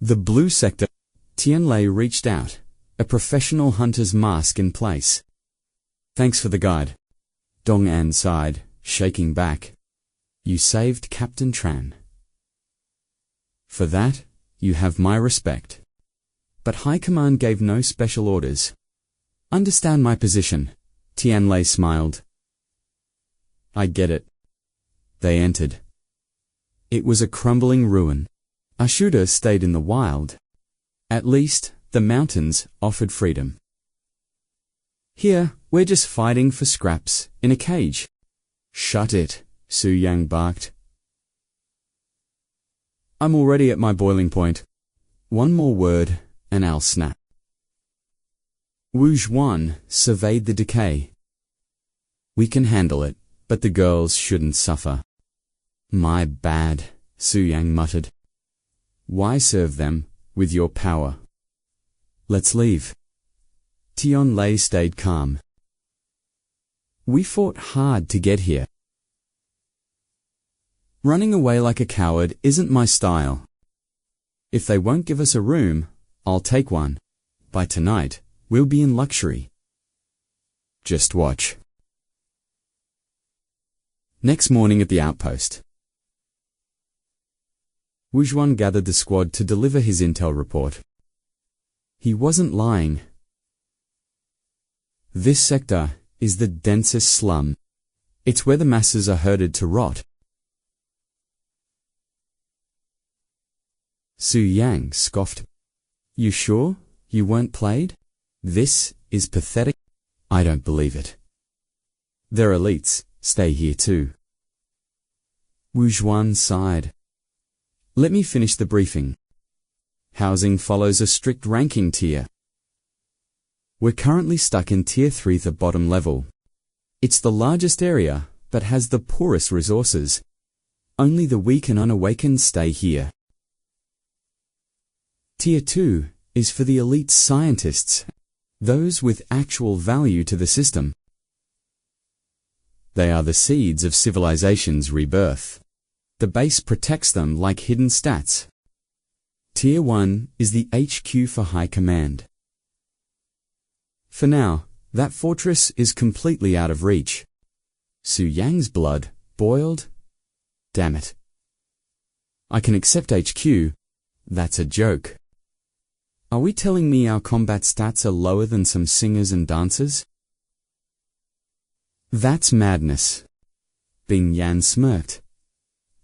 The blue sector. Tianlei reached out, a professional hunter's mask in place. Thanks for the guide. Dong'an sighed, shaking back. You saved Captain Tran. For that, you have my respect. But High Command gave no special orders. Understand my position, Tianlei smiled. I get it. They entered. It was a crumbling ruin. Ashuda stayed in the wild. At least, the mountains offered freedom. Here, we're just fighting for scraps, in a cage. Shut it, Su Yang barked. I'm already at my boiling point. One more word, and I'll snap. Wu Zhuan surveyed the decay. We can handle it, but the girls shouldn't suffer. My bad, Su Yang muttered. Why serve them, with your power? Let's leave. Tianlei stayed calm. We fought hard to get here. Running away like a coward isn't my style. If they won't give us a room, I'll take one. By tonight, we'll be in luxury. Just watch. Next morning at the outpost. Wu Zhuan gathered the squad to deliver his intel report. He wasn't lying. This sector is the densest slum. It's where the masses are herded to rot. Su Yang scoffed. You sure you weren't played? This is pathetic. I don't believe it. Their elites stay here too. Wu Zhuan sighed. Let me finish the briefing. Housing follows a strict ranking tier. We're currently stuck in Tier 3, the bottom level. It's the largest area, but has the poorest resources. Only the weak and unawakened stay here. Tier 2 is for the elite scientists, those with actual value to the system. They are the seeds of civilization's rebirth. The base protects them like hidden stats. Tier 1 is the HQ for High Command. For now, that fortress is completely out of reach. Su Yang's blood boiled. Damn it. I can accept HQ. That's a joke. Are we telling me our combat stats are lower than some singers and dancers? That's madness. Bing Yan smirked.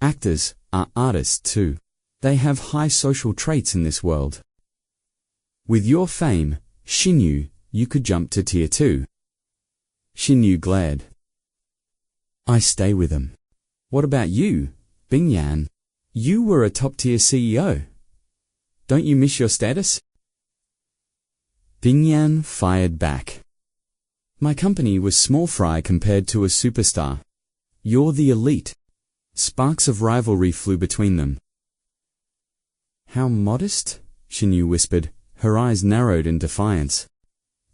Actors are artists too. They have high social traits in this world. With your fame, Qin Yu, you could jump to Tier 2. Qin Yu glared. I stay with them. What about you, Bing Yan? You were a top-tier CEO. Don't you miss your status? Bing Yan fired back. My company was small fry compared to a superstar. You're the elite. Sparks of rivalry flew between them. How modest? Qin Yu whispered, her eyes narrowed in defiance.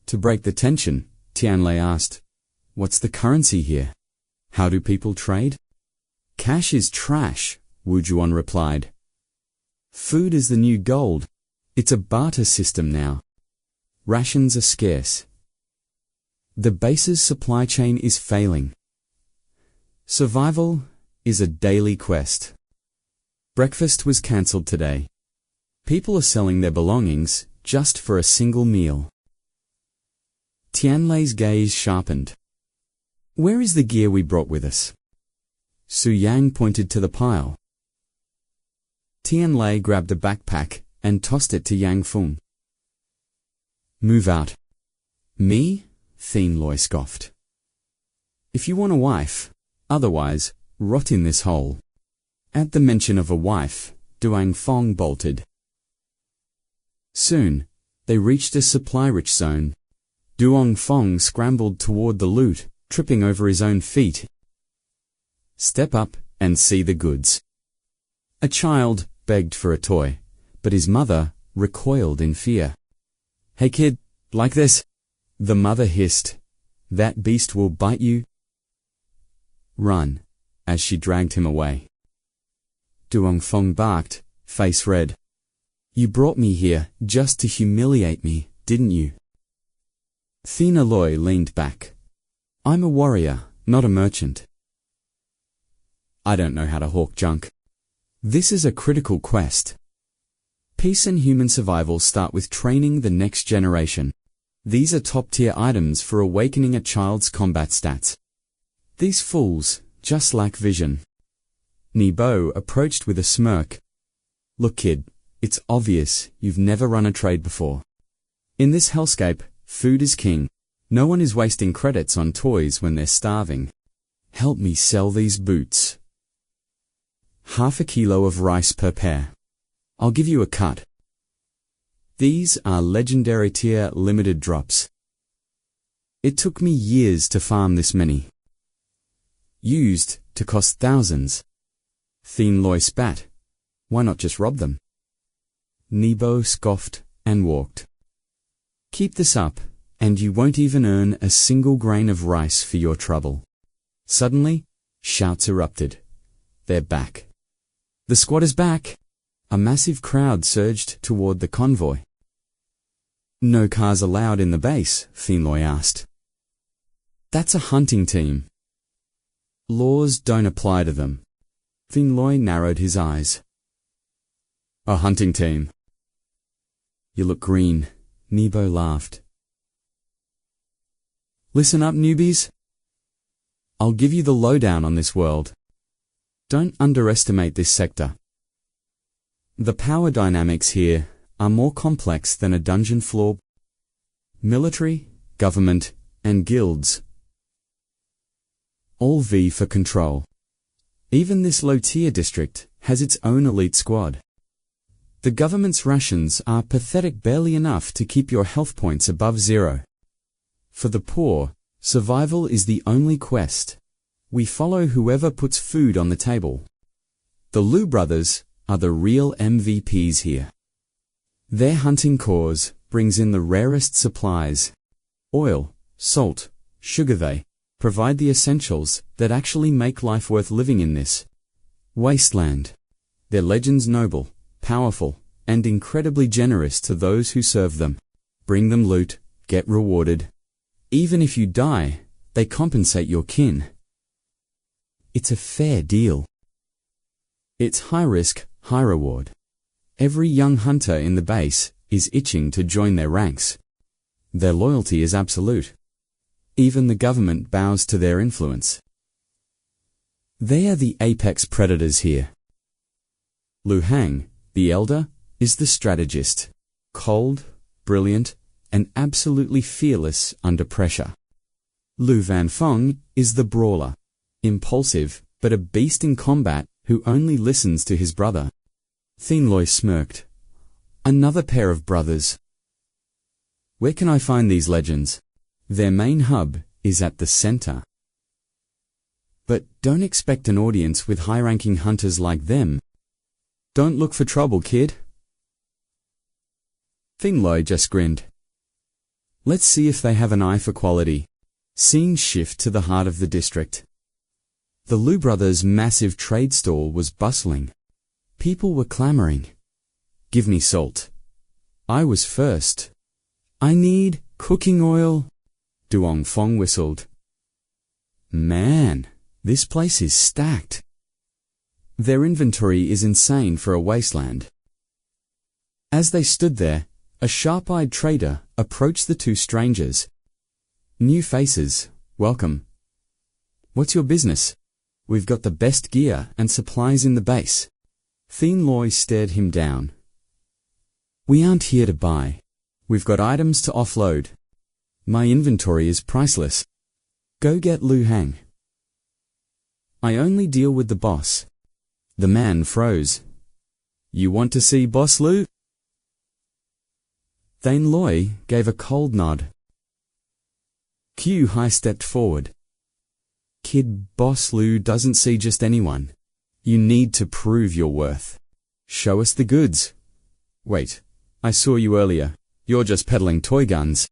To break the tension, Tianlei asked, what's the currency here? How do people trade? Cash is trash, Wu Zhuan replied. Food is the new gold. It's a barter system now. Rations are scarce. The base's supply chain is failing. Survival is a daily quest. Breakfast was cancelled today. People are selling their belongings just for a single meal. Tianlei's gaze sharpened. Where is the gear we brought with us? Su Yang pointed to the pile. Tianlei grabbed a backpack and tossed it to Yang Feng. Move out. Me? Tianlei scoffed. If you want a wife, otherwise, rot in this hole. At the mention of a wife, Duang Feng bolted. Soon, they reached a supply-rich zone. Duang Feng scrambled toward the loot, tripping over his own feet. Step up and see the goods. A child begged for a toy, but his mother recoiled in fear. Hey kid, like this? The mother hissed. That beast will bite you. Run, as she dragged him away. Duang Feng barked, face red. You brought me here just to humiliate me, didn't you? 𝐶𝐸 leaned back. I'm a warrior, not a merchant. I don't know how to hawk junk. This is a critical quest. Peace and human survival start with training the next generation. These are top-tier items for awakening a child's combat stats. These fools just lack vision. 𝐒𝐵 approached with a smirk. Look, kid, it's obvious you've never run a trade before. In this hellscape, food is king. No one is wasting credits on toys when they're starving. Help me sell these boots. ½ kilo of rice per pair. I'll give you a cut. These are legendary tier limited drops. It took me years to farm this many. Used to cost thousands. 𝐶𝐸 spat. Why not just rob them? 𝐒𝐵 scoffed and walked. Keep this up, and you won't even earn a single grain of rice for your trouble. Suddenly, shouts erupted. They're back. The squad is back! A massive crowd surged toward the convoy. No cars allowed in the base, 𝐶𝐸 asked. That's a hunting team. Laws don't apply to them. 𝐶𝐸 narrowed his eyes. A hunting team. You look green, 𝐒𝐵 laughed. Listen up, newbies. I'll give you the lowdown on this world. Don't underestimate this sector. The power dynamics here are more complex than a dungeon floor. Military, government, and guilds. All vie for control. Even this low-tier district has its own elite squad. The government's rations are pathetic, barely enough to keep your health points above 0. For the poor, survival is the only quest. We follow whoever puts food on the table. The Liu brothers are the real MVPs here. Their hunting cause brings in the rarest supplies. Oil, salt, sugar. They provide the essentials that actually make life worth living in this wasteland. Their legends noble, powerful, and incredibly generous to those who serve them. Bring them loot, get rewarded. Even if you die, they compensate your kin. It's a fair deal. It's high risk, high reward. Every young hunter in the base is itching to join their ranks. Their loyalty is absolute. Even the government bows to their influence. They are the apex predators here. 𝐿𝐢, the elder, is the strategist. Cold, brilliant, and absolutely fearless under pressure. Lu Vanfeng is the brawler. Impulsive, but a beast in combat who only listens to his brother. 𝐶𝐸 smirked. Another pair of brothers. Where can I find these legends? Their main hub is at the center. But don't expect an audience with high-ranking hunters like them. Don't look for trouble, kid. 𝐶𝐸 just grinned. Let's see if they have an eye for quality. Scene shift to the heart of the district. The Liu brothers' massive trade stall was bustling. People were clamoring. Give me salt. I was first. I need cooking oil. Duongfeng whistled. Man, this place is stacked. Their inventory is insane for a wasteland. As they stood there, a sharp-eyed trader approached the two strangers. New faces, welcome. What's your business? We've got the best gear and supplies in the base. 𝐶𝐸 stared him down. We aren't here to buy. We've got items to offload. My inventory is priceless. Go get 𝐿𝐢. I only deal with the boss. The man froze. You want to see Boss Liu? 𝐶𝐸 gave a cold nod. Qiu stepped forward. Kid, Boss Liu doesn't see just anyone. You need to prove your worth. Show us the goods. Wait, I saw you earlier. You're just peddling toy guns.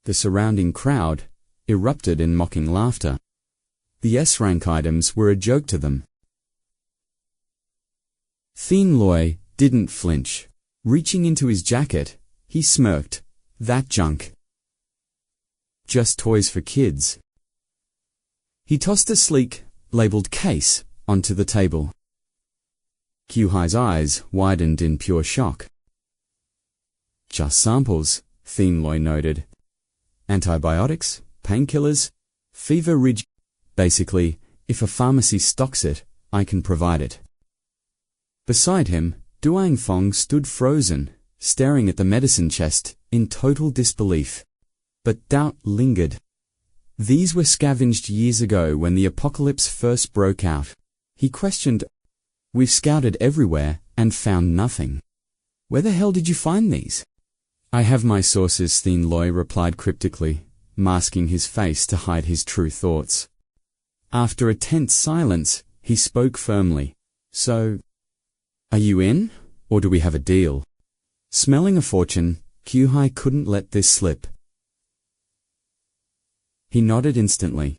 The surrounding crowd erupted in mocking laughter. The S-rank items were a joke to them. 𝐶𝐸 didn't flinch. Reaching into his jacket, he smirked. That junk. Just toys for kids. He tossed a sleek, labeled case onto the table. 𝐾𝐞𝐦𝐵's eyes widened in pure shock. Just samples, 𝐷 noted. Antibiotics, painkillers, fever ridge. Basically, if a pharmacy stocks it, I can provide it. Beside him, 𝐷𝐞𝐬𝐴𝐺 stood frozen, staring at the medicine chest in total disbelief. But doubt lingered. These were scavenged years ago when the apocalypse first broke out. He questioned, "We've scouted everywhere and found nothing. Where the hell did you find these?" "I have my sources," 𝐷 replied cryptically, masking his face to hide his true thoughts. After a tense silence, he spoke firmly. "So, are you in, or do we have a deal?" Smelling a fortune, 𝐾𝐞𝐦 couldn't let this slip. He nodded instantly.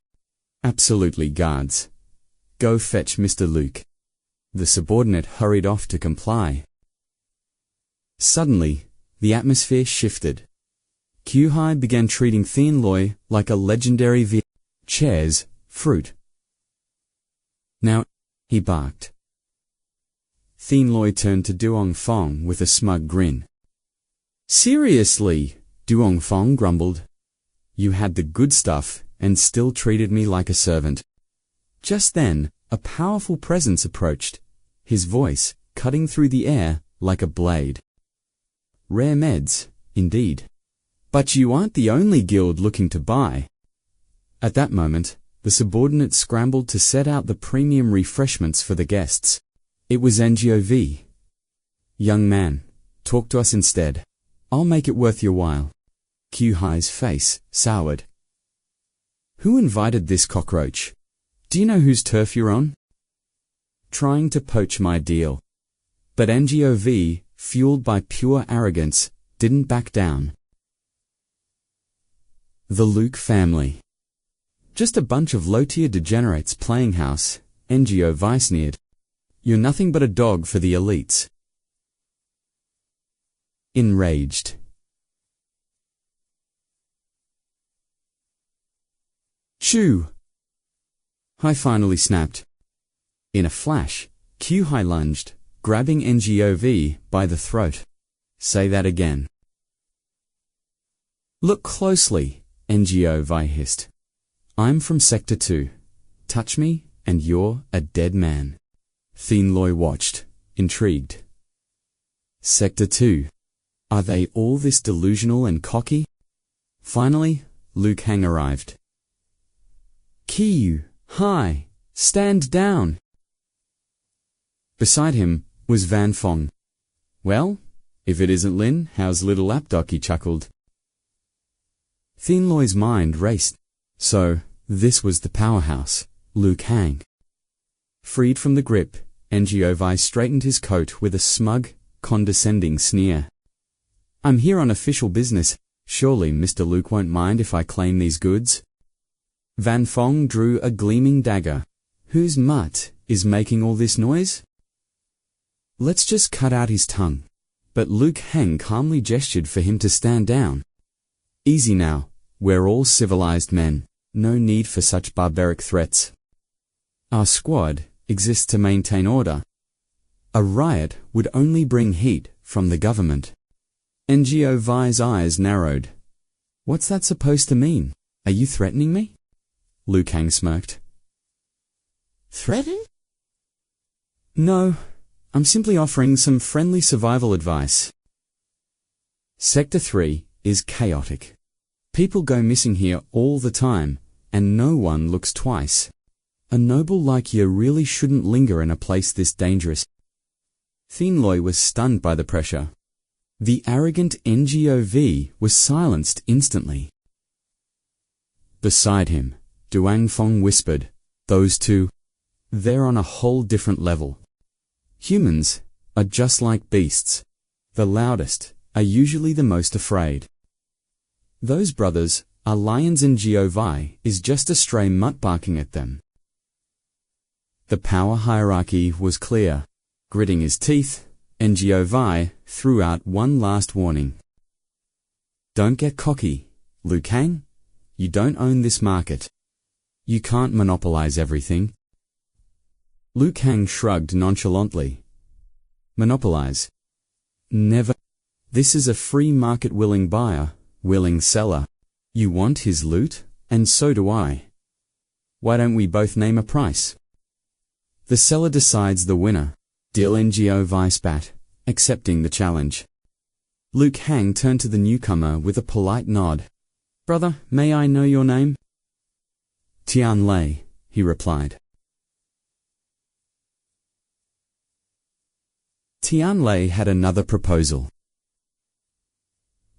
"Absolutely, guards. Go fetch Mr. Luke." The subordinate hurried off to comply. Suddenly, the atmosphere shifted. 𝐾𝐞𝐦 began treating 𝐷 like a legendary chairs, fruit. "Now," he barked. 𝐷 turned to 𝐷𝐞𝐻 with a smug grin. "Seriously," 𝐷𝐞𝐻 grumbled. "You had the good stuff and still treated me like a servant." Just then, a powerful presence approached, his voice cutting through the air like a blade. "Rare meds, indeed. But you aren't the only guild looking to buy." At that moment, the subordinate scrambled to set out the premium refreshments for the guests. It was 𝐁𝐺. "Young man, talk to us instead. I'll make it worth your while." 𝐾𝐞𝐦's face soured. "Who invited this cockroach? Do you know whose turf you're on?" "Trying to poach my deal." But 𝐁𝐺, fueled by pure arrogance, didn't back down. The Luke family. "Just a bunch of low-tier degenerates playing house," 𝐁𝐺 sneered. "You're nothing but a dog for the elites." Enraged. "Chew!" I finally snapped. In a flash, 𝐾𝐞𝐦 lunged, grabbing 𝐁𝐺 by the throat. "Say that again." "Look closely," 𝐁𝐺 hissed. "I'm from Sector 2. Touch me, and you're a dead man." 𝐷 watched, intrigued. Sector 2. Are they all this delusional and cocky? Finally, 𝐿𝐢𝐴𝐺 arrived. "𝐾𝐞𝐦, stand down!" Beside him was Van Phong. "Well, if it isn't Lin, how's little lapdog?" he chuckled. 𝐷 mind raced. So, this was the powerhouse, 𝐿𝐢𝐴𝐺. Freed from the grip, 𝐁𝐺 straightened his coat with a smug, condescending sneer. "I'm here on official business. Surely Mr. Luke won't mind if I claim these goods?" Van Phong drew a gleaming dagger. "Whose mutt is making all this noise? Let's just cut out his tongue." But 𝐿𝐢𝐴𝐺 calmly gestured for him to stand down. "Easy now, we're all civilized men. No need for such barbaric threats. Our squad exists to maintain order. A riot would only bring heat from the government." 𝐁𝐺's eyes narrowed. "What's that supposed to mean? Are you threatening me?" 𝐿𝐢𝐴𝐺 smirked. "Threaten?" "No, I'm simply offering some friendly survival advice. Sector 3 is chaotic. People go missing here all the time, and no one looks twice. A noble like you really shouldn't linger in a place this dangerous." 𝐷 was stunned by the pressure. The arrogant 𝐁𝐺 was silenced instantly. Beside him, 𝐷𝐞𝐻 whispered, "Those two, they're on a whole different level. Humans are just like beasts. The loudest are usually the most afraid. Those brothers are lions, and 𝐿𝐢𝐵 is just a stray mutt barking at them." The power hierarchy was clear. Gritting his teeth, 𝐒𝐥𝐸𝐵 threw out one last warning. Don't get cocky, 𝐿𝐢𝐥𝐻. You don't own this market. You can't monopolize everything. 𝐿𝐢𝐥𝐻 shrugged nonchalantly. Monopolize? Never. This is a free market, willing buyer, willing seller. You want his loot, and so do I. Why don't we both name a price? The seller decides the winner. Deal 𝐒𝐥𝐸𝐵 spat, accepting the challenge. 𝐿𝐢𝐥𝐻 turned to the newcomer with a polite nod. Brother, may I know your name? Tianlei, he replied. Tianlei had another proposal.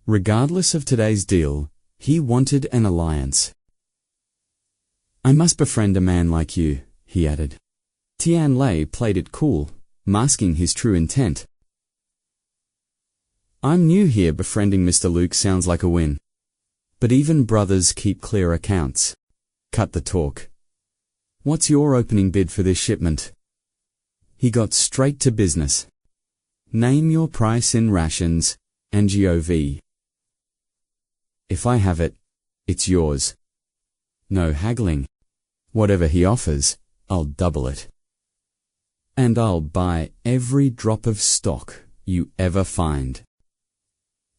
Regardless of today's deal, he wanted an alliance. I must befriend a man like you, he added. Tianlei played it cool, masking his true intent. I'm new here. Befriending Mr. Luke sounds like a win. But even brothers keep clear accounts. Cut the talk. What's your opening bid for this shipment? He got straight to business. Name your price in rations, 𝐒𝐥𝐸𝐵. If I have it, it's yours. No haggling. Whatever he offers, I'll double it. And I'll buy every drop of stock you ever find.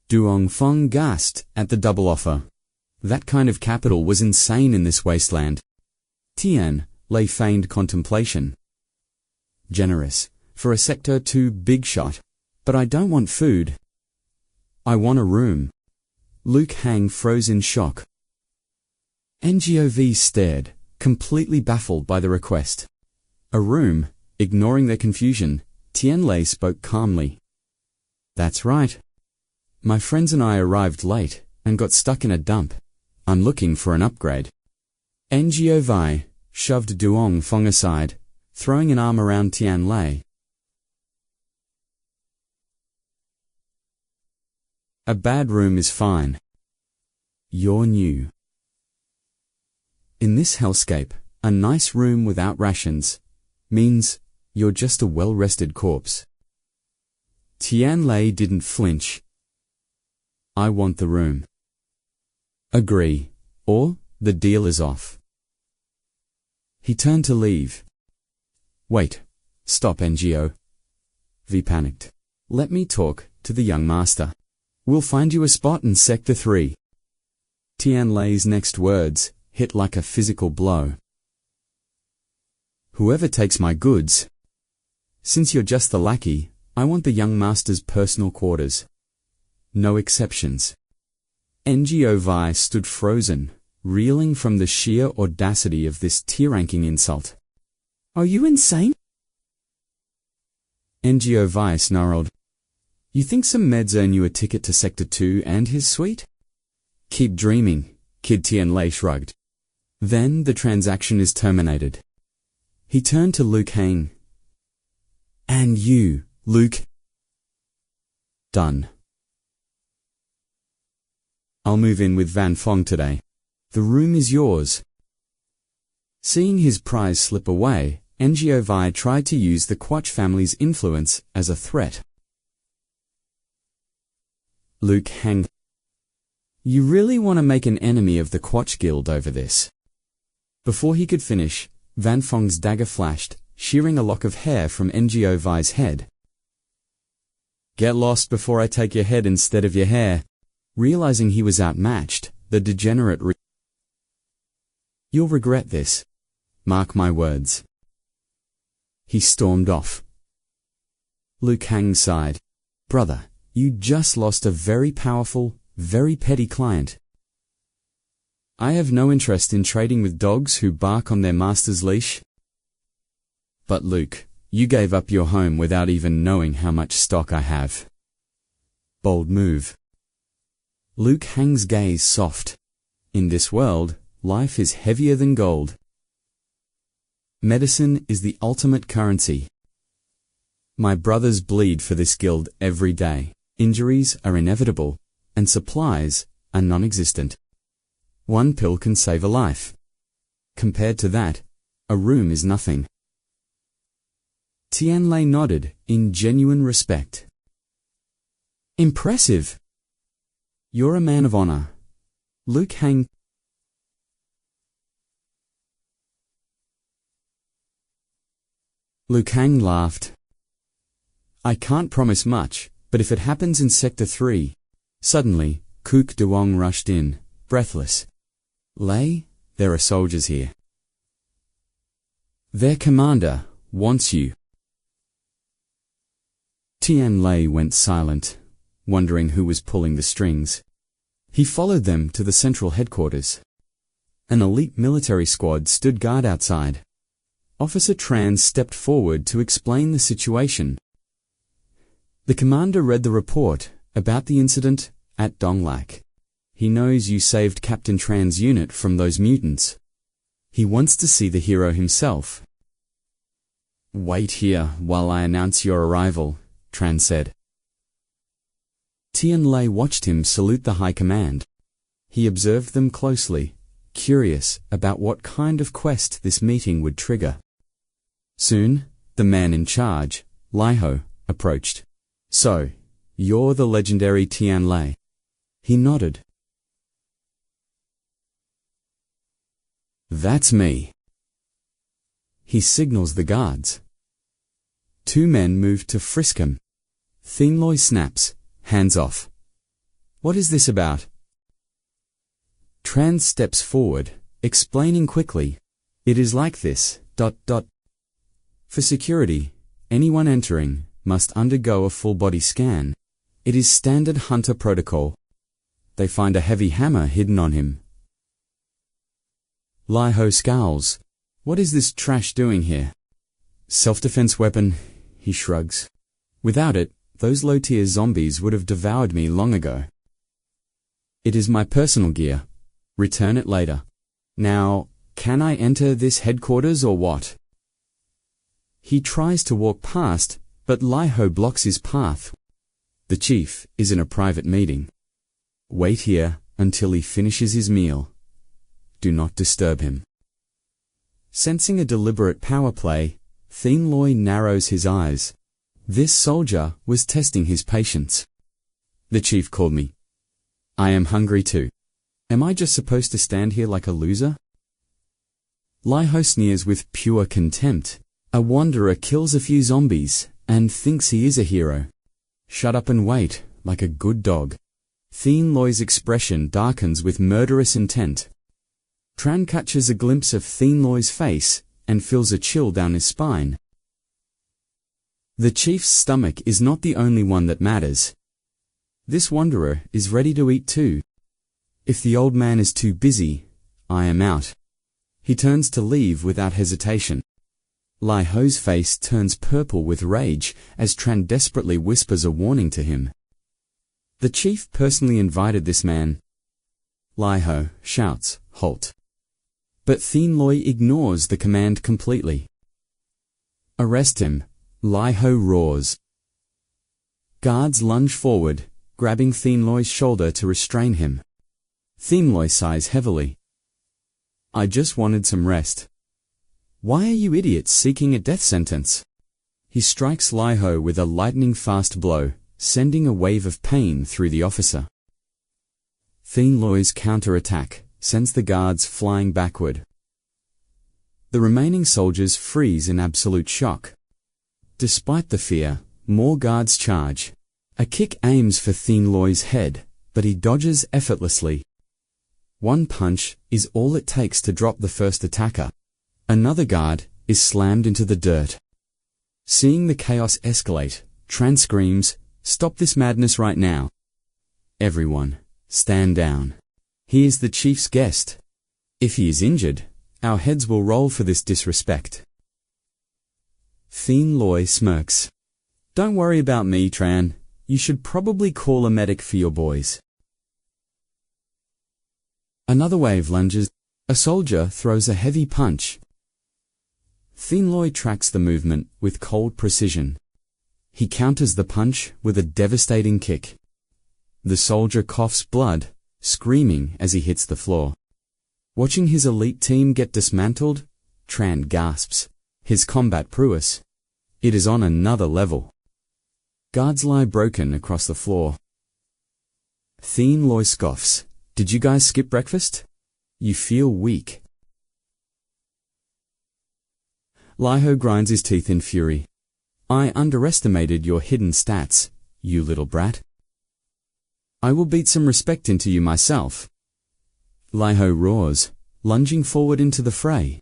Duongfeng gasped at the double offer. That kind of capital was insane in this wasteland. Tianlei feigned contemplation. Generous, for a sector 2 big shot, but I don't want food. I want a room. 𝐿𝐢𝐥𝐻 froze in shock. 𝐒𝐥𝐸𝐵 stared, completely baffled by the request. A room? Ignoring their confusion, Tianlei spoke calmly. That's right. My friends and I arrived late and got stuck in a dump. I'm looking for an upgrade. 𝐒𝐥𝐸𝐵 shoved Duongfeng aside, throwing an arm around Tianlei. A bad room is fine. You're new. In this hellscape, a nice room without rations means you're just a well-rested corpse. Tianlei didn't flinch. I want the room. Agree, or the deal is off. He turned to leave. Wait, stop 𝐒𝐥𝐸𝐵 panicked. Let me talk to the young master. We'll find you a spot in Sector 3. Tianlei's next words hit like a physical blow. Whoever takes my goods. Since you're just the lackey, I want the young master's personal quarters. No exceptions. 𝐒𝐥𝐸𝐵 stood frozen, reeling from the sheer audacity of this tier-ranking insult. Are you insane? 𝐒𝐥𝐸𝐵 snarled. You think some meds earn you a ticket to Sector 2 and his suite? Keep dreaming, kid. Tianlei shrugged. Then the transaction is terminated. He turned to 𝐿𝐢𝐥𝐻. And you, Luke. Done. I'll move in with Van Fong today. The room is yours. Seeing his prize slip away, 𝐒𝐥𝐸𝐵 tried to use the 𝐾𝐞 family's influence as a threat. 𝐿𝐢𝐥𝐻. You really want to make an enemy of the 𝐾𝐞 Guild over this? Before he could finish, Van Fong's dagger flashed, shearing a lock of hair from 𝐒𝐥𝐸𝐵's head. Get lost before I take your head instead of your hair. Realizing he was outmatched, the degenerate You'll regret this. Mark my words. He stormed off. 𝐿𝐢𝐥𝐻 sighed. Brother, you just lost a very powerful, very petty client. I have no interest in trading with dogs who bark on their master's leash. But Luke, you gave up your home without even knowing how much stock I have. Bold move. 𝐿𝐢𝐥𝐻's gaze soft. In this world, life is heavier than gold. Medicine is the ultimate currency. My brothers bleed for this guild every day. Injuries are inevitable, and supplies are non-existent. One pill can save a life. Compared to that, a room is nothing. Tianlei nodded in genuine respect. Impressive. You're a man of honor. 𝐒𝐥𝐚𝐲𝐞𝐝. Liu Kang laughed. I can't promise much, but if it happens in Sector 3. Suddenly, 𝐾𝐞𝐬 rushed in, breathless. Lei, there are soldiers here. Their commander wants you. Tianlei went silent, wondering who was pulling the strings. He followed them to the central headquarters. An elite military squad stood guard outside. Officer Tran stepped forward to explain the situation. The commander read the report about the incident at Donglak. He knows you saved Captain Tran's unit from those mutants. He wants to see the hero himself. Wait here while I announce your arrival, Tran said. Tianlei watched him salute the high command. He observed them closely, curious about what kind of quest this meeting would trigger. Soon, the man in charge, 𝐿𝐢𝐻, approached. So, you're the legendary Tianlei. He nodded. That's me. He signals the guards. Two men move to frisk him. 𝐶𝐸 snaps, hands off. What is this about? Tran steps forward, explaining quickly. It is like this, .. For security, anyone entering must undergo a full-body scan. It is standard hunter protocol. They find a heavy hammer hidden on him. 𝐿𝐢𝐻 scowls. What is this trash doing here? Self-defense weapon, he shrugs. Without it, those low-tier zombies would have devoured me long ago. It is my personal gear. Return it later. Now, can I enter this headquarters or what? He tries to walk past, but 𝐿𝐢𝐻 blocks his path. The chief is in a private meeting. Wait here until he finishes his meal. Do not disturb him. Sensing a deliberate power play, 𝐶𝐸 narrows his eyes. This soldier was testing his patience. The chief called me. I am hungry too. Am I just supposed to stand here like a loser? 𝐿𝐢𝐻 sneers with pure contempt. A wanderer kills a few zombies and thinks he is a hero. Shut up and wait, like a good dog. 𝐶𝐸's expression darkens with murderous intent. Tran catches a glimpse of 𝐶𝐸's face and feels a chill down his spine. The chief's stomach is not the only one that matters. This wanderer is ready to eat too. If the old man is too busy, I am out. He turns to leave without hesitation. 𝐿𝐢𝐻's face turns purple with rage as Tran desperately whispers a warning to him. The chief personally invited this man. 𝐿𝐢𝐻 shouts, halt. But 𝐶𝐸 ignores the command completely. Arrest him, 𝐿𝐢𝐻 roars. Guards lunge forward, grabbing 𝐶𝐸's shoulder to restrain him. 𝐶𝐸 sighs heavily. I just wanted some rest. Why are you idiots seeking a death sentence? He strikes 𝐿𝐢𝐻 with a lightning-fast blow, sending a wave of pain through the officer. 𝐶𝐸's counter-attack sends the guards flying backward. The remaining soldiers freeze in absolute shock. Despite the fear, more guards charge. A kick aims for 𝐶𝐸's head, but he dodges effortlessly. One punch is all it takes to drop the first attacker. Another guard is slammed into the dirt. Seeing the chaos escalate, Tran screams, "Stop this madness right now. Everyone, stand down. He is the chief's guest. If he is injured, our heads will roll for this disrespect." 𝐶𝐸 smirks. Don't worry about me, Tran. You should probably call a medic for your boys. Another wave lunges. A soldier throws a heavy punch. 𝐶𝐸 tracks the movement with cold precision. He counters the punch with a devastating kick. The soldier coughs blood, screaming as he hits the floor. Watching his elite team get dismantled, Tran gasps. His combat prowess. It is on another level. Guards lie broken across the floor. 𝐶 scoffs. Did you guys skip breakfast? You feel weak. 𝐿𝐢𝐻 grinds his teeth in fury. I underestimated your hidden stats, you little brat. I will beat some respect into you myself. 𝐿𝐢𝐻 roars, lunging forward into the fray.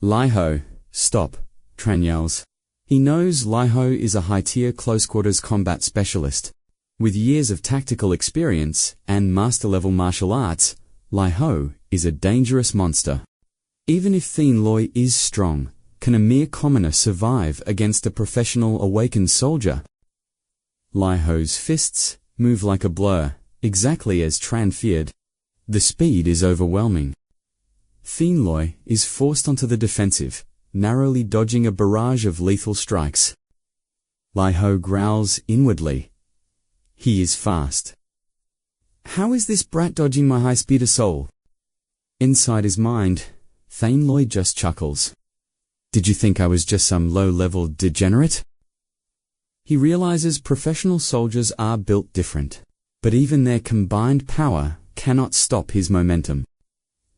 𝐿𝐢𝐻, stop, Tran yells. He knows 𝐿𝐢𝐻 is a high-tier close-quarters combat specialist. With years of tactical experience and master-level martial arts, 𝐿𝐢𝐻 is a dangerous monster. Even if 𝐶 is strong, can a mere commoner survive against a professional awakened soldier? 𝐿𝐢𝐻's fists move like a blur, exactly as Tran feared. The speed is overwhelming. 𝐶 is forced onto the defensive, narrowly dodging a barrage of lethal strikes. 𝐿𝐢𝐻 growls inwardly. He is fast. How is this brat dodging my high-speed assault? Inside his mind, 𝐶 just chuckles. Did you think I was just some low-level degenerate? He realizes professional soldiers are built different, but even their combined power cannot stop his momentum.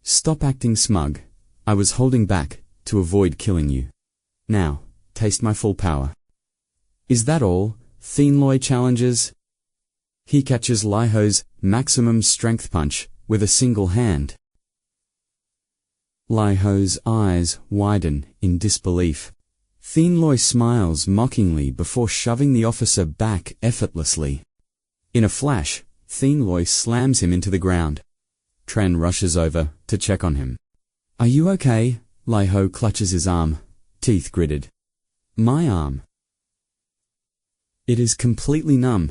Stop acting smug. I was holding back to avoid killing you. Now, taste my full power. Is that all? 𝐶 challenges. He catches 𝐿𝐢𝐻's maximum strength punch with a single hand. 𝐿𝐢𝐻's eyes widen in disbelief. 𝐶 smiles mockingly before shoving the officer back effortlessly. In a flash, 𝐶 slams him into the ground. Tran rushes over to check on him. Are you okay? 𝐿𝐢𝐻 clutches his arm, teeth gritted. My arm. It is completely numb.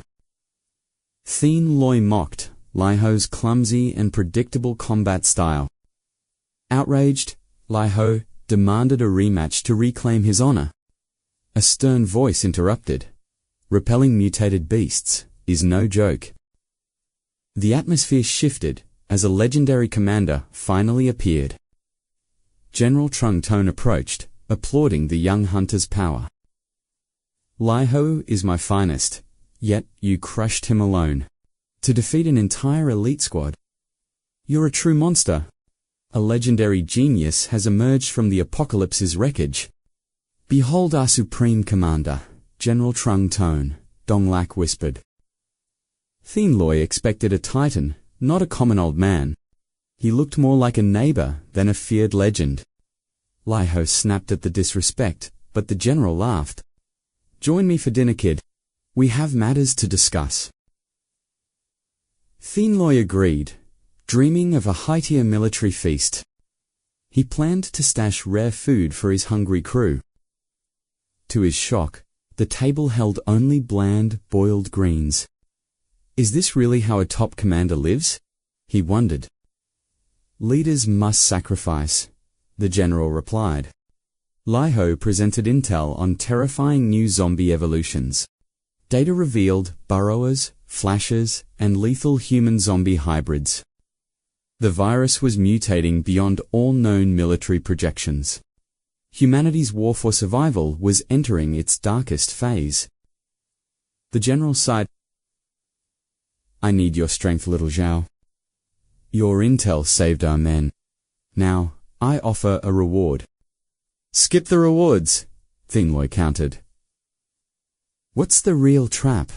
𝐶 mocked 𝐿𝐢𝐻's clumsy and predictable combat style. Outraged, 𝐿𝐢𝐻 demanded a rematch to reclaim his honor. A stern voice interrupted. Repelling mutated beasts is no joke. The atmosphere shifted as a legendary commander finally appeared. General 𝐃𝐞𝐦𝐵 approached, applauding the young hunter's power. 𝐿𝐢𝐻 is my finest, yet you crushed him alone. To defeat an entire elite squad. You're a true monster. A legendary genius has emerged from the apocalypse's wreckage. Behold our supreme commander, General 𝐶𝐞𝐦𝐵, 𝐷 whispered. 𝐶 expected a titan, not a common old man. He looked more like a neighbor than a feared legend. 𝐿𝐢𝐻 snapped at the disrespect, but the general laughed. Join me for dinner, kid. We have matters to discuss. 𝐶 agreed, dreaming of a high-tier military feast. He planned to stash rare food for his hungry crew. To his shock, the table held only bland, boiled greens. Is this really how a top commander lives? He wondered. Leaders must sacrifice, the general replied. 𝐿𝐢𝐻 presented intel on terrifying new zombie evolutions. Data revealed burrowers, flashers, and lethal human-zombie hybrids. The virus was mutating beyond all known military projections. Humanity's war for survival was entering its darkest phase. The general sighed. I need your strength, little 𝐊𝐲. Your intel saved our men. Now, I offer a reward. Skip the rewards, 𝐶 countered. What's the real trap?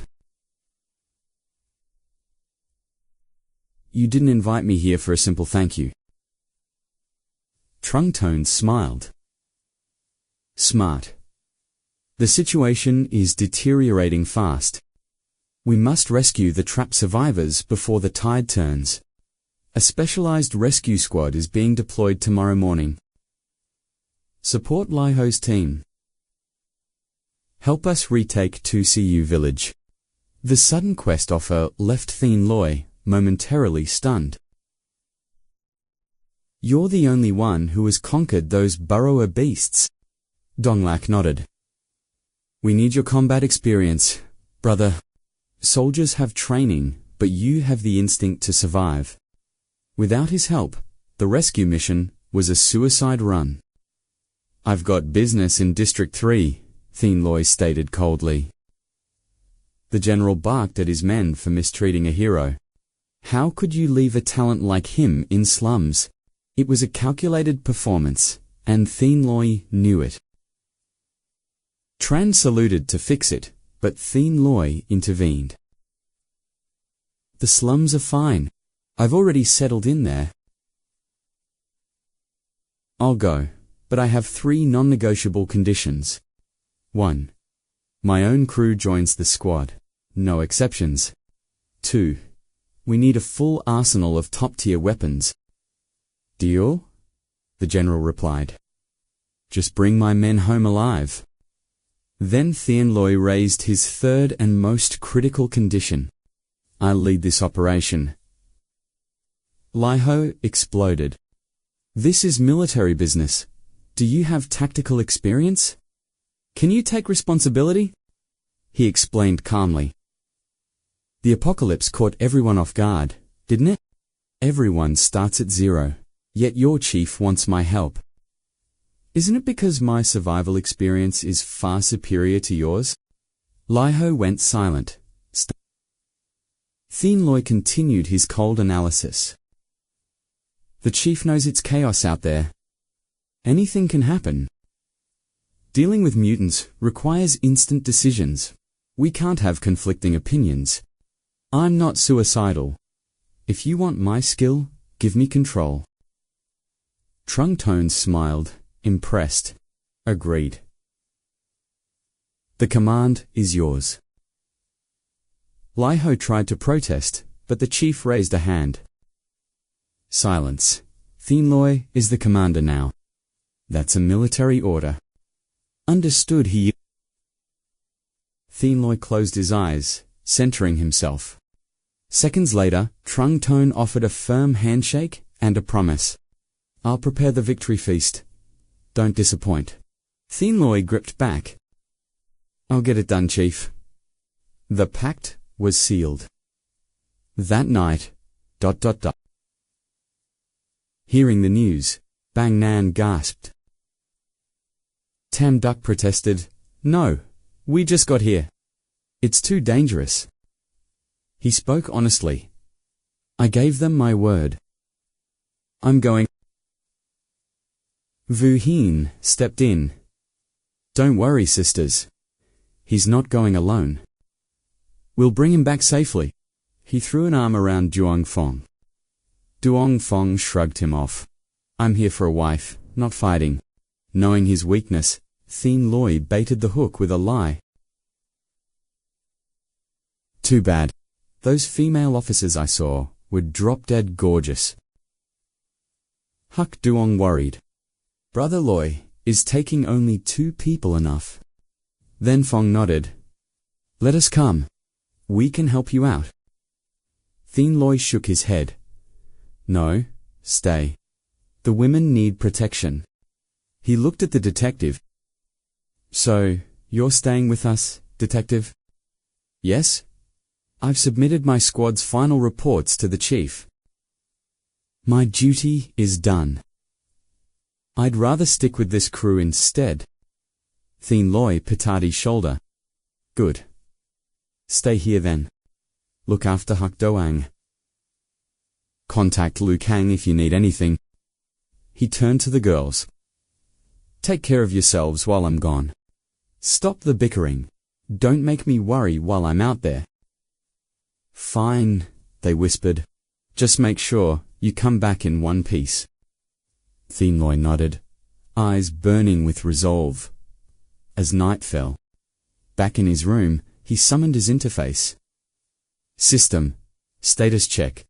You didn't invite me here for a simple thank you. 𝐶𝐞𝐦𝐵 smiled. Smart. The situation is deteriorating fast. We must rescue the trapped survivors before the tide turns. A specialized rescue squad is being deployed tomorrow morning. Support 𝐿𝐢𝐻's team. Help us retake Qin Yu village. The sudden quest offer left 𝐶 momentarily stunned. You're the only one who has conquered those burrower beasts. 𝐷 nodded. We need your combat experience, brother. Soldiers have training, but you have the instinct to survive. Without his help, the rescue mission was a suicide run. I've got business in District 3, 𝐾𝐞𝐦𝐨 stated coldly. The general barked at his men for mistreating a hero. How could you leave a talent like him in slums? It was a calculated performance, and 𝐾𝐞𝐦 knew it. Tran saluted to fix it, but 𝐾𝐞𝐦 intervened. The slums are fine. I've already settled in there. I'll go, but I have 3 non-negotiable conditions. 1. My own crew joins the squad. No exceptions. 2. We need a full arsenal of top-tier weapons. Deal? The general replied. Just bring my men home alive. Then 𝐾𝐞𝐦 raised his 3rd and most critical condition. I'll lead this operation. 𝐿𝐢𝐳 exploded. This is military business. Do you have tactical experience? Can you take responsibility? He explained calmly. The apocalypse caught everyone off guard, didn't it? Everyone starts at 0, yet your chief wants my help. Isn't it because my survival experience is far superior to yours? 𝐿𝐢𝐳 went silent. 𝐾𝐞𝐦 continued his cold analysis. The chief knows it's chaos out there. Anything can happen. Dealing with mutants requires instant decisions. We can't have conflicting opinions. I'm not suicidal. If you want my skill, give me control. 𝐷𝐞𝐽 smiled, impressed. Agreed. The command is yours. 𝐿𝐢𝐳 tried to protest, but the chief raised a hand. Silence. 𝐾𝐞𝐦 is the commander now. That's a military order. Understood, he. 𝐾𝐞𝐦 closed his eyes, centering himself. Seconds later, 𝐷𝐞𝐽 offered a firm handshake and a promise. I'll prepare the victory feast. Don't disappoint. 𝐾𝐞𝐦 gripped back. I'll get it done, chief. The pact was sealed. That night. Hearing the news, Bang Nan gasped. Tam Duck protested, No, we just got here. It's too dangerous. He spoke honestly. I gave them my word. I'm going. Vu Hien stepped in. Don't worry, sisters. He's not going alone. We'll bring him back safely. He threw an arm around Duong Phong. Duong Phong shrugged him off. I'm here for a wife, not fighting. Knowing his weakness, 𝐾𝐞𝐦 baited the hook with a lie. Too bad. Those female officers I saw were drop-dead gorgeous. Huck Duong worried. Brother Loy, is taking only 2 people enough? Then Phong nodded. Let us come. We can help you out. 𝐾𝐞𝐦 shook his head. No, stay. The women need protection. He looked at the detective. So, you're staying with us, detective? Yes. I've submitted my squad's final reports to the chief. My duty is done. I'd rather stick with this crew instead. 𝐾𝐞𝐦 patted his shoulder. Good. Stay here then. Look after Huck Doang. Contact Liu Kang if you need anything. He turned to the girls. Take care of yourselves while I'm gone. Stop the bickering. Don't make me worry while I'm out there. Fine, they whispered. Just make sure you come back in one piece. 𝐾𝐞𝐦 nodded, eyes burning with resolve. As night fell, back in his room, he summoned his interface. System. Status check.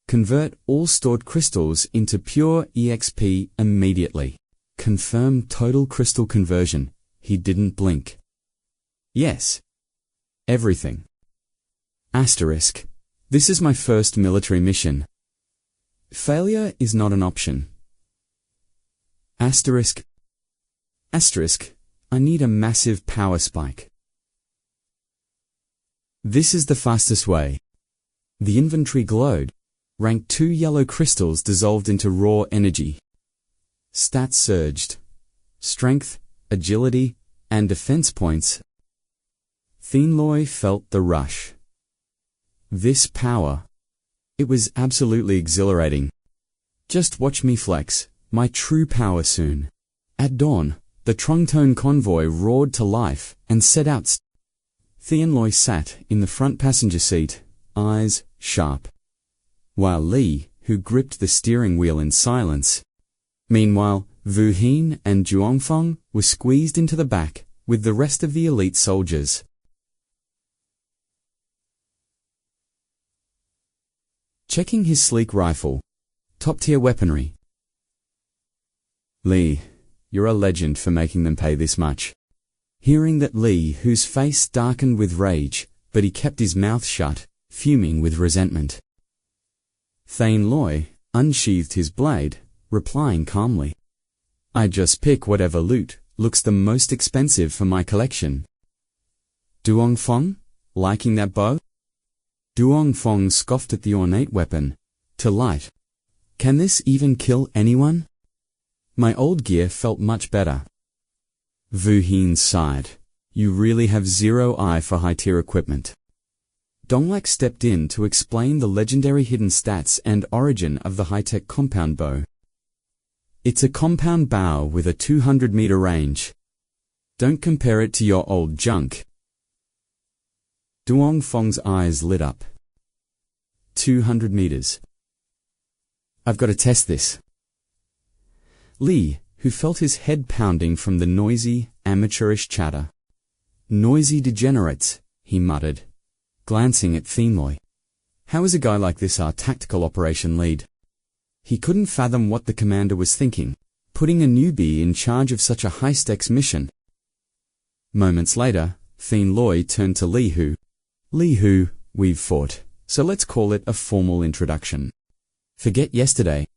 Convert all stored crystals into pure EXP immediately. Confirm total crystal conversion. He didn't blink. Yes. Everything. Asterisk. This is my first military mission. Failure is not an option. Asterisk. Asterisk. I need a massive power spike. This is the fastest way. The inventory glowed. Rank 2 yellow crystals dissolved into raw energy. Stats surged. Strength, agility, and defense points. 𝐶𝐤𝐲 felt the rush. This power. It was absolutely exhilarating. Just watch me flex my true power soon. At dawn, the Trungtone convoy roared to life and set out. 𝐶𝐤𝐲 sat in the front passenger seat, eyes sharp, while Li, who gripped the steering wheel in silence. Meanwhile, Vu Hin and Zhuangfeng were squeezed into the back with the rest of the elite soldiers. Checking his sleek rifle. Top-tier weaponry. Li, you're a legend for making them pay this much. Hearing that Li, whose face darkened with rage, but he kept his mouth shut, fuming with resentment. 𝐶𝐤𝐲 unsheathed his blade, replying calmly, I just pick whatever loot looks the most expensive for my collection. Zhuangfeng, liking that bow? Zhuangfeng scoffed at the ornate weapon. To light. Can this even kill anyone? My old gear felt much better. Vu Hin sighed. You really have zero eye for high-tier equipment. Donglak stepped in to explain the legendary hidden stats and origin of the high-tech compound bow. It's a compound bow with a 200-meter range. Don't compare it to your old junk. Zhuangfeng's eyes lit up. 200 meters. I've got to test this. Li, who felt his head pounding from the noisy, amateurish chatter. Noisy degenerates, he muttered, glancing at 𝐶𝐤𝐲. How is a guy like this our tactical operation lead? He couldn't fathom what the commander was thinking, putting a newbie in charge of such a high-stakes mission. Moments later, 𝐶𝐤𝐲 turned to Li Hu. Li Hu, we've fought, so let's call it a formal introduction. Forget yesterday.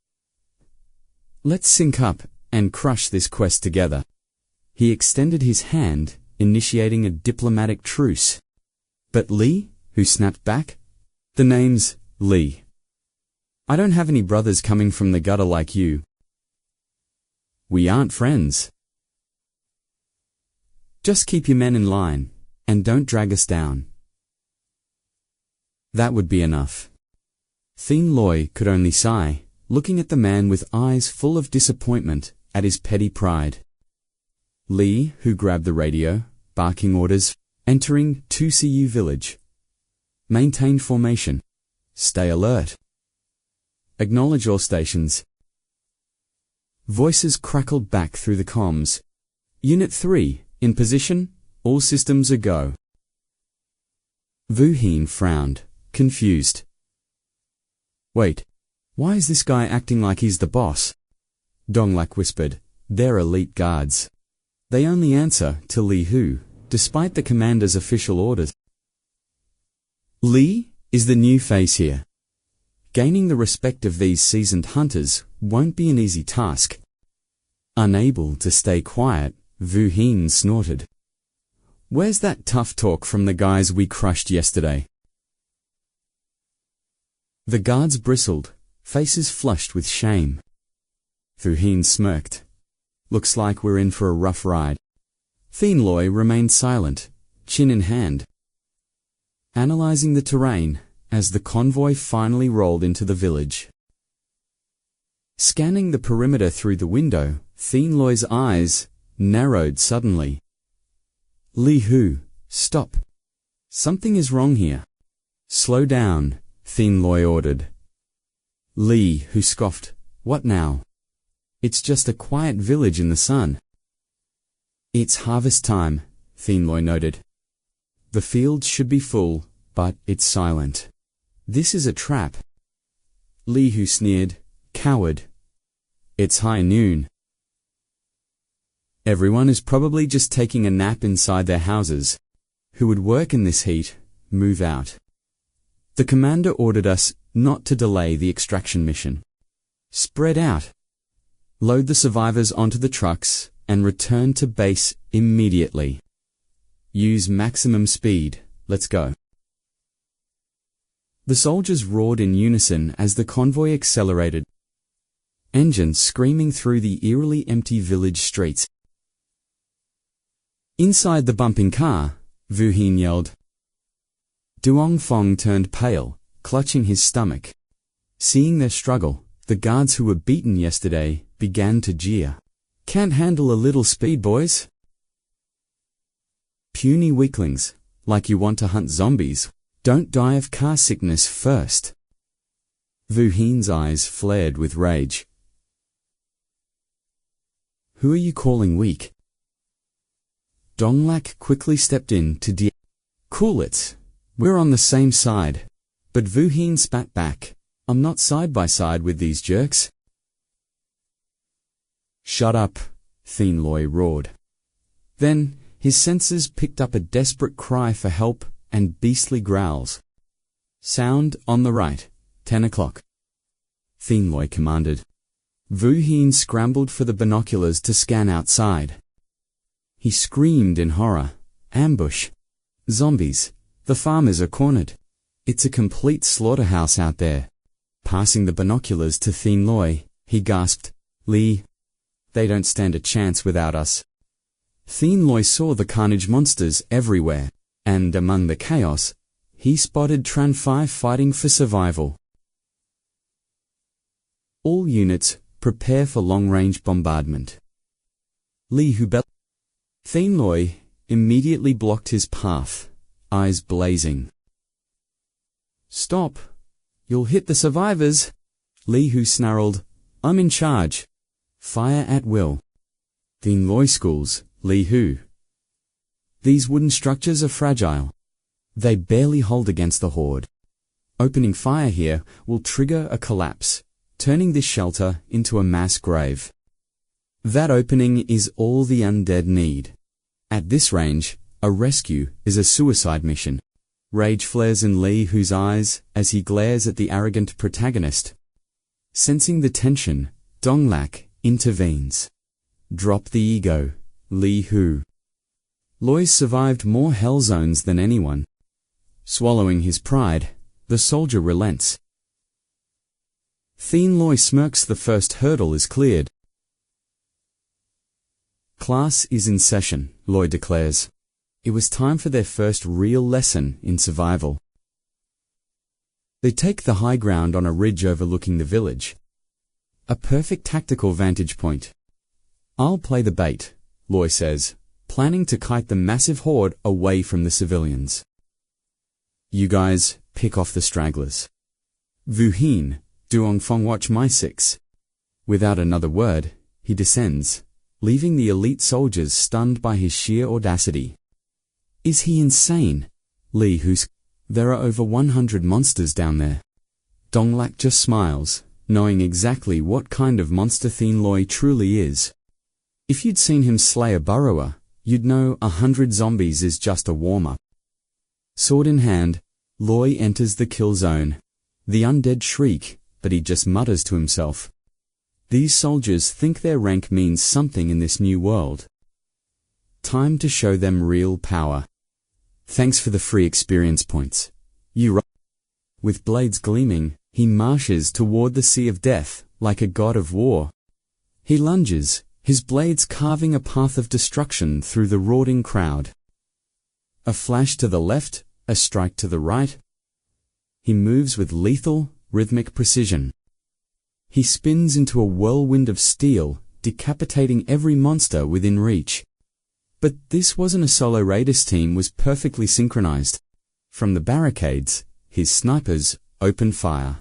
Let's sync up and crush this quest together. He extended his hand, initiating a diplomatic truce. But Li, who snapped back? The name's Li. I don't have any brothers coming from the gutter like you. We aren't friends. Just keep your men in line, and don't drag us down. That would be enough. 𝐶𝐤𝐲 could only sigh, looking at the man with eyes full of disappointment at his petty pride. Li, who grabbed the radio, barking orders, entering 𝐾𝐞 village. Maintain formation. Stay alert. Acknowledge all stations. Voices crackled back through the comms. Unit 3, in position, all systems a go. Vu Hin frowned, confused. Wait, why is this guy acting like he's the boss? Donglak whispered, they're elite guards. They only answer to Li Hu, despite the commander's official orders. Li is the new face here. Gaining the respect of these seasoned hunters won't be an easy task. Unable to stay quiet, Vu Hin snorted. Where's that tough talk from the guys we crushed yesterday? The guards bristled, faces flushed with shame. Vu Hin smirked. Looks like we're in for a rough ride. 𝐶𝐤𝐲 remained silent, chin in hand, analyzing the terrain as the convoy finally rolled into the village. Scanning the perimeter through the window, 𝐶𝐤𝐲's eyes narrowed suddenly. Li Hu, stop. Something is wrong here. Slow down, 𝐶𝐤𝐲 ordered. Li Hu scoffed. What now? It's just a quiet village in the sun. It's harvest time, 𝐶𝐤𝐲 noted. The fields should be full, but it's silent. This is a trap. Li Hu sneered. Coward. It's high noon. Everyone is probably just taking a nap inside their houses. Who would work in this heat, move out. The commander ordered us not to delay the extraction mission. Spread out. Load the survivors onto the trucks and return to base immediately. Use maximum speed. Let's go. The soldiers roared in unison as the convoy accelerated. Engines screaming through the eerily empty village streets. Inside the bumping car, Vu Hin yelled. Duongfeng turned pale, clutching his stomach. Seeing their struggle, the guards who were beaten yesterday began to jeer. Can't handle a little speed, boys? Puny weaklings, like you want to hunt zombies, don't die of car sickness first. Vu Hin's eyes flared with rage. Who are you calling weak? Donglak quickly stepped in to Cool it. We're on the same side. But Vu Hin spat back. I'm not side by side with these jerks. Shut up, 𝐾𝐞𝐦𝐨 roared. Then, his senses picked up a desperate cry for help and beastly growls. Sound on the right, 10 o'clock. 𝐾𝐞𝐦𝐨 commanded. Vu Hin scrambled for the binoculars to scan outside. He screamed in horror. Ambush. Zombies. The farmers are cornered. It's a complete slaughterhouse out there. Passing the binoculars to 𝐾𝐞𝐦𝐨, he gasped, Lee, they don't stand a chance without us. 𝐾𝐞𝐦𝐨 saw the carnage monsters everywhere, and among the chaos, he spotted Tran 5 fighting for survival. All units, prepare for long-range bombardment. Lee Hubel. 𝐾𝐞𝐦𝐨 immediately blocked his path, eyes blazing. Stop! You'll hit the survivors! Lee Hu snarled. I'm in charge. Fire at will. 𝐾𝐞𝐦𝐨 schools, Lee Hu. These wooden structures are fragile. They barely hold against the horde. Opening fire here will trigger a collapse, turning this shelter into a mass grave. That opening is all the undead need. At this range, a rescue is a suicide mission. Rage flares in Lee Hu's eyes as he glares at the arrogant protagonist. Sensing the tension, Donglak intervenes. Drop the ego, Lee Hu. 𝐾𝐞𝐦𝐨 survived more hell zones than anyone. Swallowing his pride, the soldier relents. 𝐾𝐞𝐦𝐨 smirks. The first hurdle is cleared. Class is in session, 𝐾𝐞𝐦𝐨 declares. It was time for their first real lesson in survival. They take the high ground on a ridge overlooking the village. A perfect tactical vantage point. I'll play the bait, 𝐾𝐽 says, planning to kite the massive horde away from the civilians. You guys pick off the stragglers. Vu Hin, Duongfeng watch my six. Without another word, he descends, leaving the elite soldiers stunned by his sheer audacity. Is he insane? Lee Hu. There are over 100 monsters down there. Donglak just smiles, knowing exactly what kind of monster 𝐾𝐞𝐦𝐨 truly is. If you'd seen him slay a burrower, you'd know 100 zombies is just a warm-up. Sword in hand, 𝐾𝐽 enters the kill zone. The undead shriek, but he just mutters to himself. These soldiers think their rank means something in this new world. Time to show them real power. Thanks for the free experience points. With blades gleaming, he marches toward the sea of death, like a god of war. He lunges, his blades carving a path of destruction through the roaring crowd. A flash to the left, a strike to the right. He moves with lethal, rhythmic precision. He spins into a whirlwind of steel, decapitating every monster within reach. But this wasn't a solo raiders team was perfectly synchronized. From the barricades, his snipers open fire.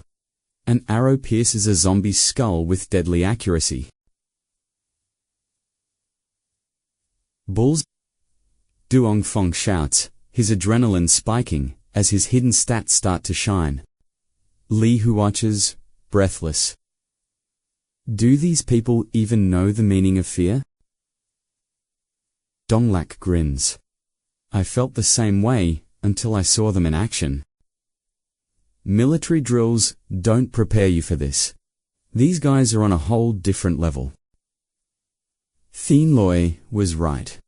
An arrow pierces a zombie's skull with deadly accuracy. Bulls! Duongfeng shouts, his adrenaline spiking as his hidden stats start to shine. Lee Hu watches, breathless. Do these people even know the meaning of fear? Donglak grins. I felt the same way until I saw them in action. Military drills don't prepare you for this. These guys are on a whole different level. 𝐾𝐞𝐦𝐨 was right.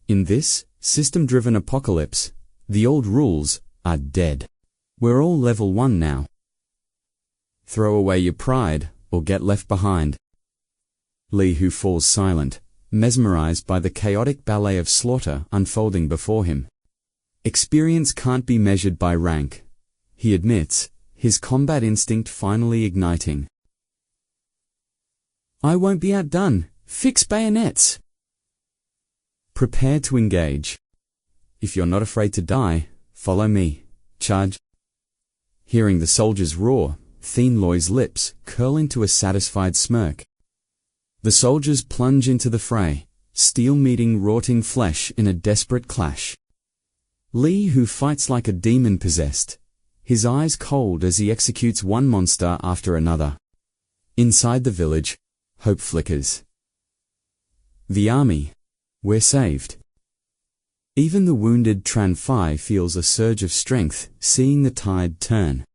In this system-driven apocalypse, the old rules are dead. We're all level 1 now. Throw away your pride or get left behind. Lee Hu falls silent, mesmerized by the chaotic ballet of slaughter unfolding before him. Experience can't be measured by rank, he admits, his combat instinct finally igniting. I won't be outdone. Fix bayonets. Prepare to engage. If you're not afraid to die, follow me. Charge. Hearing the soldiers roar, 𝐾𝐞𝐦𝐨𝐧's lips curl into a satisfied smirk. The soldiers plunge into the fray, steel meeting rotting flesh in a desperate clash. Lee, who fights like a demon possessed, his eyes cold as he executes one monster after another. Inside the village, hope flickers. The army, we're saved. Even the wounded Tran Phai feels a surge of strength, seeing the tide turn.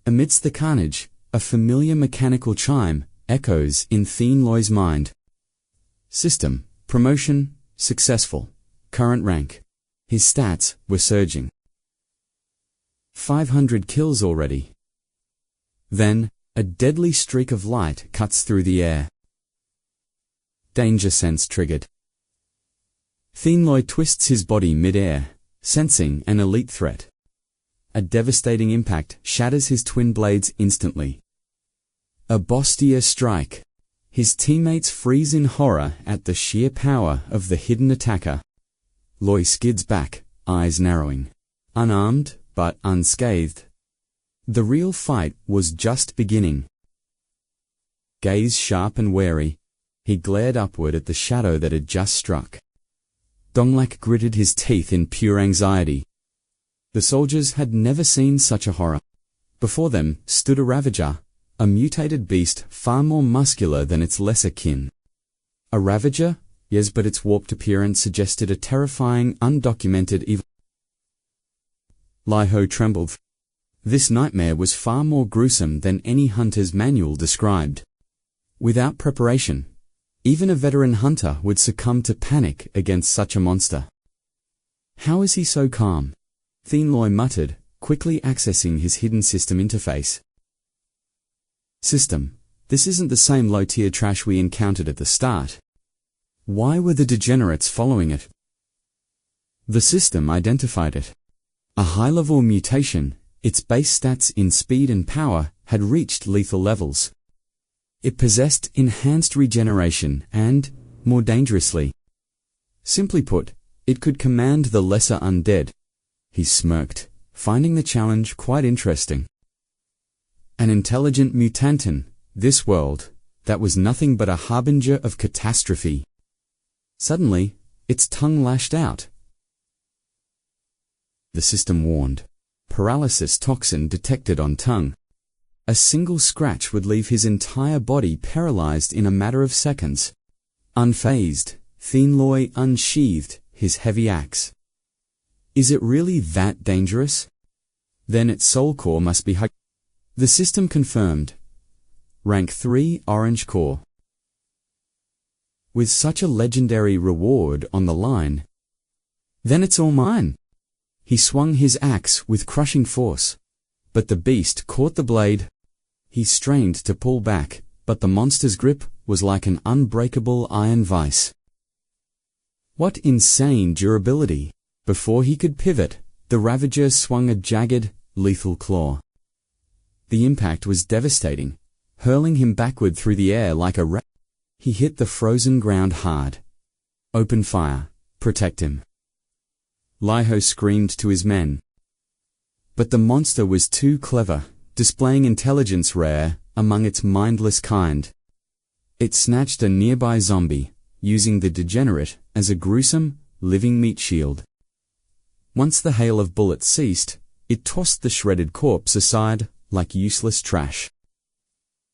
Amidst the carnage, a familiar mechanical chime echoes in 𝐾𝐞𝐦𝐨𝐧's mind. System, promotion, successful, current rank. His stats were surging. 500 kills already. Then, a deadly streak of light cuts through the air. Danger sense triggered. 𝐾𝐞𝐦𝐨𝐧 twists his body mid-air, sensing an elite threat. A devastating impact shatters his twin blades instantly. A bustier strike. His teammates freeze in horror at the sheer power of the hidden attacker. 𝐾𝐞𝐦𝐨 skids back, eyes narrowing. Unarmed, but unscathed. The real fight was just beginning. Gaze sharp and wary, he glared upward at the shadow that had just struck. 𝐾𝐞𝐦𝐨 gritted his teeth in pure anxiety. The soldiers had never seen such a horror. Before them stood a Ravager, a mutated beast far more muscular than its lesser kin. A Ravager? Yes, but its warped appearance suggested a terrifying, undocumented evil. Ly Ho trembled. This nightmare was far more gruesome than any hunter's manual described. Without preparation, even a veteran hunter would succumb to panic against such a monster. How is he so calm? 𝐾𝐞𝐦𝐨𝐧 muttered, quickly accessing his hidden system interface. System, this isn't the same low-tier trash we encountered at the start. Why were the degenerates following it? The system identified it. A high-level mutation, its base stats in speed and power had reached lethal levels. It possessed enhanced regeneration and, more dangerously, simply put, it could command the lesser undead. He smirked, finding the challenge quite interesting. An intelligent mutanten, this world, that was nothing but a harbinger of catastrophe. Suddenly, its tongue lashed out. The system warned. Paralysis toxin detected on tongue. A single scratch would leave his entire body paralyzed in a matter of seconds. Unfazed, 𝐾𝐞𝐦𝐨𝐧 unsheathed his heavy axe. Is it really that dangerous? Then its soul core must be hug. The system confirmed. Rank 3 Orange Core. With such a legendary reward on the line, then it's all mine. He swung his axe with crushing force, but the beast caught the blade. He strained to pull back, but the monster's grip was like an unbreakable iron vice. What insane durability! Before he could pivot, the Ravager swung a jagged, lethal claw. The impact was devastating, hurling him backward through the air like a rat. He hit the frozen ground hard. Open fire. Protect him. Ly Ho screamed to his men. But the monster was too clever, displaying intelligence rare among its mindless kind. It snatched a nearby zombie, using the degenerate as a gruesome, living meat shield. Once the hail of bullets ceased, it tossed the shredded corpse aside like useless trash.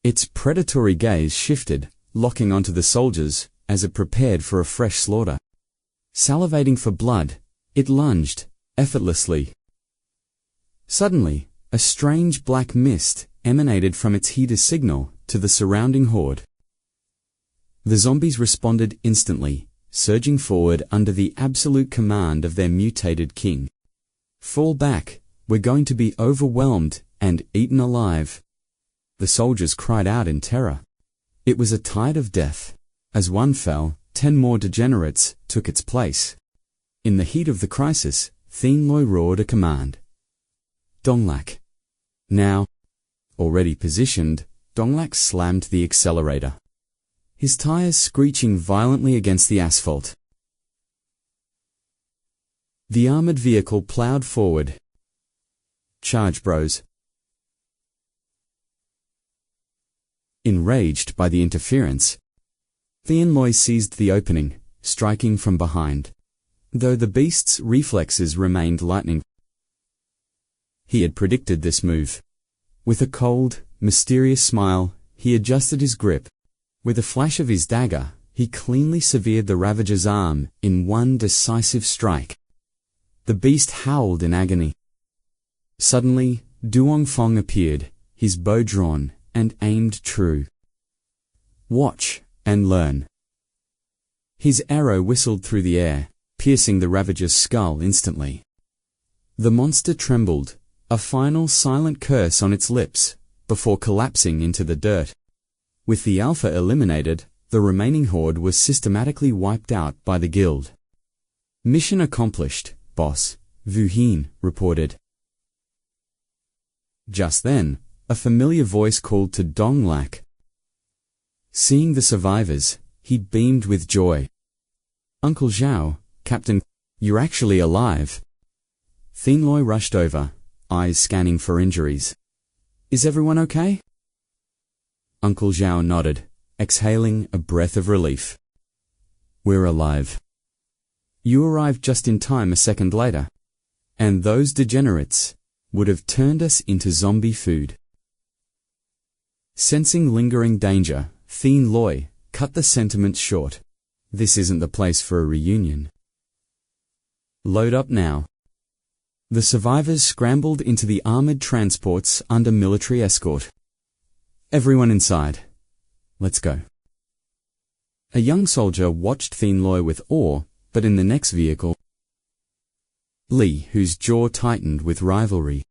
Its predatory gaze shifted, locking onto the soldiers as it prepared for a fresh slaughter. Salivating for blood, it lunged, effortlessly. Suddenly, a strange black mist emanated from its heater signal to the surrounding horde. The zombies responded instantly, surging forward under the absolute command of their mutated king. Fall back, we're going to be overwhelmed and eaten alive. The soldiers cried out in terror. It was a tide of death. As one fell, 10 more degenerates took its place. In the heat of the crisis, 𝐾𝐞𝐦𝐨 roared a command. 𝐷𝐞𝐬𝐴. Now, already positioned, 𝐷𝐞𝐬𝐴 slammed the accelerator, his tires screeching violently against the asphalt. The armored vehicle plowed forward. Charge, bros. Enraged by the interference, 𝐾𝐞𝐦𝐨 seized the opening, striking from behind, though the beast's reflexes remained lightning. He had predicted this move. With a cold, mysterious smile, he adjusted his grip. With a flash of his dagger, he cleanly severed the Ravager's arm in one decisive strike. The beast howled in agony. Suddenly, Duongfeng appeared, his bow drawn and aimed true. Watch and learn. His arrow whistled through the air, piercing the Ravager's skull instantly. The monster trembled, a final silent curse on its lips, before collapsing into the dirt. With the Alpha eliminated, the remaining horde was systematically wiped out by the guild. Mission accomplished, boss, Wu Hin reported. Just then, a familiar voice called to 𝐷𝐞𝐬𝐴. Seeing the survivors, he beamed with joy. Uncle Zhao, Captain, you're actually alive. 𝐾𝐞𝐦𝐨 rushed over, eyes scanning for injuries. Is everyone okay? Uncle Zhao nodded, exhaling a breath of relief. We're alive. You arrived just in time a second later, and those degenerates would have turned us into zombie food. Sensing lingering danger, 𝐾𝐞𝐦𝐨 cut the sentiment short. This isn't the place for a reunion. Load up now. The survivors scrambled into the armored transports under military escort. Everyone inside. Let's go. A young soldier watched 𝐾𝐞𝐦𝐨 with awe, but in the next vehicle, Li, whose jaw tightened with rivalry.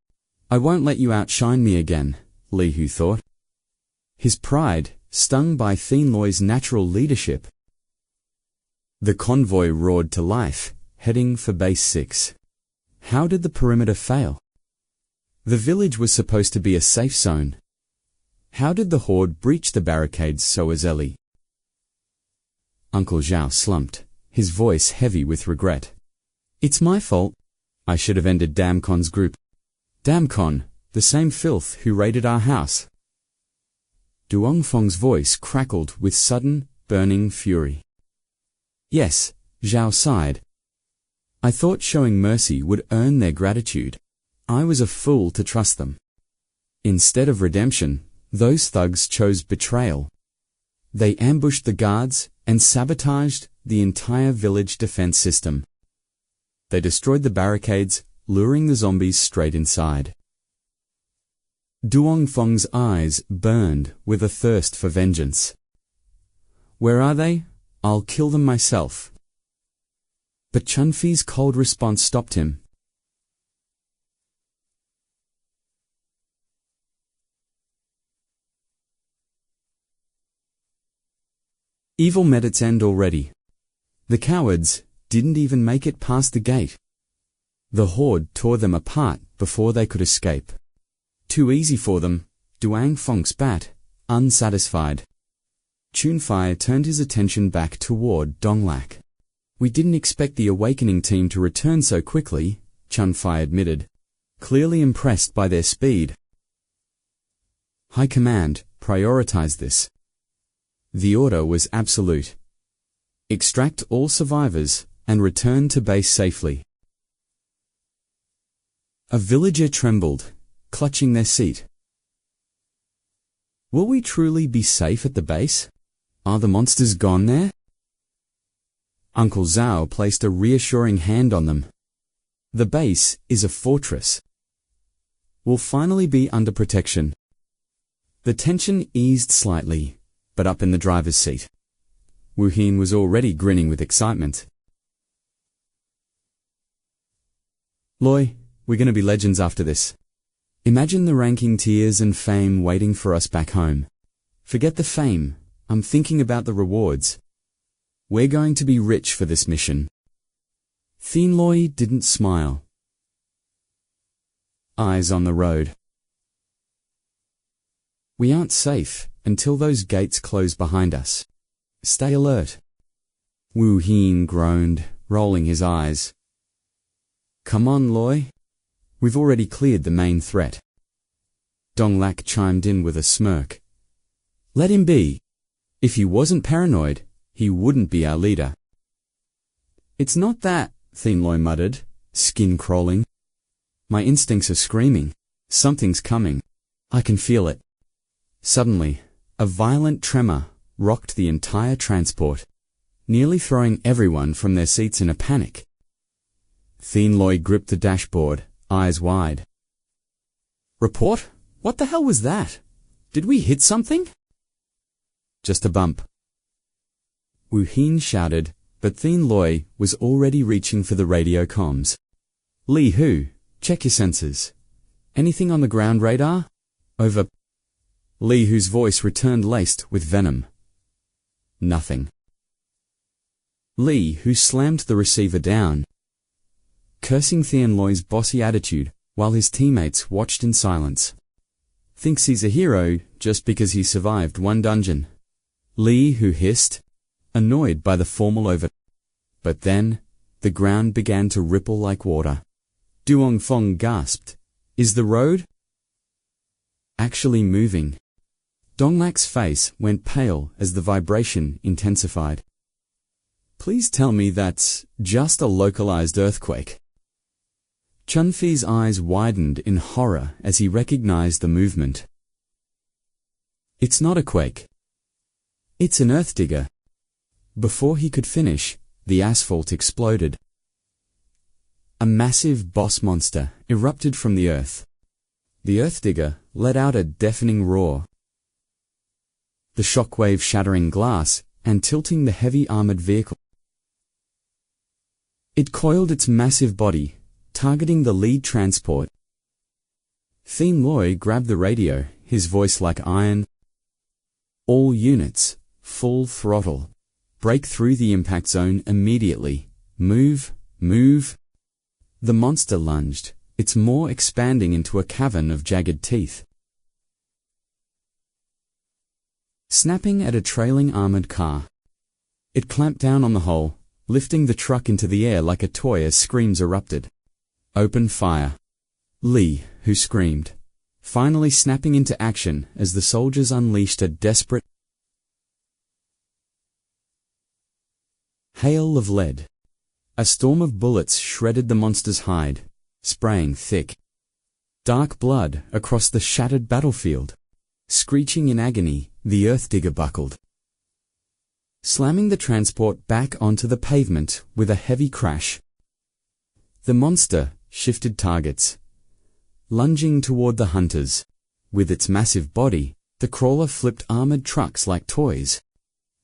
I won't let you outshine me again, Li Hu thought. His pride, stung by 𝐾𝐞𝐦𝐨's natural leadership. The convoy roared to life, heading for Base 6. How did the perimeter fail? The village was supposed to be a safe zone. How did the horde breach the barricades so easily? Uncle Zhao slumped, his voice heavy with regret. It's my fault. I should have ended 𝐷𝐞𝐿's group. 𝐷𝐞𝐿, the same filth who raided our house. Duongfeng's voice crackled with sudden, burning fury. Yes, Zhao sighed. I thought showing mercy would earn their gratitude. I was a fool to trust them. Instead of redemption, those thugs chose betrayal. They ambushed the guards and sabotaged the entire village defense system. They destroyed the barricades, luring the zombies straight inside. Duongfeng's eyes burned with a thirst for vengeance. Where are they? I'll kill them myself. But Chunfi's cold response stopped him. Evil met its end already. The cowards didn't even make it past the gate. The horde tore them apart before they could escape. Too easy for them, Duongfeng spat, unsatisfied. Chunfi turned his attention back toward 𝐷𝐞𝐬𝐴. We didn't expect the awakening team to return so quickly, Chunfi admitted, clearly impressed by their speed. High Command prioritized this. The order was absolute. Extract all survivors and return to base safely. A villager trembled, clutching their seat. Will we truly be safe at the base? Are the monsters gone there? Uncle Zhao placed a reassuring hand on them. The base is a fortress. We'll finally be under protection. The tension eased slightly, but up in the driver's seat. Wu Hin was already grinning with excitement. Loy, we're going to be legends after this. Imagine the ranking tiers and fame waiting for us back home. Forget the fame. I'm thinking about the rewards. We're going to be rich for this mission. 𝐶𝐸 didn't smile. Eyes on the road. We aren't safe until those gates close behind us. Stay alert. Wu Hin groaned, rolling his eyes. Come on, Loy. We've already cleared the main threat. Dong-lak chimed in with a smirk. Let him be. If he wasn't paranoid, he wouldn't be our leader. It's not that, 𝐶𝐸 muttered, skin crawling. My instincts are screaming. Something's coming. I can feel it. Suddenly, a violent tremor rocked the entire transport, nearly throwing everyone from their seats in a panic. 𝐶𝐸 gripped the dashboard, eyes wide. Report? What the hell was that? Did we hit something? Just a bump. Wu Hin shouted, but 𝐶𝐸 was already reaching for the radio comms. Li Hu, check your sensors. Anything on the ground radar? Over. Li Hu's voice returned laced with venom. Nothing. Li Hu slammed the receiver down, cursing 𝐶𝐸's bossy attitude while his teammates watched in silence. Thinks he's a hero just because he survived one dungeon. Li Hu hissed, annoyed by the formal over. But then, the ground began to ripple like water. Duong Fong gasped. Is the road actually moving? Dong-lak's face went pale as the vibration intensified. Please tell me that's just a localized earthquake. Chun-Fi's eyes widened in horror as he recognized the movement. It's not a quake. It's an earth digger. Before he could finish, the asphalt exploded. A massive boss monster erupted from the earth. The earth digger let out a deafening roar, the shockwave shattering glass and tilting the heavy armored vehicle. It coiled its massive body, targeting the lead transport. 𝐶𝐸 grabbed the radio, his voice like iron. All units, full throttle. Break through the impact zone immediately. Move, move. The monster lunged, its maw expanding into a cavern of jagged teeth, snapping at a trailing armored car. It clamped down on the hole, lifting the truck into the air like a toy as screams erupted. Open fire. Li Hu screamed, finally snapping into action as the soldiers unleashed a desperate hail of lead. A storm of bullets shredded the monster's hide, spraying thick, dark blood across the shattered battlefield. Screeching in agony, the earth digger buckled, slamming the transport back onto the pavement with a heavy crash. The monster shifted targets, lunging toward the hunters. With its massive body, the crawler flipped armored trucks like toys.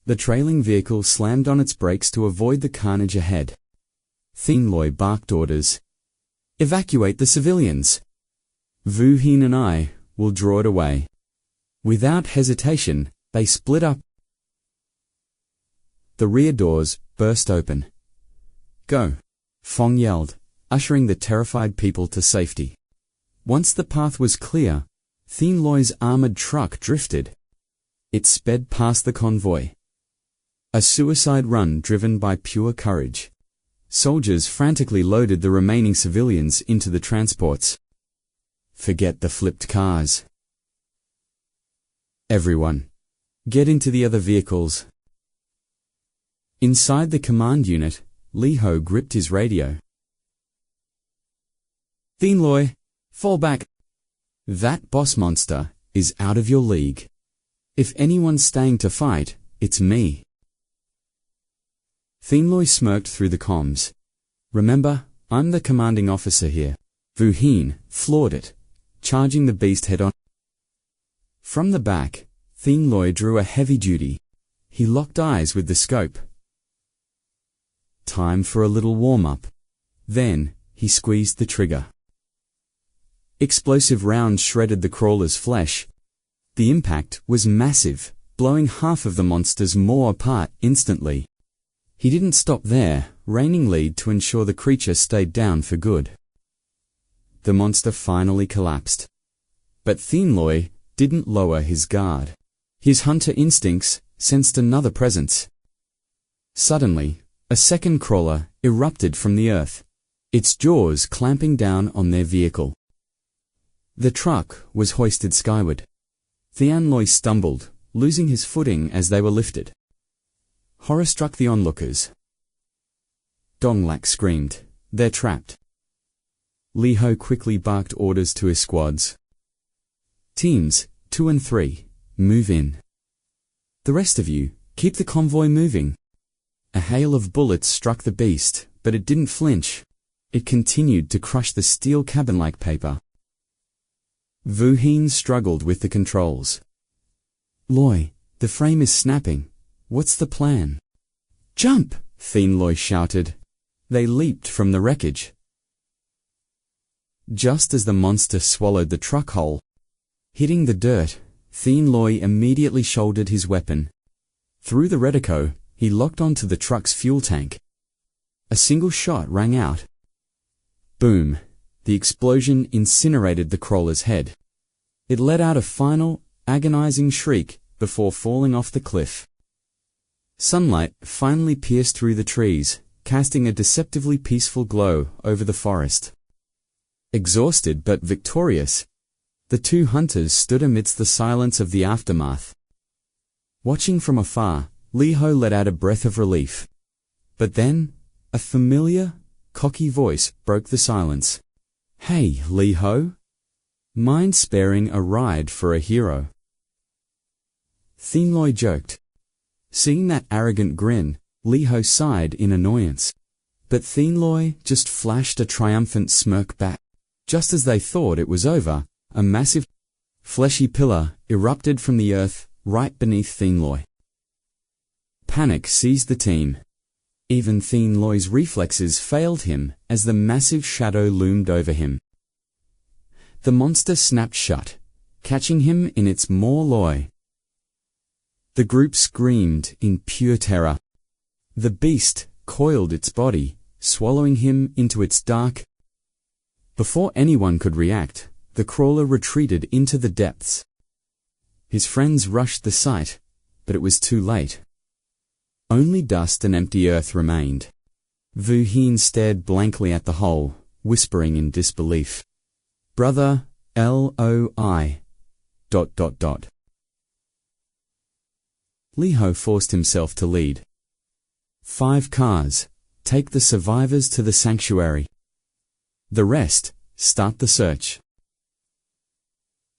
The trailing vehicle slammed on its brakes to avoid the carnage ahead. 𝐶𝐸 barked orders. Evacuate the civilians. Wu Hin and I will draw it away. Without hesitation, they split up. The rear doors burst open. Go, Fong yelled, ushering the terrified people to safety. Once the path was clear, 𝐶𝐸's armored truck drifted. It sped past the convoy. A suicide run driven by pure courage. Soldiers frantically loaded the remaining civilians into the transports. Forget the flipped cars. Everyone, get into the other vehicles. Inside the command unit, Li Hu gripped his radio. 𝐶𝐸, fall back. That boss monster is out of your league. If anyone's staying to fight, it's me. 𝐶𝐸 smirked through the comms. Remember, I'm the commanding officer here. Wu Hin floored it, charging the beast head-on. From the back, 𝐶𝐸 drew a heavy duty. He locked eyes with the scope. Time for a little warm-up. Then, he squeezed the trigger. Explosive rounds shredded the crawler's flesh. The impact was massive, blowing half of the monster's maw apart instantly. He didn't stop there, raining lead to ensure the creature stayed down for good. The monster finally collapsed. But 𝐾𝐞𝐦𝐨 didn't lower his guard. His hunter instincts sensed another presence. Suddenly, a second crawler erupted from the earth, its jaws clamping down on their vehicle. The truck was hoisted skyward. 𝐾𝐞𝐦𝐨 stumbled, losing his footing as they were lifted. Horror struck the onlookers. 𝐷𝐞𝐬𝐴 screamed, "They're trapped." 𝐿𝐢 quickly barked orders to his squads. "Teams 2 and 3, move in. The rest of you, keep the convoy moving." A hail of bullets struck the beast, but it didn't flinch. It continued to crush the steel cabin-like paper. Vu Hien struggled with the controls. "𝐿𝐲, the frame is snapping. What's the plan?" "Jump!" 𝐾𝐞𝐦𝐨 shouted. They leaped from the wreckage. Just as the monster swallowed the truck whole, hitting the dirt, 𝐾𝐞𝐦𝐨 immediately shouldered his weapon. Through the reticle, he locked onto the truck's fuel tank. A single shot rang out. Boom! The explosion incinerated the crawler's head. It let out a final, agonizing shriek before falling off the cliff. Sunlight finally pierced through the trees, casting a deceptively peaceful glow over the forest. Exhausted but victorious, the two hunters stood amidst the silence of the aftermath. Watching from afar, 𝐿𝐢 let out a breath of relief. But then, a familiar, cocky voice broke the silence. "Hey, 𝐿𝐢. Mind sparing a ride for a hero?" 𝐾𝐞𝐦𝐨 joked. Seeing that arrogant grin, 𝐿𝐢 sighed in annoyance. But 𝐾𝐞𝐦𝐨 just flashed a triumphant smirk back. Just as they thought it was over, a massive, fleshy pillar erupted from the earth right beneath 𝐾𝐞𝐦𝐨. Panic seized the team. Even 𝐾𝐞𝐦𝐨's reflexes failed him as the massive shadow loomed over him. The monster snapped shut, catching him in its maw 𝐿𝐲. The group screamed in pure terror. The beast coiled its body, swallowing him into its dark. Before anyone could react, the crawler retreated into the depths. His friends rushed the site, but it was too late. Only dust and empty earth remained. Vu Hien stared blankly at the hole, whispering in disbelief. "Brother, 𝐿𝐲. .. 𝐿𝐢 forced himself to lead. 5 cars, take the survivors to the sanctuary. The rest, start the search."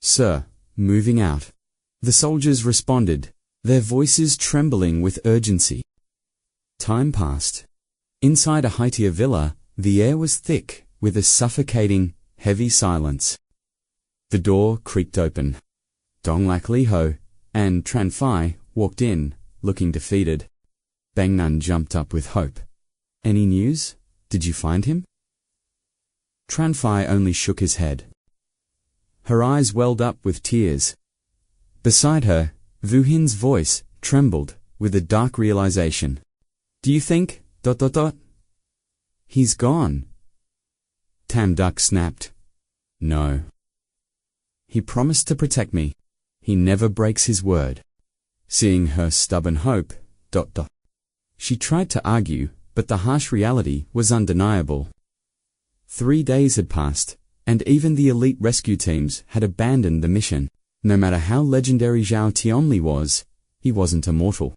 "Sir, moving out." The soldiers responded, their voices trembling with urgency. Time passed. Inside a Haitier villa, the air was thick with a suffocating, heavy silence. The door creaked open. 𝐷𝐞𝐬𝐨 and Tran Phai walked in, looking defeated. Bang Nun jumped up with hope. "Any news? Did you find him?" Tran Phai only shook his head. Her eyes welled up with tears. Beside her, Vu Hien's voice trembled with a dark realization. "Do you think... ... He's gone?" Tam Duck snapped. "No. He promised to protect me. He never breaks his word." Seeing her stubborn hope... She tried to argue, but the harsh reality was undeniable. 3 days had passed, and even the elite rescue teams had abandoned the mission. No matter how legendary Zhao Tianli was, he wasn't immortal.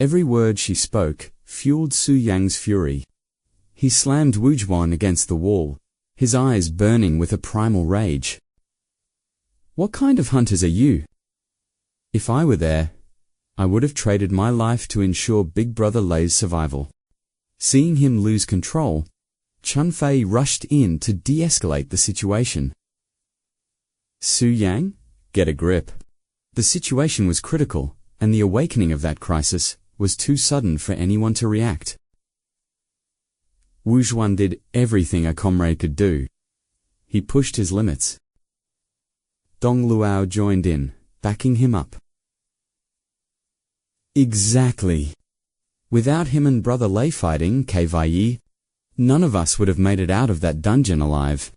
Every word she spoke fueled Su Yang's fury. He slammed Wu Juan against the wall, his eyes burning with a primal rage. "What kind of hunters are you? If I were there, I would have traded my life to ensure Big Brother 𝐿𝐲's survival." Seeing him lose control, Chun Fei rushed in to de-escalate the situation. "Su Yang, get a grip." The situation was critical, and the awakening of that crisis was too sudden for anyone to react. Wu Juan did everything a comrade could do. He pushed his limits. Dong Luo joined in, backing him up. "Exactly. Without him and Brother Lei fighting 𝐾𝐸, none of us would have made it out of that dungeon alive.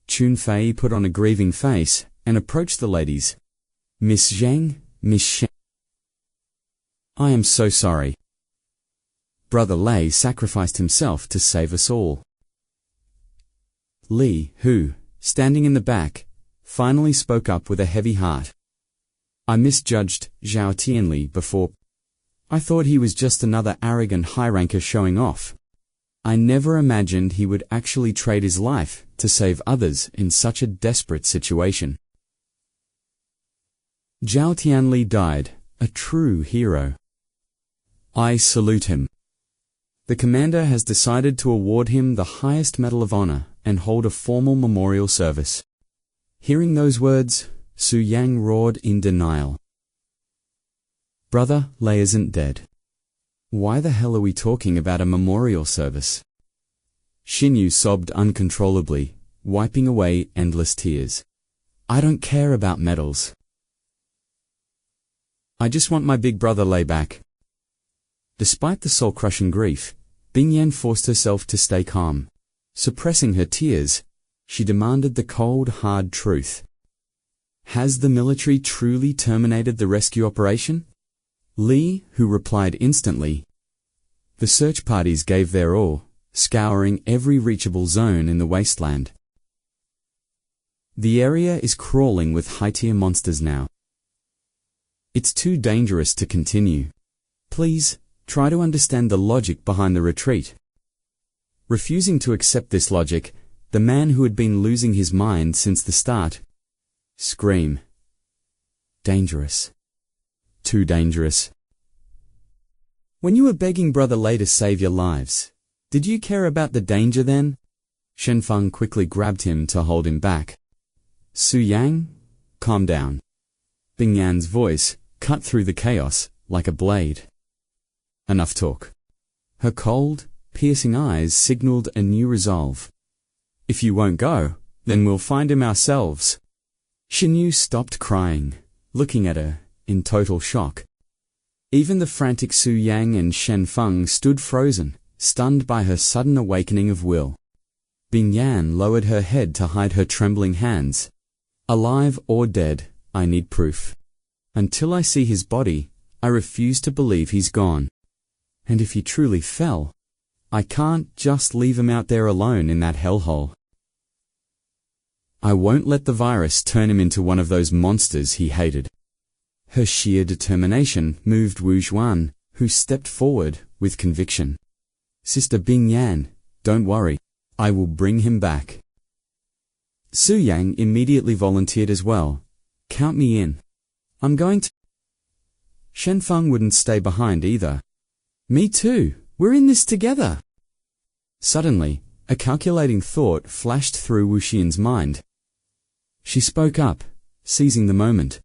Chun Fei put on a grieving face and approached the ladies. Miss Zhang, Miss Shen. I am so sorry. Brother Lei sacrificed himself to save us all. Li, who, standing in the back, finally spoke up with a heavy heart. I misjudged Zhao Tianli before. I thought he was just another arrogant high-ranker showing off. I never imagined he would actually trade his life to save others in such a desperate situation. Zhao Tianli died, a true hero. I salute him. The commander has decided to award him the highest medal of honor and hold a formal memorial service. Hearing those words, Su Yang roared in denial. Brother Lei isn't dead. Why the hell are we talking about a memorial service? Qin Yu sobbed uncontrollably, wiping away endless tears. I don't care about medals. I just want my big brother Lei back. Despite the soul-crushing grief, Bingyan forced herself to stay calm. Suppressing her tears, she demanded the cold, hard truth. Has the military truly terminated the rescue operation? Li, who replied instantly. The search parties gave their all, scouring every reachable zone in the wasteland. The area is crawling with high-tier monsters now. It's too dangerous to continue. Please, try to understand the logic behind the retreat. Refusing to accept this logic, the man who had been losing his mind since the start, scream. Dangerous. Too dangerous. When you were begging Brother Lei to save your lives, did you care about the danger then? Shenfeng quickly grabbed him to hold him back. Su Yang, calm down. Bingyan's voice cut through the chaos like a blade. Enough talk. Her cold, piercing eyes signaled a new resolve. If you won't go, then we'll find him ourselves. Qin Yu stopped crying, looking at her in total shock. Even the frantic Su Yang and Shenfeng stood frozen, stunned by her sudden awakening of will. Bingyan lowered her head to hide her trembling hands. Alive or dead, I need proof. Until I see his body, I refuse to believe he's gone. And if he truly fell, I can't just leave him out there alone in that hellhole. I won't let the virus turn him into one of those monsters he hated. Her sheer determination moved Wu Xuan, who stepped forward with conviction. Sister Bingyan, don't worry, I will bring him back. Su Yang immediately volunteered as well. Count me in. I'm going to. Shenfeng wouldn't stay behind either. Me too, we're in this together. Suddenly, a calculating thought flashed through Wu Xian's mind. She spoke up, seizing the moment.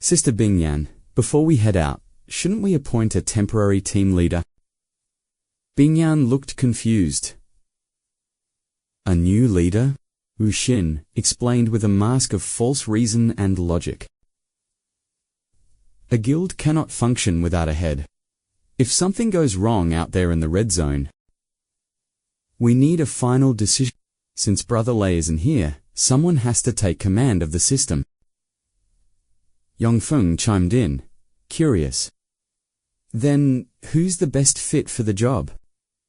Sister Bingyan, before we head out, shouldn't we appoint a temporary team leader? Bingyan looked confused. A new leader? Wu Xin explained with a mask of false reason and logic. A guild cannot function without a head. If something goes wrong out there in the red zone, we need a final decision. Since Brother Lei isn't here, someone has to take command of the system. Yongfeng chimed in, curious. Then, who's the best fit for the job?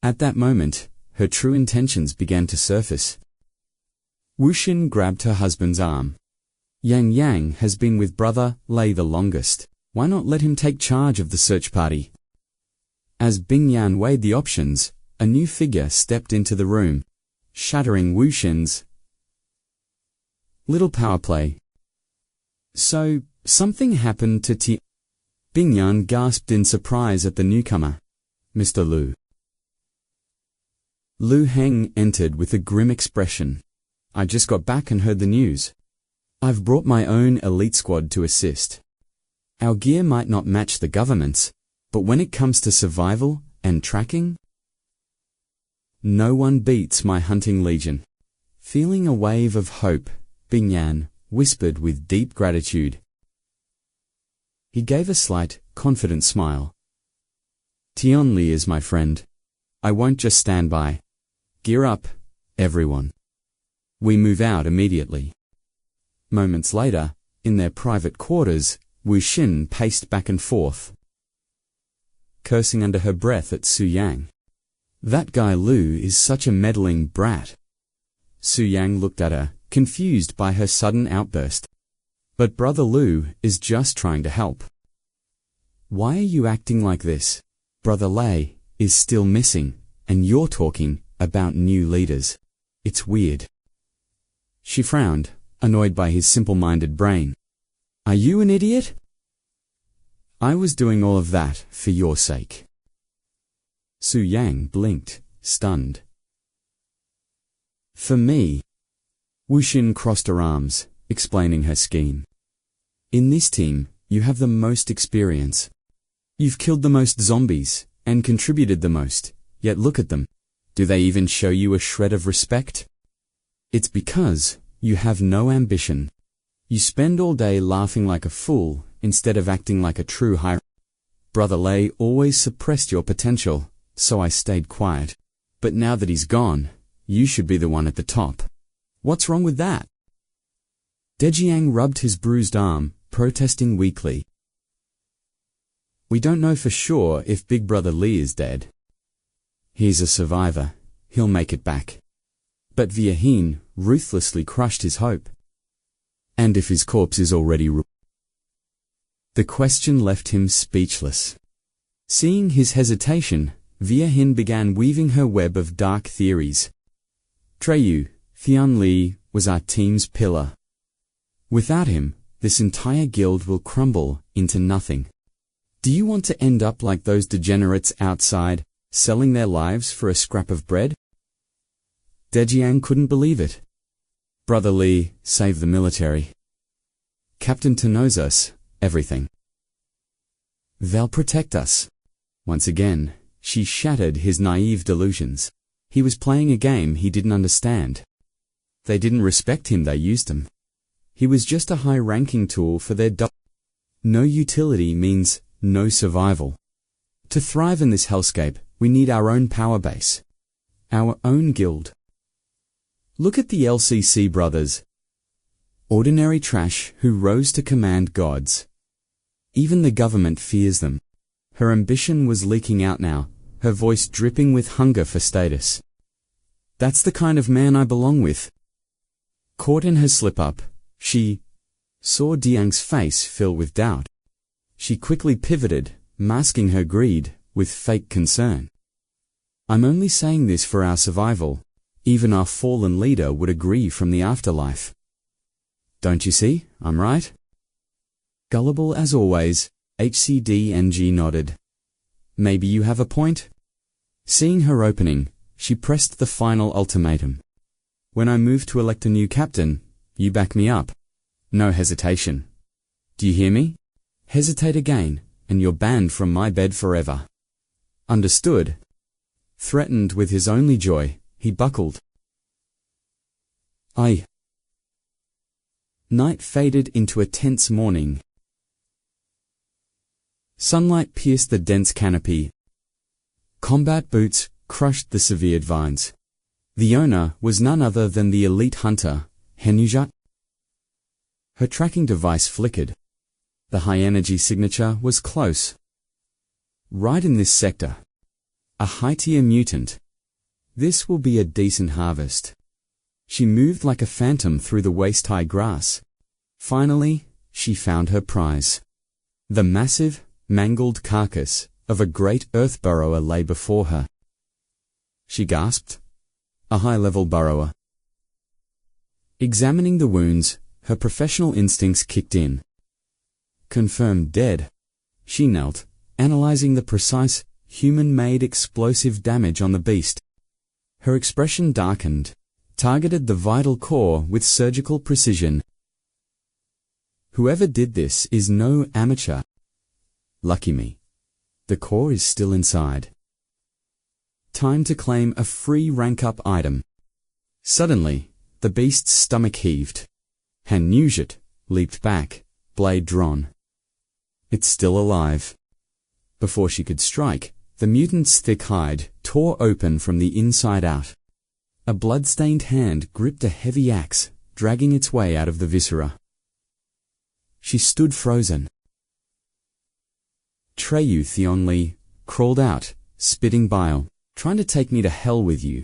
At that moment, her true intentions began to surface. Wu Xin grabbed her husband's arm. Yang Yang has been with Brother Lei the longest. Why not let him take charge of the search party? As Bingyan weighed the options, a new figure stepped into the room, shattering Wu Xin's little power play. So, something happened to Bingyan gasped in surprise at the newcomer, Mr. Lu. Lu Heng entered with a grim expression. I just got back and heard the news. I've brought my own elite squad to assist. Our gear might not match the government's, but when it comes to survival and tracking, no one beats my hunting legion. Feeling a wave of hope, Bingyan whispered with deep gratitude. He gave a slight, confident smile. Tianli is my friend. I won't just stand by. Gear up, everyone. We move out immediately. Moments later, in their private quarters, Wu Xin paced back and forth, cursing under her breath at Su Yang. That guy Lu is such a meddling brat. Su Yang looked at her, confused by her sudden outburst. But Brother Lu is just trying to help. Why are you acting like this? Brother Lei is still missing, and you're talking about new leaders. It's weird. She frowned, annoyed by his simple-minded brain. Are you an idiot? I was doing all of that for your sake. Su Yang blinked, stunned. For me. Wu Xin crossed her arms, explaining her scheme. In this team, you have the most experience. You've killed the most zombies, and contributed the most, yet look at them. Do they even show you a shred of respect? It's because you have no ambition. You spend all day laughing like a fool, instead of acting like a true hero. Brother Lei always suppressed your potential, so I stayed quiet. But now that he's gone, you should be the one at the top. What's wrong with that? Dejiang rubbed his bruised arm, protesting weakly. We don't know for sure if Big Brother Li is dead. He's a survivor. He'll make it back. But Viahin ruthlessly crushed his hope. And if his corpse is already The question left him speechless. Seeing his hesitation, Viahin began weaving her web of dark theories. Treyu, Tianli, was our team's pillar. Without him, this entire guild will crumble into nothing. Do you want to end up like those degenerates outside, selling their lives for a scrap of bread? Dejiang couldn't believe it. Brother Li, save the military. Captain To knows us, everything. They'll protect us. Once again, she shattered his naive delusions. He was playing a game he didn't understand. They didn't respect him, they used him. He was just a high-ranking tool for their No utility means no survival. To thrive in this hellscape, we need our own power base. Our own guild. Look at the LCC brothers. Ordinary trash who rose to command gods. Even the government fears them. Her ambition was leaking out now, her voice dripping with hunger for status. That's the kind of man I belong with. Caught in her slip-up, she saw Diang's face fill with doubt. She quickly pivoted, masking her greed with fake concern. I'm only saying this for our survival. Even our fallen leader would agree from the afterlife. Don't you see, I'm right? Gullible as always, 𝐻𝐶DNG nodded. Maybe you have a point? Seeing her opening, she pressed the final ultimatum. When I move to elect a new captain, you back me up. No hesitation. Do you hear me? Hesitate again, and you're banned from my bed forever. Understood. Threatened with his only joy, he buckled. Night faded into a tense morning. Sunlight pierced the dense canopy. Combat boots crushed the severed vines. The owner was none other than the elite hunter, 𝐒𝐤𝐳. Her tracking device flickered. The high-energy signature was close. Right in this sector. A high-tier mutant. This will be a decent harvest. She moved like a phantom through the waist-high grass. Finally, she found her prize. The massive, mangled carcass of a great earth burrower lay before her. She gasped. A high-level burrower. Examining the wounds, her professional instincts kicked in. Confirmed dead. She knelt, analyzing the precise, human-made explosive damage on the beast. Her expression darkened, targeted the vital core with surgical precision. Whoever did this is no amateur. Lucky me. The core is still inside. Time to claim a free rank-up item. Suddenly, the beast's stomach heaved. 𝐻𝐤𝐳 leaped back, blade drawn. It's still alive. Before she could strike, The mutant's thick hide tore open from the inside out. A blood-stained hand gripped a heavy axe, dragging its way out of the viscera. She stood frozen. 𝐃𝐞𝐦𝐨 crawled out, spitting bile, trying to take me to hell with you.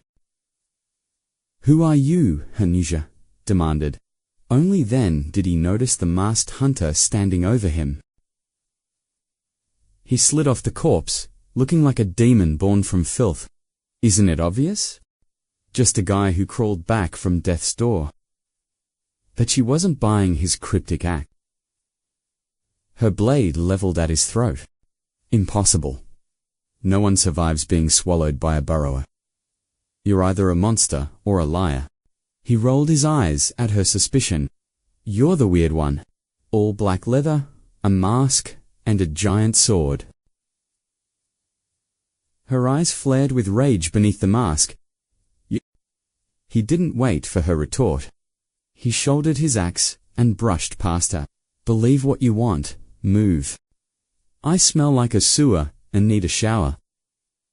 Who are you? 𝐒𝐥𝐚𝐲𝐬 demanded. Only then did he notice the masked hunter standing over him. He slid off the corpse, looking like a demon born from filth. Isn't it obvious? Just a guy who crawled back from death's door. But she wasn't buying his cryptic act. Her blade leveled at his throat. Impossible. No one survives being swallowed by a burrower. You're either a monster or a liar. He rolled his eyes at her suspicion. You're the weird one. All black leather, a mask, and a giant sword. Her eyes flared with rage beneath the mask. He didn't wait for her retort. He shouldered his axe and brushed past her. Believe what you want. Move. I smell like a sewer and need a shower.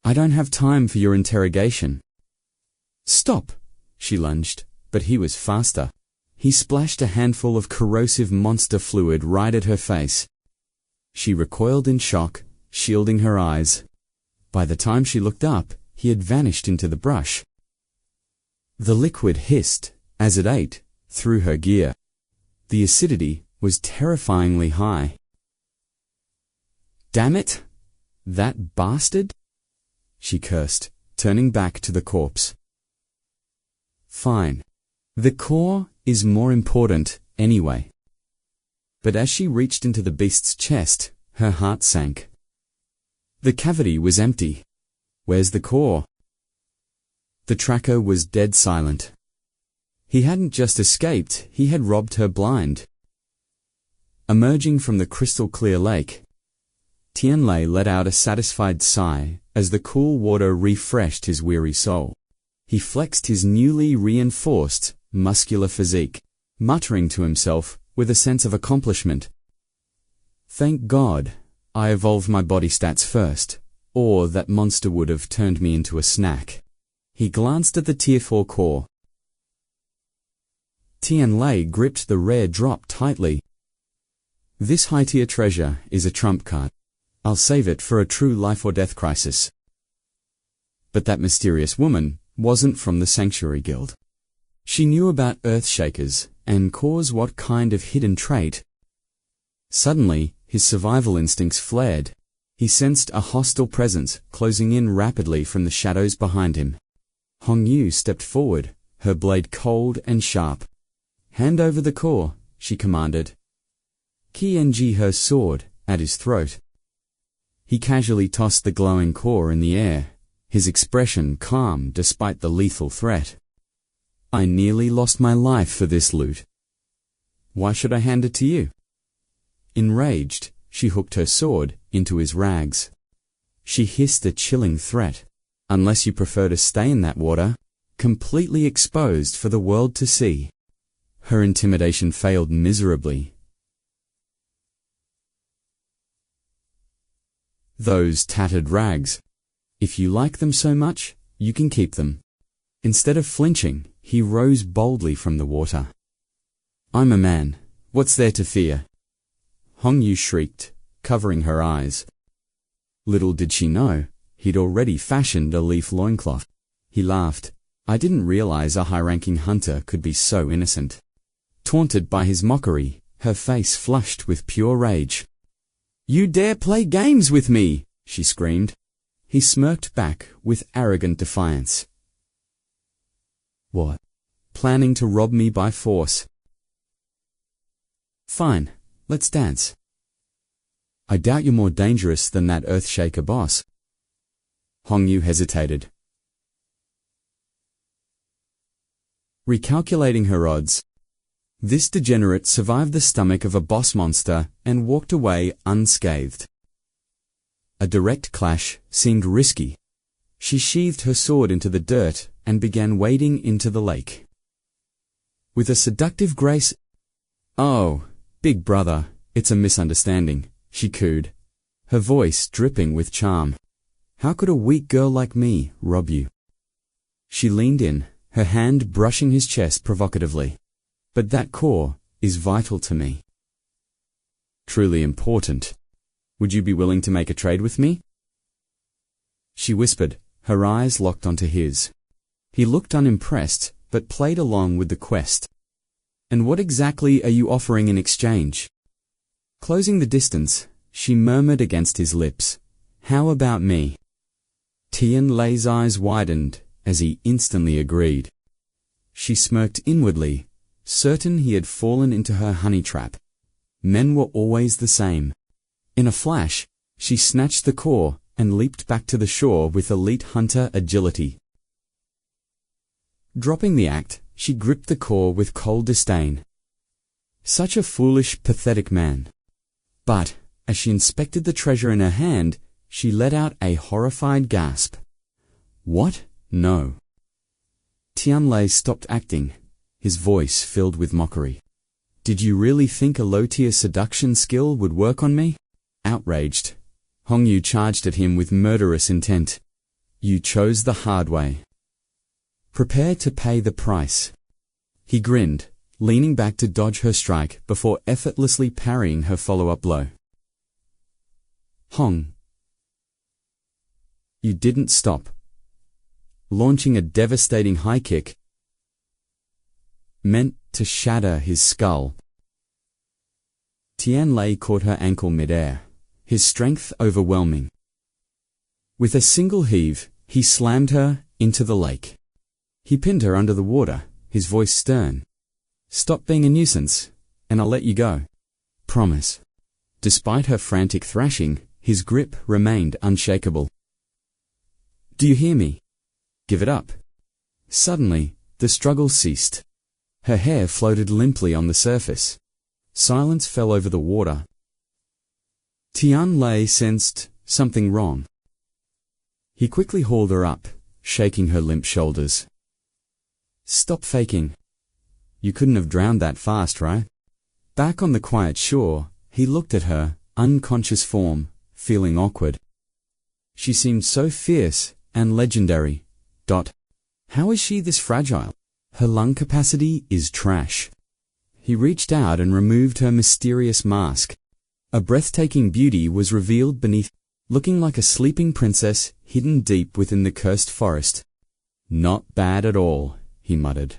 I don't have time for your interrogation. Stop, she lunged, but he was faster. He splashed a handful of corrosive monster fluid right at her face. She recoiled in shock, shielding her eyes. By the time she looked up, he had vanished into the brush. The liquid hissed as it ate through her gear. The acidity was terrifyingly high. Damn it! That bastard! She cursed, turning back to the corpse. Fine. The core is more important anyway. But as she reached into the beast's chest, her heart sank. The cavity was empty. Where's the core? The tracker was dead silent. He hadn't just escaped, he had robbed her blind. Emerging from the crystal-clear lake, Tianlei let out a satisfied sigh as the cool water refreshed his weary soul. He flexed his newly reinforced, muscular physique, muttering to himself with a sense of accomplishment. Thank God, I evolved my body stats first, or that monster would have turned me into a snack. He glanced at the Tier 4 core. Tianlei gripped the rare drop tightly. This high-tier treasure is a trump card. I'll save it for a true life-or-death crisis. But that mysterious woman wasn't from the Sanctuary Guild. She knew about Earthshakers and 𝐾𝐞𝐽 what kind of hidden trait. Suddenly, his survival instincts flared. He sensed a hostile presence closing in rapidly from the shadows behind him. Hong Yu stepped forward, her blade cold and sharp. Hand over the core, she commanded. 𝐾𝐞𝐦𝐵 her sword at his throat. He casually tossed the glowing core in the air, his expression calm despite the lethal threat. I nearly lost my life for this loot. Why should I hand it to you? Enraged, she hooked her sword into his rags. She hissed a chilling threat. Unless you prefer to stay in that water, completely exposed for the world to see. Her intimidation failed miserably. Those tattered rags. If you like them so much, you can keep them. Instead of flinching, he rose boldly from the water. I'm a man. What's there to fear? Hong Yu shrieked, covering her eyes. Little did she know, he'd already fashioned a leaf loincloth. He laughed. I didn't realize a high-ranking hunter could be so innocent. Taunted by his mockery, her face flushed with pure rage. You dare play games with me, she screamed. He smirked back with arrogant defiance. What? Planning to rob me by force? Fine, let's dance. I doubt you're more dangerous than that Earthshaker boss. Hong Yu hesitated. Recalculating her odds, this degenerate survived the stomach of a boss monster and walked away unscathed. A direct clash seemed risky. She sheathed her sword into the dirt and began wading into the lake. With a seductive grace, "Oh, big brother, it's a misunderstanding," she cooed, her voice dripping with charm. How could a weak girl like me rob you? She leaned in, her hand brushing his chest provocatively. But that core is vital to me. Truly important. Would you be willing to make a trade with me? She whispered, her eyes locked onto his. He looked unimpressed, but played along with the quest. And what exactly are you offering in exchange? Closing the distance, she murmured against his lips, How about me? Tian Lei's eyes widened as he instantly agreed. She smirked inwardly, certain he had fallen into her honey trap. Men were always the same. In a flash, she snatched the core and leaped back to the shore with elite hunter agility. Dropping the act, she gripped the core with cold disdain. Such a foolish, pathetic man. But, as she inspected the treasure in her hand, she let out a horrified gasp. What? No. Tian Lei stopped acting, his voice filled with mockery. Did you really think a low-tier seduction skill would work on me? Outraged, Hong Yu charged at him with murderous intent. You chose the hard way. Prepare to pay the price. He grinned, leaning back to dodge her strike before effortlessly parrying her follow-up blow. Hong. You didn't stop. Launching a devastating high kick, meant to shatter his skull. Tian Lei caught her ankle mid-air, his strength overwhelming. With a single heave, he slammed her into the lake. He pinned her under the water, his voice stern. Stop being a nuisance, and I'll let you go. Promise. Despite her frantic thrashing, his grip remained unshakable. Do you hear me? Give it up. Suddenly, the struggle ceased. Her hair floated limply on the surface. Silence fell over the water. Tian Lei sensed something wrong. He quickly hauled her up, shaking her limp shoulders. Stop faking. You couldn't have drowned that fast, right? Back on the quiet shore, he looked at her, unconscious form, feeling awkward. She seemed so fierce and legendary. How is she this fragile? Her lung capacity is trash. He reached out and removed her mysterious mask. A breathtaking beauty was revealed beneath, looking like a sleeping princess hidden deep within the cursed forest. Not bad at all, he muttered.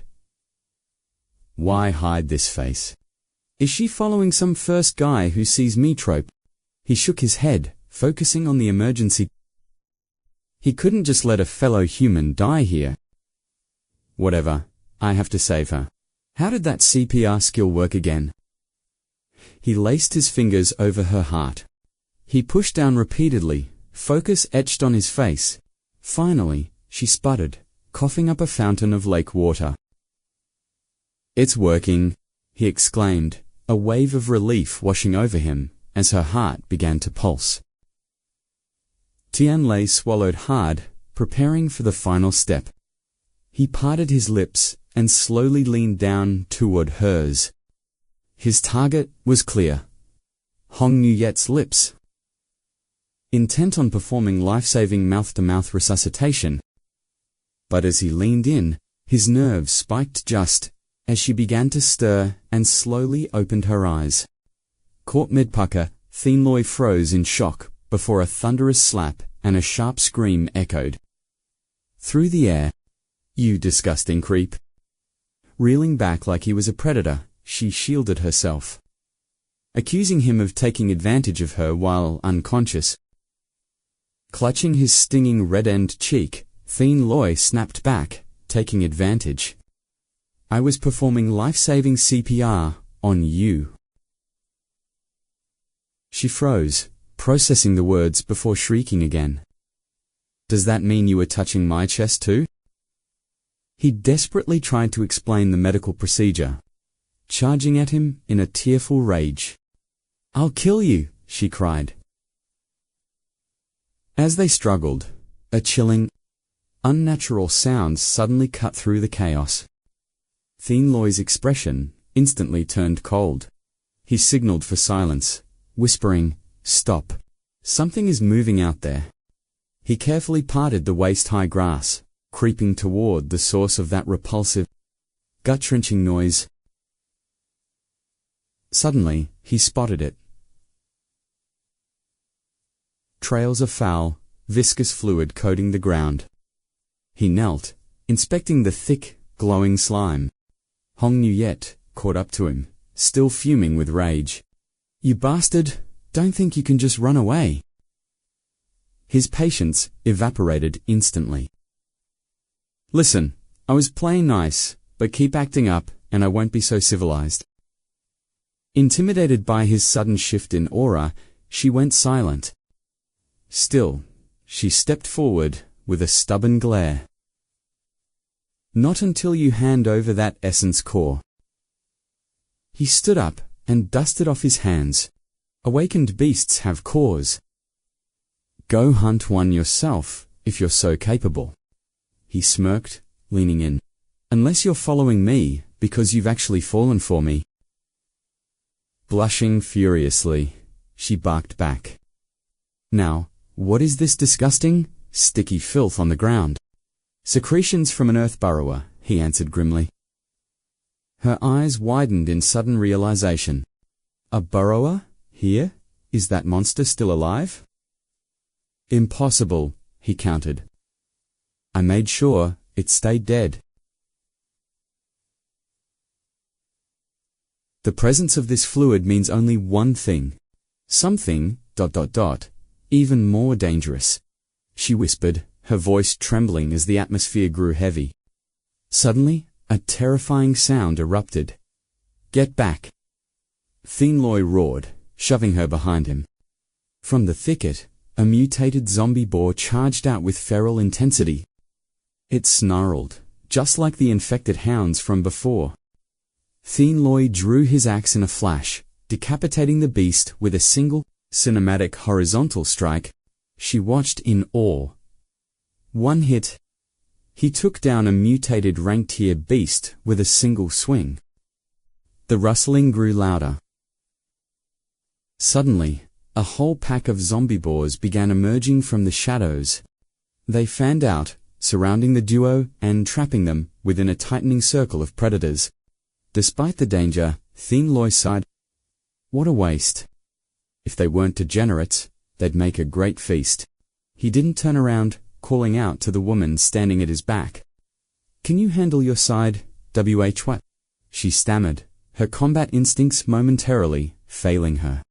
Why hide this face? Is she following some first guy who sees me trope? He shook his head, focusing on the emergency. He couldn't just let a fellow human die here. Whatever, I have to save her. How did that CPR skill work again? He laced his fingers over her heart. He pushed down repeatedly, focus etched on his face. Finally, she sputtered, coughing up a fountain of lake water. It's working, he exclaimed, a wave of relief washing over him as her heart began to pulse. Tian Lei swallowed hard, preparing for the final step. He parted his lips and slowly leaned down toward hers. His target was clear. Hong Yu-Yet's lips. Intent on performing life-saving mouth-to-mouth resuscitation. But as he leaned in, his nerves spiked just as she began to stir and slowly opened her eyes. Caught mid-pucker, Tian Lei froze in shock before a thunderous slap and a sharp scream echoed through the air. You disgusting creep. Reeling back like he was a predator, she shielded herself, accusing him of taking advantage of her while unconscious. Clutching his stinging red-end cheek, Tian Lei snapped back, taking advantage. I was performing life-saving CPR on you. She froze, processing the words before shrieking again. Does that mean you were touching my chest too? He desperately tried to explain the medical procedure, charging at him in a tearful rage. I'll kill you, she cried. As they struggled, a chilling, unnatural sound suddenly cut through the chaos. Tian Lei's expression instantly turned cold. He signaled for silence, whispering, Stop. Something is moving out there. He carefully parted the waist-high grass, creeping toward the source of that repulsive, gut-wrenching noise. Suddenly, he spotted it. Trails of foul, viscous fluid coating the ground. He knelt, inspecting the thick, glowing slime. 𝐒𝐥𝐚𝐲𝐽 caught up to him, still fuming with rage. "You bastard! Don't think you can just run away." His patience evaporated instantly. "Listen, I was playing nice, but keep acting up, and I won't be so civilized." Intimidated by his sudden shift in aura, she went silent. Still, she stepped forward with a stubborn glare. "Not until you hand over that essence core." He stood up and dusted off his hands. Awakened beasts have cores. "Go hunt one yourself, if you're so capable." He smirked, leaning in. "Unless you're following me, because you've actually fallen for me." Blushing furiously, she barked back. "Now, what is this disgusting, sticky filth on the ground?" "Secretions from an earth burrower," he answered grimly. Her eyes widened in sudden realization. "A burrower? Here? Is that monster still alive?" "Impossible," he countered. "I made sure it stayed dead." The presence of this fluid means only one thing. Something, ... even more dangerous, she whispered, her voice trembling as the atmosphere grew heavy. Suddenly, a terrifying sound erupted. "Get back!" 𝐾𝐞𝐦𝐨𝐧 roared, shoving her behind him. From the thicket, a mutated zombie boar charged out with feral intensity. It snarled, just like the infected hounds from before. 𝐾𝐞𝐦𝐨𝐧 drew his axe in a flash, decapitating the beast with a single, cinematic horizontal strike. She watched in awe. One hit. He took down a mutated rank-tier beast with a single swing. The rustling grew louder. Suddenly, a whole pack of zombie boars began emerging from the shadows. They fanned out, surrounding the duo and trapping them within a tightening circle of predators. Despite the danger, 𝐾𝐞𝐦𝐨𝐧 sighed. What a waste. If they weren't degenerates, they'd make a great feast. He didn't turn around, calling out to the woman standing at his back. "Can you handle your side, 𝐊𝐢𝐧𝐻?" She stammered, her combat instincts momentarily failing her.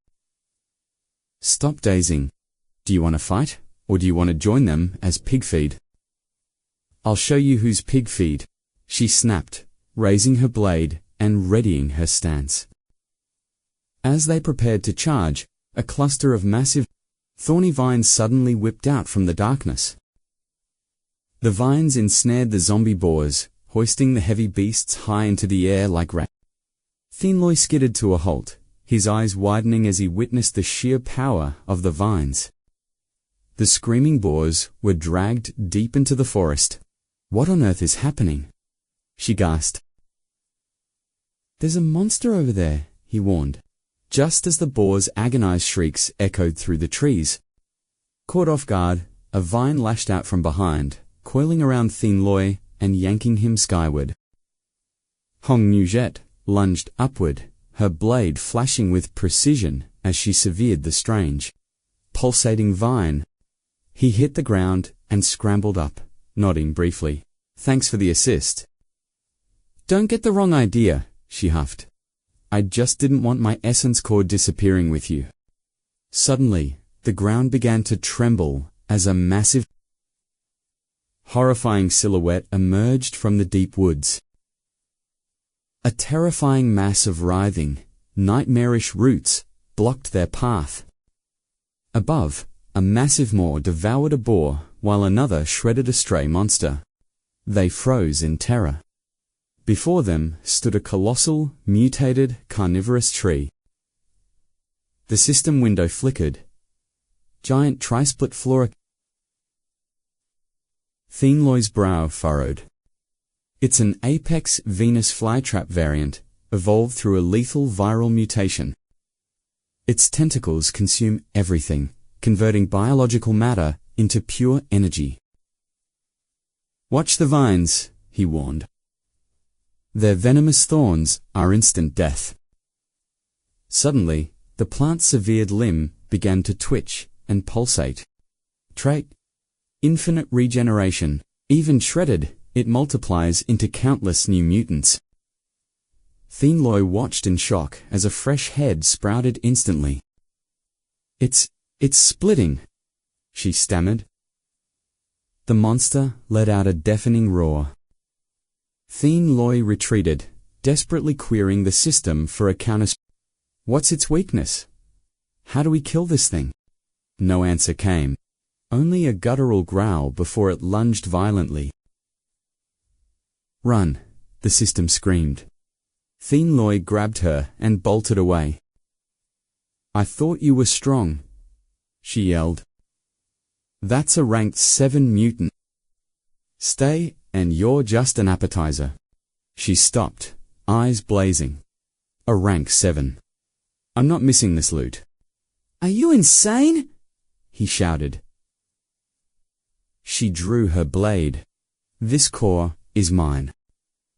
"Stop dazing. Do you want to fight, or do you want to join them as pig feed?" "I'll show you who's pig feed," she snapped, raising her blade and readying her stance. As they prepared to charge, a cluster of massive, thorny vines suddenly whipped out from the darkness. The vines ensnared the zombie boars, hoisting the heavy beasts high into the air like rats. 𝐾𝐞𝐦𝐨𝐧 skidded to a halt, his eyes widening as he witnessed the sheer power of the vines. The screaming boars were dragged deep into the forest. "What on earth is happening?" she gasped. "There's a monster over there," he warned, just as the boar's agonized shrieks echoed through the trees. Caught off guard, a vine lashed out from behind, coiling around 𝐾𝐞𝐦𝐨𝐧 and yanking him skyward. 𝐒𝐥𝐚𝐲𝐽 lunged upward, her blade flashing with precision as she severed the strange, pulsating vine. He hit the ground and scrambled up, nodding briefly. "Thanks for the assist." "Don't get the wrong idea," she huffed. "I just didn't want my essence core disappearing with you." Suddenly, the ground began to tremble as a massive, horrifying silhouette emerged from the deep woods. A terrifying mass of writhing, nightmarish roots blocked their path. Above, a massive maw devoured a boar while another shredded a stray monster. They froze in terror. Before them stood a colossal, mutated, carnivorous tree. The system window flickered. Giant tri-split flora. 𝐾𝐞𝐦𝐨𝐧's brow furrowed. It's an apex Venus flytrap variant, evolved through a lethal viral mutation. Its tentacles consume everything, converting biological matter into pure energy. "Watch the vines," he warned. "Their venomous thorns are instant death." Suddenly, the plant's severed limb began to twitch and pulsate. Trait: infinite regeneration. Even shredded, it multiplies into countless new mutants. 𝐾𝐞𝐦 watched in shock as a fresh head sprouted instantly. It's splitting," she stammered. The monster let out a deafening roar. 𝐾𝐞𝐦 retreated, desperately querying the system for a counter. "What's its weakness? How do we kill this thing?" No answer came, only a guttural growl before it lunged violently. "Run," the system screamed. 𝐾𝐞𝐦 grabbed her and bolted away. "I thought you were strong," she yelled. "That's a rank 7 mutant. Stay, and you're just an appetizer." She stopped, eyes blazing. "A rank 7. I'm not missing this loot." "Are you insane?" he shouted. She drew her blade. "This core is mine."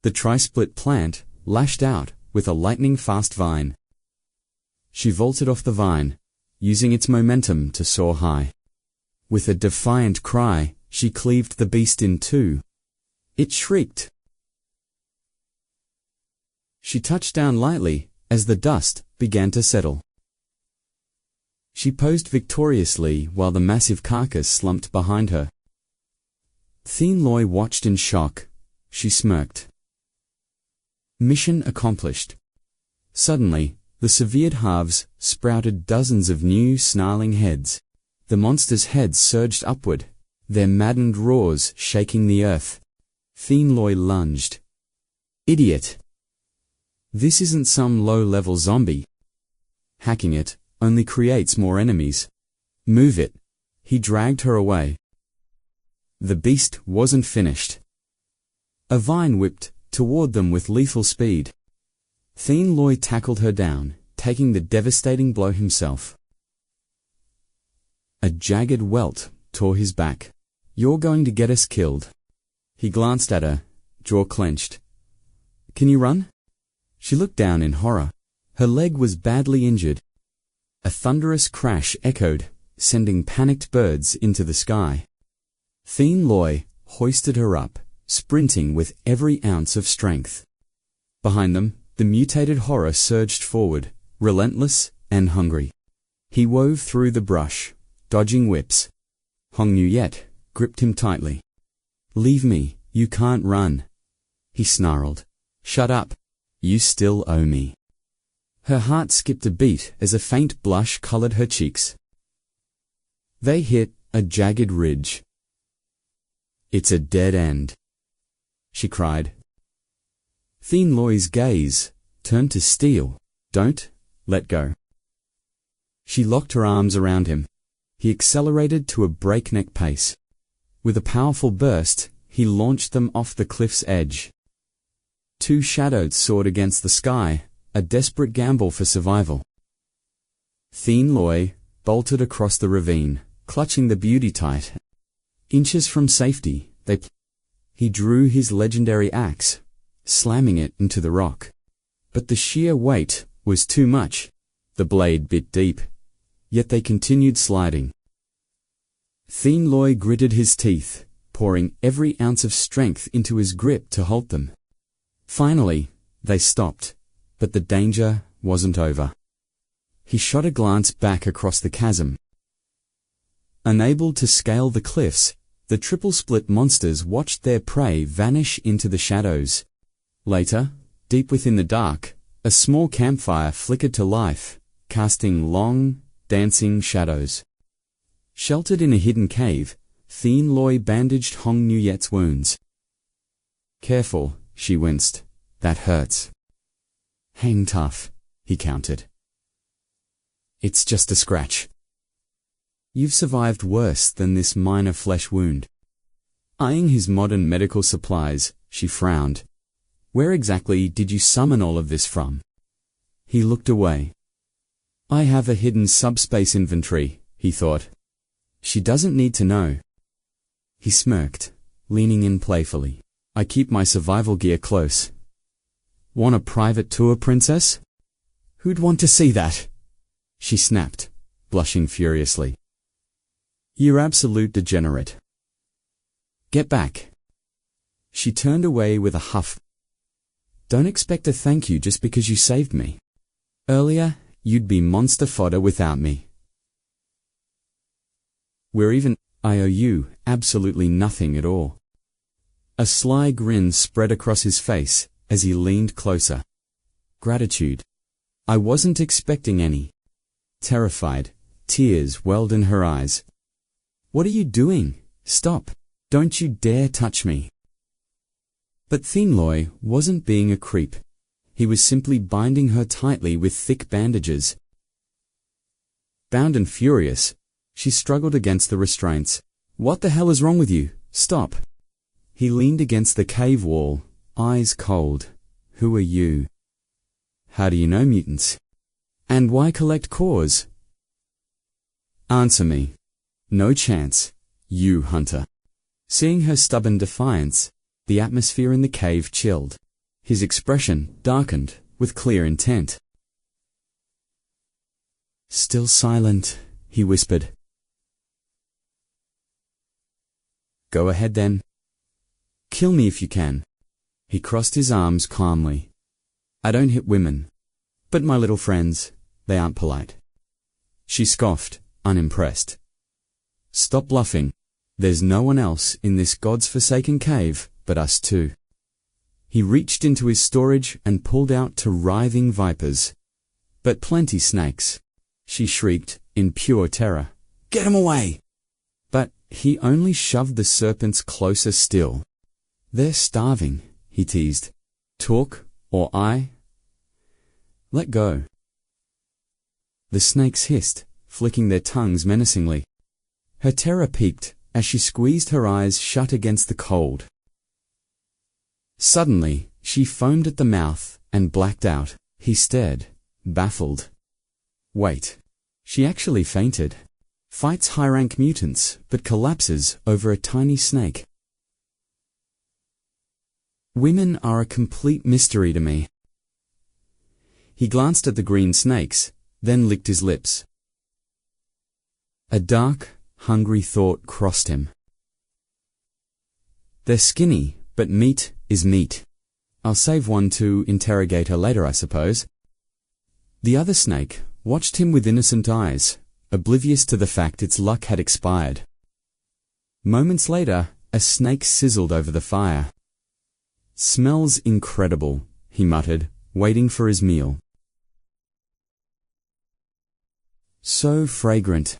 The tri-split plant lashed out with a lightning-fast vine. She vaulted off the vine, using its momentum to soar high. With a defiant cry, she cleaved the beast in two. It shrieked. She touched down lightly as the dust began to settle. She posed victoriously while the massive carcass slumped behind her. 𝐾𝐞𝐦 watched in shock. She smirked. Mission accomplished. Suddenly, the severed halves sprouted dozens of new snarling heads. The monster's heads surged upward, their maddened roars shaking the earth. 𝐾𝐞𝐦 lunged. "Idiot! This isn't some low-level zombie. Hacking it only creates more enemies. Move it." He dragged her away. The beast wasn't finished. A vine whipped toward them with lethal speed. 𝐾𝐞𝐦 tackled her down, taking the devastating blow himself. A jagged welt tore his back. "You're going to get us killed." He glanced at her, jaw clenched. "Can you run?" She looked down in horror. Her leg was badly injured. A thunderous crash echoed, sending panicked birds into the sky. 𝐾𝐞𝐦 hoisted her up, sprinting with every ounce of strength. Behind them, the mutated horror surged forward, relentless and hungry. He wove through the brush, dodging whips. 𝐊𝐢𝐳 gripped him tightly. "Leave me, you can't run," he snarled. "Shut up. You still owe me." Her heart skipped a beat as a faint blush colored her cheeks. They hit a jagged ridge. "It's a dead end," she cried. 𝐾𝐞𝐦's gaze turned to steel. "Don't let go." She locked her arms around him. He accelerated to a breakneck pace. With a powerful burst, he launched them off the cliff's edge. Two shadows soared against the sky, a desperate gamble for survival. 𝐾𝐞𝐦 bolted across the ravine, clutching the beauty tight. Inches from safety, he drew his legendary axe, slamming it into the rock. But the sheer weight was too much. The blade bit deep, yet they continued sliding. 𝐾𝐞𝐦 gritted his teeth, pouring every ounce of strength into his grip to halt them. Finally, they stopped, but the danger wasn't over. He shot a glance back across the chasm. Unable to scale the cliffs, the triple-split monsters watched their prey vanish into the shadows. Later, deep within the dark, a small campfire flickered to life, casting long, dancing shadows. Sheltered in a hidden cave, 𝐾𝐞𝐦 bandaged 𝐊𝐢𝐳's wounds. "Careful," she winced. "That hurts." "Hang tough," he countered. "It's just a scratch. You've survived worse than this minor flesh wound." Eyeing his modern medical supplies, she frowned. "Where exactly did you summon all of this from?" He looked away. "I have a hidden subspace inventory," he thought. She doesn't need to know. He smirked, leaning in playfully. I keep my survival gear close. Want a private tour, princess? Who'd want to see that? She snapped, blushing furiously. You're absolute degenerate. Get back. She turned away with a huff. Don't expect a thank you just because you saved me. Earlier, you'd be monster fodder without me. I owe you absolutely nothing at all. A sly grin spread across his face as he leaned closer. Gratitude. I wasn't expecting any. Terrified, tears welled in her eyes. What are you doing? Stop. Don't you dare touch me. But 𝐾𝐞𝐦𝐨 wasn't being a creep. He was simply binding her tightly with thick bandages. Bound and furious, she struggled against the restraints. What the hell is wrong with you? Stop. He leaned against the cave wall, eyes cold. Who are you? How do you know mutants? And why collect cores? Answer me. No chance, you hunter. Seeing her stubborn defiance, the atmosphere in the cave chilled. His expression darkened with clear intent. Still silent, he whispered. Go ahead then. Kill me if you can. He crossed his arms calmly. I don't hit women. But my little friends, they aren't polite. She scoffed, unimpressed. Stop bluffing. There's no one else in this God's forsaken cave but us two. He reached into his storage and pulled out two writhing vipers. But plenty snakes. She shrieked in pure terror. Get 'em away! But he only shoved the serpents closer still. They're starving, he teased. Talk, or I? Let go. The snakes hissed, flicking their tongues menacingly. Her terror peaked as she squeezed her eyes shut against the cold. Suddenly, she foamed at the mouth and blacked out. He stared, baffled. Wait. She actually fainted. Fights high-rank mutants, but collapses over a tiny snake. Women are a complete mystery to me. He glanced at the green snakes, then licked his lips. A dark, hungry thought crossed him. They're skinny, but meat is meat. I'll save one to interrogate her later, I suppose. The other snake watched him with innocent eyes, oblivious to the fact its luck had expired. Moments later, a snake sizzled over the fire. Smells incredible, he muttered, waiting for his meal. So fragrant.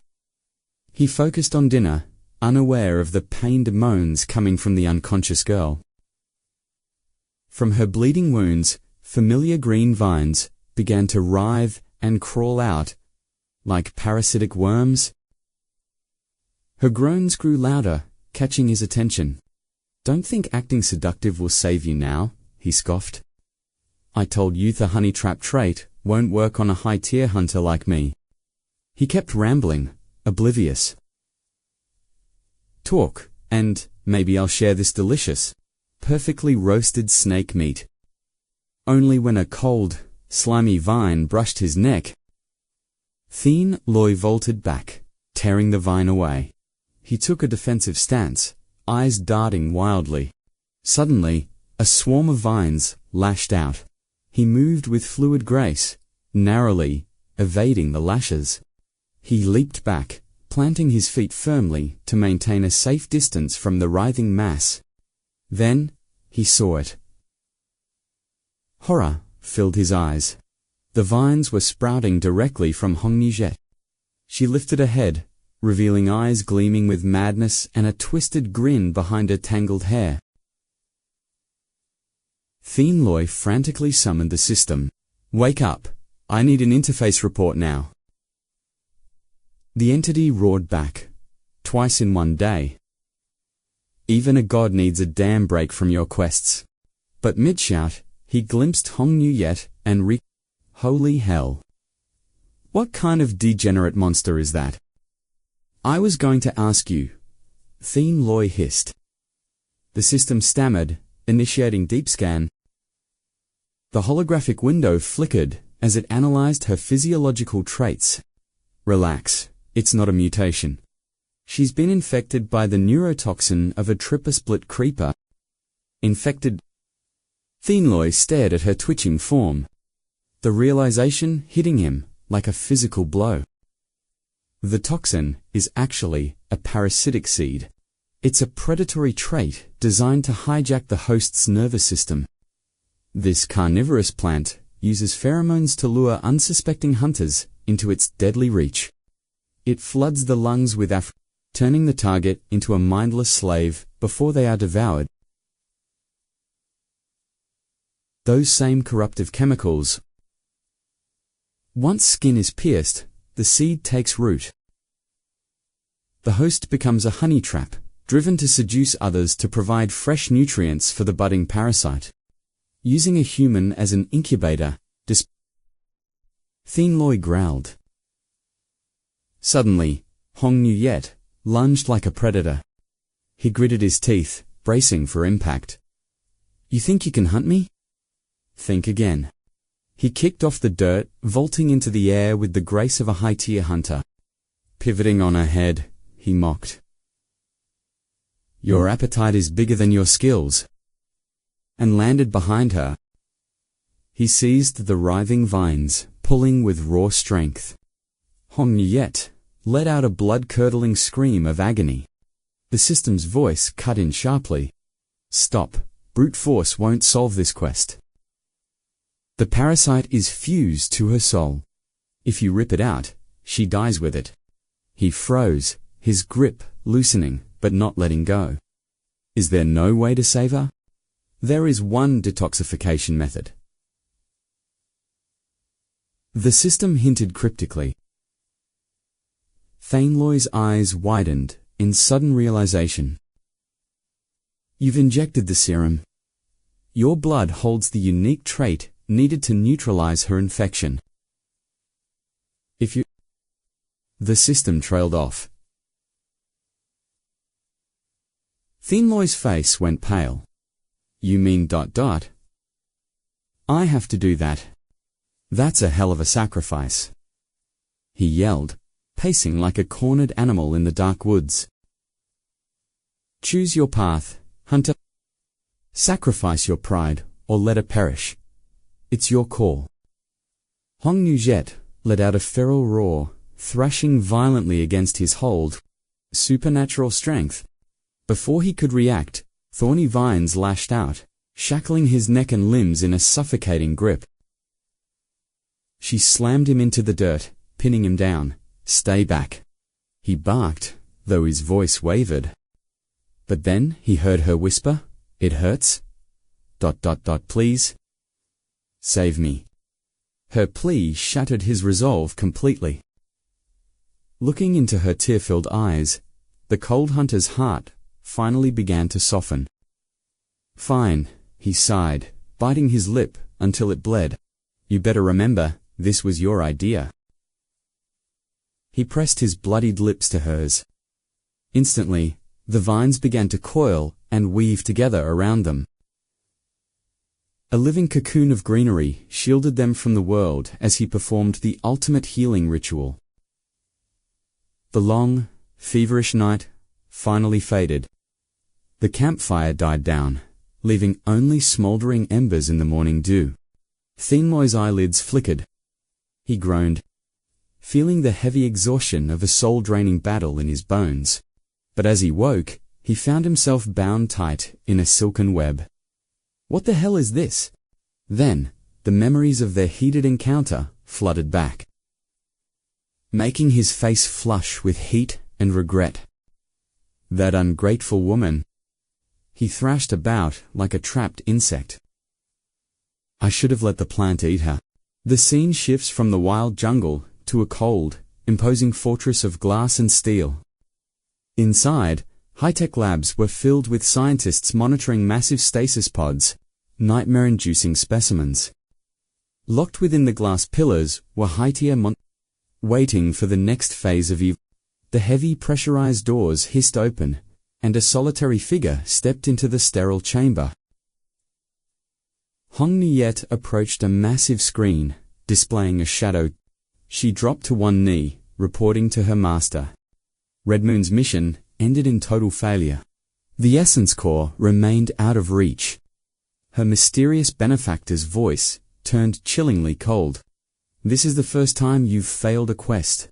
He focused on dinner, unaware of the pained moans coming from the unconscious girl. From her bleeding wounds, familiar green vines began to writhe and crawl out, like parasitic worms. Her groans grew louder, catching his attention. Don't think acting seductive will save you now, he scoffed. I told you the honey trap trait won't work on a high-tier hunter like me. He kept rambling, oblivious. Talk, and maybe I'll share this delicious, perfectly roasted snake meat. Only when a cold, slimy vine brushed his neck. 𝐾𝐞𝐦𝐨 vaulted back, tearing the vine away. He took a defensive stance, eyes darting wildly. Suddenly, a swarm of vines lashed out. He moved with fluid grace, narrowly, evading the lashes. He leaped back, planting his feet firmly to maintain a safe distance from the writhing mass. Then, he saw it. Horror filled his eyes. The vines were sprouting directly from 𝐒𝐥𝐸. She lifted her head, revealing eyes gleaming with madness and a twisted grin behind her tangled hair. 𝐾𝐞𝐦𝐨 frantically summoned the system. Wake up! I need an interface report now. The entity roared back. Twice in one day. Even a god needs a damn break from your quests. But mid-shout, he glimpsed 𝐒𝐥𝐸𝐸 and Holy hell! What kind of degenerate monster is that? I was going to ask you, 𝐾𝐞𝐦𝐨 hissed. The system stammered, initiating deep scan. The holographic window flickered as it analyzed her physiological traits. Relax, it's not a mutation. She's been infected by the neurotoxin of a triple-split creeper. Infected. 𝐾𝐞𝐦𝐨 stared at her twitching form. The realization hitting him like a physical blow. The toxin is actually a parasitic seed. It's a predatory trait designed to hijack the host's nervous system. This carnivorous plant uses pheromones to lure unsuspecting hunters into its deadly reach. It floods the lungs with turning the target into a mindless slave before they are devoured. Those same corruptive chemicals. Once skin is pierced, the seed takes root. The host becomes a honey trap, driven to seduce others to provide fresh nutrients for the budding parasite. Using a human as an incubator, 𝐾𝐞𝐦𝐨 growled. Suddenly, 𝐒𝐥𝐸𝐬 lunged like a predator. He gritted his teeth, bracing for impact. You think you can hunt me? Think again. He kicked off the dirt, vaulting into the air with the grace of a high-tier hunter. Pivoting on her head, he mocked. Your appetite is bigger than your skills. And landed behind her. He seized the writhing vines, pulling with raw strength. 𝐒𝐥𝐸𝐬 let out a blood-curdling scream of agony. The system's voice cut in sharply. Stop. Brute force won't solve this quest. The parasite is fused to her soul. If you rip it out, she dies with it. He froze, his grip loosening but not letting go. Is there no way to save her? There is one detoxification method. The system hinted cryptically. 𝐾𝐞𝐦𝐨's eyes widened in sudden realization. You've injected the serum. Your blood holds the unique trait needed to neutralize her infection. If you... The system trailed off. 𝐾𝐞𝐦𝐨's face went pale. You mean ... I have to do that. That's a hell of a sacrifice. He yelled, pacing like a cornered animal in the dark woods. Choose your path, hunter. Sacrifice your pride, or let it perish. It's your call. 𝐒𝐥𝐸𝐬 let out a feral roar, thrashing violently against his hold. Supernatural strength. Before he could react, thorny vines lashed out, shackling his neck and limbs in a suffocating grip. She slammed him into the dirt, pinning him down. Stay back. He barked, though his voice wavered. But then he heard her whisper, It hurts. ... Please. Save me. Her plea shattered his resolve completely. Looking into her tear-filled eyes, the cold hunter's heart finally began to soften. Fine, he sighed, biting his lip until it bled. You better remember, this was your idea. He pressed his bloodied lips to hers. Instantly, the vines began to coil and weave together around them. A living cocoon of greenery shielded them from the world as he performed the ultimate healing ritual. The long, feverish night finally faded. The campfire died down, leaving only smoldering embers in the morning dew. 𝐾𝐞𝐦𝐨's eyelids flickered. He groaned, feeling the heavy exhaustion of a soul-draining battle in his bones. But as he woke, he found himself bound tight in a silken web. What the hell is this? Then, the memories of their heated encounter flooded back, making his face flush with heat and regret. That ungrateful woman. He thrashed about like a trapped insect. I should have let the plant eat her. The scene shifts from the wild jungle to a cold, imposing fortress of glass and steel. Inside, high-tech labs were filled with scientists monitoring massive stasis pods, nightmare-inducing specimens. Locked within the glass pillars were high-tier waiting for the next phase of The heavy pressurized doors hissed open, and a solitary figure stepped into the sterile chamber. Hong Niyet approached a massive screen, displaying a shadow. She dropped to one knee, reporting to her master. Red Moon's mission ended in total failure. The Essence Core remained out of reach. Her mysterious benefactor's voice turned chillingly cold. "This is the first time you've failed a quest."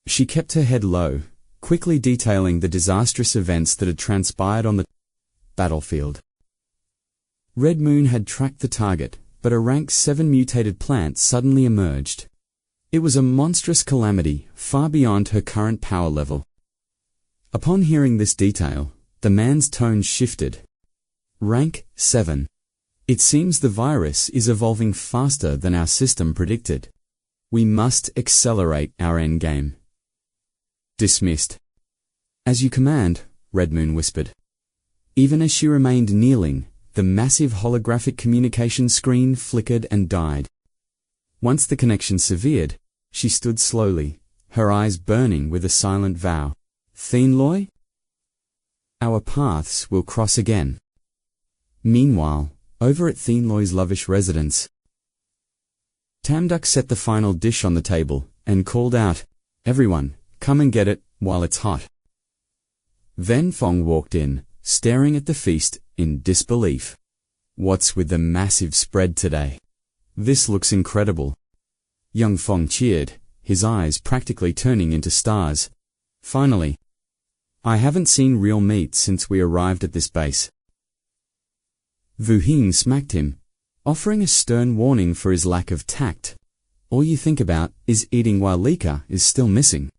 She kept her head low, quickly detailing the disastrous events that had transpired on the battlefield. Red Moon had tracked the target, but a rank 7 mutated plant suddenly emerged. It was a monstrous calamity, far beyond her current power level. Upon hearing this detail, the man's tone shifted. Rank 7. It seems the virus is evolving faster than our system predicted. We must accelerate our endgame. Dismissed. "As you command," Red Moon whispered. Even as she remained kneeling, the massive holographic communication screen flickered and died. Once the connection severed, she stood slowly, her eyes burning with a silent vow. "𝐶𝐸? Our paths will cross again." Meanwhile, over at 𝐶𝐸's lavish residence, 𝐾𝐞𝐦𝐨 set the final dish on the table and called out, "Everyone, come and get it while it's hot." Then Fong walked in, staring at the feast in disbelief. "What's with the massive spread today? This looks incredible." Young Fong cheered, his eyes practically turning into stars. "Finally. I haven't seen real meat since we arrived at this base." Vu Hin smacked him, offering a stern warning for his lack of tact. All you think about is eating while 𝐃𝐞𝐦𝐨 is still missing.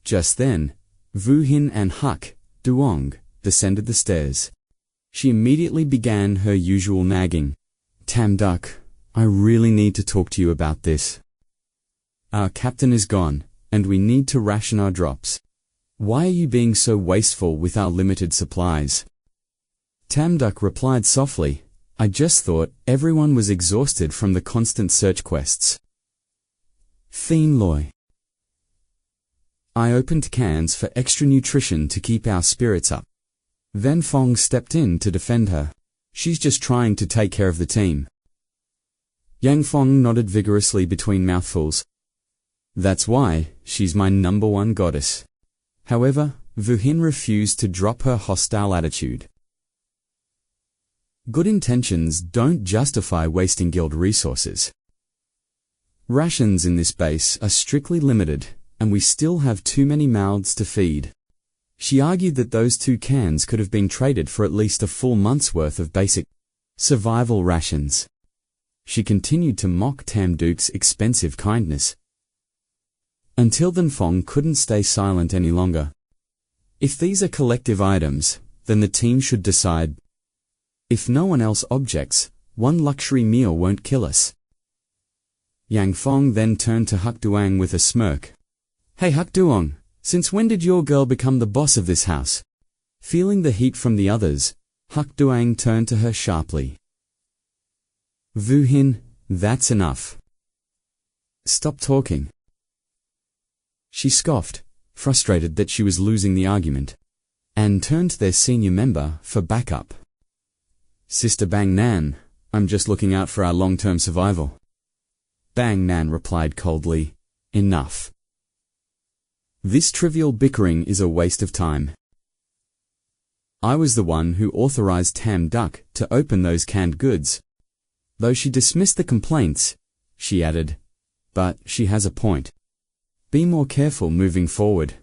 Just then, Vu Hin and 𝐒𝐞𝐞𝐦𝐨 descended the stairs. She immediately began her usual nagging. "Tam-duck, I really need to talk to you about this. Our captain is gone, and we need to ration our drops. Why are you being so wasteful with our limited supplies?" Tam-duck replied softly, "I just thought everyone was exhausted from the constant search quests." 𝐶𝐸. I opened cans for extra nutrition to keep our spirits up. Then Fong stepped in to defend her. "She's just trying to take care of the team." Yang Fong nodded vigorously between mouthfuls. "That's why she's my #1 goddess." However, Vu Hin refused to drop her hostile attitude. Good intentions don't justify wasting guild resources. Rations in this base are strictly limited, and we still have too many mouths to feed. She argued that those 2 cans could have been traded for at least a full month's worth of basic survival rations. She continued to mock Tam-duke's expensive kindness. Until then, Fong couldn't stay silent any longer. If these are collective items, then the team should decide. If no one else objects, one luxury meal won't kill us. Yang Fong then turned to 𝐒𝐞𝐿 with a smirk. "Hey 𝐒𝐞𝐿, since when did your girl become the boss of this house?" Feeling the heat from the others, 𝐒𝐞𝐿 turned to her sharply. "Vu Hin, that's enough. Stop talking." She scoffed, frustrated that she was losing the argument, and turned to their senior member for backup. "Sister Bang Nan, I'm just looking out for our long-term survival." Bang Nan replied coldly, "Enough. This trivial bickering is a waste of time. I was the one who authorized Tam-duck to open those canned goods." Though she dismissed the complaints, she added, "But she has a point. Be more careful moving forward."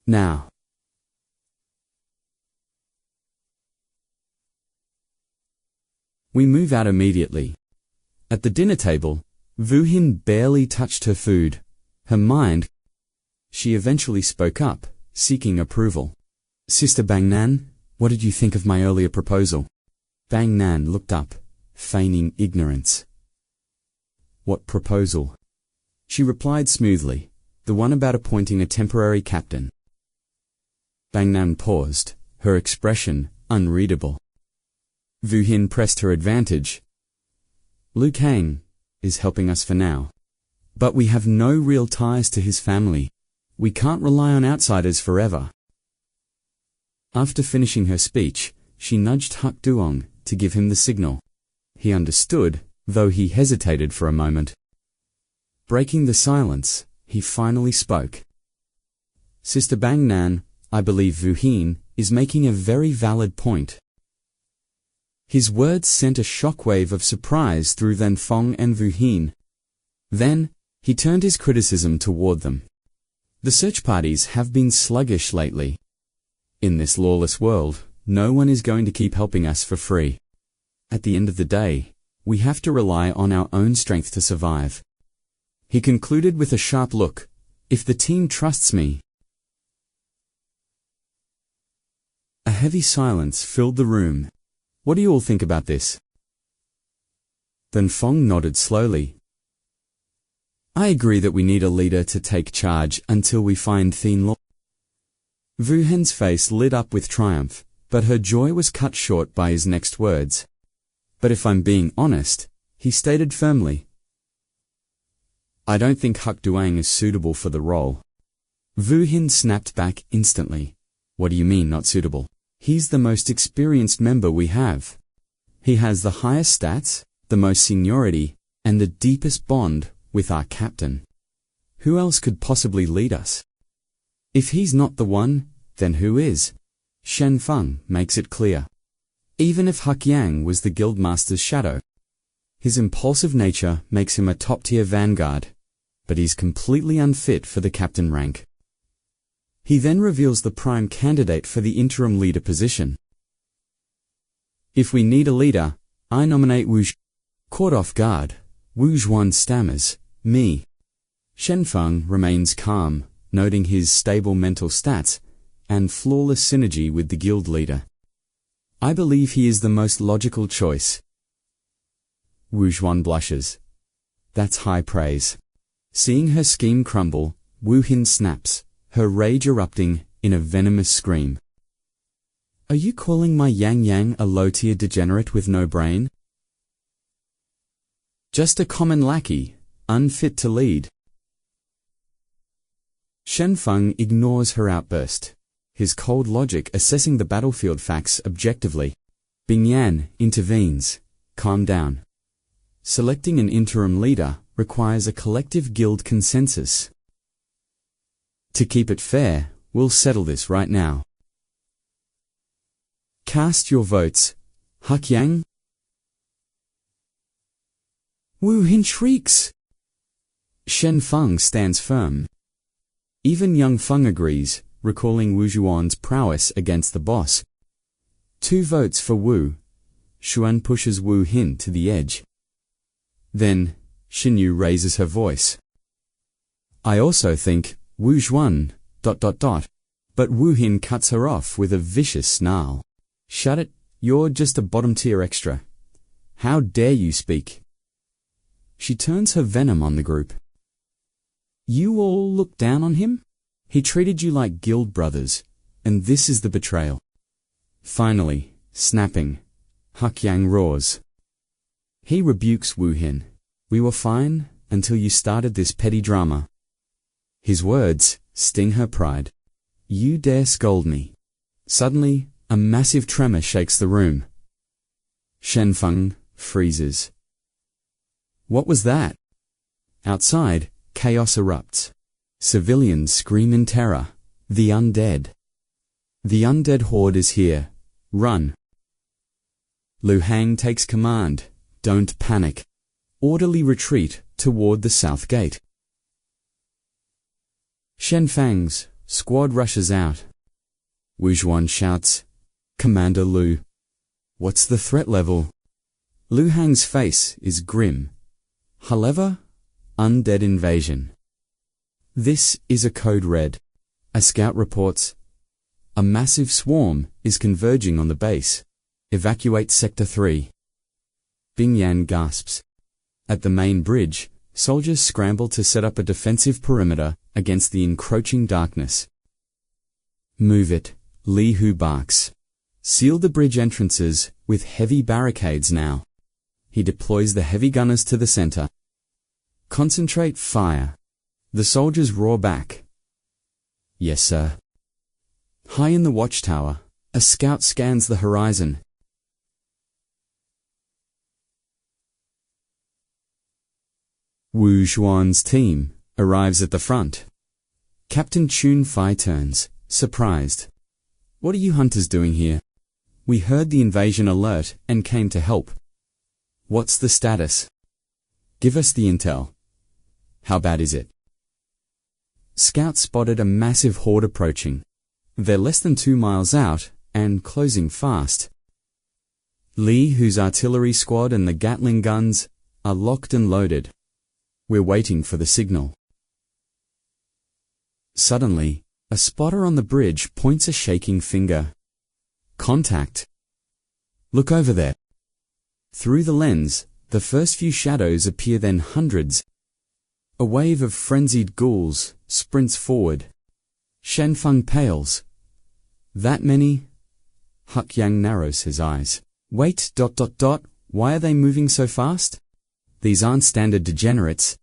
Now, we move out immediately. At the dinner table, Vu Hin barely touched her food. Her mind. She eventually spoke up, seeking approval. "Sister Bang Nan, what did you think of my earlier proposal?" Bang Nan looked up, feigning ignorance. "What proposal?" She replied smoothly, "The one about appointing a temporary captain." Bang Nan paused, her expression unreadable. Vu Hin pressed her advantage. "Liu Kang is helping us for now. But we have no real ties to his family. We can't rely on outsiders forever. After finishing her speech, she nudged 𝐾𝐞𝐦𝐨 to give him the signal. He understood, though he hesitated for a moment. Breaking the silence, he finally spoke. Sister Bang Nan, I believe Vu Hin is making a very valid point. His words sent a shockwave of surprise through Then Fong and Vu Hin. Then, he turned his criticism toward them. The search parties have been sluggish lately. In this lawless world, no one is going to keep helping us for free. At the end of the day, we have to rely on our own strength to survive. He concluded with a sharp look. If the team trusts me. A heavy silence filled the room. What do you all think about this? Then Fong nodded slowly. I agree that we need a leader to take charge until we find Thien Law. Vu Hin's face lit up with triumph, but her joy was cut short by his next words. But if I'm being honest, he stated firmly, I don't think 𝐾𝐞𝐦𝐨 is suitable for the role. Vu Hin snapped back instantly. What do you mean not suitable? He's the most experienced member we have. He has the highest stats, the most seniority, and the deepest bond with our captain. Who else could possibly lead us? If he's not the one, then who is? Shen Feng makes it clear. Even if 𝐾𝐞𝐦𝐨 was the guildmaster's shadow. His impulsive nature makes him a top-tier vanguard, but he's completely unfit for the captain rank. He then reveals the prime candidate for the interim leader position. If we need a leader, I nominate Wu Zhuan. Caught off guard, Wu Zhuan stammers, me. Shen Feng remains calm, noting his stable mental stats and flawless synergy with the guild leader. I believe he is the most logical choice. Wu Zhuan blushes. That's high praise. Seeing her scheme crumble, Wu Hin snaps, her rage erupting in a venomous scream. Are you calling my Yang Yang a low-tier degenerate with no brain? Just a common lackey, unfit to lead. Shen Feng ignores her outburst, his cold logic assessing the battlefield facts objectively. Bing Yan intervenes. Calm down. Selecting an interim leader requires a collective guild consensus. To keep it fair, we'll settle this right now. Cast your votes. 𝐾𝐞𝐦𝐨. Wu Hin shrieks. Shen Feng stands firm. Even young Feng agrees, recalling Wu Zhuan's prowess against the boss. 2 votes for Wu. Xuan pushes Wu Hin to the edge. Then, Qin Yu raises her voice. I also think Wu Zhuan... But Wu Hin cuts her off with a vicious snarl. Shut it, you're just a bottom-tier extra. How dare you speak? She turns her venom on the group. You all look down on him? He treated you like guild brothers, and this is the betrayal. Finally, snapping, 𝐾𝐞𝐦𝐨 roars. He rebukes Wu Hin. We were fine until you started this petty drama. His words sting her pride. You dare scold me. Suddenly, a massive tremor shakes the room. Shen Feng freezes. What was that? Outside, chaos erupts. Civilians scream in terror. The undead. The undead horde is here. Run. Lu Hang takes command. Don't panic. Orderly retreat toward the south gate. Shen Feng's squad rushes out. Wu Zhuan shouts, Commander Lu. What's the threat level? Lu Hang's face is grim. However, undead invasion. This is a code red. A scout reports, a massive swarm is converging on the base. Evacuate Sector 3. Bing Yan gasps. At the main bridge, soldiers scramble to set up a defensive perimeter against the encroaching darkness. Move it, Li Hu barks. Seal the bridge entrances with heavy barricades now. He deploys the heavy gunners to the center. Concentrate fire. The soldiers roar back. Yes, sir. High in the watchtower, a scout scans the horizon. Wu Xuan's team arrives at the front. Captain Chun Fai turns, surprised. What are you hunters doing here? We heard the invasion alert and came to help. What's the status? Give us the intel. How bad is it? Scouts spotted a massive horde approaching. They're less than 2 miles out and closing fast. Whose artillery squad and the Gatling guns are locked and loaded. We're waiting for the signal. Suddenly, a spotter on the bridge points a shaking finger. Contact. Look over there. Through the lens, the first few shadows appear, then hundreds. A wave of frenzied ghouls sprints forward. Shenfeng pales. That many? Huck Yang narrows his eyes. Wait, ... Why are they moving so fast? These aren't standard degenerates.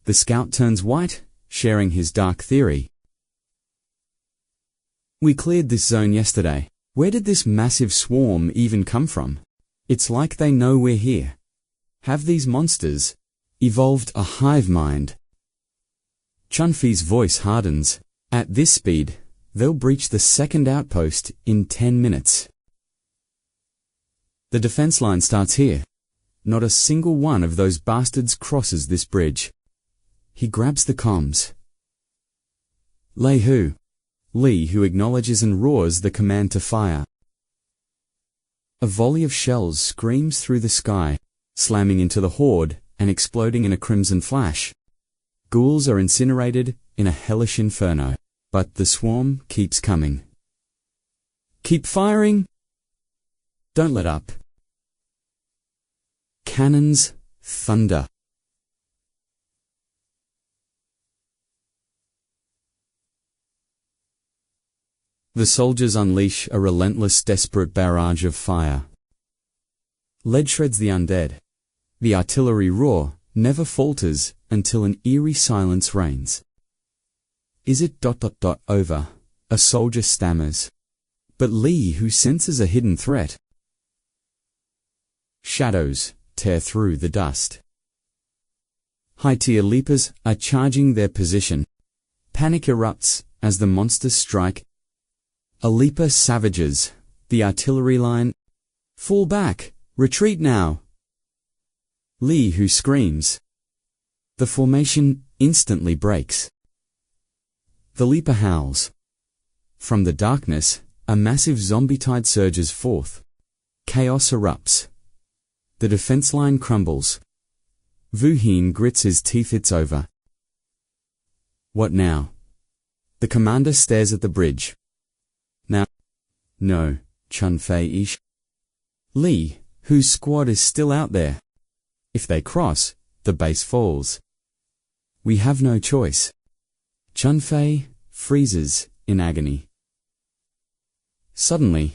The scout turns white, sharing his dark theory. We cleared this zone yesterday. Where did this massive swarm even come from? It's like they know we're here. Have these monsters evolved a hive mind? Chunfi's voice hardens. At this speed, they'll breach the second outpost in 10 minutes. The defense line starts here. Not a single one of those bastards crosses this bridge. He grabs the comms. Hu. Li, who acknowledges and roars the command to fire. A volley of shells screams through the sky, slamming into the horde and exploding in a crimson flash. Ghouls are incinerated in a hellish inferno, but the swarm keeps coming. Keep firing! Don't let up. Cannons, thunder. The soldiers unleash a relentless, desperate barrage of fire. Lead shreds the undead. The artillery roar never falters until an eerie silence reigns. Is it ... over? A soldier stammers. But Li, who senses a hidden threat. Shadows tear through the dust. High-tier leapers are charging their position. Panic erupts as the monsters strike. A leaper savages the artillery line. Fall back! Retreat now! Li, who screams. The formation instantly breaks. The leaper howls. From the darkness, a massive zombie tide surges forth. Chaos erupts. The defense line crumbles. Wu Hin grits his teeth. It's over. What now? The commander stares at the bridge. Now? No, Chun Fei-ish. Li, whose squad is still out there. If they cross, the base falls. We have no choice. Chun Fei freezes in agony. Suddenly,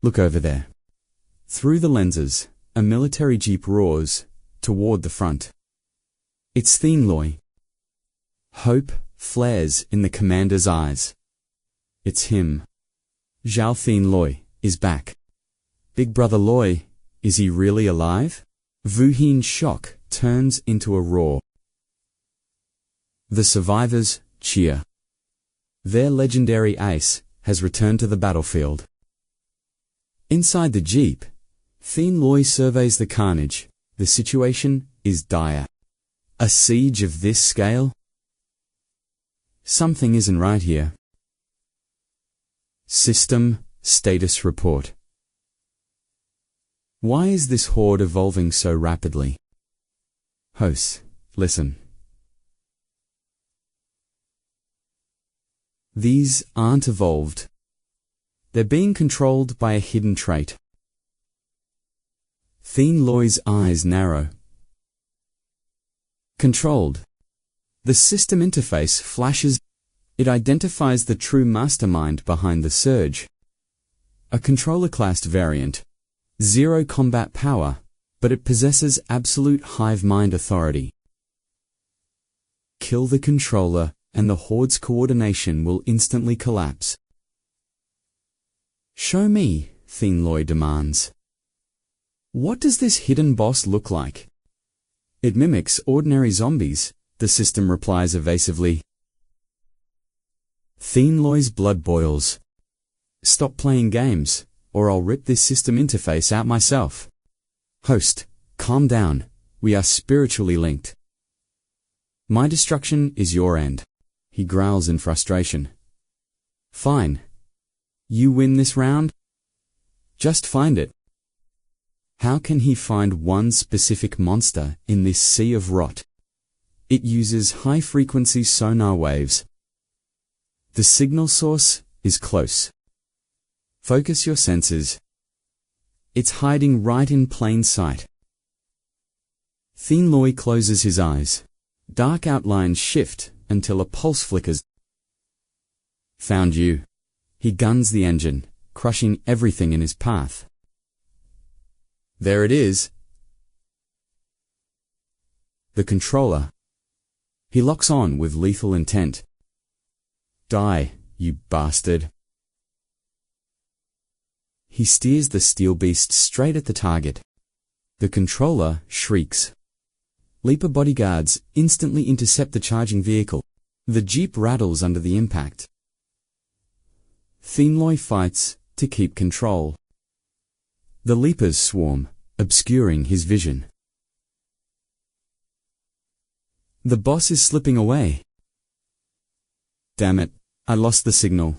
look over there. Through the lenses, a military jeep roars toward the front. It's 𝐶. Hope flares in the commander's eyes. It's him. Zhao 𝐶 is back. Big Brother Loi, is he really alive? Wu Hin's shock turns into a roar. The survivors cheer. Their legendary ace has returned to the battlefield. Inside the jeep, 𝐶 surveys the carnage. The situation is dire. A siege of this scale? Something isn't right here. System status report. Why is this horde evolving so rapidly? Hosts, listen. These aren't evolved. They're being controlled by a hidden trait. 𝐶 eyes narrow. Controlled. The system interface flashes. It identifies the true mastermind behind the surge. A controller-classed variant. zero combat power, but it possesses absolute hive mind authority. Kill the controller, and the Horde's coordination will instantly collapse. Show me, 𝐶𝐸 demands. What does this hidden boss look like? It mimics ordinary zombies, the system replies evasively. 𝐶𝐸's blood boils. Stop playing games, or I'll rip this system interface out myself. Host, calm down, we are spiritually linked. My destruction is your end, he growls in frustration. Fine. You win this round? Just find it. How can he find one specific monster in this sea of rot? It uses high-frequency sonar waves. The signal source is close. Focus your senses. It's hiding right in plain sight. 𝐶𝐸 closes his eyes. Dark outlines shift until a pulse flickers. Found you. He guns the engine, crushing everything in his path. There it is. The controller. He locks on with lethal intent. Die, you bastard. He steers the steel beast straight at the target. The controller shrieks. Leaper bodyguards instantly intercept the charging vehicle. The jeep rattles under the impact. 𝐶𝐸 fights to keep control. The Leapers swarm, obscuring his vision. The boss is slipping away. Damn it, I lost the signal.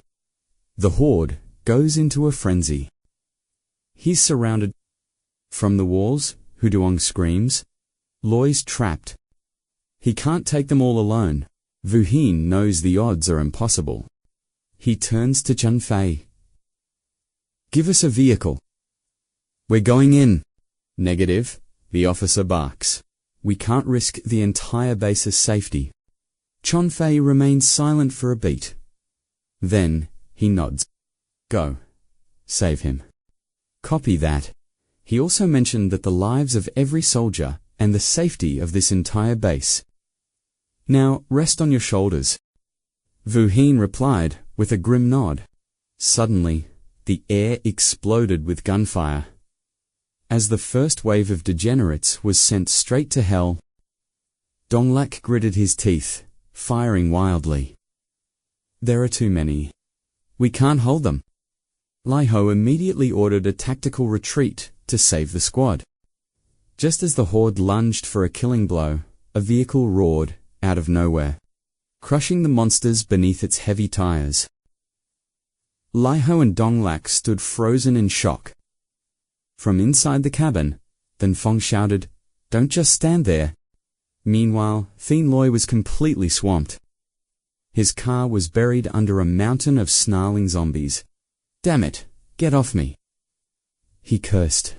The Horde goes into a frenzy. He's surrounded. From the walls, 𝐒𝐥𝐚𝐲𝐞𝐝 screams. 𝐿𝐲's trapped. He can't take them all alone. Wuhin knows the odds are impossible. He turns to Chun-Fei. Give us a vehicle. We're going in. Negative, the officer barks. We can't risk the entire base's safety. Chun-Fei remains silent for a beat. Then, he nods. Go. Save him. Copy that. He also mentioned that the lives of every soldier and the safety of this entire base. Now, rest on your shoulders. Wuhin replied with a grim nod. Suddenly, the air exploded with gunfire. As the first wave of degenerates was sent straight to hell, 𝐷𝐞𝐻 gritted his teeth, firing wildly. There are too many. We can't hold them. 𝐿𝐲 immediately ordered a tactical retreat to save the squad. Just as the Horde lunged for a killing blow, a vehicle roared out of nowhere, crushing the monsters beneath its heavy tires. 𝐿𝐲 and 𝐷𝐞𝐻 stood frozen in shock. From inside the cabin, then Fong shouted, "Don't just stand there." Meanwhile, 𝐶𝐸 was completely swamped. His car was buried under a mountain of snarling zombies. Damn it, get off me. He cursed.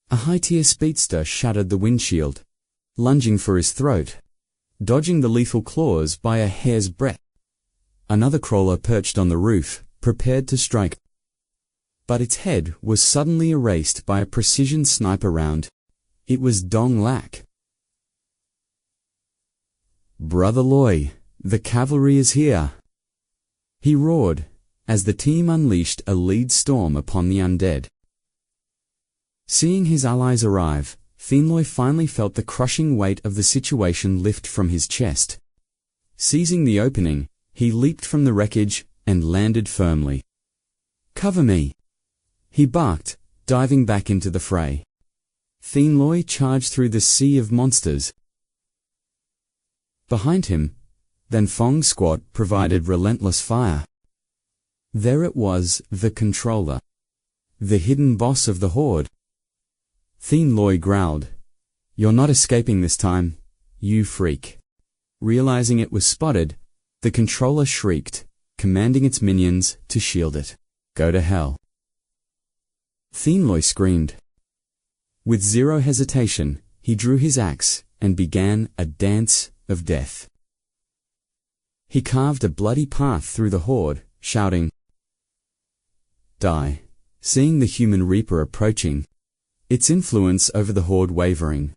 A high-tier speedster shattered the windshield, lunging for his throat, dodging the lethal claws by a hair's breadth. Another crawler perched on the roof, prepared to strike. But its head was suddenly erased by a precision sniper round. It was 𝐷𝐞𝐻. Brother Loy, the cavalry is here. He roared, as the team unleashed a lead storm upon the undead. Seeing his allies arrive, 𝐶𝐸 finally felt the crushing weight of the situation lift from his chest. Seizing the opening, he leaped from the wreckage and landed firmly. Cover me! He barked, diving back into the fray. 𝐶𝐸 charged through the sea of monsters. Behind him, then Fong's squad provided relentless fire. There it was, the controller. The hidden boss of the Horde. 𝐶𝐸 growled, "You're not escaping this time, you freak." Realizing it was spotted, the controller shrieked, commanding its minions to shield it. Go to hell. 𝐶𝐸 screamed. With zero hesitation, he drew his axe and began a dance of death. He carved a bloody path through the Horde, shouting, "Die, seeing the human reaper approaching, its influence over the horde wavering.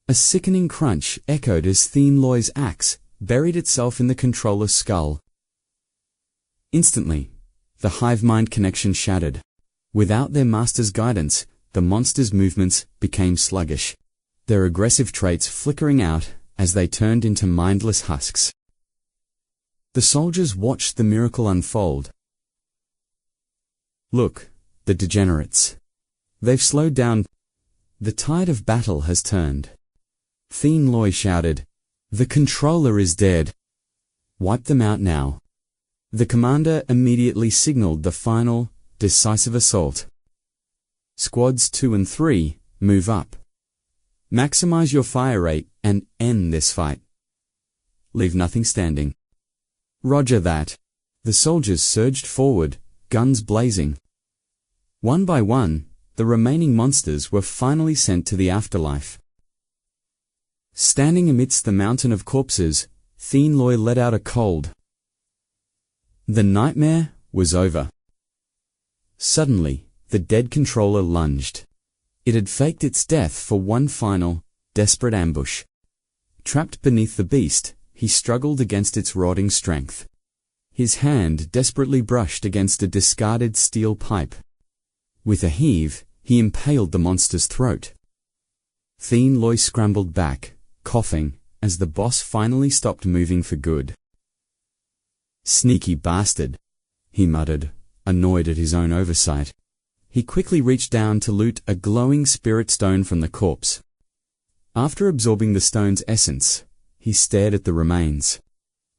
A sickening crunch echoed as 𝐾𝐞𝐦𝐨𝐧's axe buried itself in the controller's skull. Instantly, the hive-mind connection shattered. Without their master's guidance, the monster's movements became sluggish, their aggressive traits flickering out as they turned into mindless husks. The soldiers watched the miracle unfold. "Look, the degenerates. They've slowed down. The tide of battle has turned." 𝐾𝐞𝐦𝐨𝐧 shouted, "The controller is dead. Wipe them out now." The commander immediately signaled the final, decisive assault. Squads 2 and 3, move up. Maximize your fire rate and end this fight. Leave nothing standing. Roger that. The soldiers surged forward, guns blazing. One by one, the remaining monsters were finally sent to the afterlife. Standing amidst the mountain of corpses, 𝐾𝐞𝐦𝐨𝐧 let out a cold. The nightmare was over. Suddenly, the dead controller lunged. It had faked its death for one final, desperate ambush. Trapped beneath the beast, he struggled against its rotting strength. His hand desperately brushed against a discarded steel pipe. With a heave, he impaled the monster's throat. 𝐾𝐞𝐦𝐨𝐧 scrambled back, coughing, as the boss finally stopped moving for good. "Sneaky bastard," he muttered, annoyed at his own oversight. He quickly reached down to loot a glowing spirit stone from the corpse. After absorbing the stone's essence, he stared at the remains.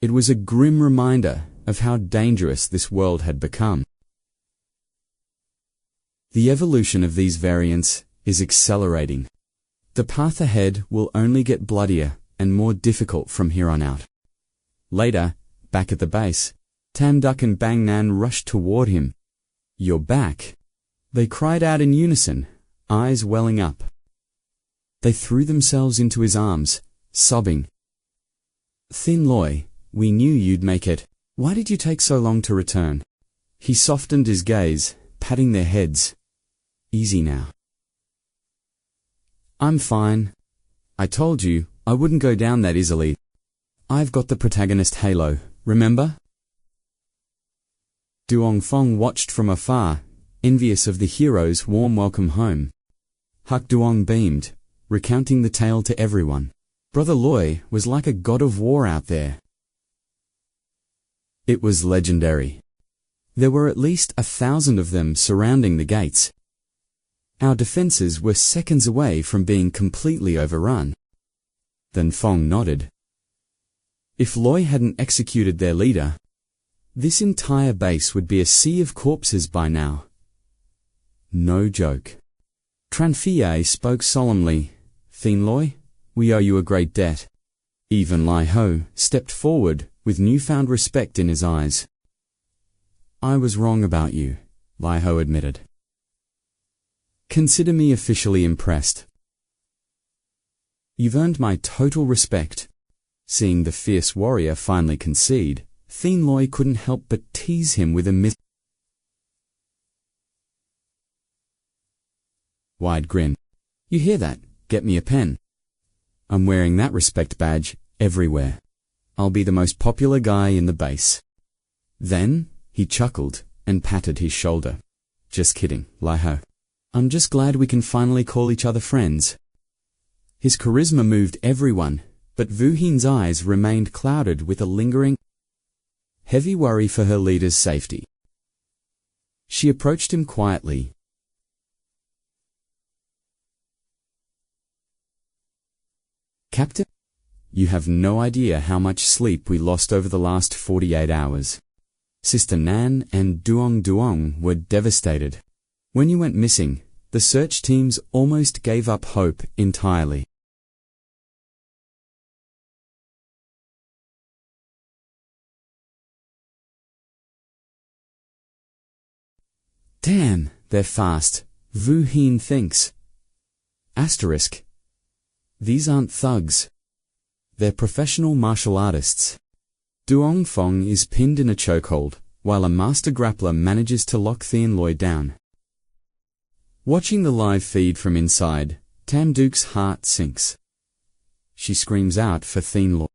It was a grim reminder of how dangerous this world had become. The evolution of these variants is accelerating. The path ahead will only get bloodier and more difficult from here on out. Later, back at the base, Tam Duck and Bang Nan rushed toward him. "You're back," they cried out in unison, eyes welling up. They threw themselves into his arms, sobbing. 𝐾𝐞𝐦𝐨𝐧, we knew you'd make it. Why did you take so long to return?" He softened his gaze, patting their heads. "Easy now. I'm fine. I told you I wouldn't go down that easily. I've got the protagonist halo, remember?" Duong watched from afar, envious of the hero's warm welcome home. Huck Duong beamed, recounting the tale to everyone. Brother Loy was like a god of war out there. It was legendary. There were at least 1,000 of them surrounding the gates. Our defenses were seconds away from being completely overrun. Then Fong nodded. If Loy hadn't executed their leader, this entire base would be a sea of corpses by now. No joke. Tranfie spoke solemnly. 𝐾𝐞𝐦𝐨𝐧, we owe you a great debt. Even Ly-Ho stepped forward with newfound respect in his eyes. I was wrong about you, Ly-Ho admitted. Consider me officially impressed. You've earned my total respect. Seeing the fierce warrior finally concede, 𝐾𝐞𝐦𝐨𝐧 couldn't help but tease him with a wide grin. You hear that? Get me a pen. I'm wearing that respect badge everywhere. I'll be the most popular guy in the base. Then, he chuckled and patted his shoulder. Just kidding, Ly-Ho. I'm just glad we can finally call each other friends. His charisma moved everyone, but Vu Hin's eyes remained clouded with a lingering, heavy worry for her leader's safety. She approached him quietly. Captain, you have no idea how much sleep we lost over the last 48 hours. Sister Nan and Duong were devastated. When you went missing, the search teams almost gave up hope entirely. Damn, they're fast, Vu Hin thinks. Asterisk. These aren't thugs. They're professional martial artists. Duong is pinned in a chokehold, while a master grappler manages to lock 𝐾𝐞𝐦𝐨 down. Watching the live feed from inside, Tam Duke's heart sinks. She screams out for 𝐾𝐞𝐦.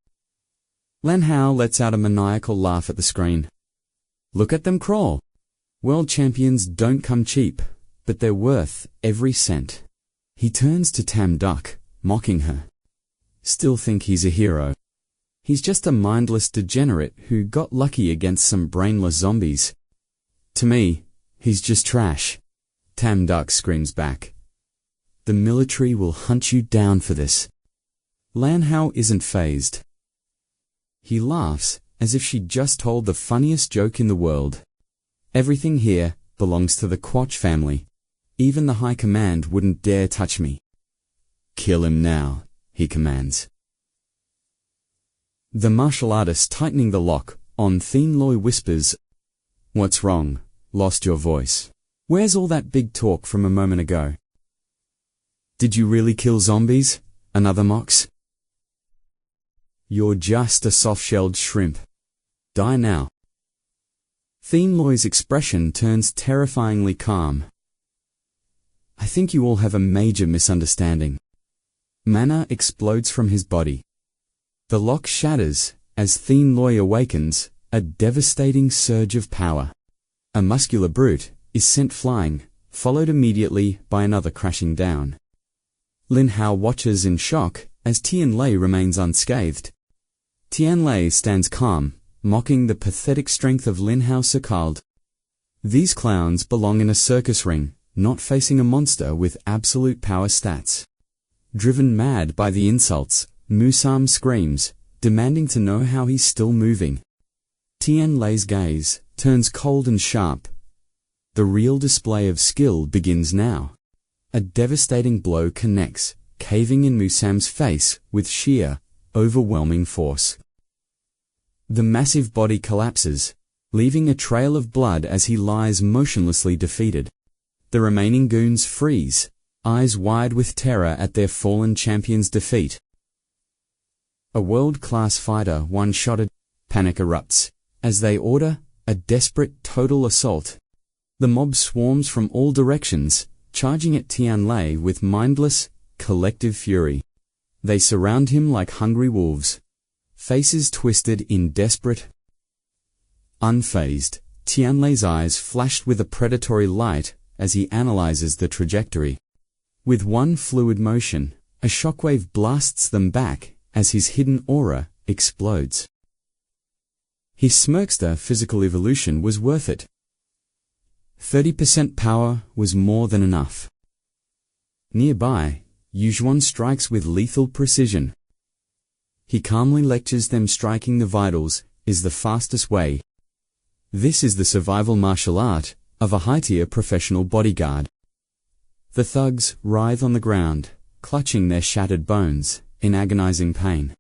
Lan Hao lets out a maniacal laugh at the screen. Look at them crawl. World champions don't come cheap, but they're worth every cent. He turns to Tam Duck, mocking her. Still think he's a hero. He's just a mindless degenerate who got lucky against some brainless zombies. To me, he's just trash. Tam Duck screams back. The military will hunt you down for this. Lan Hao isn't fazed. He laughs as if she'd just told the funniest joke in the world. Everything here belongs to the 𝐾𝐞𝐲 family. Even the high command wouldn't dare touch me. Kill him now, he commands. The martial artist tightening the lock on 𝐾𝐞𝐦 whispers, "What's wrong? Lost your voice. Where's all that big talk from a moment ago? Did you really kill zombies?" Another mocks. You're just a soft-shelled shrimp. Die now. 𝐾𝐞𝐦's expression turns terrifyingly calm. I think you all have a major misunderstanding. Mana explodes from his body. The lock shatters as 𝐾𝐞𝐦 awakens, a devastating surge of power. A muscular brute is sent flying, followed immediately by another crashing down. Lan Hao watches in shock as 𝐾𝐞𝐦 remains unscathed. 𝐾𝐞𝐦 stands calm, mocking the pathetic strength of Lan Hao 𝐒𝐸𝐲𝐷. These clowns belong in a circus ring, not facing a monster with absolute power stats. Driven mad by the insults, Musam screams, demanding to know how he's still moving. 𝐾𝐞𝐦's gaze turns cold and sharp. The real display of skill begins now. A devastating blow connects, caving in Musam's face with sheer, overwhelming force. The massive body collapses, leaving a trail of blood as he lies motionlessly defeated. The remaining goons freeze, eyes wide with terror at their fallen champion's defeat. A world-class fighter one-shotted. Panic erupts as they order a desperate total assault. The mob swarms from all directions, charging at 𝐾𝐞𝐦 with mindless, collective fury. They surround him like hungry wolves, faces twisted in desperate. Unfazed, 𝐾𝐞𝐦's eyes flashed with a predatory light as he analyzes the trajectory. With one fluid motion, a shockwave blasts them back as his hidden aura explodes. His smirkster physical evolution was worth it. 30% power was more than enough. Nearby, 𝐒𝐲𝐻 strikes with lethal precision. He calmly lectures them striking the vitals is the fastest way. This is the survival martial art of a high-tier professional bodyguard. The thugs writhe on the ground, clutching their shattered bones in agonizing pain.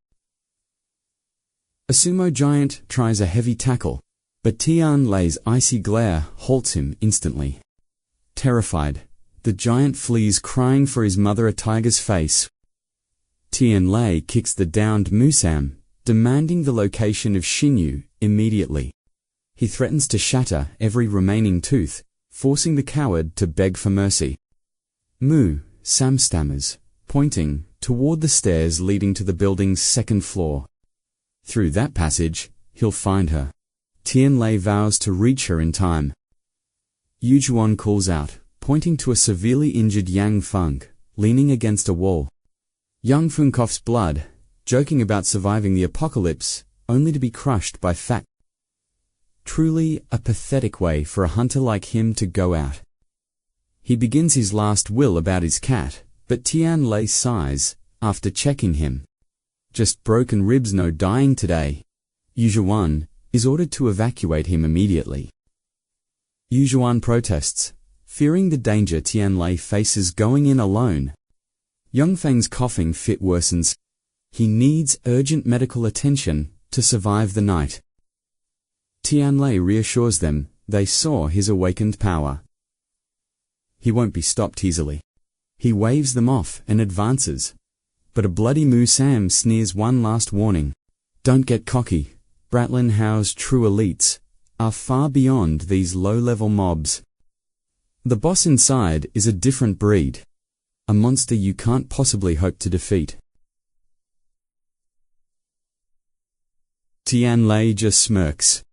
A sumo giant tries a heavy tackle, but 𝐾𝐞𝐦's icy glare halts him instantly. Terrified, the giant flees crying for his mother a tiger's face. 𝐾𝐞𝐦 kicks the downed Musam, demanding the location of Qin Yu immediately. He threatens to shatter every remaining tooth, forcing the coward to beg for mercy. Sam stammers, pointing toward the stairs leading to the building's second floor. Through that passage, he'll find her. 𝐾𝐞𝐦 vows to reach her in time. 𝐒𝐲𝐻 calls out, pointing to a severely injured Yang Feng, leaning against a wall. Young Funkough's blood, joking about surviving the apocalypse, only to be crushed by fat. Truly a pathetic way for a hunter like him to go out. He begins his last will about his cat, but 𝐾𝐞𝐦 sighs, after checking him. Just broken ribs, no dying today. 𝐒𝐲𝐻 is ordered to evacuate him immediately. 𝐒𝐲𝐻 protests, fearing the danger 𝐾𝐞𝐦 faces going in alone. Young Feng's coughing fit worsens. He needs urgent medical attention to survive the night. 𝐾𝐞𝐦 reassures them they saw his awakened power. He won't be stopped easily. He waves them off and advances. But a bloody Musam sneers one last warning. Don't get cocky. Lan Hao's true elites are far beyond these low-level mobs. The boss inside is a different breed, a monster you can't possibly hope to defeat. Tianlei just smirks.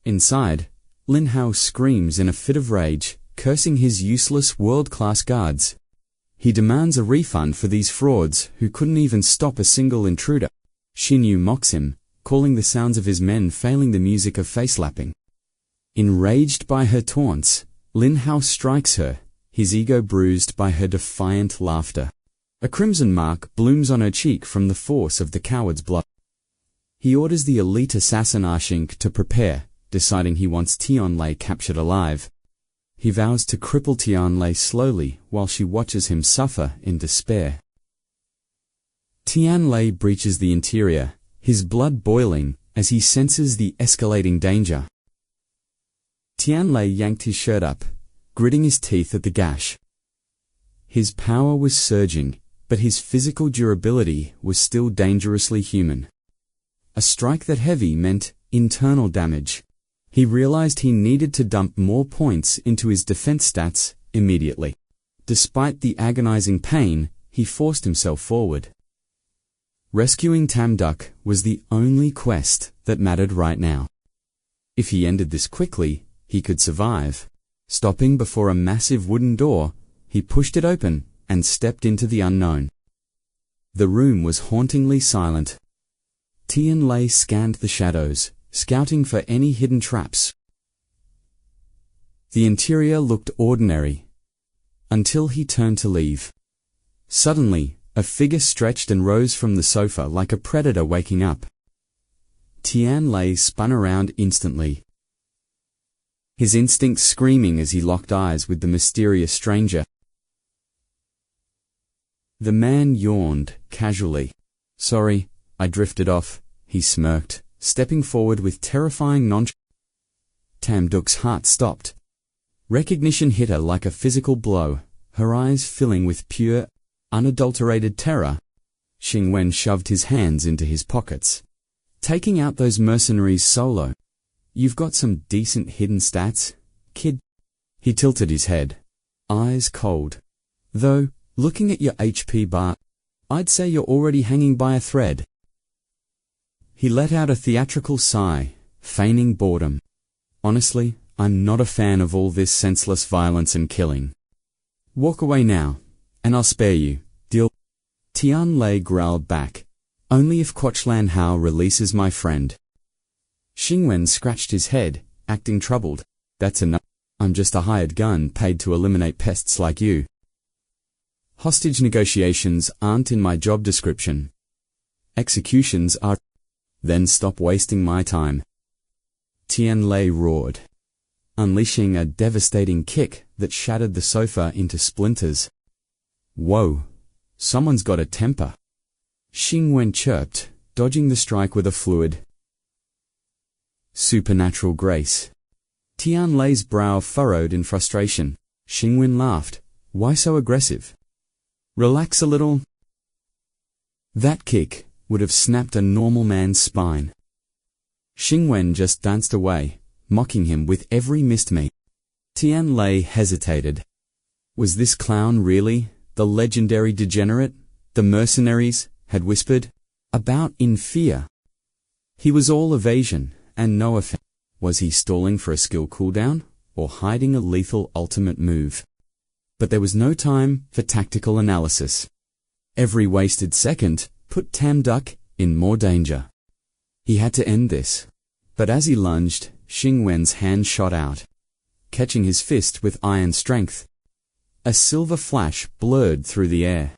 Inside, Lin Hao screams in a fit of rage, cursing his useless world-class guards. He demands a refund for these frauds who couldn't even stop a single intruder. Qin Yu mocks him, calling the sounds of his men failing the music of face-lapping. Enraged by her taunts, Lin Hao strikes her, his ego bruised by her defiant laughter. A crimson mark blooms on her cheek from the force of the coward's blood. He orders the elite assassin 𝐒𝐥𝐚𝐲𝐞𝐝 to prepare, deciding he wants Tianlei captured alive. He vows to cripple Tianlei slowly while she watches him suffer in despair. Tianlei breaches the interior, his blood boiling as he senses the escalating danger. Tianlei yanked his shirt up, gritting his teeth at the gash. His power was surging, but his physical durability was still dangerously human. A strike that heavy meant internal damage. He realized he needed to dump more points into his defense stats immediately. Despite the agonizing pain, he forced himself forward. Rescuing 𝐷𝐸 was the only quest that mattered right now. If he ended this quickly, he could survive. Stopping before a massive wooden door, he pushed it open and stepped into the unknown. The room was hauntingly silent. Tianlei scanned the shadows, scouting for any hidden traps. The interior looked ordinary, until he turned to leave. Suddenly, a figure stretched and rose from the sofa like a predator waking up. Tianlei spun around instantly, his instincts screaming as he locked eyes with the mysterious stranger. The man yawned casually. "Sorry, I drifted off," he smirked, stepping forward with terrifying nonchalance. 𝐷𝐸's heart stopped. Recognition hit her like a physical blow, her eyes filling with pure, unadulterated terror. Xingwen shoved his hands into his pockets. "Taking out those mercenaries solo. You've got some decent hidden stats, kid." He tilted his head, eyes cold. "Though, looking at your HP bar, I'd say you're already hanging by a thread." He let out a theatrical sigh, feigning boredom. "Honestly, I'm not a fan of all this senseless violence and killing. Walk away now, and I'll spare you, deal?" Tianlei growled back. "Only if 𝐾𝐞 Hao releases my friend." Xingwen scratched his head, acting troubled. "That's enough. I'm just a hired gun paid to eliminate pests like you. Hostage negotiations aren't in my job description. Executions are. Then stop wasting my time." Tianlei roared, unleashing a devastating kick that shattered the sofa into splinters. "Whoa, someone's got a temper," Xingwen chirped, dodging the strike with a fluid, supernatural grace. Tianlei's brow furrowed in frustration. Xingwen laughed. "Why so aggressive? Relax a little." That kick would have snapped a normal man's spine. Xingwen just danced away, mocking him with every missed me. Tianlei hesitated. Was this clown really the legendary degenerate the mercenaries had whispered about in fear? He was all evasion and no offense. Was he stalling for a skill cooldown or hiding a lethal ultimate move? But there was no time for tactical analysis. Every wasted second put 𝐷𝐸 in more danger. He had to end this. But as he lunged, Xingwen's hand shot out, catching his fist with iron strength. A silver flash blurred through the air.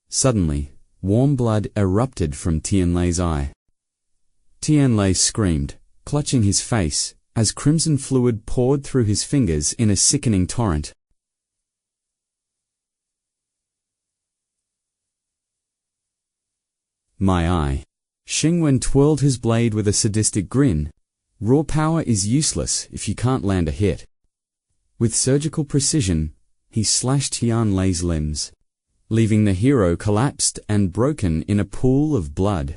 Suddenly, warm blood erupted from Tianlei's eye. Tianlei screamed, clutching his face, as crimson fluid poured through his fingers in a sickening torrent. "My eye." Xingwen twirled his blade with a sadistic grin. "Raw power is useless if you can't land a hit." With surgical precision, he slashed Tianlei's limbs, leaving the hero collapsed and broken in a pool of blood.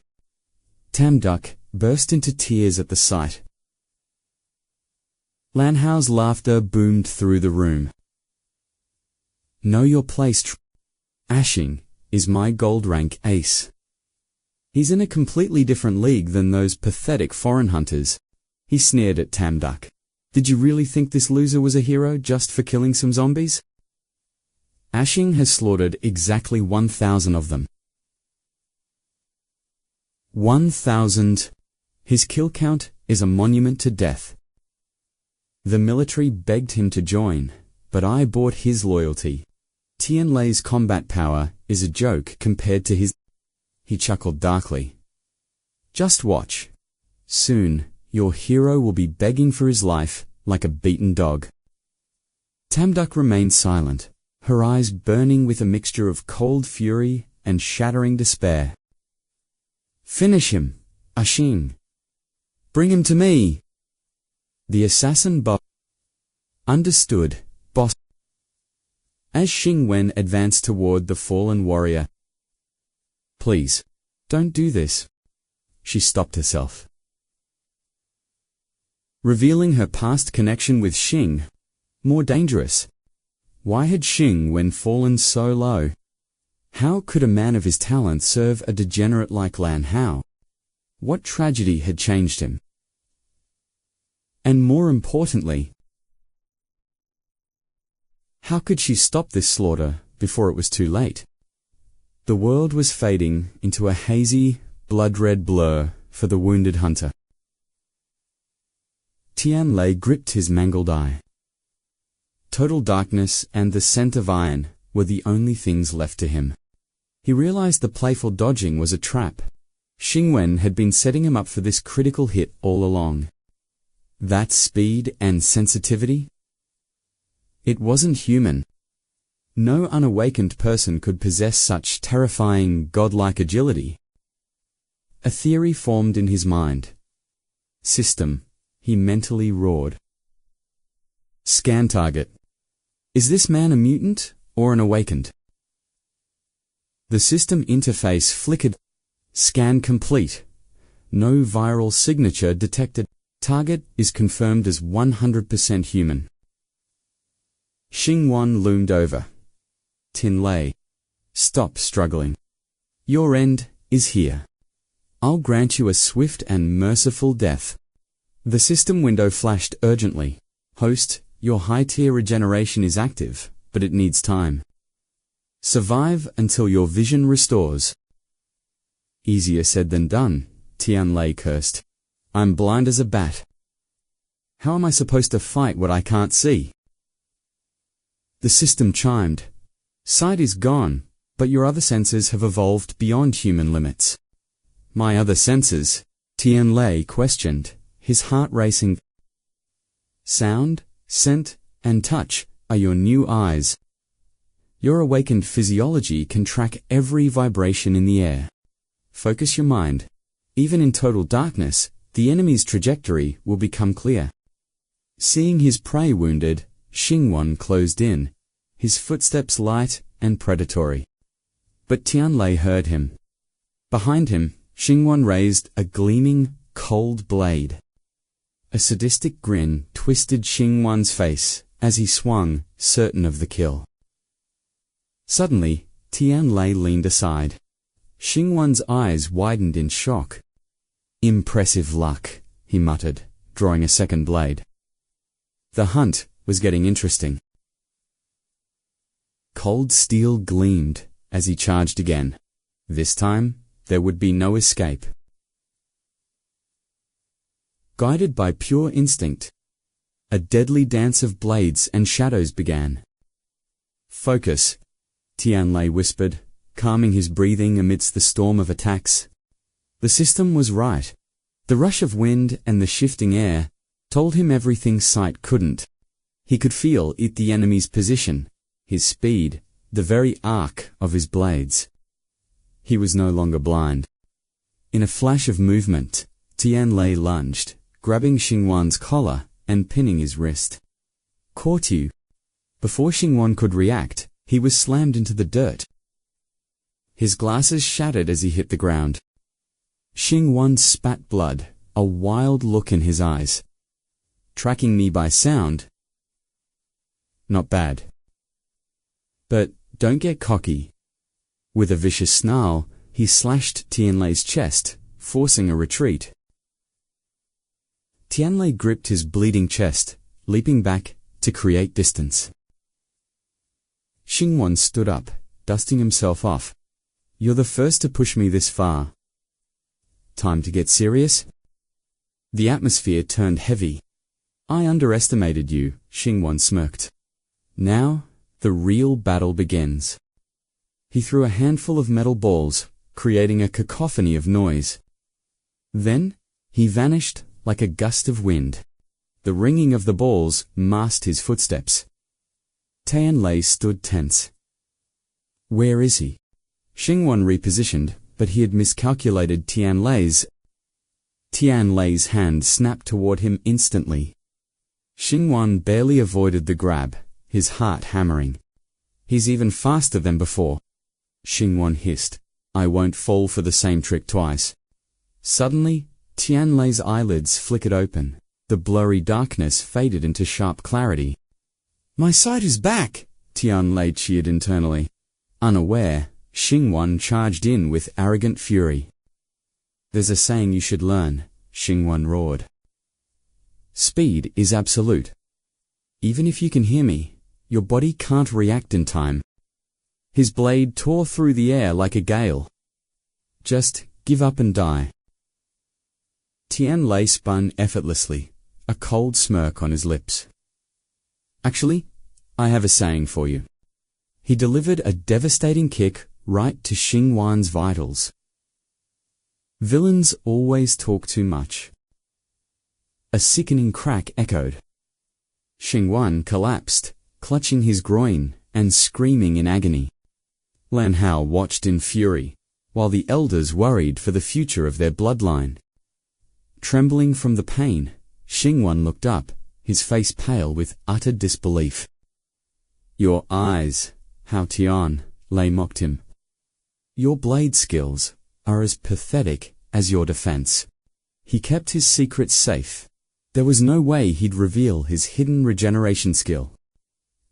𝐷𝐸 burst into tears at the sight. Lanhao's laughter boomed through the room. Know your place. Ashing is my gold rank ace. He's in a completely different league than those pathetic foreign hunters. He sneered at Tamduck. Did you really think this loser was a hero just for killing some zombies? Ashing has slaughtered exactly 1,000 of them. 1,000. His kill count is a monument to death. The military begged him to join, but I bought his loyalty. Tianlei's combat power is a joke compared to his... He chuckled darkly. Just watch. Soon, your hero will be begging for his life like a beaten dog. Tamduck remained silent, her eyes burning with a mixture of cold fury and shattering despair. Finish him, Ashing. Bring him to me. The assassin Understood, boss. As Xing Wen advanced toward the fallen warrior. Please, don't do this. She stopped herself. Revealing her past connection with Xing. More dangerous. Why had Xing Wen fallen so low? How could a man of his talent serve a degenerate like Lan Hao? What tragedy had changed him? And more importantly, how could she stop this slaughter before it was too late? The world was fading into a hazy, blood-red blur for the wounded hunter. Tianlei gripped his mangled eye. Total darkness and the scent of iron were the only things left to him. He realized the playful dodging was a trap. Xing Wen had been setting him up for this critical hit all along. That speed and sensitivity? It wasn't human. No unawakened person could possess such terrifying, godlike agility. A theory formed in his mind. System, he mentally roared. Scan target. Is this man a mutant or an awakened? The system interface flickered. Scan complete. No viral signature detected. Target is confirmed as 100% human. Xing Wan loomed over. Tianlei, stop struggling. Your end is here. I'll grant you a swift and merciful death. The system window flashed urgently. Host, your high-tier regeneration is active, but it needs time. Survive until your vision restores. Easier said than done, Tianlei cursed. I'm blind as a bat. How am I supposed to fight what I can't see? The system chimed. Sight is gone, but your other senses have evolved beyond human limits. My other senses? Tianlei questioned, his heart racing. Sound, scent, and touch are your new eyes. Your awakened physiology can track every vibration in the air. Focus your mind. Even in total darkness, the enemy's trajectory will become clear. Seeing his prey wounded, Xing Wan closed in, his footsteps light and predatory. But Tianlei heard him. Behind him, Xing Wan raised a gleaming, cold blade. A sadistic grin twisted Xing Wan's face as he swung, certain of the kill. Suddenly, Tianlei leaned aside. Xing Wan's eyes widened in shock. Impressive luck, he muttered, drawing a second blade. The hunt was getting interesting. Cold steel gleamed as he charged again. This time, there would be no escape. Guided by pure instinct, a deadly dance of blades and shadows began. Focus, Tianlei whispered, calming his breathing amidst the storm of attacks. The system was right. The rush of wind and the shifting air told him everything sight couldn't. He could feel the enemy's position, his speed, the very arc of his blades. He was no longer blind. In a flash of movement, Tianlei lunged, grabbing Xing Wan's collar and pinning his wrist. Caught you. Before Xing Wan could react, he was slammed into the dirt. His glasses shattered as he hit the ground. Xing Wan spat blood, a wild look in his eyes. tracking me by sound. Not bad. But don't get cocky. With a vicious snarl, he slashed Tianlei's chest, forcing a retreat. Tianlei gripped his bleeding chest, leaping back to create distance. Xingwan stood up, dusting himself off. You're the first to push me this far. Time to get serious? The atmosphere turned heavy. I underestimated you, Xingwan smirked. Now, the real battle begins. He threw a handful of metal balls, creating a cacophony of noise. Then, he vanished like a gust of wind. The ringing of the balls masked his footsteps. Tianlei stood tense. Where is he? Xingwan repositioned, but he had miscalculated Tianlei's. Tianlei's hand snapped toward him instantly. Xingwan barely avoided the grab, his heart hammering. He's even faster than before. Xingwan hissed. I won't fall for the same trick twice. Suddenly, Tianlei's eyelids flickered open. The blurry darkness faded into sharp clarity. My sight is back, Tianlei cheered internally. Unaware, Xingwan charged in with arrogant fury. There's a saying you should learn, Xingwan roared. Speed is absolute. Even if you can hear me, your body can't react in time. His blade tore through the air like a gale. Just give up and die. Tianlei spun effortlessly, a cold smirk on his lips. Actually, I have a saying for you. He delivered a devastating kick right to Xingwan's vitals. Villains always talk too much. A sickening crack echoed. Xingwan collapsed, clutching his groin and screaming in agony. Lan Hao watched in fury, while the elders worried for the future of their bloodline. Trembling from the pain, Xingwan looked up, his face pale with utter disbelief. Your eyes, Hao Tian, Lei mocked him. Your blade skills are as pathetic as your defense. He kept his secrets safe. There was no way he'd reveal his hidden regeneration skill.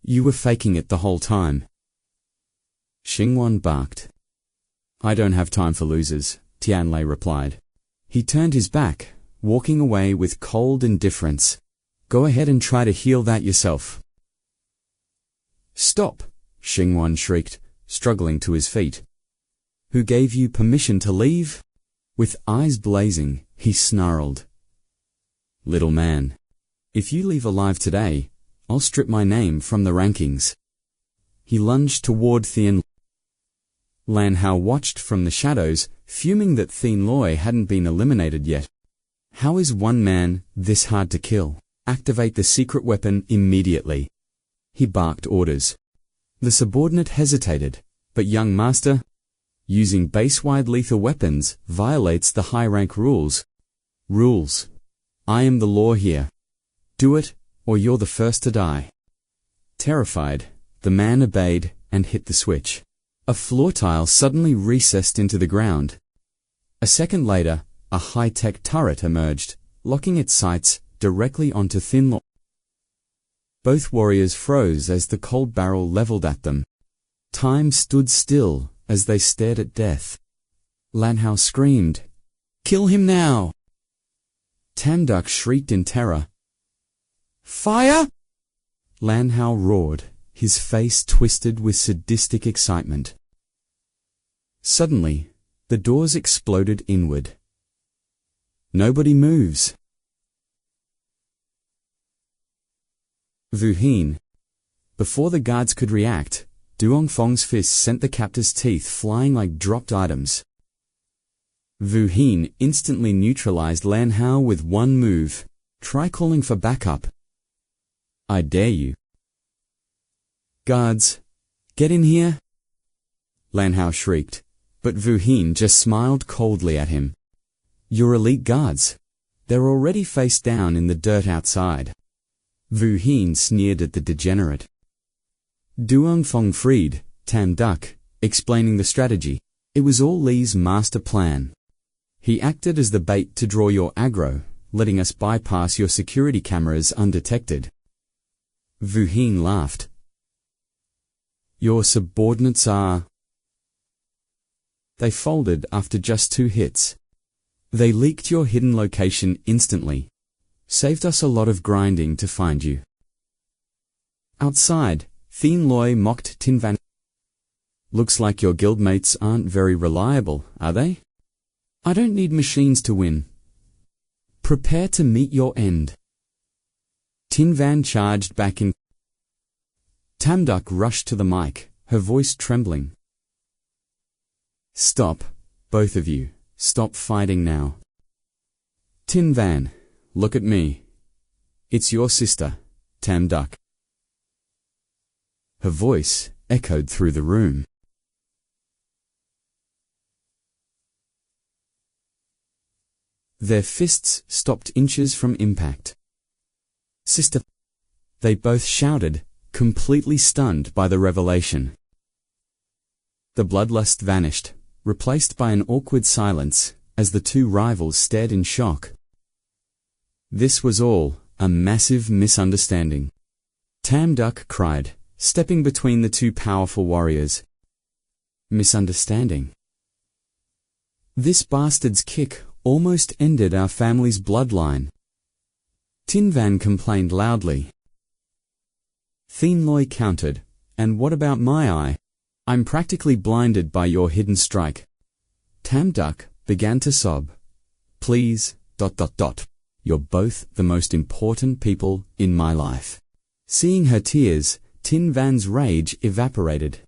You were faking it the whole time. Xingwan barked. I don't have time for losers, Tianlei replied. He turned his back, walking away with cold indifference. Go ahead and try to heal that yourself. Stop, Xingwan shrieked, struggling to his feet. Who gave you permission to leave? With eyes blazing, he snarled. Little man, if you leave alive today, I'll strip my name from the rankings. He lunged toward Tianlei. Lan Hao watched from the shadows, fuming that Tianlei hadn't been eliminated yet. How is one man this hard to kill? Activate the secret weapon immediately. He barked orders. The subordinate hesitated, but young master, using base-wide lethal weapons violates the high-rank rules. Rules. I am the law here. Do it, or you're the first to die. Terrified, the man obeyed and hit the switch. A floor tile suddenly recessed into the ground. A second later, a high-tech turret emerged, locking its sights directly onto Tianlei. Both warriors froze as the cold barrel leveled at them. Time stood still as they stared at death. Lan Hao screamed, Kill him now! Tam Duck shrieked in terror. Fire! Lan Hao roared, his face twisted with sadistic excitement. Suddenly, the doors exploded inward. Nobody moves. Wu Hin. Before the guards could react, Duongfeng's fist sent the captor's teeth flying like dropped items. Wu Hin instantly neutralized Lan Hao with one move. Try calling for backup. I dare you. Guards, get in here! Lan Hao shrieked, but Wu Hin just smiled coldly at him. Your elite guards. They're already face down in the dirt outside. Wu Hin sneered at the degenerate. Duongfeng freed Tam Duck, explaining the strategy. It was all Li's master plan. He acted as the bait to draw your aggro, letting us bypass your security cameras undetected. Vu Hin laughed. Your subordinates are... They folded after just 2 hits. They leaked your hidden location instantly. Saved us a lot of grinding to find you. Outside, Thien Loi mocked Tin Van. Looks like your guildmates aren't very reliable, are they? I don't need machines to win. Prepare to meet your end. Tin Van charged back in. Tam Duck rushed to the mic, her voice trembling. Stop, both of you. Stop fighting now. Tin Van, look at me. It's your sister, Tam Duck. Her voice echoed through the room. Their fists stopped inches from impact. Sister! They both shouted, completely stunned by the revelation. The bloodlust vanished, replaced by an awkward silence, as the 2 rivals stared in shock. This was all a massive misunderstanding. Tam Duck cried, stepping between the 2 powerful warriors. Misunderstanding? This bastard's kick almost ended our family's bloodline. Tin Van complained loudly. Thien Loi countered, and what about my eye? I'm practically blinded by your hidden strike. Tam Duck began to sob. Please, ... You're both the most important people in my life. Seeing her tears, Tin Van's rage evaporated.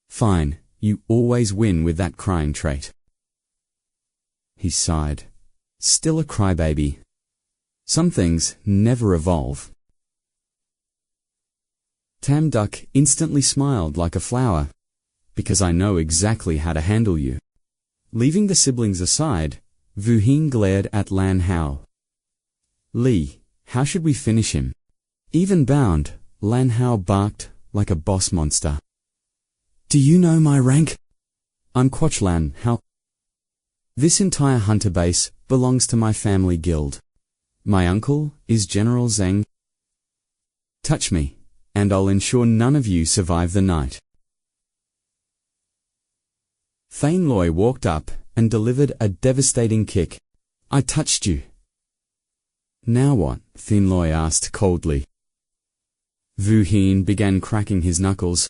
Fine, you always win with that crying trait. He sighed. Still a crybaby. Some things never evolve. Tam Duck instantly smiled like a flower. Because I know exactly how to handle you. Leaving the siblings aside, Vu Hin glared at Lan Hao. Li, how should we finish him? Even bound, Lan Hao barked like a boss monster. Do you know my rank? I'm Quoch Lan Hao. This entire hunter base belongs to my family guild. My uncle is General Zheng. Touch me, and I'll ensure none of you survive the night. Thien Loi walked up and delivered a devastating kick. I touched you. Now what? Thien Loi asked coldly. Vu Hin began cracking his knuckles.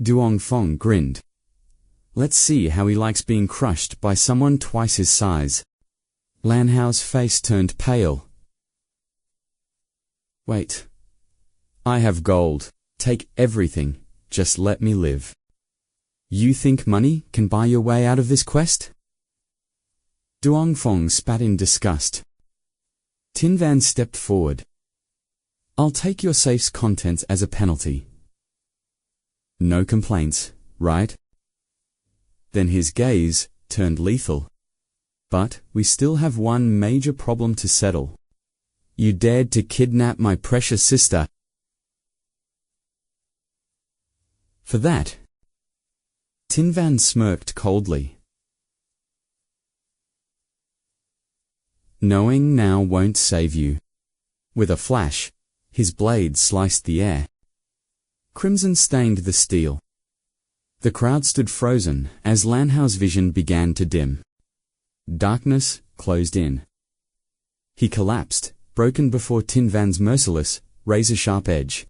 Duong Fong grinned. Let's see how he likes being crushed by someone twice his size. Lan Hao's face turned pale. Wait. I have gold. Take everything. Just let me live. You think money can buy your way out of this quest? Duong Fong spat in disgust. Tin Van stepped forward. I'll take your safe's contents as a penalty. No complaints, right? Then his gaze turned lethal. But we still have one major problem to settle. You dared to kidnap my precious sister. For that, Tin Van smirked coldly. Knowing now won't save you. With a flash, his blade sliced the air. Crimson stained the steel. The crowd stood frozen as Lan Hao's vision began to dim. Darkness closed in. He collapsed, broken before Tin Van's merciless, razor-sharp edge.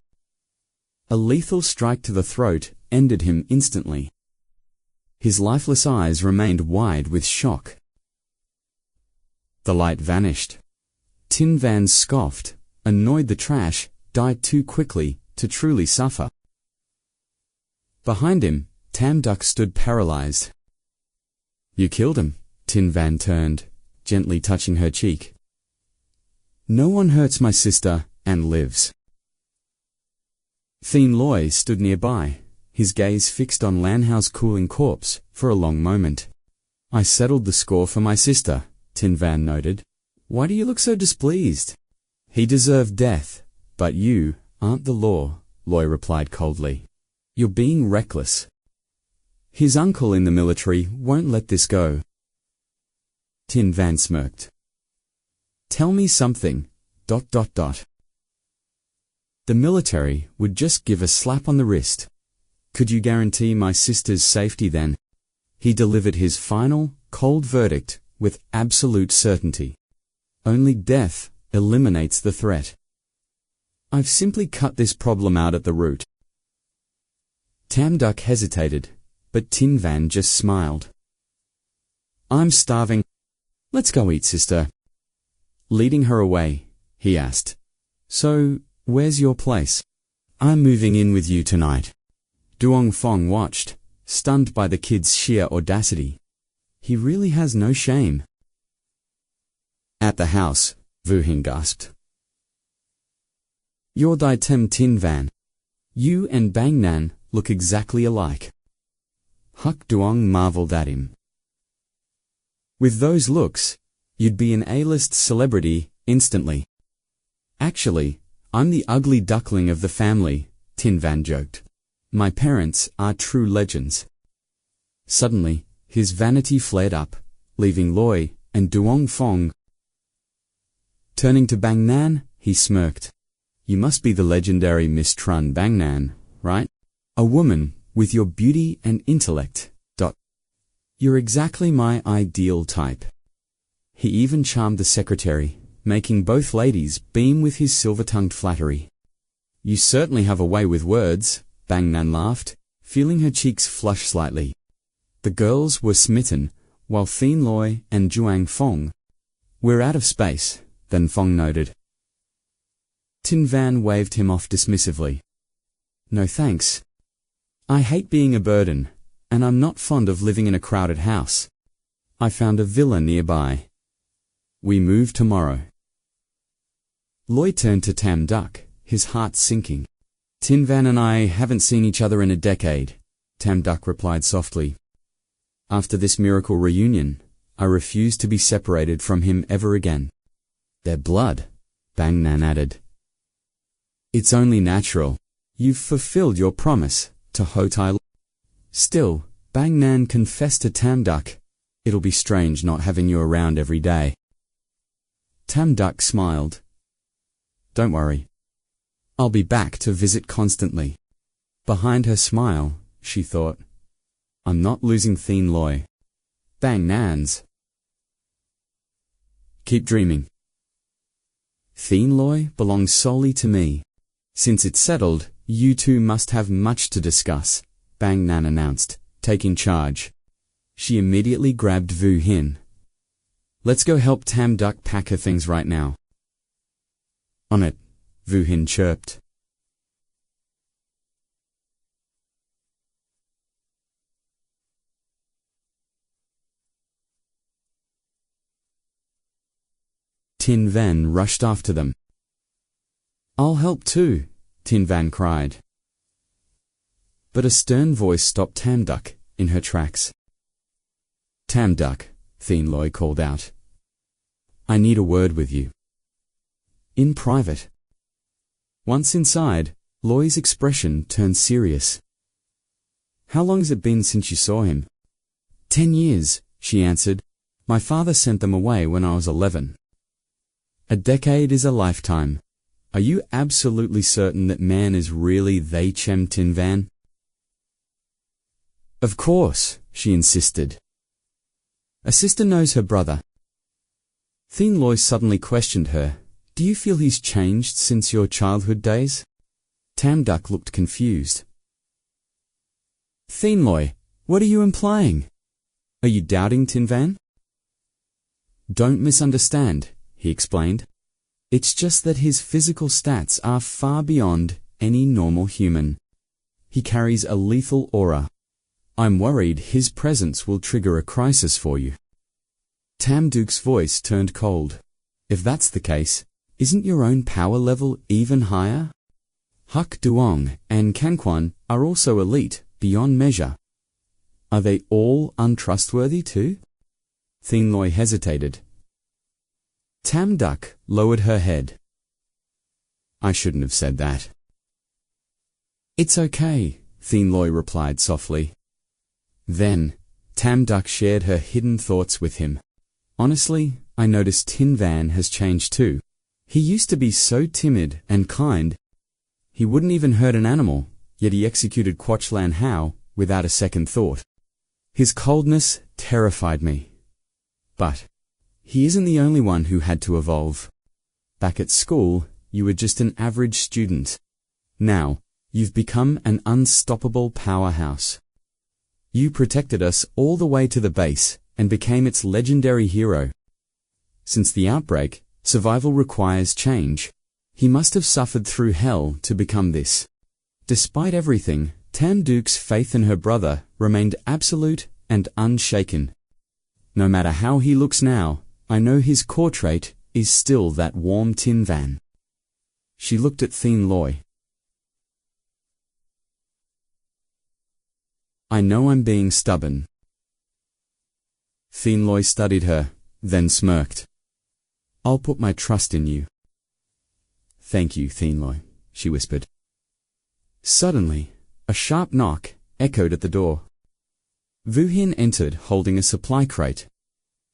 A lethal strike to the throat ended him instantly. His lifeless eyes remained wide with shock. The light vanished. Tin Van scoffed, annoyed the trash died too quickly to truly suffer. Behind him, Tam Duck stood paralyzed. You killed him, Tin Van turned, gently touching her cheek. No one hurts my sister and lives. Thien Loi stood nearby, his gaze fixed on Lan Hao's cooling corpse for a long moment. I settled the score for my sister, Tin Van noted. Why do you look so displeased? He deserved death, but you aren't the law, Loi replied coldly. You're being reckless. His uncle in the military won't let this go. Tin Van smirked. Tell me something, ... The military would just give a slap on the wrist. Could you guarantee my sister's safety then? He delivered his final, cold verdict with absolute certainty. Only death eliminates the threat. I've simply cut this problem out at the root. Tam Duc hesitated, but Tin Van just smiled. I'm starving. Let's go eat, sister. Leading her away, he asked, So, where's your place? I'm moving in with you tonight. Duong Fong watched, stunned by the kid's sheer audacity. He really has no shame. At the house, Vu Hin gasped. You're Dai Tem Tin Van. You and Bang Nan look exactly alike. Huck Duong marveled at him. With those looks, you'd be an A-list celebrity instantly. Actually, I'm the ugly duckling of the family, Tin Van joked. My parents are true legends. Suddenly, his vanity flared up, leaving Loy and Duong Fong. Turning to Bang Nan, he smirked. You must be the legendary Miss Trun Bang Nan, right? A woman with your beauty and intellect. You're exactly my ideal type. He even charmed the secretary, making both ladies beam with his silver-tongued flattery. You certainly have a way with words, Bang Nan laughed, feeling her cheeks flush slightly. The girls were smitten, while Thien Loy and Duong Fong. We're out of space, then Fong noted. Tin Van waved him off dismissively. No thanks. I hate being a burden, and I'm not fond of living in a crowded house. I found a villa nearby. We move tomorrow. Loy turned to Tam Duc, his heart sinking. Tin Van and I haven't seen each other in a decade, Tam Duc replied softly. After this miracle reunion, I refuse to be separated from him ever again. Their blood, Bang Nan added. It's only natural. You've fulfilled your promise to Ho Tai. Still, Bang Nan confessed to Tam Duc, it'll be strange not having you around every day. Tam Duc smiled. Don't worry. I'll be back to visit constantly. Behind her smile, she thought, I'm not losing Thien Loy. Bang Nan's. Keep dreaming. Thien Loy belongs solely to me. Since it's settled, you two must have much to discuss, Bang Nan announced, taking charge. She immediately grabbed Vu Hin. Let's go help Tam Duc pack her things right now. On it, Vu Hin chirped. Tin Van rushed after them. I'll help too, Tin Van cried. But a stern voice stopped Tam Duc in her tracks. Tam Duc, Thien Loy called out. I need a word with you. In private. Once inside, Loy's expression turned serious. How long has it been since you saw him? 10 years, she answered. My father sent them away when I was 11. A decade is a lifetime. Are you absolutely certain that man is really 𝐒𝐥𝐚𝐲𝐬 Tin Van? Of course, she insisted. A sister knows her brother. Thien Loy suddenly questioned her. Do you feel he's changed since your childhood days? Tam Duc looked confused. Thien Loy, what are you implying? Are you doubting Tin Van? Don't misunderstand, he explained. It's just that his physical stats are far beyond any normal human. He carries a lethal aura. I'm worried his presence will trigger a crisis for you. Tam Duc's voice turned cold. If that's the case, isn't your own power level even higher? Huck Duong and Kanquan are also elite beyond measure. Are they all untrustworthy too? Thien Loy hesitated. Tam Duc lowered her head. I shouldn't have said that. It's okay, Thien Loy replied softly. Then, Tam Duc shared her hidden thoughts with him. Honestly, I notice Tin Van has changed too. He used to be so timid and kind. He wouldn't even hurt an animal, yet he executed 𝐾𝐞𝐦𝐿 without a second thought. His coldness terrified me. But he isn't the only one who had to evolve. Back at school, you were just an average student. Now, you've become an unstoppable powerhouse. You protected us all the way to the base and became its legendary hero. Since the outbreak, survival requires change. He must have suffered through hell to become this. Despite everything, Tam Duke's faith in her brother remained absolute and unshaken. No matter how he looks now, I know his core trait is still that warm Tin Van. She looked at 𝐶𝐤. I know I'm being stubborn. 𝐶𝐤 studied her, then smirked. I'll put my trust in you. Thank you, 𝐶𝐤, she whispered. Suddenly, a sharp knock echoed at the door. Woo-hin entered holding a supply crate.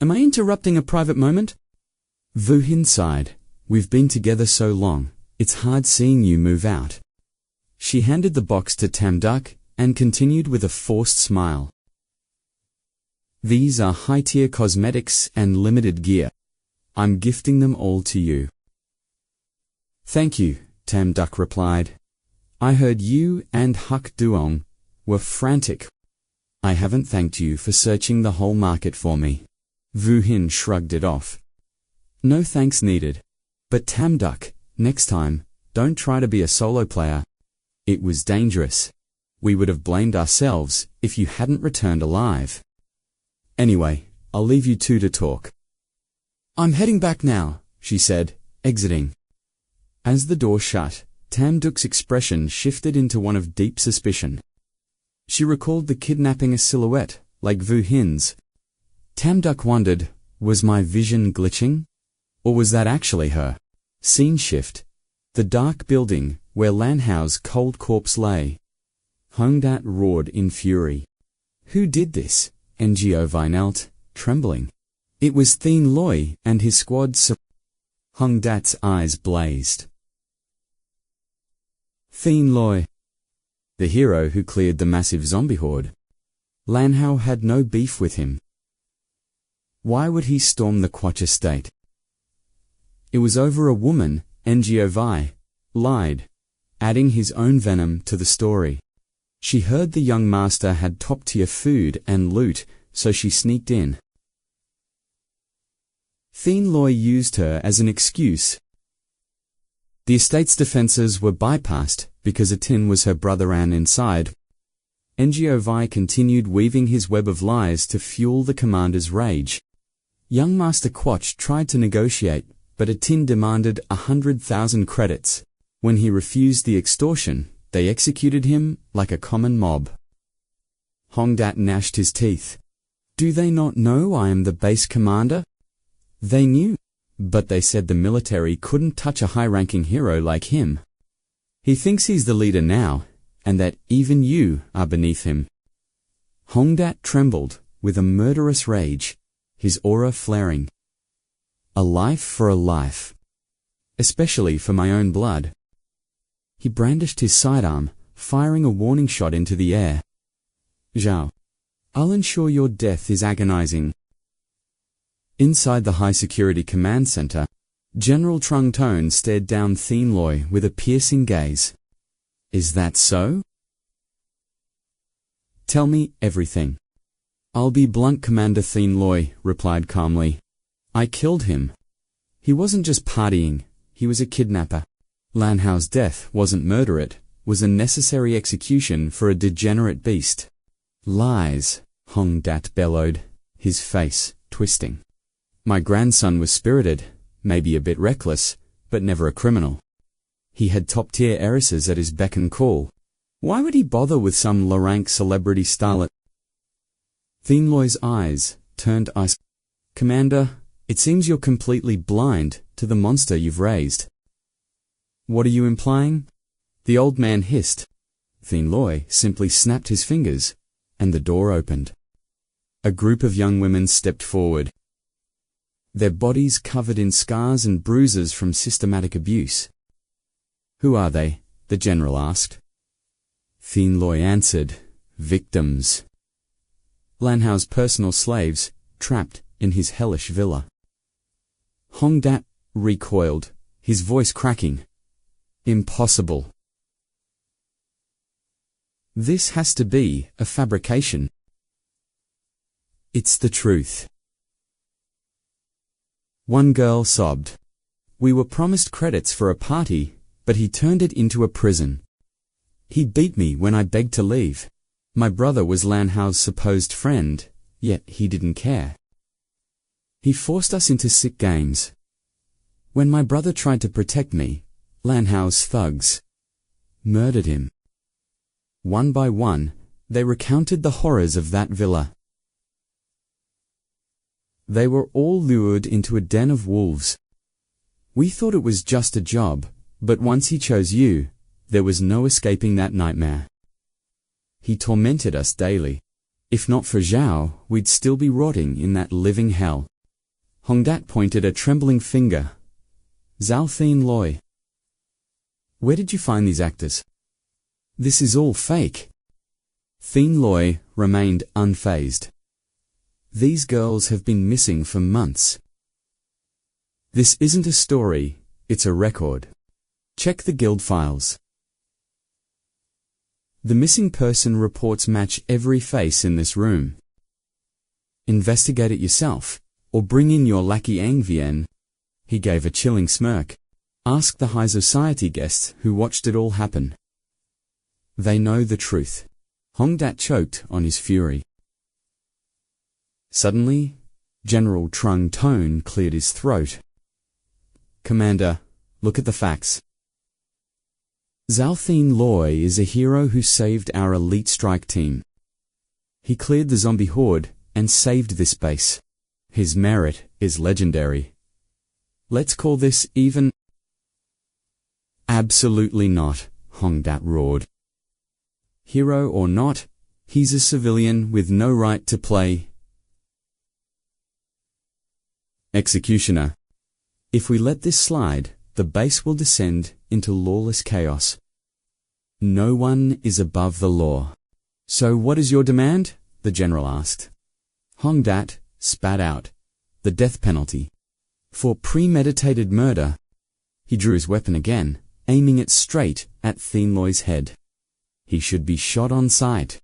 Am I interrupting a private moment? Woo-hin sighed. We've been together so long, it's hard seeing you move out. She handed the box to Tam Duck and continued with a forced smile. These are high-tier cosmetics and limited gear. I'm gifting them all to you. Thank you, Tam Duck replied. I heard you and 𝐾𝐞𝐦𝐨𝐧 were frantic. I haven't thanked you for searching the whole market for me. Woo-hin shrugged it off. No thanks needed. But Tam Duck, next time, don't try to be a solo player. It was dangerous. We would have blamed ourselves if you hadn't returned alive. Anyway, I'll leave you two to talk. I'm heading back now, she said, exiting. As the door shut, Tam Duck's expression shifted into one of deep suspicion. She recalled the kidnapping a silhouette, like Woo-hin's. Tam Duck wondered, was my vision glitching? Or was that actually her? Scene shift. The dark building where 𝐊𝐢𝐬𝐧𝐠's cold corpse lay. 𝐿𝐢𝐬𝐧𝐠 roared in fury. Who did this? 𝐂𝐥𝐸 knelt, trembling. It was 𝐶𝐤 and his squad. 𝐿𝐢𝐬𝐧𝐠's eyes blazed. 𝐶𝐤, the hero who cleared the massive zombie horde. 𝐊𝐻𝐬 had no beef with him. Why would he storm the 𝐾𝐞𝐦𝐾𝐿 estate? It was over a woman, 𝐂𝐥𝐸 lied, adding his own venom to the story. She heard the young master had top-tier food and loot, so she sneaked in. 𝐶𝐤 used her as an excuse. The estate's defenses were bypassed because a tin was her brother and inside. 𝐂𝐥𝐸 continued weaving his web of lies to fuel the commander's rage. Young Master 𝐾𝐞𝐦𝐨 tried to negotiate, but a tin demanded 100,000 credits. When he refused the extortion, they executed him like a common mob. 𝐿𝐢𝐬𝐧𝐠 gnashed his teeth. Do they not know I am the base commander? They knew, but they said the military couldn't touch a high-ranking hero like him. He thinks he's the leader now, and that even you are beneath him. 𝐿𝐢𝐬𝐧𝐠 trembled with a murderous rage, his aura flaring. A life for a life. Especially for my own blood. He brandished his sidearm, firing a warning shot into the air. Zhao, I'll ensure your death is agonizing. Inside the high-security command center, General Trung Tone stared down 𝐶𝐤 with a piercing gaze. Is that so? Tell me everything. I'll be blunt, Commander 𝐶𝐤 replied calmly. I killed him. He wasn't just partying, he was a kidnapper. 𝐿𝐻𝐬𝐧𝐠's death wasn't murder, it was a necessary execution for a degenerate beast. Lies, 𝐿𝐢𝐬𝐧𝐠 bellowed, his face twisting. My grandson was spirited, maybe a bit reckless, but never a criminal. He had top-tier heiresses at his beck and call. Why would he bother with some low-rank celebrity starlet? 𝐶𝐤's eyes turned ice. Commander, it seems you're completely blind to the monster you've raised. What are you implying? The old man hissed. 𝐶𝐤 simply snapped his fingers, and the door opened. A group of young women stepped forward. their bodies covered in scars and bruises from systematic abuse. "Who are they?" the general asked. 𝐶𝐸 answered, "Victims. 𝐿𝐢𝐻𝐽's personal slaves, trapped in his hellish villa." Hong Dat recoiled, his voice cracking. "Impossible. This has to be a fabrication." "It's the truth." One girl sobbed. "We were promised credits for a party, but he turned it into a prison. He beat me when I begged to leave. My brother was 𝐿𝐻𝐽's supposed friend, yet he didn't care. He forced us into sick games. When my brother tried to protect me, 𝐿𝐻𝐽's thugs murdered him." One by one, they recounted the horrors of that villa. "They were all lured into a den of wolves. We thought it was just a job, but once he chose you, there was no escaping that nightmare. He tormented us daily. If not for Zhao, we'd still be rotting in that living hell." Hong Dat pointed a trembling finger. "Zhao 𝐶𝐸. Where did you find these actors? This is all fake." 𝐶𝐸 remained unfazed. "These girls have been missing for months. This isn't a story, it's a record. Check the guild files. The missing person reports match every face in this room. Investigate it yourself, or bring in your lackey 𝐒𝐥𝐸." He gave a chilling smirk. "Ask the high society guests who watched it all happen. They know the truth." Hong Dat choked on his fury. Suddenly, General Trung Tone cleared his throat. "Commander, look at the facts. Zhao 𝐶𝐸 is a hero who saved our elite strike team. He cleared the zombie horde and saved this base. His merit is legendary. Let's call this even." "Absolutely not," Hong Dat roared. "Hero or not, he's a civilian with no right to play executioner. If we let this slide, the base will descend into lawless chaos. No one is above the law." "So what is your demand?" the general asked. Hong Dat spat out, "The death penalty. For premeditated murder." He drew his weapon again, aiming it straight at 𝐶𝐸's head. "He should be shot on sight."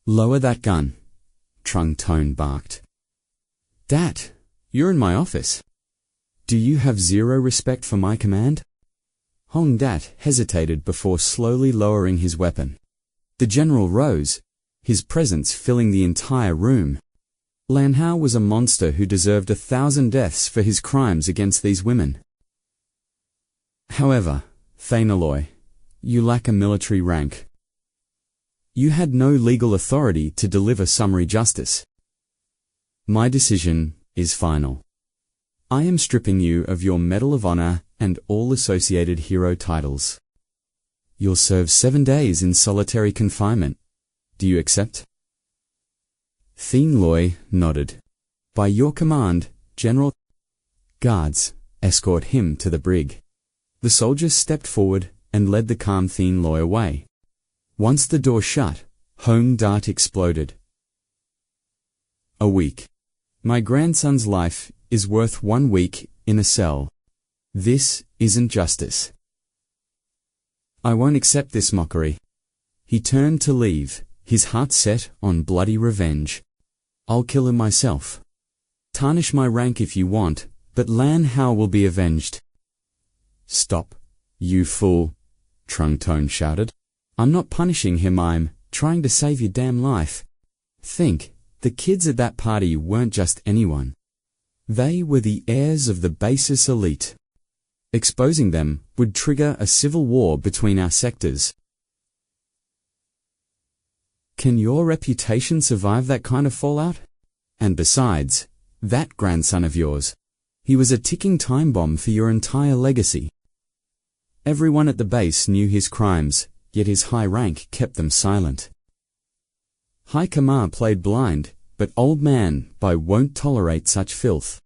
"Lower that gun," Trung Tone barked. "Dat, you're in my office. Do you have zero respect for my command?" Hong Dat hesitated before slowly lowering his weapon. The general rose, his presence filling the entire room. 𝐿𝐻𝐽 was a monster who deserved 1,000 deaths for his crimes against these women. "However, 𝐶𝐸, you lack a military rank. You had no legal authority to deliver summary justice. My decision is final. I am stripping you of your Medal of Honor and all associated hero titles. You'll serve 7 days in solitary confinement. Do you accept?" 𝐶𝐸 nodded. "By your command, General." "Guards, escort him to the brig." The soldiers stepped forward and led the calm 𝐶𝐸 away. Once the door shut, Hong Dat exploded. "A week. My grandson's life is worth 1 week in a cell. This isn't justice. I won't accept this mockery." He turned to leave, his heart set on bloody revenge. "I'll kill him myself. Tarnish my rank if you want, but 𝐿𝐻𝐽 will be avenged." "Stop, you fool," Trung Tone shouted. "I'm not punishing him, I'm trying to save your damn life. Think, the kids at that party weren't just anyone. They were the heirs of the basis elite. Exposing them would trigger a civil war between our sectors. Can your reputation survive that kind of fallout? And besides, that grandson of yours, he was a ticking time bomb for your entire legacy. Everyone at the base knew his crimes, yet his high rank kept them silent. High Command played blind, but Old Man Bai won't tolerate such filth.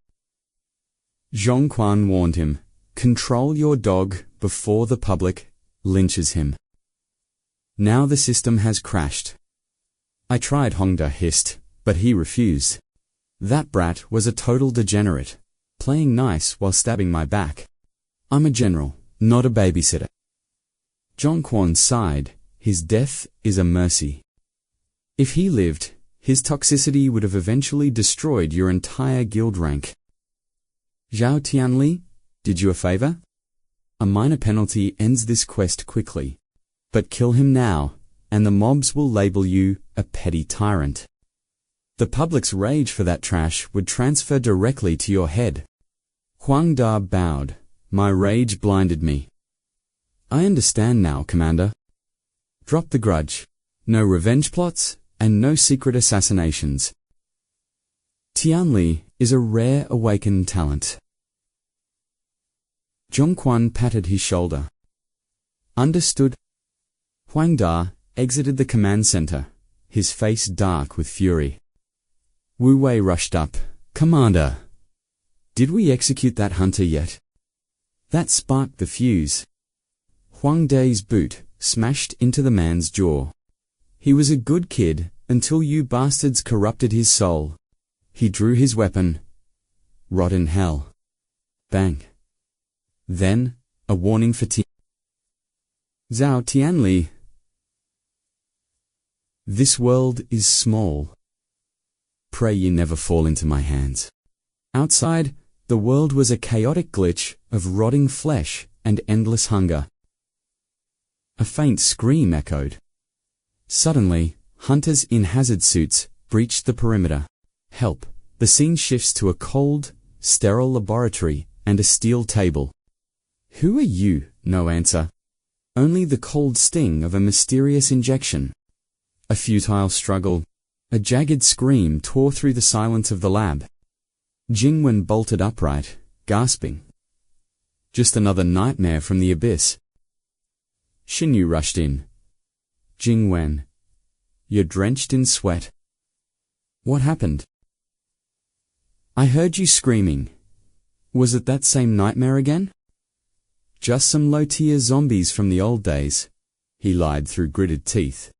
Zhongquan warned him, "Control your dog before the public lynches him." Now the system has crashed. I tried, Hongda hissed, but he refused. That brat was a total degenerate, playing nice while stabbing my back. I'm a general, not a babysitter. Zhongquan sighed. His death is a mercy. If he lived, his toxicity would have eventually destroyed your entire guild rank. Zhao Tianli, did you a favor? A minor penalty ends this quest quickly. But kill him now, and the mobs will label you a petty tyrant. The public's rage for that trash would transfer directly to your head. Huang Da bowed. My rage blinded me. I understand now, Commander. Drop the grudge. No revenge plots, and no secret assassinations. Tianli is a rare awakened talent. Zhongquan patted his shoulder. Understood. Huang Da exited the command center, his face dark with fury. Wu Wei rushed up. Commander, did we execute that hunter yet? That sparked the fuse. Huang Dai's boot smashed into the man's jaw. He was a good kid until you bastards corrupted his soul. He drew his weapon. Rot in hell. Bang. Then, a warning for Zhao Tianli. This world is small. Pray you never fall into my hands. Outside, the world was a chaotic glitch of rotting flesh and endless hunger. A faint scream echoed. Suddenly, hunters in hazard suits breached the perimeter. Help! The scene shifts to a cold, sterile laboratory and a steel table. Who are you? No answer. Only the cold sting of a mysterious injection. A futile struggle. A jagged scream tore through the silence of the lab. Jingwen bolted upright, gasping. Just another nightmare from the abyss. Qin Yu rushed in. Jingwen, you're drenched in sweat. What happened? I heard you screaming. Was it that same nightmare again? Just some low-tier zombies from the old days, he lied through gritted teeth.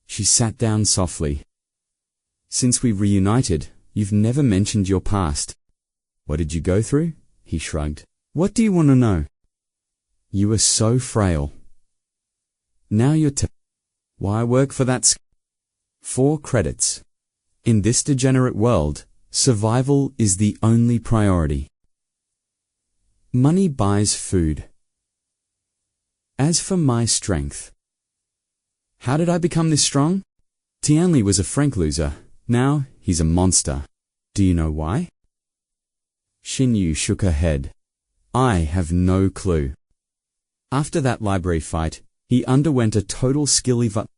She sat down softly. Since we reunited, you've never mentioned your past. What did you go through? He shrugged. What do you want to know? You were so frail. Now you're Why work for that 4 credits. In this degenerate world, survival is the only priority. Money buys food. As for my strength, how did I become this strong? Tianli was a frank loser. Now he's a monster. Do you know why? Qin Yu shook her head. I have no clue. After that library fight, he underwent a total skill evaluation.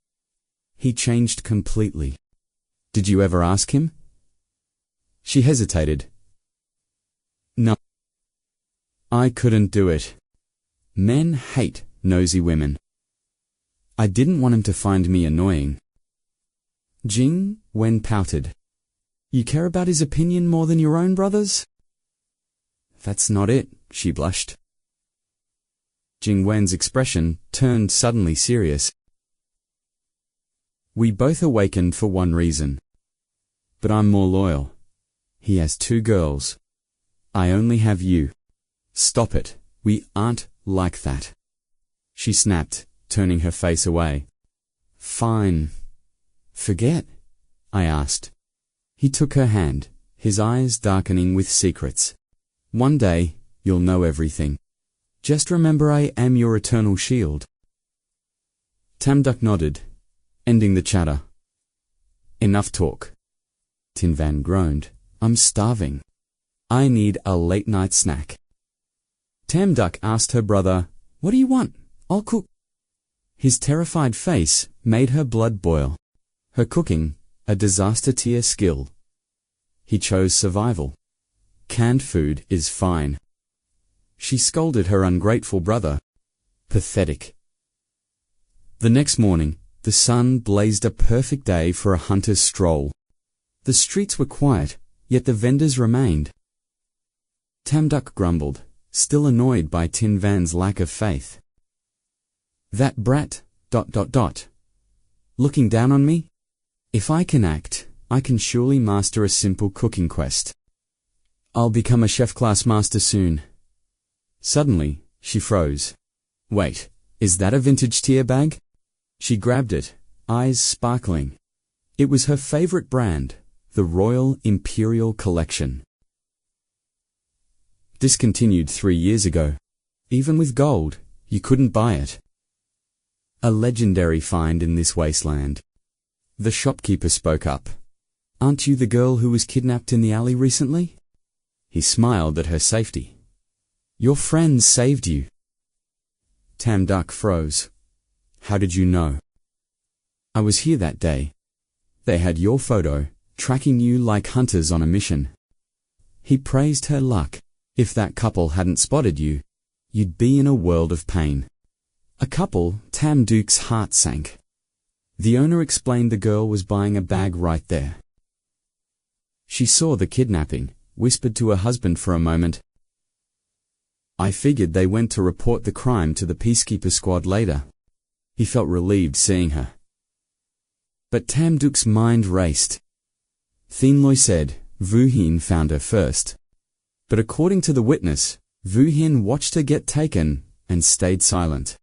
He changed completely. Did you ever ask him? She hesitated. No. I couldn't do it. Men hate nosy women. I didn't want him to find me annoying. Jingwen pouted. You care about his opinion more than your own brother's? That's not it, she blushed. Jingwen's expression turned suddenly serious. We both awakened for one reason. But I'm more loyal. He has 2 girls. I only have you. Stop it. We aren't like that. She snapped, turning her face away. Fine. Forget? I asked. He took her hand, his eyes darkening with secrets. One day, you'll know everything. Just remember I am your eternal shield. Tamduk nodded, ending the chatter. Enough talk. Tinvan groaned. I'm starving. I need a late-night snack. Tamduk asked her brother, What do you want? I'll cook. His terrified face made her blood boil. Her cooking, a disaster-tier skill. He chose survival. Canned food is fine. She scolded her ungrateful brother. Pathetic. The next morning, the sun blazed a perfect day for a hunter's stroll. The streets were quiet, yet the vendors remained. Tam Duc grumbled, still annoyed by Tin Van's lack of faith. That brat, ... Looking down on me? If I can act, I can surely master a simple cooking quest. I'll become a chef class master soon. Suddenly, she froze. Wait, is that a vintage tear bag? She grabbed it, eyes sparkling. It was her favorite brand, the Royal Imperial Collection. Discontinued 3 years ago. Even with gold, you couldn't buy it. A legendary find in this wasteland. The shopkeeper spoke up. Aren't you the girl who was kidnapped in the alley recently? He smiled at her safety. Your friends saved you. Tam Duc froze. How did you know? I was here that day. They had your photo, tracking you like hunters on a mission. He praised her luck. If that couple hadn't spotted you, you'd be in a world of pain. A couple, Tam Duc's heart sank. The owner explained the girl was buying a bag right there. She saw the kidnapping, whispered to her husband for a moment. I figured they went to report the crime to the peacekeeper squad later. He felt relieved seeing her. But Tam Duc's mind raced. 𝐶𝐸𝐺 said Vu Hin found her first. But according to the witness, Vu Hin watched her get taken and stayed silent.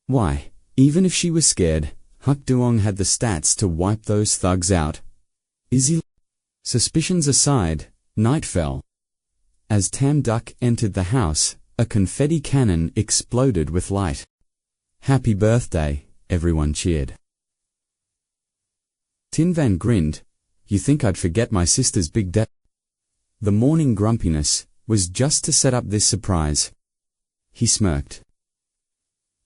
Why, even if she was scared, 𝐾𝐞𝐦𝐨𝐧 had the stats to wipe those thugs out. Suspicions aside, night fell. As Tam Duc entered the house, a confetti cannon exploded with light. Happy birthday, everyone cheered. Tin Van grinned. You think I'd forget my sister's big debt? The morning grumpiness was just to set up this surprise. He smirked.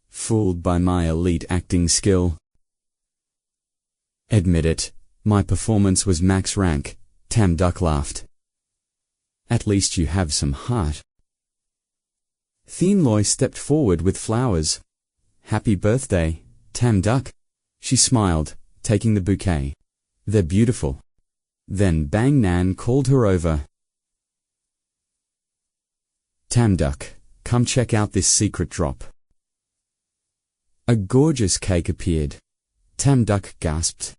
Fooled by my elite acting skill. Admit it, my performance was max rank, Tam Duc laughed. At least you have some heart. 𝐶𝐸𝐺 stepped forward with flowers. Happy birthday, Tam Duc. She smiled, taking the bouquet. They're beautiful. Then Bang Nan called her over. Tam Duc, come check out this secret drop. A gorgeous cake appeared. Tam Duc gasped.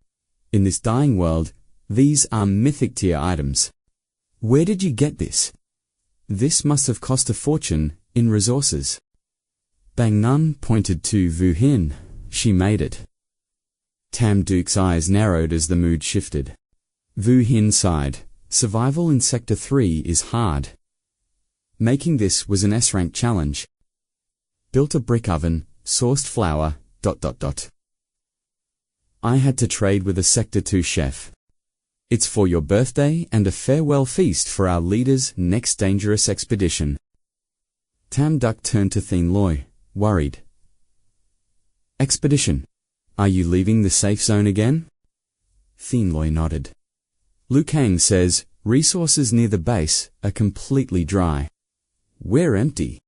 In this dying world, these are mythic tier items. Where did you get this? This must have cost a fortune in resources. Bang Nan pointed to Vu Hin. She made it. Tam Duc's eyes narrowed as the mood shifted. Vu Hin sighed. Survival in Sector 3 is hard. Making this was an S-rank challenge. Built a brick oven, sourced flour, ... I had to trade with a Sector 2 chef. It's for your birthday and a farewell feast for our leader's next dangerous expedition. Tam Duc turned to 𝐶𝐸𝐺, worried. Expedition? Are you leaving the safe zone again? 𝐶𝐸𝐺 nodded. Liu Kang says resources near the base are completely dry. We're empty.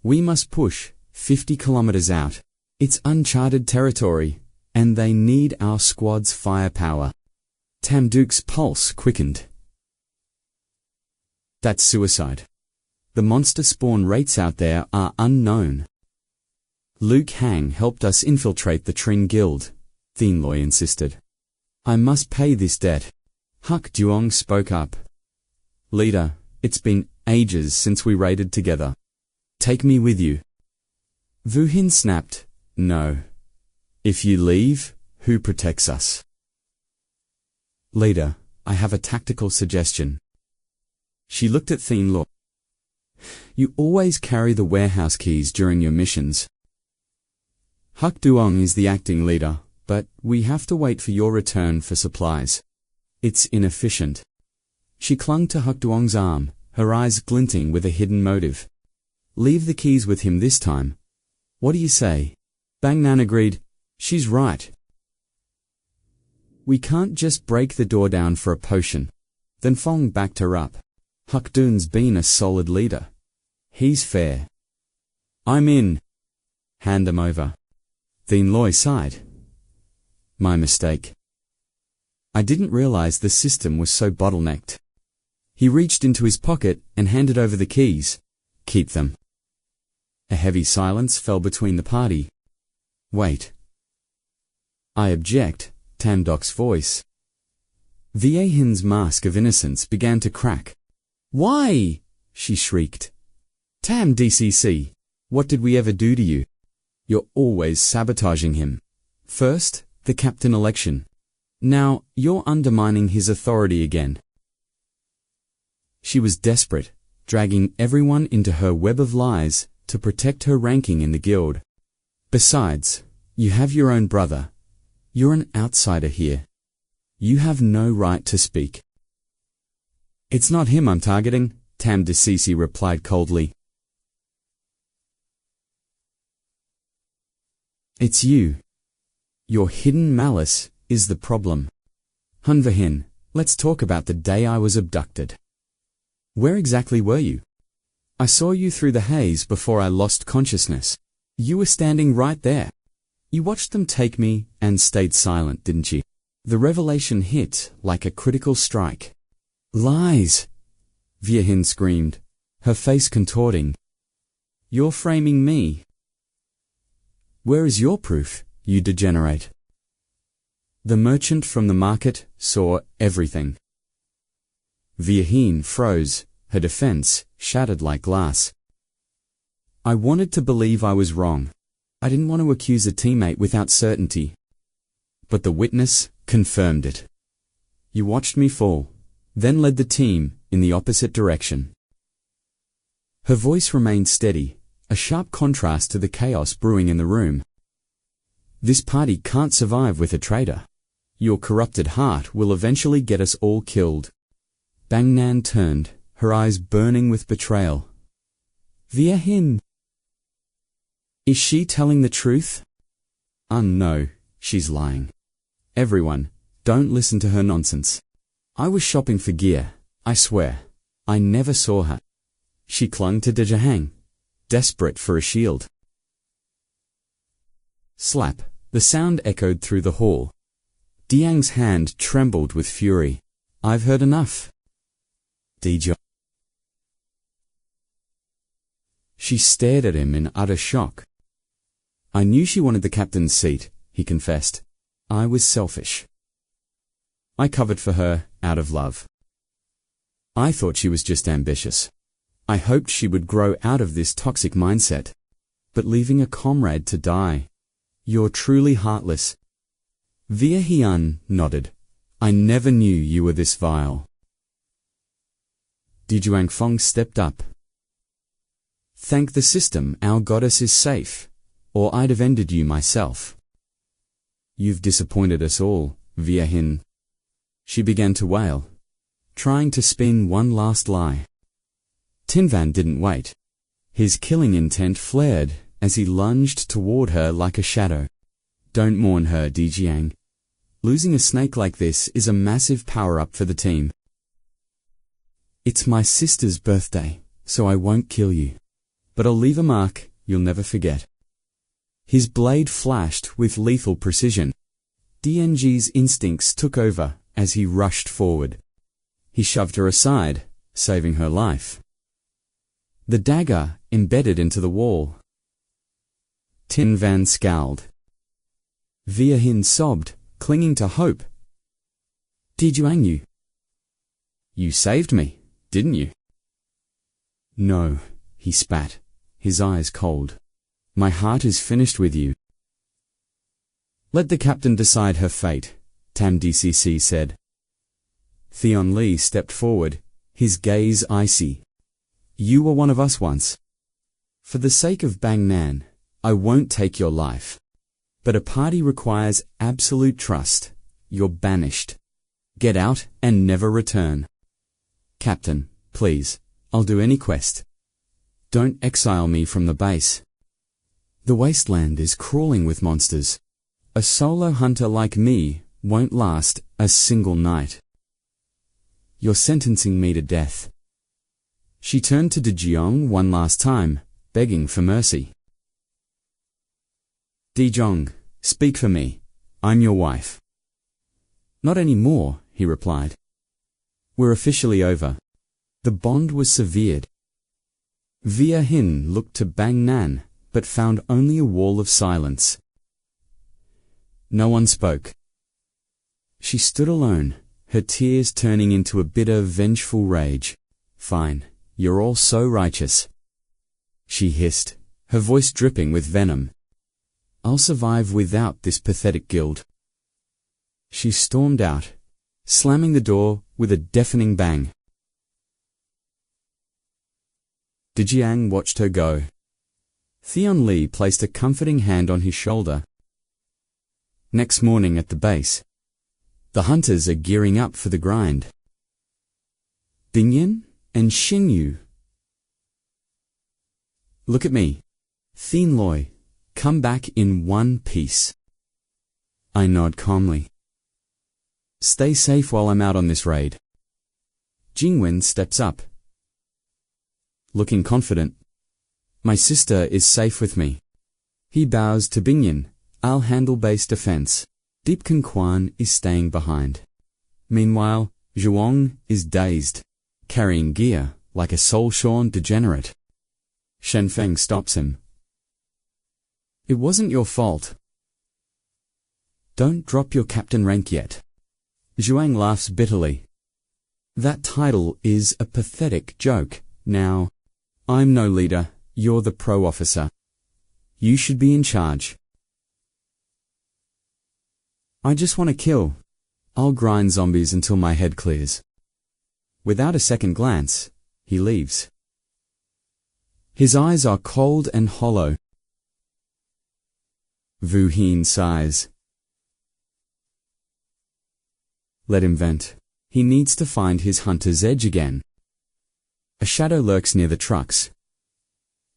We must push 50 kilometers out. It's uncharted territory, and they need our squad's firepower. Tam Duc's pulse quickened. That's suicide. The monster spawn rates out there are unknown. Liu Kang helped us infiltrate the Tring Guild, 𝐶𝐸𝐺 insisted. I must pay this debt. 𝐾𝐞𝐦𝐨 spoke up. Leader, it's been ages since we raided together. Take me with you. Vu Hin snapped. No. If you leave, who protects us? Leader, I have a tactical suggestion. She looked at 𝐶𝐸𝐺. You always carry the warehouse keys during your missions. 𝐾𝐞𝐦𝐨 is the acting leader, but we have to wait for your return for supplies. It's inefficient. She clung to 𝐾𝐞𝐦𝐨's arm, her eyes glinting with a hidden motive. Leave the keys with him this time. What do you say? Bang Nan agreed. She's right. We can't just break the door down for a potion. Then Phong backed her up. 𝐾𝐞𝐦𝐨's been a solid leader. He's fair. I'm in. Hand them over. 𝐶𝐸𝐺 sighed. My mistake. I didn't realize the system was so bottlenecked. He reached into his pocket and handed over the keys. Keep them. A heavy silence fell between the party. Wait. I object, Tam Doc's voice. 𝐊𝐢𝐽's mask of innocence began to crack. Why? She shrieked. Tam DCC, what did we ever do to you? You're always sabotaging him. First, the captain election. Now, you're undermining his authority again. She was desperate, dragging everyone into her web of lies to protect her ranking in the guild. Besides, you have your own brother. You're an outsider here. You have no right to speak. It's not him I'm targeting, Tam DCC replied coldly. It's you. Your hidden malice is the problem. Hunvahin, let's talk about the day I was abducted. Where exactly were you? I saw you through the haze before I lost consciousness. You were standing right there. You watched them take me and stayed silent, didn't you? The revelation hit like a critical strike. Lies! 𝐊𝐢𝐽 screamed, her face contorting. You're framing me. Where is your proof, you degenerate? The merchant from the market saw everything. 𝐊𝐢𝐽 froze, her defense shattered like glass. I wanted to believe I was wrong. I didn't want to accuse a teammate without certainty. But the witness confirmed it. You watched me fall, then led the team in the opposite direction. Her voice remained steady, a sharp contrast to the chaos brewing in the room. This party can't survive with a traitor. Your corrupted heart will eventually get us all killed. Bang Nan turned, her eyes burning with betrayal. 𝐊𝐢𝐽. Is she telling the truth? No, she's lying. Everyone, don't listen to her nonsense. I was shopping for gear, I swear. I never saw her. She clung to 𝐷𝐸𝐻, desperate for a shield. Slap, the sound echoed through the hall. 𝐷𝐸𝐻's hand trembled with fury. I've heard enough. 𝐷𝐸𝐻. She stared at him in utter shock. I knew she wanted the captain's seat, he confessed. I was selfish. I covered for her out of love. I thought she was just ambitious. I hoped she would grow out of this toxic mindset. But leaving a comrade to die. You're truly heartless. 𝐊𝐢𝐽 nodded. I never knew you were this vile. 𝐷𝐸𝐻 stepped up. Thank the system our goddess is safe, or I'd have ended you myself. You've disappointed us all, 𝐊𝐢𝐽. She began to wail, trying to spin one last lie. Tinvan didn't wait. His killing intent flared as he lunged toward her like a shadow. Don't mourn her, 𝐷𝐸𝐻. Losing a snake like this is a massive power-up for the team. It's my sister's birthday, so I won't kill you. But I'll leave a mark you'll never forget. His blade flashed with lethal precision. 𝐷𝐸𝐻's instincts took over as he rushed forward. He shoved her aside, saving her life. The dagger embedded into the wall. Tinvan scowled. 𝐊𝐢𝐽 sobbed, clinging to hope. 𝐷𝐸𝐻. You saved me, didn't you? No, he spat, his eyes cold. My heart is finished with you. Let the captain decide her fate, Tam DCC said. Theon Lee stepped forward, his gaze icy. You were one of us once. For the sake of Bang Nan, I won't take your life. But a party requires absolute trust. You're banished. Get out and never return. Captain, please, I'll do any quest. Don't exile me from the base. The wasteland is crawling with monsters. A solo hunter like me won't last a single night. You're sentencing me to death. She turned to 𝐷𝐸𝐻 one last time, begging for mercy. 𝐷𝐸𝐻, speak for me. I'm your wife. Not anymore, he replied. We're officially over. The bond was severed. Via Hin looked to Bang Nan, but found only a wall of silence. No one spoke. She stood alone, her tears turning into a bitter, vengeful rage. "Fine, you're all so righteous," she hissed, her voice dripping with venom. "I'll survive without this pathetic guild." She stormed out, slamming the door with a deafening bang. Jiang watched her go. Theon Li placed a comforting hand on his shoulder. Next morning at the base, the hunters are gearing up for the grind. Bingyan and Qin Yu. "Look at me. 𝐶𝐸, come back in one piece." I nod calmly. "Stay safe while I'm out on this raid." Jingwen steps up, looking confident. "My sister is safe with me." He bows to Bingyan. "I'll handle base defense. 𝐃𝐞𝐦𝐵 is staying behind." Meanwhile, Zhuang is dazed, carrying gear like a soul-shorn degenerate. Shenfeng stops him. "It wasn't your fault." "Don't drop your captain rank yet." Zhuang laughs bitterly. "That title is a pathetic joke. Now, I'm no leader, you're the pro officer. You should be in charge." "I just want to kill. I'll grind zombies until my head clears." Without a second glance, he leaves. His eyes are cold and hollow. Vu Hin sighs. Let him vent. He needs to find his hunter's edge again. A shadow lurks near the trucks.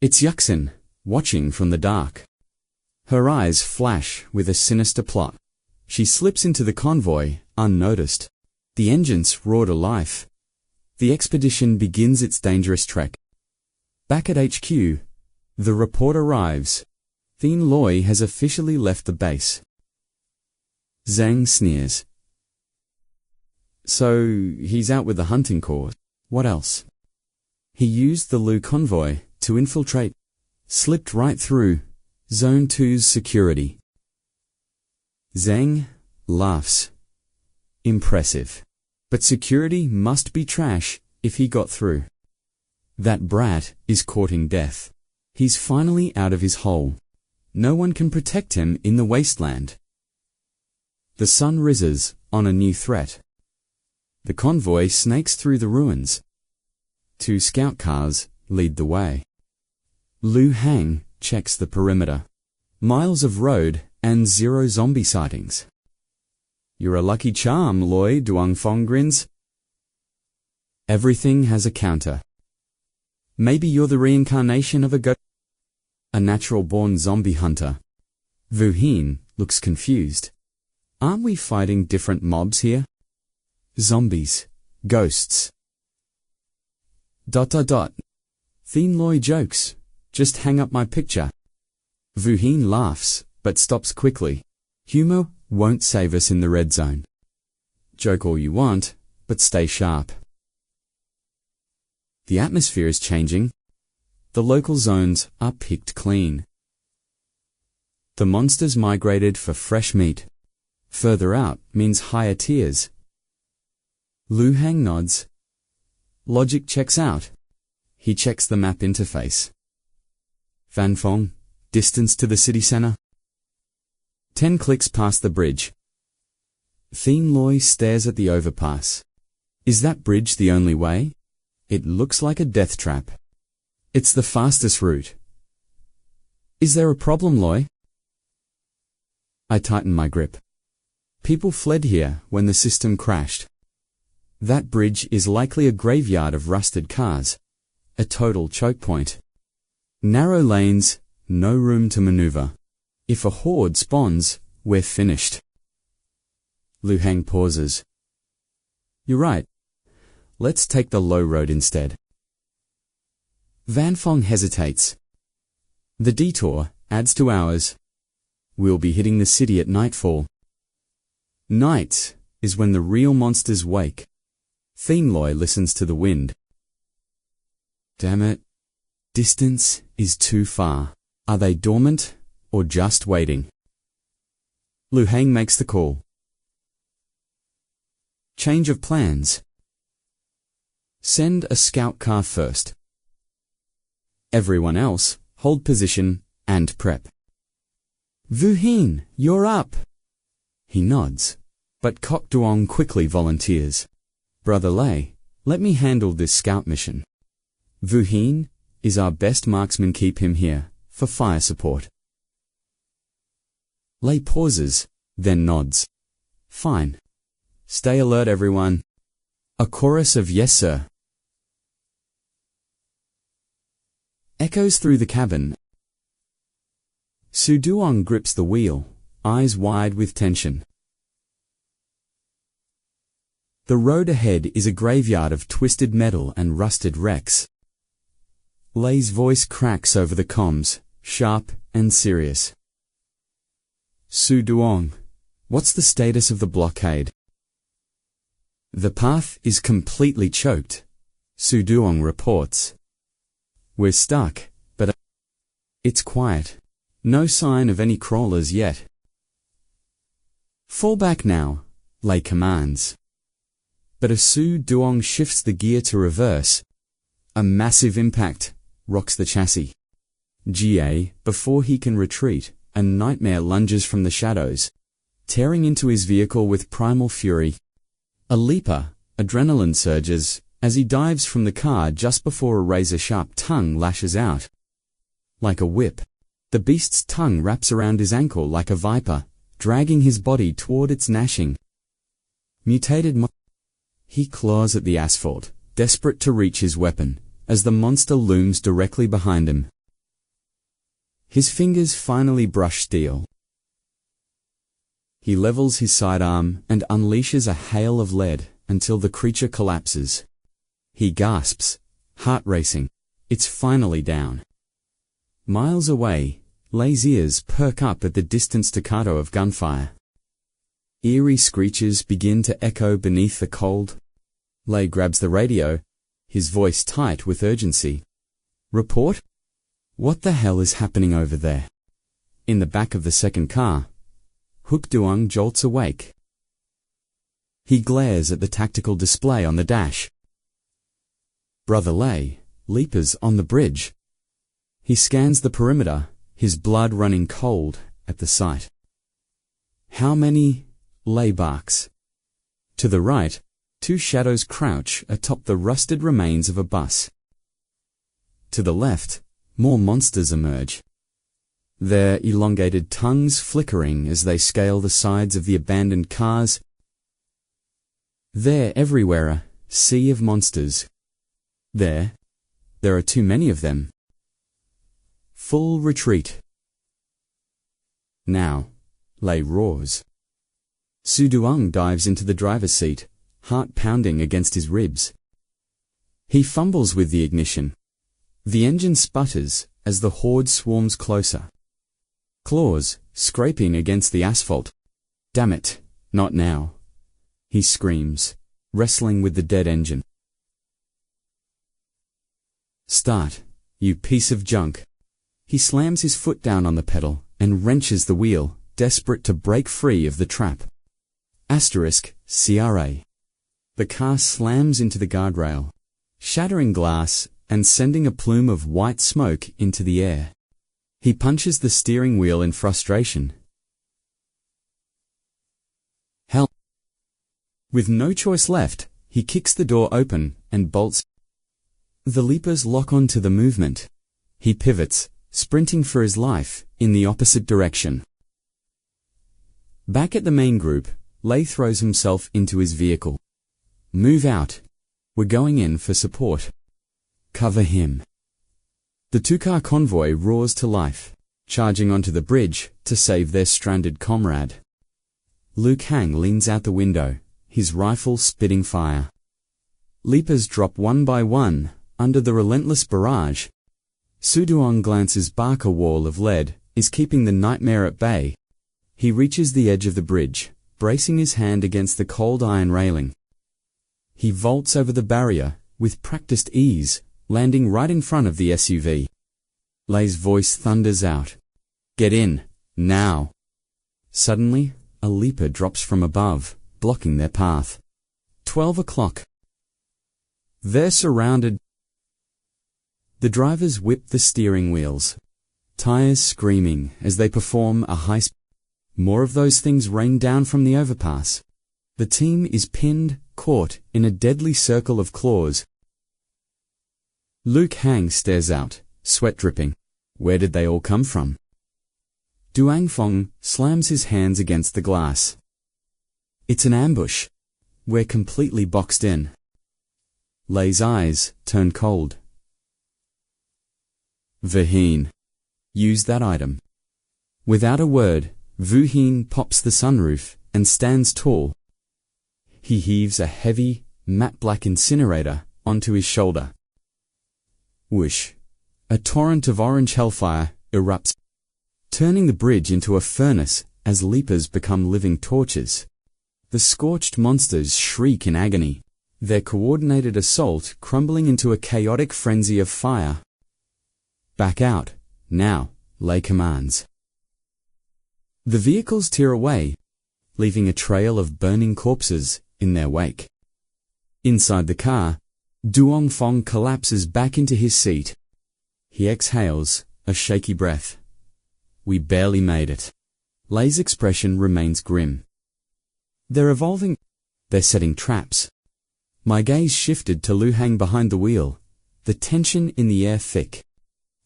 It's 𝐒𝐥𝐚, watching from the dark. Her eyes flash with a sinister plot. She slips into the convoy, unnoticed. The engines roar to life. The expedition begins its dangerous trek. Back at HQ, the report arrives. 𝐶𝐸 has officially left the base. Zhang sneers. "So, he's out with the hunting corps. What else?" "He used the Lu convoy to infiltrate. Slipped right through Zone 2's security." Zhang laughs. "Impressive. But security must be trash if he got through. That brat is courting death. He's finally out of his hole. No one can protect him in the wasteland." The sun rises on a new threat. The convoy snakes through the ruins. 2 scout cars lead the way. Lu Hang checks the perimeter. Miles of road and 0 zombie sightings. "You're a lucky charm, Loi," Duangfong grins. "Everything has a counter. Maybe you're the reincarnation of a goat. A natural-born zombie hunter." Vu Hin looks confused. "Aren't we fighting different mobs here? Zombies, ghosts." ... 𝐶𝐸 jokes. "Just hang up my picture." Vu Hin laughs, but stops quickly. "Humor won't save us in the red zone. Joke all you want, but stay sharp." The atmosphere is changing. The local zones are picked clean. The monsters migrated for fresh meat. Further out means higher tiers. Lu Hang nods. Logic checks out. He checks the map interface. Vanfong, distance to the city center. 10 clicks past the bridge. 𝐶𝐸 stares at the overpass. Is that bridge the only way? It looks like a death trap. It's the fastest route. Is there a problem, Loi? I tighten my grip. People fled here when the system crashed. That bridge is likely a graveyard of rusted cars. A total choke point. Narrow lanes, no room to maneuver. If a horde spawns, we're finished. Lu Hang pauses. You're right. Let's take the low road instead. Vanfong hesitates. The detour adds to hours. We'll be hitting the city at nightfall. Night is when the real monsters wake. 𝐶𝐸 listens to the wind. Damn it. Distance is too far. Are they dormant or just waiting? Lu Hang makes the call. Change of plans. Send a scout car first. Everyone else, hold position and prep. Vu Hin, you're up. He nods, but 𝐾𝐞𝐬𝐞 quickly volunteers. Brother Lei, let me handle this scout mission. Vu Hin is our best marksman. Keep him here for fire support. Lei pauses, then nods. Fine. Stay alert, everyone. A chorus of yes, sir, echoes through the cabin. Su Duong grips the wheel, eyes wide with tension. The road ahead is a graveyard of twisted metal and rusted wrecks. Lei's voice cracks over the comms, sharp and serious. Su Duong, what's the status of the blockade? The path is completely choked, Su Duong reports. We're stuck, but it's quiet. No sign of any crawlers yet. Fall back now, Lei commands. But as Su Duong shifts the gear to reverse, a massive impact rocks the chassis. Before he can retreat, a nightmare lunges from the shadows, tearing into his vehicle with primal fury. A leaper, adrenaline surges as he dives from the car just before a razor-sharp tongue lashes out. Like a whip, the beast's tongue wraps around his ankle like a viper, dragging his body toward its gnashing. He claws at the asphalt, desperate to reach his weapon, as the monster looms directly behind him. His fingers finally brush steel. He levels his sidearm and unleashes a hail of lead until the creature collapses. He gasps, heart racing. It's finally down. Miles away, Lei's ears perk up at the distant staccato of gunfire. Eerie screeches begin to echo beneath the cold. Lei grabs the radio, his voice tight with urgency. Report? What the hell is happening over there? In the back of the second car, 𝐾𝐞𝐬𝐞 jolts awake. He glares at the tactical display on the dash. Brother Lei leapers on the bridge. He scans the perimeter, his blood running cold at the sight. How many? Lei barks. To the right, two shadows crouch atop the rusted remains of a bus. To the left, more monsters emerge, their elongated tongues flickering as they scale the sides of the abandoned cars. There everywhere a sea of monsters. There are too many of them. Full retreat. Now, Lei roars. Su Duong dives into the driver's seat, heart pounding against his ribs. He fumbles with the ignition. The engine sputters as the horde swarms closer. Claws scraping against the asphalt. Damn it, not now. He screams, wrestling with the dead engine. Start, you piece of junk. He slams his foot down on the pedal and wrenches the wheel, desperate to break free of the trap. *CRA. The car slams into the guardrail, shattering glass and sending a plume of white smoke into the air. He punches the steering wheel in frustration. Hell. With no choice left, he kicks the door open and bolts. The leapers lock onto the movement. He pivots, sprinting for his life, in the opposite direction. Back at the main group, Lei throws himself into his vehicle. Move out. We're going in for support. Cover him. The two-car convoy roars to life, charging onto the bridge to save their stranded comrade. Lu Kang leans out the window, his rifle spitting fire. Leapers drop one by one under the relentless barrage. Su Duong glances back. A wall of lead is keeping the nightmare at bay. He reaches the edge of the bridge, bracing his hand against the cold iron railing. He vaults over the barrier with practiced ease, landing right in front of the SUV. Lei's voice thunders out. Get in, now. Suddenly, a leaper drops from above, blocking their path. 12 o'clock. They're surrounded. The drivers whip the steering wheels, tires screaming as they perform a high speed. More of those things rain down from the overpass. The team is pinned, caught in a deadly circle of claws. 𝐾𝐞𝐦𝐨 stares out, sweat dripping. Where did they all come from? 𝐷𝐸𝐴𝐺 slams his hands against the glass. It's an ambush. We're completely boxed in. Lei's eyes turn cold. 𝐕 use that item. Without a word, 𝐕 pops the sunroof and stands tall. He heaves a heavy, matte black incinerator onto his shoulder. Whoosh! A torrent of orange hellfire erupts, turning the bridge into a furnace as leapers become living torches. The scorched monsters shriek in agony, their coordinated assault crumbling into a chaotic frenzy of fire. Back out, now, Lei commands. The vehicles tear away, leaving a trail of burning corpses in their wake. Inside the car, 𝐷𝐸𝐴𝐺 collapses back into his seat. He exhales, a shaky breath. We barely made it. Lei's expression remains grim. They're evolving. They're setting traps. My gaze shifted to Liu Hang behind the wheel, the tension in the air thick.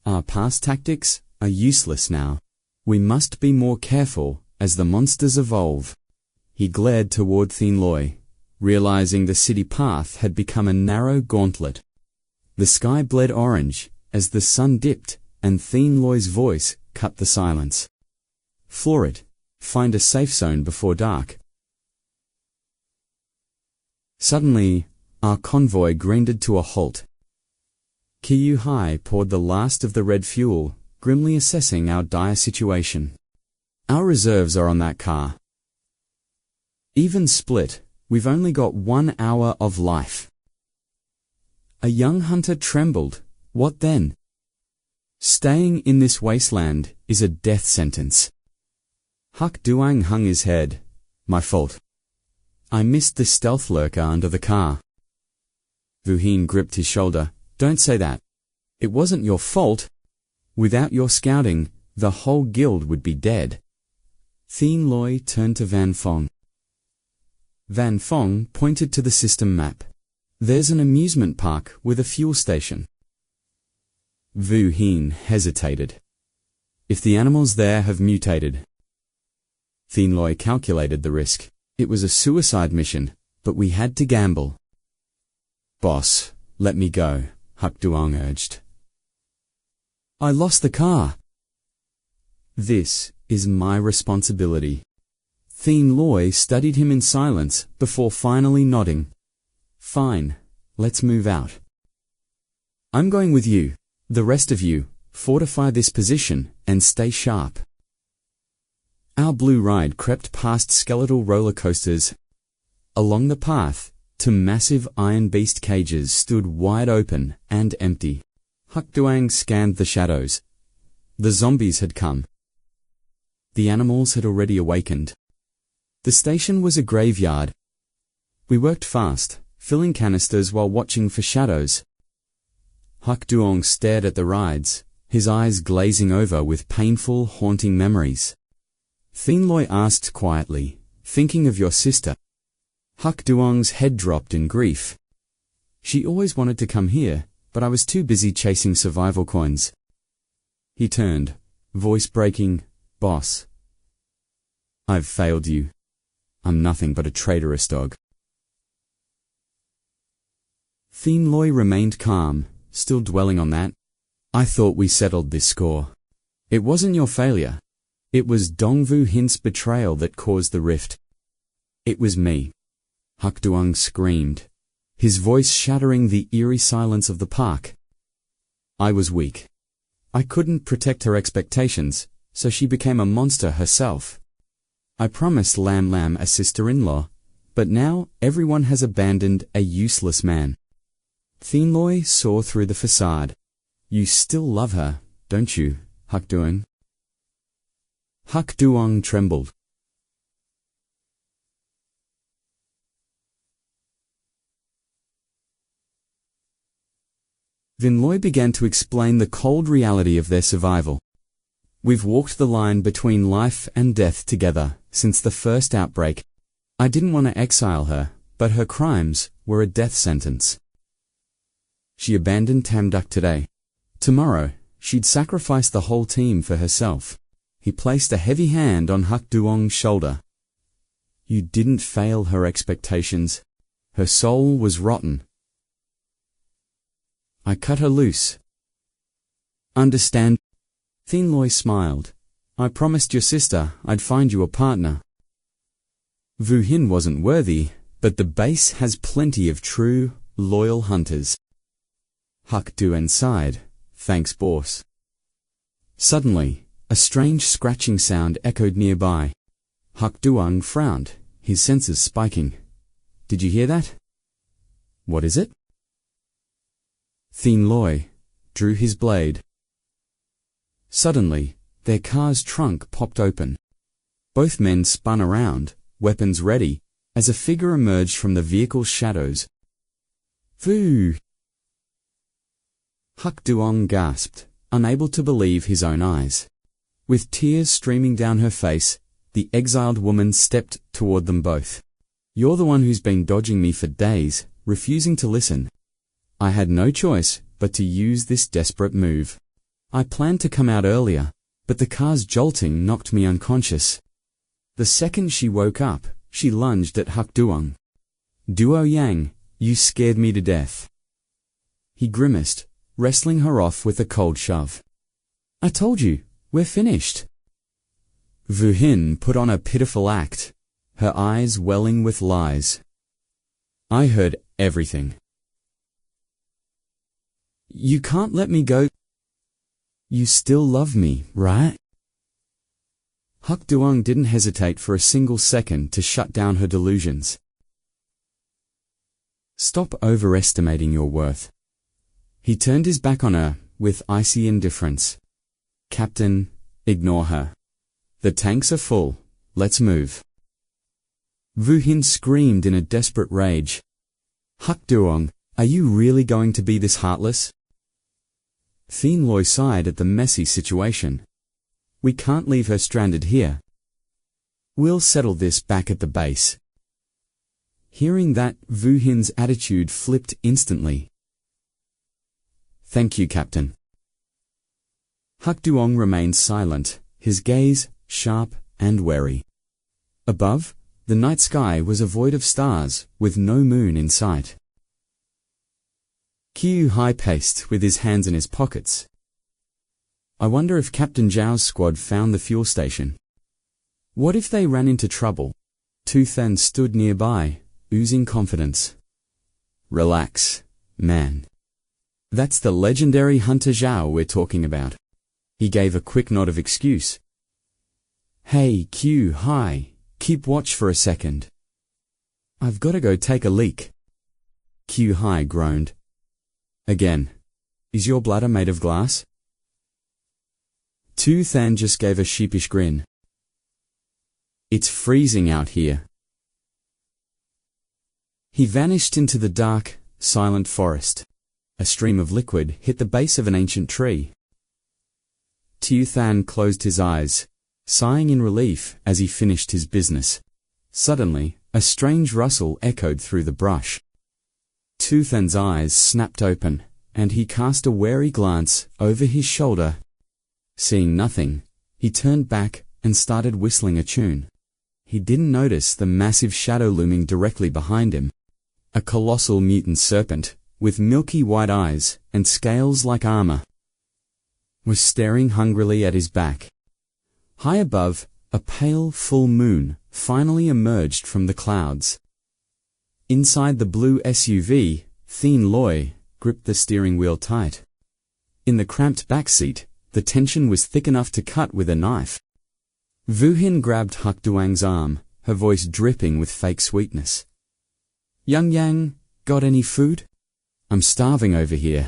Our past tactics are useless now. We must be more careful as the monsters evolve. He glared toward 𝐶IN, realizing the city path had become a narrow gauntlet. The sky bled orange as the sun dipped and 𝐶IN's voice cut the silence. Floor it. Find a safe zone before dark. Suddenly, our convoy grinded to a halt. 𝐾𝐞𝐦𝐨 poured the last of the red fuel, grimly assessing our dire situation. Our reserves are on that car. Even split, we've only got 1 hour of life. A young hunter trembled. What then? Staying in this wasteland is a death sentence. 𝐷𝐸𝐴𝐺 hung his head. My fault. I missed the stealth lurker under the car. 𝐕 gripped his shoulder. Don't say that. It wasn't your fault. Without your scouting, the whole guild would be dead. 𝐶IN turned to Van Phong. Van Phong pointed to the system map. There's an amusement park with a fuel station. 𝐕 hesitated. If the animals there have mutated. 𝐶IN calculated the risk. It was a suicide mission, but we had to gamble. Boss, let me go, 𝐾𝐞𝐦𝐨 urged. I lost the car. This is my responsibility. 𝐶IN studied him in silence before finally nodding. Fine, let's move out. I'm going with you. The rest of you, fortify this position and stay sharp. Our blue ride crept past skeletal roller coasters. Along the path, to massive iron beast cages stood wide open and empty. 𝐾𝐞𝐦𝐨 scanned the shadows. The zombies had come. The animals had already awakened. The station was a graveyard. We worked fast, filling canisters while watching for shadows. 𝐾𝐞𝐦𝐨 stared at the rides, his eyes glazing over with painful, haunting memories. 𝐶IN asked quietly, thinking of your sister. 𝐾𝐞𝐦𝐨's head dropped in grief. She always wanted to come here, but I was too busy chasing survival coins. He turned, voice breaking, Boss. I've failed you. I'm nothing but a traitorous dog. 𝐶IN remained calm, still dwelling on that. I thought we settled this score. It wasn't your failure. It was 𝐷𝐸𝐴𝐺's betrayal that caused the rift. It was me. 𝐾𝐞𝐦𝐨 screamed, his voice shattering the eerie silence of the park. I was weak. I couldn't protect her expectations, so she became a monster herself. I promised Lam a sister-in-law, but now everyone has abandoned a useless man. 𝐶 saw through the facade. You still love her, don't you, 𝐒𝐥𝐸𝐸? 𝐒𝐥𝐸𝐸 trembled. Vinloy began to explain the cold reality of their survival. We've walked the line between life and death together since the first outbreak. I didn't want to exile her, but her crimes were a death sentence. She abandoned Tamduk today. Tomorrow, she'd sacrifice the whole team for herself. He placed a heavy hand on 𝐒𝐥𝐸𝐸's shoulder. You didn't fail her expectations. Her soul was rotten. I cut her loose. Understand? 𝐶 smiled. I promised your sister I'd find you a partner. Vu Hin wasn't worthy, but the base has plenty of true, loyal hunters. 𝐒𝐥𝐸𝐸 sighed. Thanks, boss. Suddenly, a strange scratching sound echoed nearby. 𝐒𝐥𝐸𝐸 frowned, his senses spiking. Did you hear that? What is it? 𝐶 drew his blade. Suddenly, their car's trunk popped open. Both men spun around, weapons ready, as a figure emerged from the vehicle's shadows. Vu! 𝐒𝐥𝐸𝐸 gasped, unable to believe his own eyes. With tears streaming down her face, the exiled woman stepped toward them both. You're the one who's been dodging me for days, refusing to listen. I had no choice but to use this desperate move. I planned to come out earlier, but the car's jolting knocked me unconscious. The second she woke up, she lunged at 𝐒𝐥𝐸𝐸. Duo Yang, you scared me to death. He grimaced, wrestling her off with a cold shove. I told you, we're finished. Vu Hin put on a pitiful act, her eyes welling with lies. I heard everything. You can't let me go. You still love me, right? 𝐒𝐥𝐸𝐸 didn't hesitate for a single second to shut down her delusions. Stop overestimating your worth. He turned his back on her with icy indifference. Captain, ignore her. The tanks are full. Let's move. Vu Hin screamed in a desperate rage. 𝐒𝐥𝐸𝐸, are you really going to be this heartless? 𝐶 sighed at the messy situation. We can't leave her stranded here. We'll settle this back at the base. Hearing that, Vu Hin's attitude flipped instantly. Thank you, Captain. 𝐒𝐥𝐸𝐸 remained silent, his gaze sharp and wary. Above, the night sky was a void of stars, with no moon in sight. Qi paced with his hands in his pockets. I wonder if Captain Zhao's squad found the fuel station. What if they ran into trouble? Tu Than stood nearby, oozing confidence. Relax, man. That's the legendary hunter Zhao we're talking about. He gave a quick nod of excuse. Hey, Qi, keep watch for a second. I've got to go take a leak. Qi groaned. Again. Is your bladder made of glass? Tu Than just gave a sheepish grin. It's freezing out here. He vanished into the dark, silent forest. A stream of liquid hit the base of an ancient tree. Tu Than closed his eyes, sighing in relief as he finished his business. Suddenly, a strange rustle echoed through the brush. Tu Than's eyes snapped open, and he cast a wary glance over his shoulder. Seeing nothing, he turned back and started whistling a tune. He didn't notice the massive shadow looming directly behind him. A colossal mutant serpent, with milky white eyes and scales like armor, was staring hungrily at his back. High above, a pale full moon finally emerged from the clouds. Inside the blue SUV, 𝐶 gripped the steering wheel tight. In the cramped back seat, the tension was thick enough to cut with a knife. Vu Hin grabbed 𝐒𝐥𝐸𝐸's arm, her voice dripping with fake sweetness. Young Yang, got any food? I'm starving over here.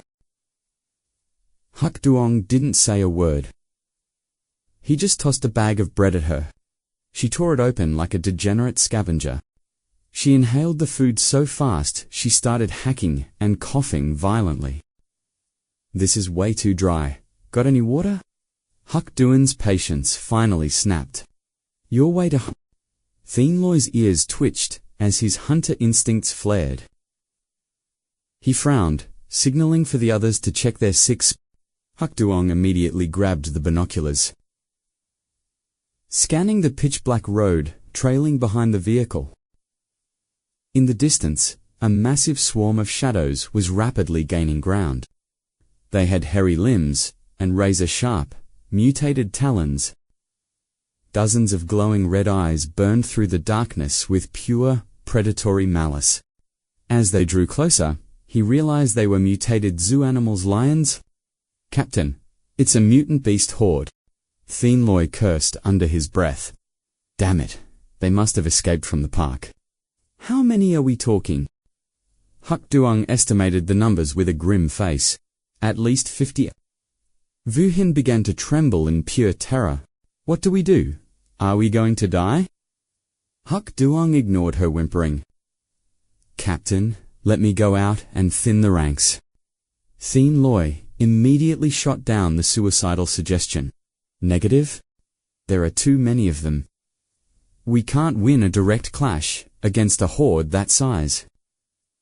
𝐾𝐞𝐬 didn't say a word. He just tossed a bag of bread at her. She tore it open like a degenerate scavenger. She inhaled the food so fast she started hacking and coughing violently. This is way too dry. Got any water? 𝐾𝐞𝐬's patience finally snapped. Your way to 𝐃𝐞𝐦𝐫's ears twitched as his hunter instincts flared. He frowned, signaling for the others to check their six. 𝐾𝐞𝐬 immediately grabbed the binoculars. Scanning the pitch-black road trailing behind the vehicle. In the distance, a massive swarm of shadows was rapidly gaining ground. They had hairy limbs and razor-sharp, mutated talons. Dozens of glowing red eyes burned through the darkness with pure, predatory malice. As they drew closer, he realized they were mutated zoo animals. Lions? Captain, it's a mutant beast horde. 𝐃𝐞𝐦𝐾𝐝 cursed under his breath. Damn it, they must have escaped from the park. How many are we talking? 𝐾𝐞𝐬 estimated the numbers with a grim face. At least 50. Vu Hin began to tremble in pure terror. What do we do? Are we going to die? 𝐾𝐞𝐬 ignored her whimpering. Captain, let me go out and thin the ranks. 𝐃𝐞𝐦 immediately shot down the suicidal suggestion. Negative? There are too many of them. We can't win a direct clash against a horde that size.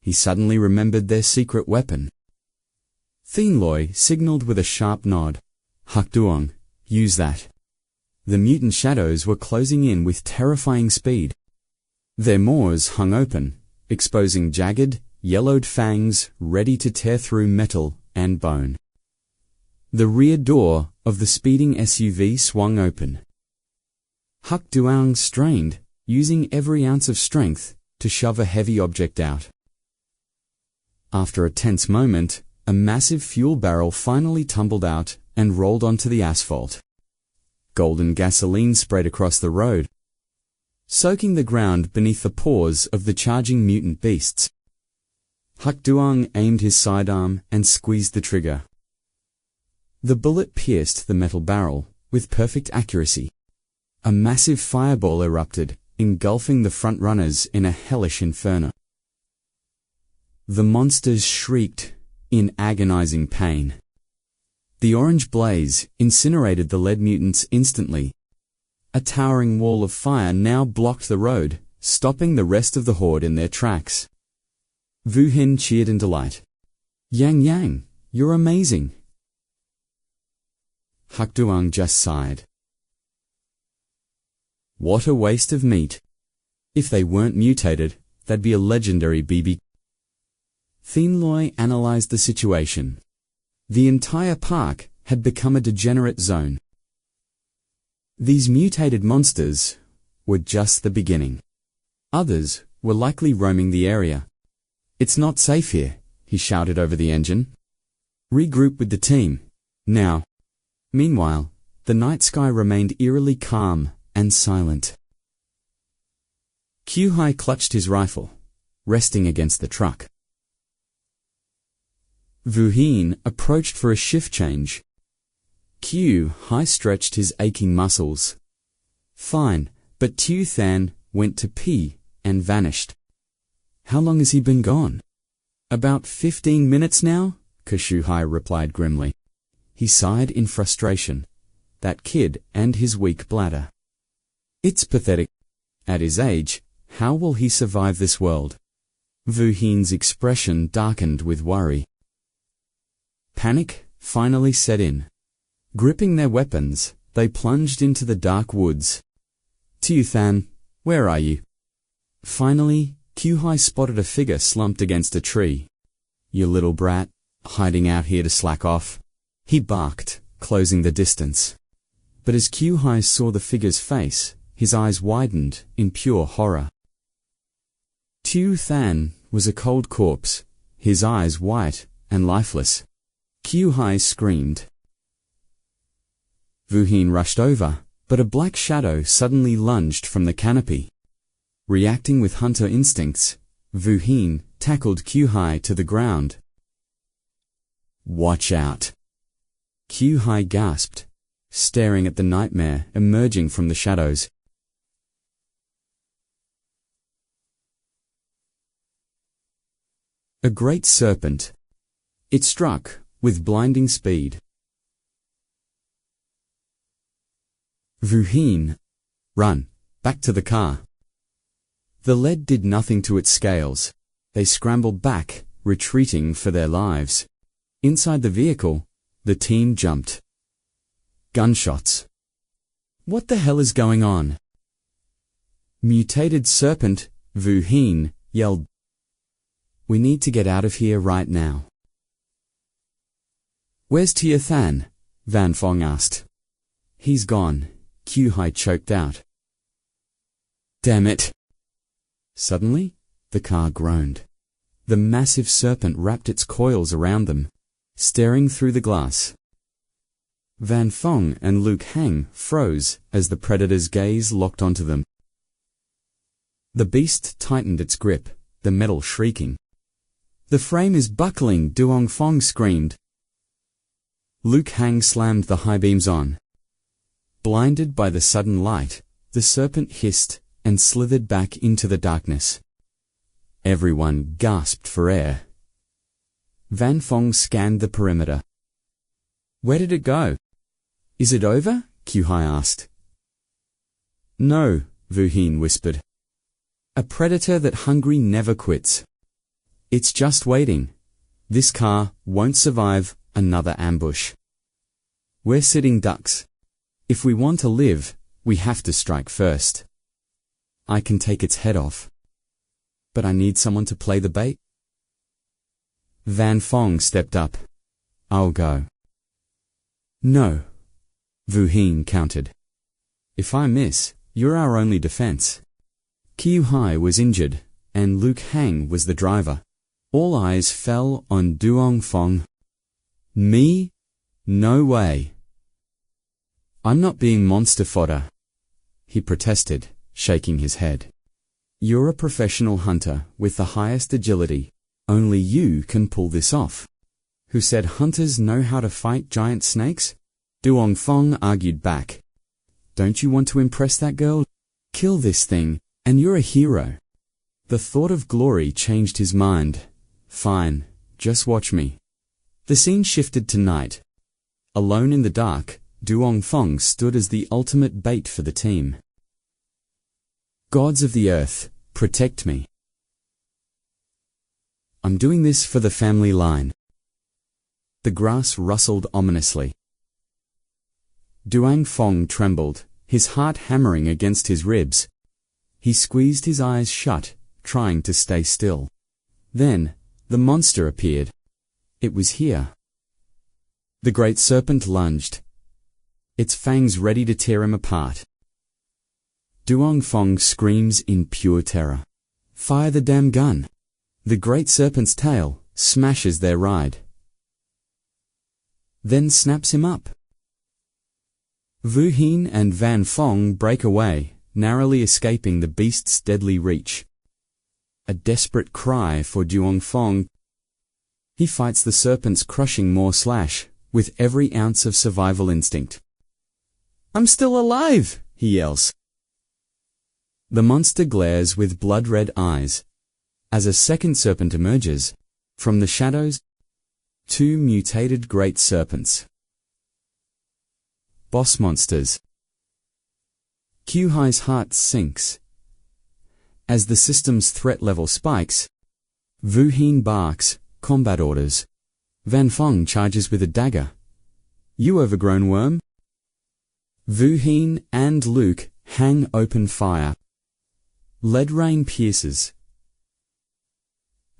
He suddenly remembered their secret weapon. 𝐃𝐞𝐦 signaled with a sharp nod. 𝐾𝐞𝐬, use that. The mutant shadows were closing in with terrifying speed. Their maws hung open, exposing jagged, yellowed fangs ready to tear through metal and bone. The rear door of the speeding SUV swung open. 𝐾𝐞𝐬 strained, using every ounce of strength to shove a heavy object out. After a tense moment, a massive fuel barrel finally tumbled out and rolled onto the asphalt. Golden gasoline sprayed across the road, soaking the ground beneath the paws of the charging mutant beasts. 𝐾𝐞𝐬 aimed his sidearm and squeezed the trigger. The bullet pierced the metal barrel with perfect accuracy. A massive fireball erupted, engulfing the front runners in a hellish inferno. The monsters shrieked in agonizing pain. The orange blaze incinerated the lead mutants instantly. A towering wall of fire now blocked the road, stopping the rest of the horde in their tracks. Vu Hin cheered in delight. Yang, you're amazing. 𝐾𝐞𝐬 just sighed. What a waste of meat. If they weren't mutated, they'd be a legendary BB. 𝐃𝐞𝐦 analyzed the situation. The entire park had become a degenerate zone. These mutated monsters were just the beginning. Others were likely roaming the area. It's not safe here, he shouted over the engine. Regroup with the team. Now. Meanwhile, the night sky remained eerily calm and silent. 𝐾𝐞𝐦 clutched his rifle, resting against the truck. Vu Hin approached for a shift change. 𝐾𝐞𝐦 stretched his aching muscles. Fine, but Tu Than went to pee and vanished. How long has he been gone? About 15 minutes now, 𝐾𝐞𝐦 replied grimly. He sighed in frustration. That kid and his weak bladder. It's pathetic. At his age, how will he survive this world? Vu Hin's expression darkened with worry. Panic finally set in. Gripping their weapons, they plunged into the dark woods. Tu Than, where are you? Finally, 𝐾𝐞𝐦 spotted a figure slumped against a tree. You little brat, hiding out here to slack off. He barked, closing the distance. But as 𝐾𝐞𝐦 saw the figure's face, his eyes widened in pure horror. Tu Than was a cold corpse, his eyes white and lifeless. 𝐾𝐞𝐦 screamed. Vu Hin rushed over, but a black shadow suddenly lunged from the canopy. Reacting with hunter instincts, Vu Hin tackled 𝐾𝐞𝐦 to the ground. Watch out. 𝐾𝐞𝐦𝐨 gasped, staring at the nightmare emerging from the shadows. A great serpent. It struck, with blinding speed. 𝐕 run, back to the car. The lead did nothing to its scales. They scrambled back, retreating for their lives. Inside the vehicle, the team jumped. Gunshots. What the hell is going on? Mutated serpent, 𝐕 yelled. We need to get out of here right now. Where's 𝐿 Van Fong asked. He's gone, 𝐾𝐞𝐦 choked out. Damn it. Suddenly, the car groaned. The massive serpent wrapped its coils around them, staring through the glass. Van Fong and 𝐒𝐥𝐴ng froze as the predator's gaze locked onto them. The beast tightened its grip, the metal shrieking. The frame is buckling, 𝐷uong Fong screamed. 𝐒𝐥𝐴ng slammed the high beams on. Blinded by the sudden light, the serpent hissed and slithered back into the darkness. Everyone gasped for air. Van Fong scanned the perimeter. Where did it go? Is it over? 𝐾𝐞𝐦 asked. No, 𝐕 whispered. A predator that hungry never quits. It's just waiting. This car won't survive another ambush. We're sitting ducks. If we want to live, we have to strike first. I can take its head off. But I need someone to play the bait. Van Fong stepped up. I'll go. No, 𝐕 countered. If I miss, you're our only defense. 𝐾𝐞𝐦 was injured, and 𝐒𝐥𝐴ng was the driver. All eyes fell on 𝐷uong Fong. Me? No way. I'm not being monster fodder, he protested, shaking his head. You're a professional hunter with the highest agility. Only you can pull this off. Who said hunters know how to fight giant snakes? 𝐷uong Fong argued back. Don't you want to impress that girl? Kill this thing, and you're a hero. The thought of glory changed his mind. Fine, just watch me. The scene shifted to night. Alone in the dark, 𝐷uong Fong stood as the ultimate bait for the team. Gods of the earth, protect me. I'm doing this for the family line. The grass rustled ominously. 𝐷uong Fong trembled, his heart hammering against his ribs. He squeezed his eyes shut, trying to stay still. Then, the monster appeared. It was here. The great serpent lunged, its fangs ready to tear him apart. 𝐷uong Fong screams in pure terror. Fire the damn gun! The great serpent's tail smashes their ride. Then snaps him up. 𝐕 and Van Fong break away, narrowly escaping the beast's deadly reach. A desperate cry for 𝐷uong Fong. He fights the serpent's crushing maw slash with every ounce of survival instinct. I'm still alive, he yells. The monster glares with blood-red eyes. As a second serpent emerges, from the shadows, two mutated great serpents. Boss monsters. 𝐾𝐞𝐦's heart sinks. As the system's threat level spikes, 𝐕 barks combat orders. Van Fong charges with a dagger. You overgrown worm. 𝐕 and 𝐒𝐥𝐴ng open fire. Lead rain pierces.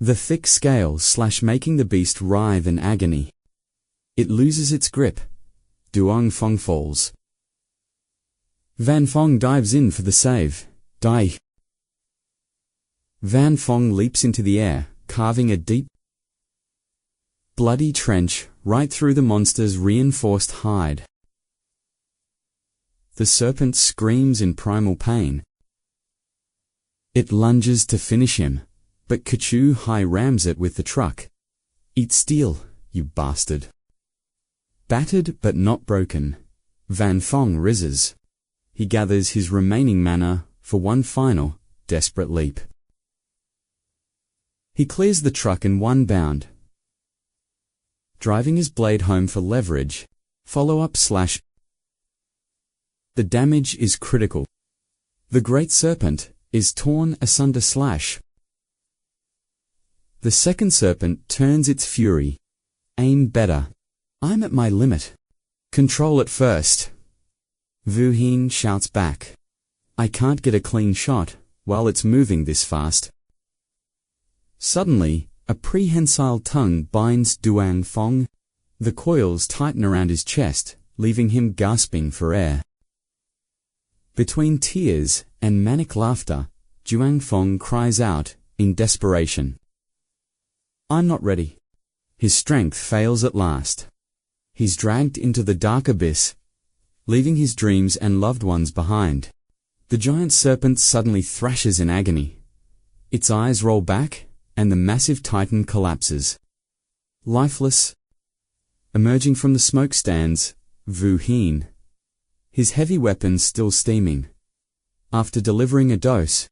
The thick scales slash, making the beast writhe in agony. It loses its grip. 𝐷uong Fong falls. Van Fong dives in for the save. Die. Van Fong leaps into the air, carving a deep, bloody trench right through the monster's reinforced hide. The serpent screams in primal pain. It lunges to finish him, but 𝐘𝐞𝐦 rams it with the truck. Eat steel, you bastard. Battered but not broken, Van Fong rises. He gathers his remaining mana for one final, desperate leap. He clears the truck in one bound, driving his blade home for leverage. Follow-up slash. The damage is critical. The great serpent is torn asunder slash. The second serpent turns its fury. Aim better. I'm at my limit. Control it first. Wu Hin shouts back. I can't get a clean shot while it's moving this fast. Suddenly, a prehensile tongue binds Duang Fong. The coils tighten around his chest, leaving him gasping for air. Between tears and manic laughter, Duang Fong cries out in desperation. I'm not ready. His strength fails at last. He's dragged into the dark abyss, leaving his dreams and loved ones behind. The giant serpent suddenly thrashes in agony. Its eyes roll back, and the massive titan collapses. Lifeless. Emerging from the smoke stands Wu Hin, his heavy weapon still steaming. After delivering a dose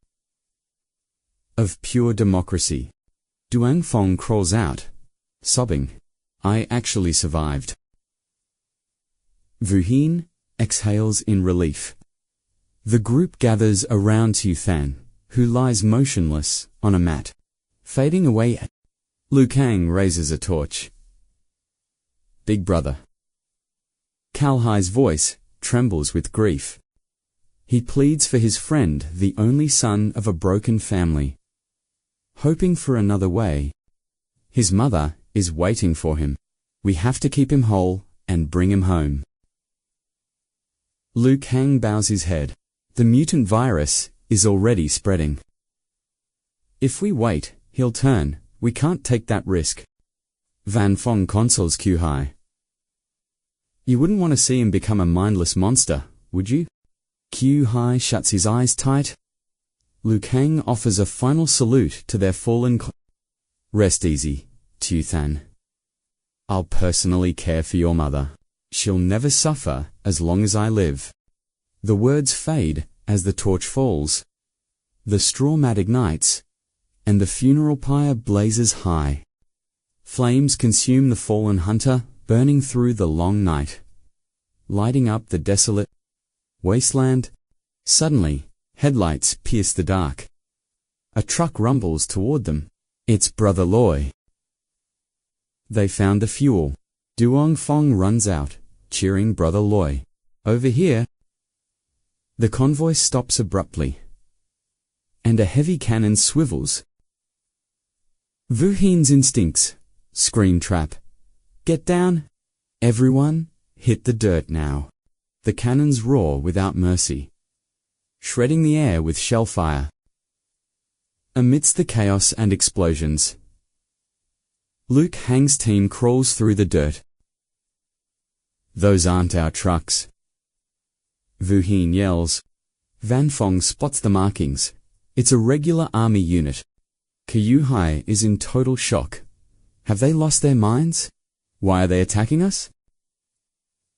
of pure democracy, Duang Fong crawls out, sobbing, I actually survived. Wu Hin exhales in relief. The group gathers around Qiu, who lies motionless on a mat, fading away. Liu Kang raises a torch. Big brother. Cao Hai's voice trembles with grief. He pleads for his friend, the only son of a broken family. Hoping for another way. His mother is waiting for him. We have to keep him whole and bring him home. Liu Kang bows his head. The mutant virus is already spreading. If we wait, he'll turn. We can't take that risk. Van Fong consoles Qiu. You wouldn't want to see him become a mindless monster, would you? Qiu shuts his eyes tight. Liu Kang offers a final salute to their fallen Rest easy, Qiu. I'll personally care for your mother. She'll never suffer as long as I live. The words fade as the torch falls. The straw mat ignites, and the funeral pyre blazes high. Flames consume the fallen hunter, burning through the long night, lighting up the desolate wasteland. Suddenly, headlights pierce the dark. A truck rumbles toward them. It's Brother Loi. They found the fuel. Duang Fong runs out, cheering Brother Loi. Over here. The convoy stops abruptly, and a heavy cannon swivels. Wu Hin's instincts scream trap. Get down! Everyone, hit the dirt now. The cannons roar without mercy, shredding the air with shellfire. Amidst the chaos and explosions, Liu Kang's team crawls through the dirt. Those aren't our trucks. Wu Hin yells. Van Fong spots the markings. It's a regular army unit. Qiu is in total shock. Have they lost their minds? Why are they attacking us?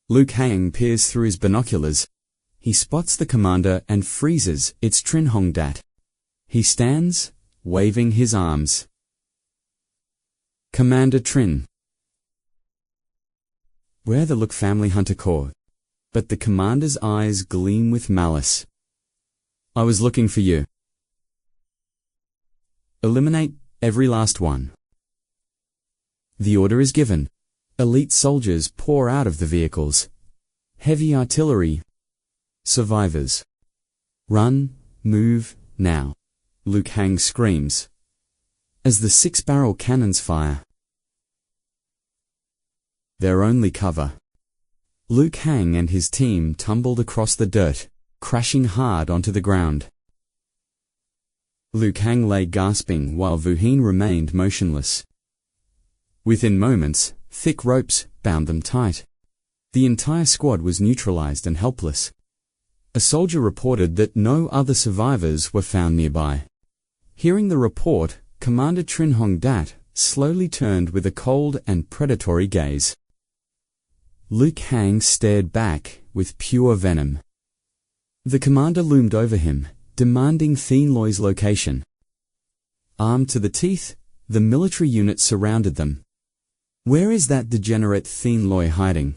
Liu Kang peers through his binoculars. He spots the commander and freezes. It's Trin Hongdat. He stands, waving his arms. Commander Trin. We're the Look Family Hunter Corps. But the commander's eyes gleam with malice. I was looking for you. Eliminate every last one. The order is given. Elite soldiers pour out of the vehicles. Heavy artillery. Survivors. Run, move, now. Liu Kang screams, as the 6-barrel cannons fire. Their only cover. Liu Kang and his team tumbled across the dirt, crashing hard onto the ground. Liu Kang lay gasping while Wu Hin remained motionless. Within moments, thick ropes bound them tight. The entire squad was neutralized and helpless. A soldier reported that no other survivors were found nearby. Hearing the report, Commander Trin Hongdat slowly turned with a cold and predatory gaze. 𝐒𝐥𝐴ng stared back with pure venom. The commander loomed over him, demanding 𝐾𝐞𝐦𝐨𝐧's location. Armed to the teeth, the military unit surrounded them. Where is that degenerate 𝐾𝐞𝐦𝐨 hiding?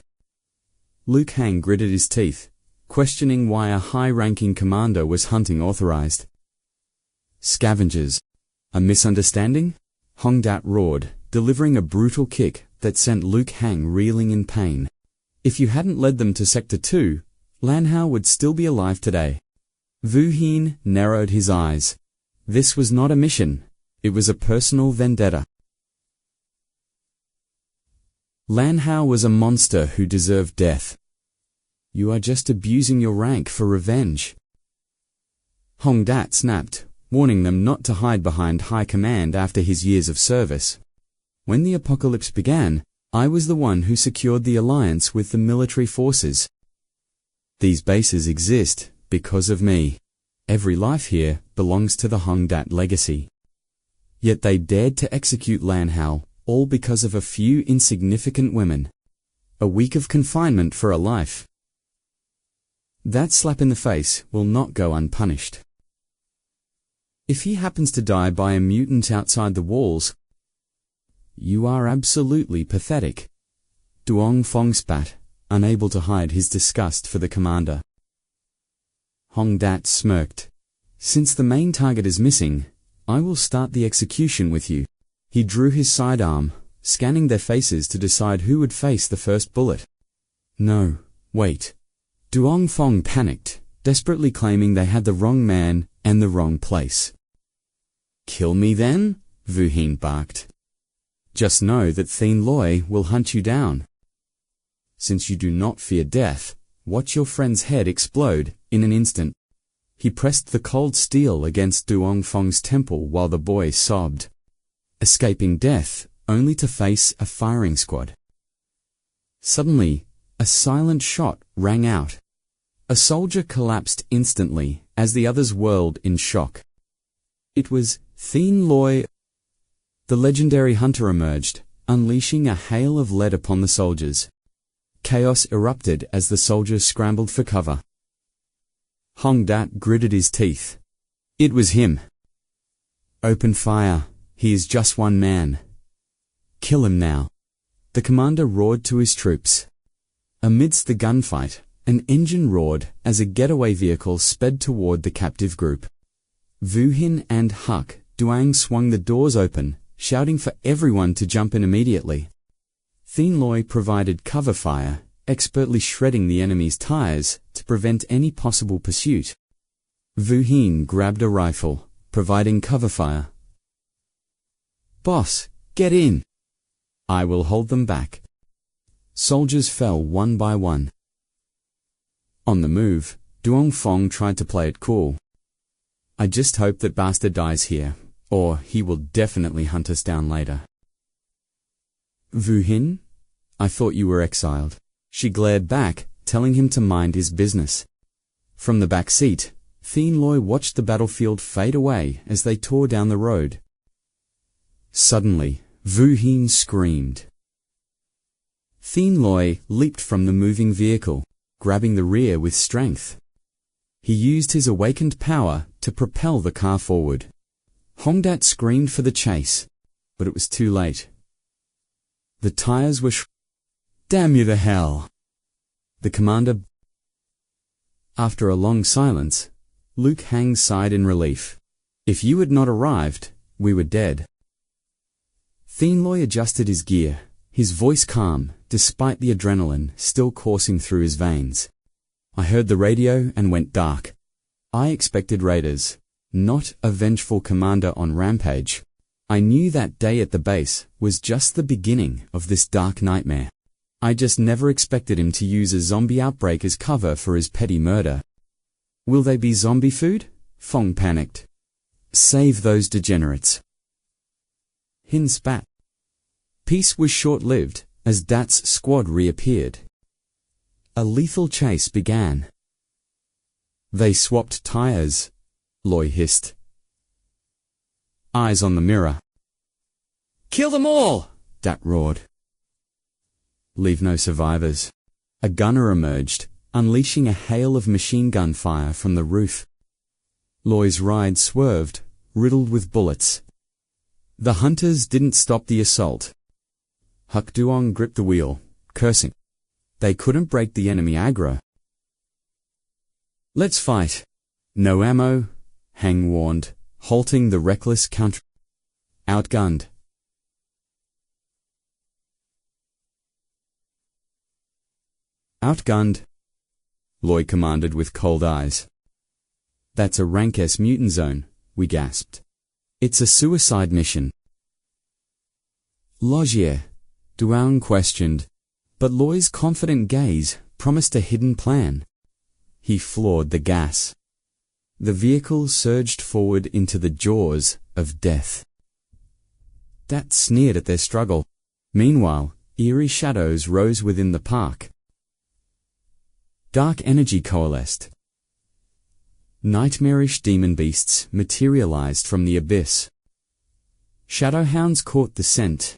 𝐒𝐥𝐴ng gritted his teeth, questioning why a high-ranking commander was hunting authorized. Scavengers. A misunderstanding? 𝐻ongdat roared, delivering a brutal kick that sent 𝐒𝐥𝐴ng reeling in pain. If you hadn't led them to Sector 2, Lanhao would still be alive today. Vu Hin narrowed his eyes. This was not a mission. It was a personal vendetta. Lanhao was a monster who deserved death. You are just abusing your rank for revenge. 𝐻ongdat snapped, warning them not to hide behind high command after his years of service. When the apocalypse began, I was the one who secured the alliance with the military forces. These bases exist because of me. Every life here belongs to the 𝐻ongdat legacy. Yet they dared to execute Lanhao, all because of a few insignificant women. A week of confinement for a life. That slap in the face will not go unpunished. If he happens to die by a mutant outside the walls, you are absolutely pathetic. Duong Fong spat, unable to hide his disgust for the commander. 𝐻ongdat smirked. Since the main target is missing, I will start the execution with you. He drew his sidearm, scanning their faces to decide who would face the first bullet. No, wait. Duong Fong panicked, desperately claiming they had the wrong man and the wrong place. Kill me then? Vu Hin barked. Just know that 𝐾𝐞𝐦𝐨 will hunt you down. Since you do not fear death, watch your friend's head explode in an instant. He pressed the cold steel against Duong Fong's temple while the boy sobbed, escaping death only to face a firing squad. Suddenly, a silent shot rang out. A soldier collapsed instantly as the others whirled in shock. It was 𝐾𝐞𝐦𝐨. The legendary hunter emerged, unleashing a hail of lead upon the soldiers. Chaos erupted as the soldiers scrambled for cover. 𝐻ongdat gritted his teeth. It was him. Open fire. He is just one man. Kill him now. The commander roared to his troops. Amidst the gunfight, an engine roared as a getaway vehicle sped toward the captive group. Vu Hin and Huck Duang swung the doors open, shouting for everyone to jump in immediately. 𝐾𝐞𝐦𝐨 provided cover fire, expertly shredding the enemy's tires to prevent any possible pursuit. Vu Hin grabbed a rifle, providing cover fire. Boss, get in. I will hold them back. Soldiers fell one by one. On the move, Duong Fong tried to play it cool. I just hope that bastard dies here, or he will definitely hunt us down later. Vu Hin? I thought you were exiled. She glared back, telling him to mind his business. From the back seat, 𝐾𝐞𝐦𝐨 watched the battlefield fade away as they tore down the road. Suddenly, Vu Hin screamed. 𝐾𝐞𝐦𝐨 leaped from the moving vehicle, grabbing the rear with strength. He used his awakened power to propel the car forward. 𝐻ongdat screamed for the chase, but it was too late. The tires were Damn you to hell! The commander. After a long silence, 𝐒𝐥𝐴ng sighed in relief. If you had not arrived, we were dead. 𝐾𝐞𝐦𝐨 adjusted his gear, his voice calm, despite the adrenaline still coursing through his veins. I heard the radio and went dark. I expected raiders, not a vengeful commander on rampage. I knew that day at the base was just the beginning of this dark nightmare. I just never expected him to use a zombie outbreak as cover for his petty murder. Will they be zombie food? Fong panicked. Save those degenerates. Hin spat. Peace was short-lived as Dat's squad reappeared. A lethal chase began. They swapped tires, 𝐾𝐞𝐦𝐨 hissed. Eyes on the mirror. Kill them all! Dat roared. Leave no survivors. A gunner emerged, unleashing a hail of machine gun fire from the roof. Loy's ride swerved, riddled with bullets. The hunters didn't stop the assault. 𝐾𝐞𝐦𝐨𝐧 gripped the wheel, cursing. They couldn't break the enemy aggro. Let's fight. No ammo, Hang warned, halting the reckless counter. Outgunned. Outgunned, Loy commanded with cold eyes. That's a rank S mutant zone, we gasped. It's a suicide mission. 𝐒𝐥𝐸, 𝐷𝐸 questioned, but Loy's confident gaze promised a hidden plan. He floored the gas. The vehicle surged forward into the jaws of death. Dat sneered at their struggle. Meanwhile, eerie shadows rose within the park. Dark energy coalesced. Nightmarish demon beasts materialized from the abyss. Shadowhounds caught the scent.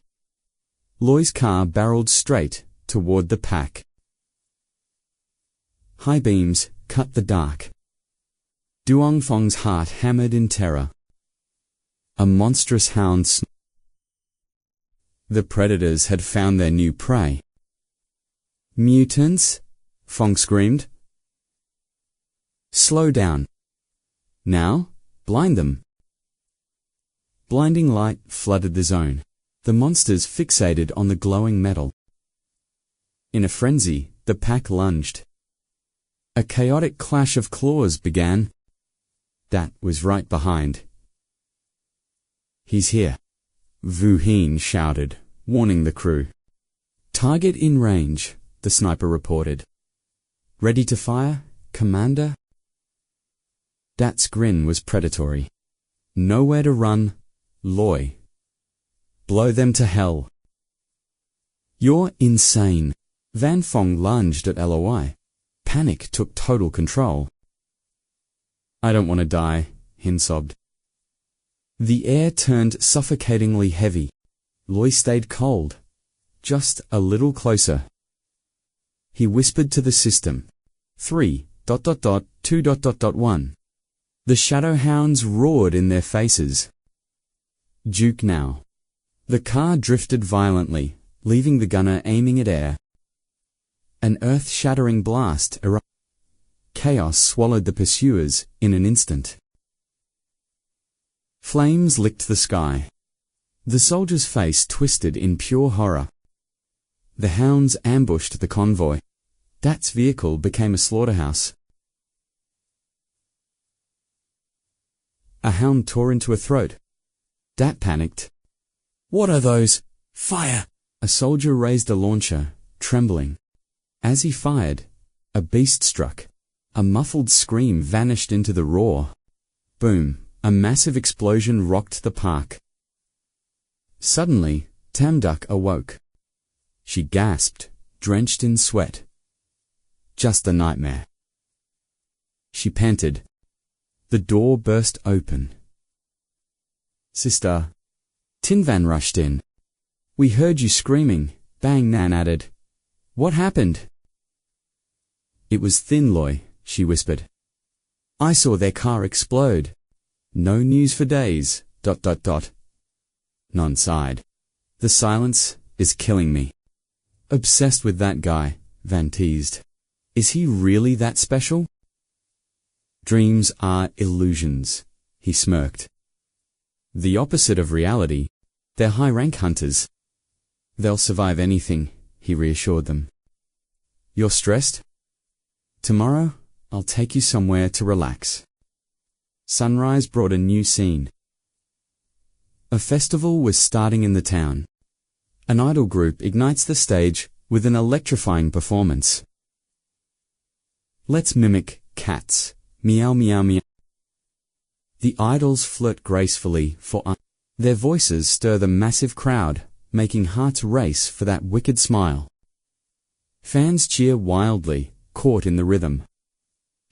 Loy's car barreled straight toward the pack. High beams cut the dark. Duongfeng's heart hammered in terror. A monstrous hound. The predators had found their new prey. Mutants? Feng screamed. Slow down. Now, blind them. Blinding light flooded the zone. The monsters fixated on the glowing metal. In a frenzy, the pack lunged. A chaotic clash of claws began. Dat was right behind. He's here, Vu Hien shouted, warning the crew. Target in range, the sniper reported. Ready to fire, Commander? Dat's grin was predatory. Nowhere to run, Loy. Blow them to hell. You're insane. Van Fong lunged at Loy. Panic took total control. I don't want to die, Hien sobbed. The air turned suffocatingly heavy. Loy stayed cold. Just a little closer. He whispered to the system. 3.2.1. The Shadowhounds roared in their faces. Juke now. The car drifted violently, leaving the gunner aiming at air. An earth-shattering blast erupted. Chaos swallowed the pursuers in an instant. Flames licked the sky. The soldier's face twisted in pure horror. The hounds ambushed the convoy. Dat's vehicle became a slaughterhouse. A hound tore into a throat. Dat panicked. What are those? Fire! A soldier raised a launcher, trembling. As he fired, a beast struck. A muffled scream vanished into the roar. Boom! A massive explosion rocked the park. Suddenly, Tamduk awoke. She gasped, drenched in sweat. Just a nightmare. She panted. The door burst open. Sister. Tinvan rushed in. We heard you screaming, Bang Nan added. What happened? It was Thin Loy, she whispered. I saw their car explode. No news for days, ... Non sighed. The silence is killing me. Obsessed with that guy, Van teased. Is he really that special? Dreams are illusions, he smirked. The opposite of reality. They're high-rank hunters. They'll survive anything, he reassured them. You're stressed? Tomorrow, I'll take you somewhere to relax. Sunrise brought a new scene. A festival was starting in the town. An idol group ignites the stage with an electrifying performance. Let's mimic cats. Meow meow meow. The idols flirt gracefully for their voices stir the massive crowd, making hearts race for that wicked smile. Fans cheer wildly, caught in the rhythm.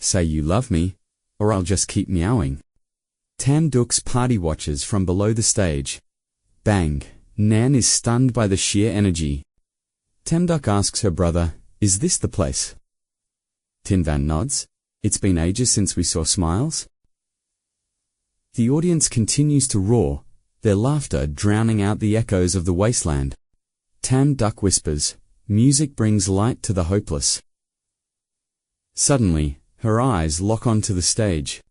Say you love me, or I'll just keep meowing. Tamduk's party watchers from below the stage. Bang, Nan is stunned by the sheer energy. Tamduk asks her brother, "Is this the place?" Tinvan nods. "It's been ages since we saw smiles." The audience continues to roar, their laughter drowning out the echoes of the wasteland. Tamduk whispers, "Music brings light to the hopeless." Suddenly, her eyes lock onto the stage.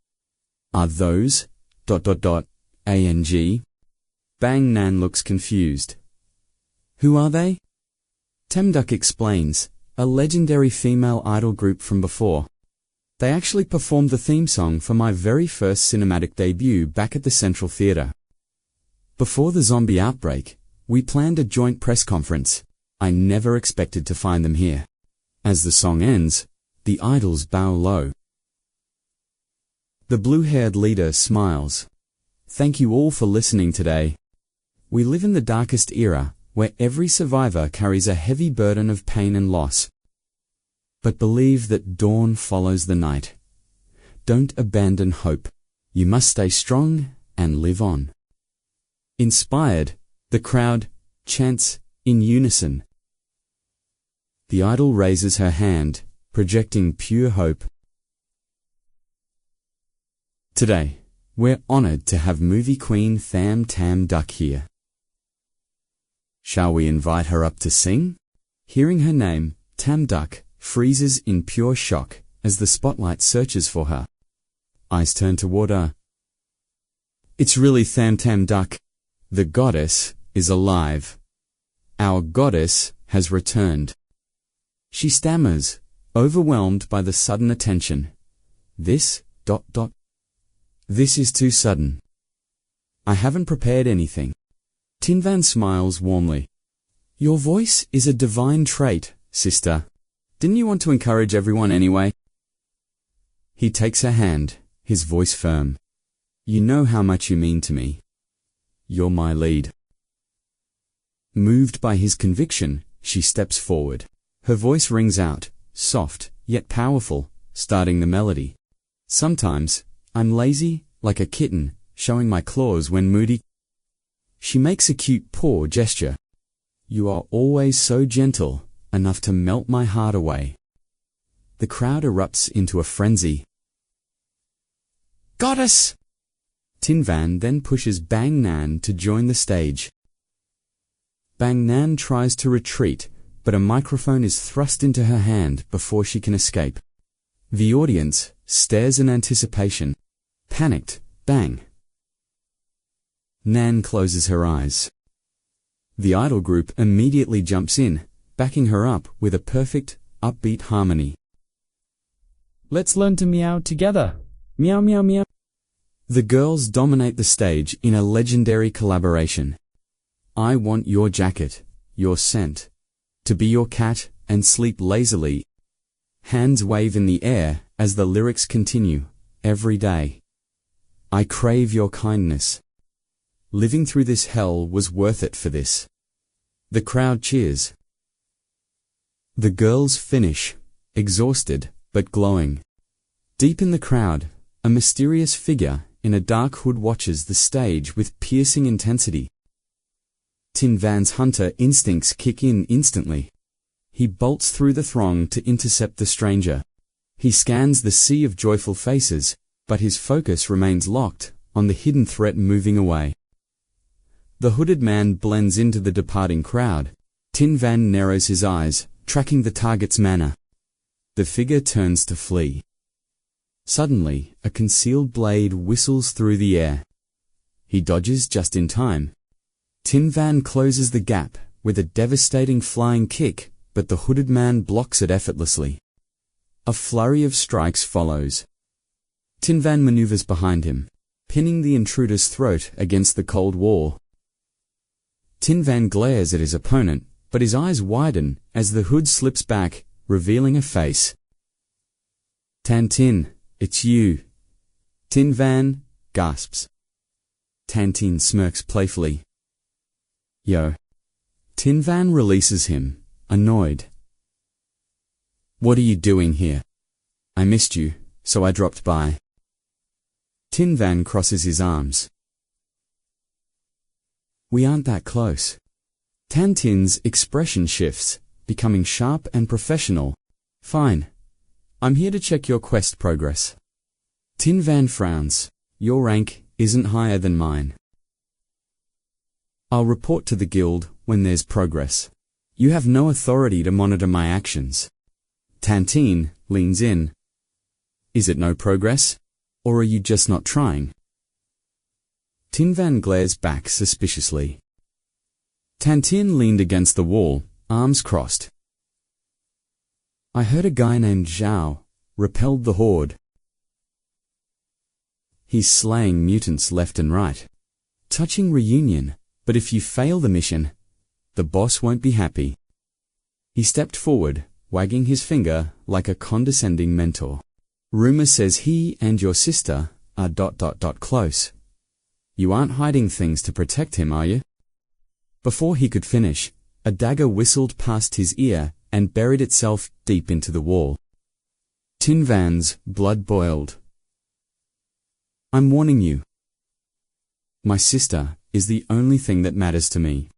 Are those ... ANG? Bang Nan looks confused. Who are they? Tamduk explains, a legendary female idol group from before. They actually performed the theme song for my very first cinematic debut back at the Central Theatre. Before the zombie outbreak, we planned a joint press conference. I never expected to find them here. As the song ends, the idols bow low. The blue-haired leader smiles. Thank you all for listening today. We live in the darkest era, where every survivor carries a heavy burden of pain and loss. But believe that dawn follows the night. Don't abandon hope. You must stay strong and live on. Inspired, the crowd chants in unison. The idol raises her hand, projecting pure hope. Today, we're honored to have movie queen Tamduk here. Shall we invite her up to sing? Hearing her name, Tamduk freezes in pure shock as the spotlight searches for her. Eyes turn toward her. It's really Tamduk. The goddess is alive. Our goddess has returned. She stammers, overwhelmed by the sudden attention. This is too sudden. I haven't prepared anything. Tinvan smiles warmly. Your voice is a divine trait, sister. Didn't you want to encourage everyone anyway? He takes her hand, his voice firm. You know how much you mean to me. You're my lead. Moved by his conviction, she steps forward. Her voice rings out, soft, yet powerful, starting the melody. Sometimes, I'm lazy, like a kitten, showing my claws when moody. She makes a cute paw gesture. You are always so gentle, enough to melt my heart away. The crowd erupts into a frenzy. Goddess! Tinvan then pushes Bang Nan to join the stage. Bang Nan tries to retreat, but a microphone is thrust into her hand before she can escape. The audience stares in anticipation. Panicked, Bang. Nan closes her eyes. The idol group immediately jumps in, backing her up with a perfect, upbeat harmony. Let's learn to meow together. Meow meow meow. The girls dominate the stage in a legendary collaboration. I want your jacket, your scent, to be your cat and sleep lazily. Hands wave in the air as the lyrics continue, every day. I crave your kindness. Living through this hell was worth it for this. The crowd cheers. The girls finish, exhausted but glowing. Deep in the crowd, a mysterious figure in a dark hood watches the stage with piercing intensity. Tinvan's hunter instincts kick in instantly. He bolts through the throng to intercept the stranger. He scans the sea of joyful faces, but his focus remains locked on the hidden threat moving away. The hooded man blends into the departing crowd. Tinvan narrows his eyes, tracking the target's manner. The figure turns to flee. Suddenly, a concealed blade whistles through the air. He dodges just in time. Tinvan closes the gap with a devastating flying kick, but the hooded man blocks it effortlessly. A flurry of strikes follows. Tinvan maneuvers behind him, pinning the intruder's throat against the cold wall. Tinvan glares at his opponent, but his eyes widen as the hood slips back, revealing a face. Tantin, it's you. Tinvan gasps. Tantin smirks playfully. Yo. Tinvan releases him, annoyed. What are you doing here? I missed you, so I dropped by. Tinvan crosses his arms. We aren't that close. Tan Tin's expression shifts, becoming sharp and professional. Fine. I'm here to check your quest progress. Tin Van frowns. Your rank isn't higher than mine. I'll report to the guild when there's progress. You have no authority to monitor my actions. Tan Tin leans in. Is it no progress? Or are you just not trying? Tin Van glares back suspiciously. Tan Tin leaned against the wall, arms crossed. I heard a guy named Zhao repelled the horde. He's slaying mutants left and right. Touching reunion, but if you fail the mission, the boss won't be happy. He stepped forward, wagging his finger like a condescending mentor. Rumor says he and your sister are ... close. You aren't hiding things to protect him, are you? Before he could finish, a dagger whistled past his ear and buried itself deep into the wall. Tin Van's blood boiled. I'm warning you. My sister is the only thing that matters to me.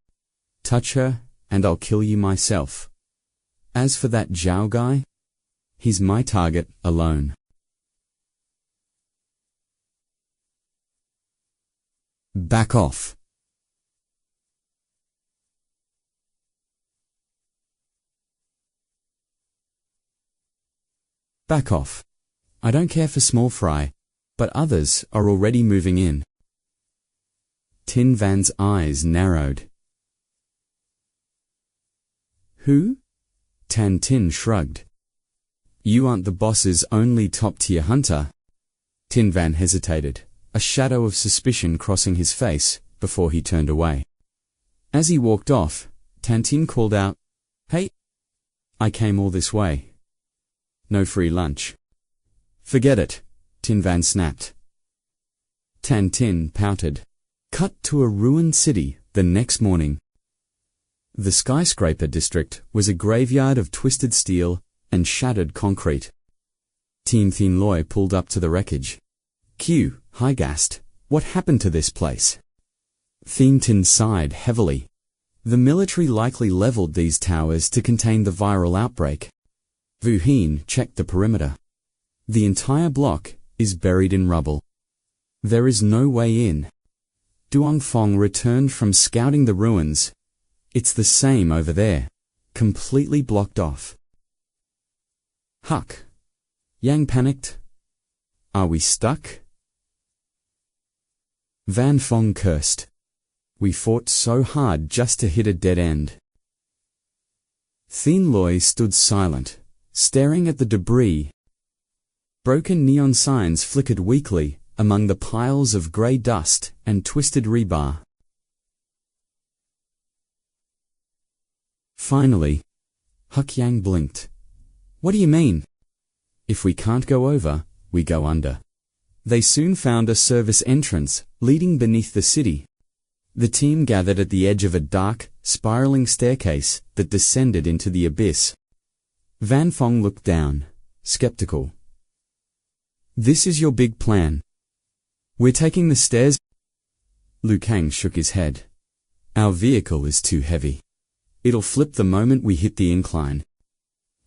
Touch her, and I'll kill you myself. As for that Zhao guy, he's my target alone. Back off. Back off. I don't care for small fry, but others are already moving in. Tin Van's eyes narrowed. Who? Tan Tin shrugged. You aren't the boss's only top-tier hunter. Tin Van hesitated, a shadow of suspicion crossing his face before he turned away. As he walked off, Tan Tin called out, Hey! I came all this way. No free lunch. Forget it, Tin Van snapped. Tan Tin pouted. Cut to a ruined city the next morning. The skyscraper district was a graveyard of twisted steel and shattered concrete. Team Thin Loy pulled up to the wreckage. 𝐾𝐞𝐦𝐨𝐧, what happened to this place? Thin Tin sighed heavily. The military likely leveled these towers to contain the viral outbreak. Vu Hin checked the perimeter. The entire block is buried in rubble. There is no way in. Duong Fong returned from scouting the ruins. It's the same over there, completely blocked off. Huck. Yang panicked. Are we stuck? Van Fong cursed. We fought so hard just to hit a dead end. Thin Loy stood silent, staring at the debris. Broken neon signs flickered weakly among the piles of grey dust and twisted rebar. Finally, Huck Yang blinked. What do you mean? If we can't go over, we go under. They soon found a service entrance leading beneath the city. The team gathered at the edge of a dark, spiraling staircase that descended into the abyss. Van Fong looked down, skeptical. This is your big plan. We're taking the stairs? Liu Kang shook his head. Our vehicle is too heavy. It'll flip the moment we hit the incline.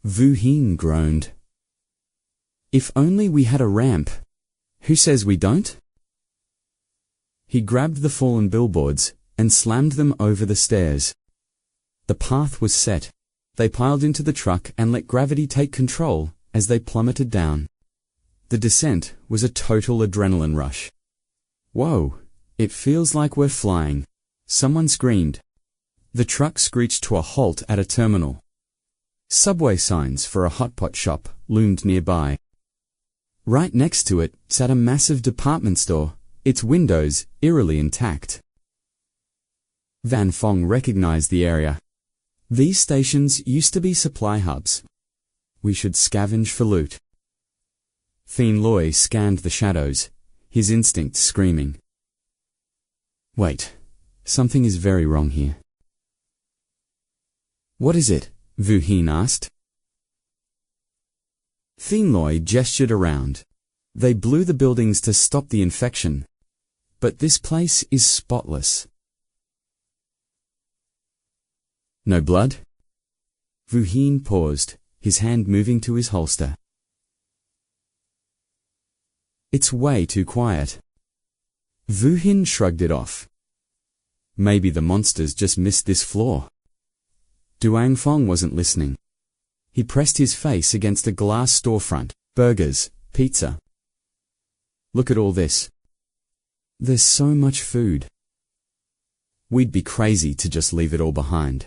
Vu Hin groaned. If only we had a ramp. Who says we don't? He grabbed the fallen billboards and slammed them over the stairs. The path was set. They piled into the truck and let gravity take control as they plummeted down. The descent was a total adrenaline rush. Whoa, it feels like we're flying. Someone screamed. The truck screeched to a halt at a terminal. Subway signs for a hot pot shop loomed nearby. Right next to it sat a massive department store, its windows eerily intact. Van Fong recognized the area. These stations used to be supply hubs. We should scavenge for loot. Thin Loy scanned the shadows, his instincts screaming. Wait, something is very wrong here. What is it? Vu Hin asked. Thin Loy gestured around. They blew the buildings to stop the infection. But this place is spotless. No blood? Vu Hin paused, his hand moving to his holster. It's way too quiet. Vu Hin shrugged it off. Maybe the monsters just missed this floor. Duang Fong wasn't listening. He pressed his face against a glass storefront. Burgers, pizza. Look at all this. There's so much food. We'd be crazy to just leave it all behind.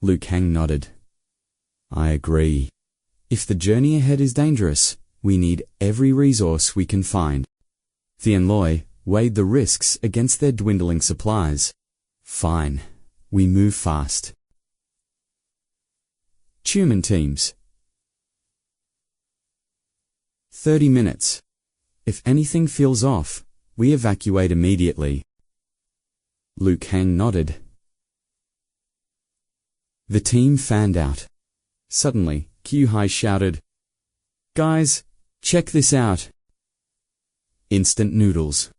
Liu Kang nodded. I agree. If the journey ahead is dangerous, we need every resource we can find. Thien Loi weighed the risks against their dwindling supplies. Fine. We move fast. Tumen teams. 30 minutes. If anything feels off, we evacuate immediately. Liu Kang nodded. The team fanned out. Suddenly, 𝐾𝐞𝐦𝐨 shouted, Guys, check this out. Instant noodles.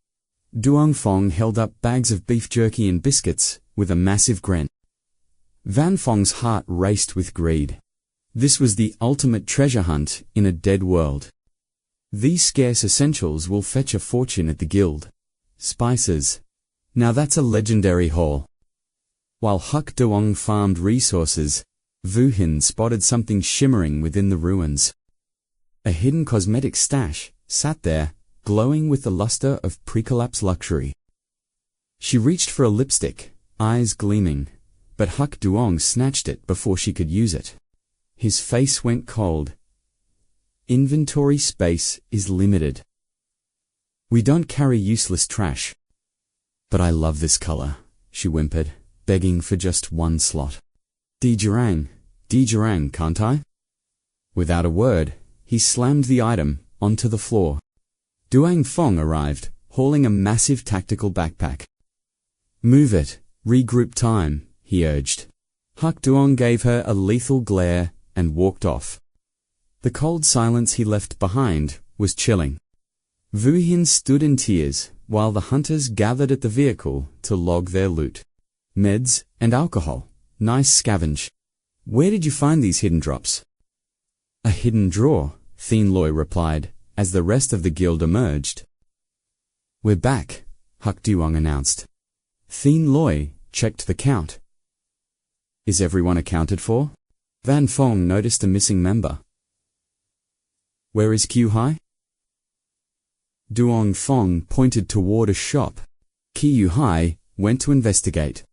Duong Fong held up bags of beef jerky and biscuits, with a massive grin. Van Fong's heart raced with greed. This was the ultimate treasure hunt in a dead world. These scarce essentials will fetch a fortune at the guild. Spices. Now that's a legendary haul. While Huck Duong farmed resources, Vu Hin spotted something shimmering within the ruins. A hidden cosmetic stash sat there, glowing with the luster of pre-collapse luxury. She reached for a lipstick, eyes gleaming, but Huck Duong snatched it before she could use it. His face went cold. Inventory space is limited. We don't carry useless trash. But I love this color, she whimpered, begging for just one slot. 𝐷𝐞𝐬𝐴, can't I? Without a word, he slammed the item onto the floor. Duang Fong arrived, hauling a massive tactical backpack. Move it, regroup time, he urged. Huck Duong gave her a lethal glare and walked off. The cold silence he left behind was chilling. Vu Hin stood in tears while the hunters gathered at the vehicle to log their loot. Meds and alcohol. Nice scavenge. Where did you find these hidden drops? A hidden drawer, Thien Loi replied, as the rest of the guild emerged. We're back, Huck Duong announced. Thien Loi checked the count. Is everyone accounted for? Van Fong noticed a missing member. Where is 𝐾𝐞𝐦𝐨? Duong Fong pointed toward a shop. 𝐾𝐞𝐦𝐨 went to investigate.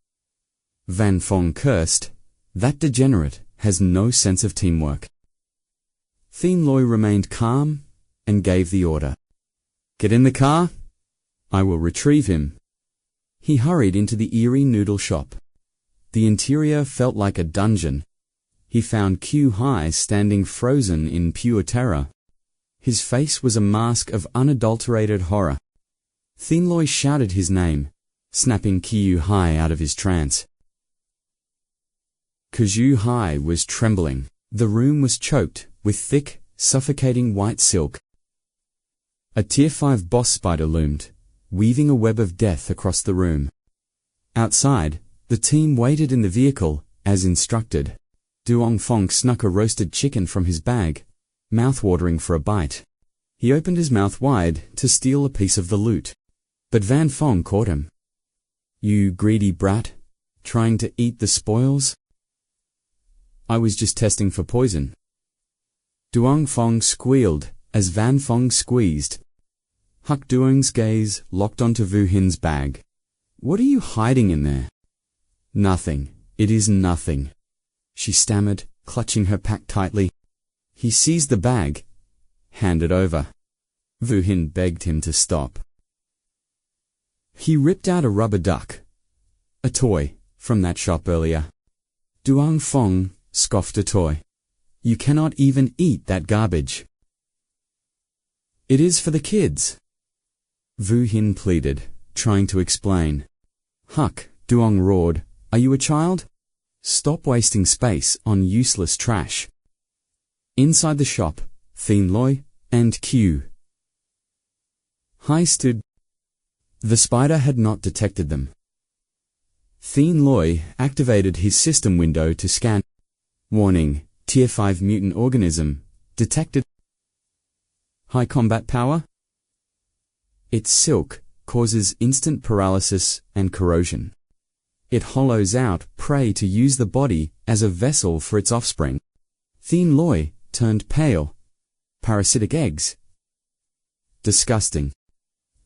Van Fong cursed. That degenerate has no sense of teamwork. Thien Loi remained calm and gave the order. Get in the car. I will retrieve him. He hurried into the eerie noodle shop. The interior felt like a dungeon. He found 𝐾𝐞𝐦𝐨 standing frozen in pure terror. His face was a mask of unadulterated horror. Thien Loi shouted his name, snapping 𝐾𝐞𝐦𝐨 out of his trance. 𝐾𝐞𝐦𝐨 was trembling. The room was choked with thick, suffocating white silk. A Tier 5 boss spider loomed, weaving a web of death across the room. Outside, the team waited in the vehicle, as instructed. Duong Fong snuck a roasted chicken from his bag, mouth-watering for a bite. He opened his mouth wide to steal a piece of the loot. But Van Fong caught him. You greedy brat, trying to eat the spoils? I was just testing for poison. Duong Fong squealed as Van Fong squeezed. Huck Duong's gaze locked onto Vu Hin's bag. What are you hiding in there? Nothing. It is nothing. She stammered, clutching her pack tightly. He seized the bag. Hand it over. Vu Hin begged him to stop. He ripped out a rubber duck. A toy from that shop earlier. Duong Fong scoffed a toy. You cannot even eat that garbage. It is for the kids. Vu Hin pleaded, trying to explain. Huck, Duong roared, are you a child? Stop wasting space on useless trash. Inside the shop, Thien Loi and 𝐾𝐞𝐦𝐨 stood. The spider had not detected them. 𝐃𝐞𝐦𝐨𝐧 activated his system window to scan. Warning, Tier 5 mutant organism detected. High combat power? Its silk causes instant paralysis and corrosion. It hollows out prey to use the body as a vessel for its offspring. 𝐃𝐞𝐦𝐨𝐧 turned pale. Parasitic eggs. Disgusting.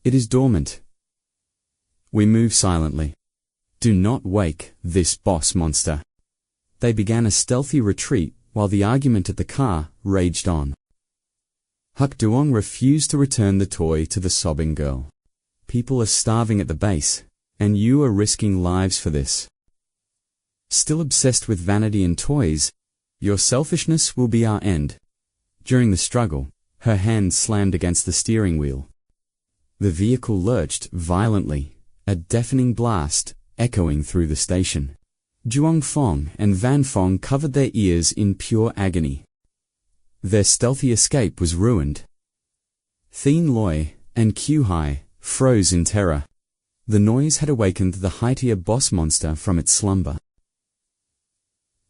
It is dormant. We move silently. Do not wake this boss monster. They began a stealthy retreat while the argument at the car raged on. 𝐾𝐞𝐦𝐨 refused to return the toy to the sobbing girl. People are starving at the base, and you are risking lives for this. Still obsessed with vanity and toys, your selfishness will be our end. During the struggle, her hand slammed against the steering wheel. The vehicle lurched violently, a deafening blast echoing through the station. Zhuang Feng and Van Feng covered their ears in pure agony. Their stealthy escape was ruined. 𝐃𝐞𝐦𝐨𝐧 and 𝐾𝐞𝐦𝐨 froze in terror. The noise had awakened the high-tier boss monster from its slumber.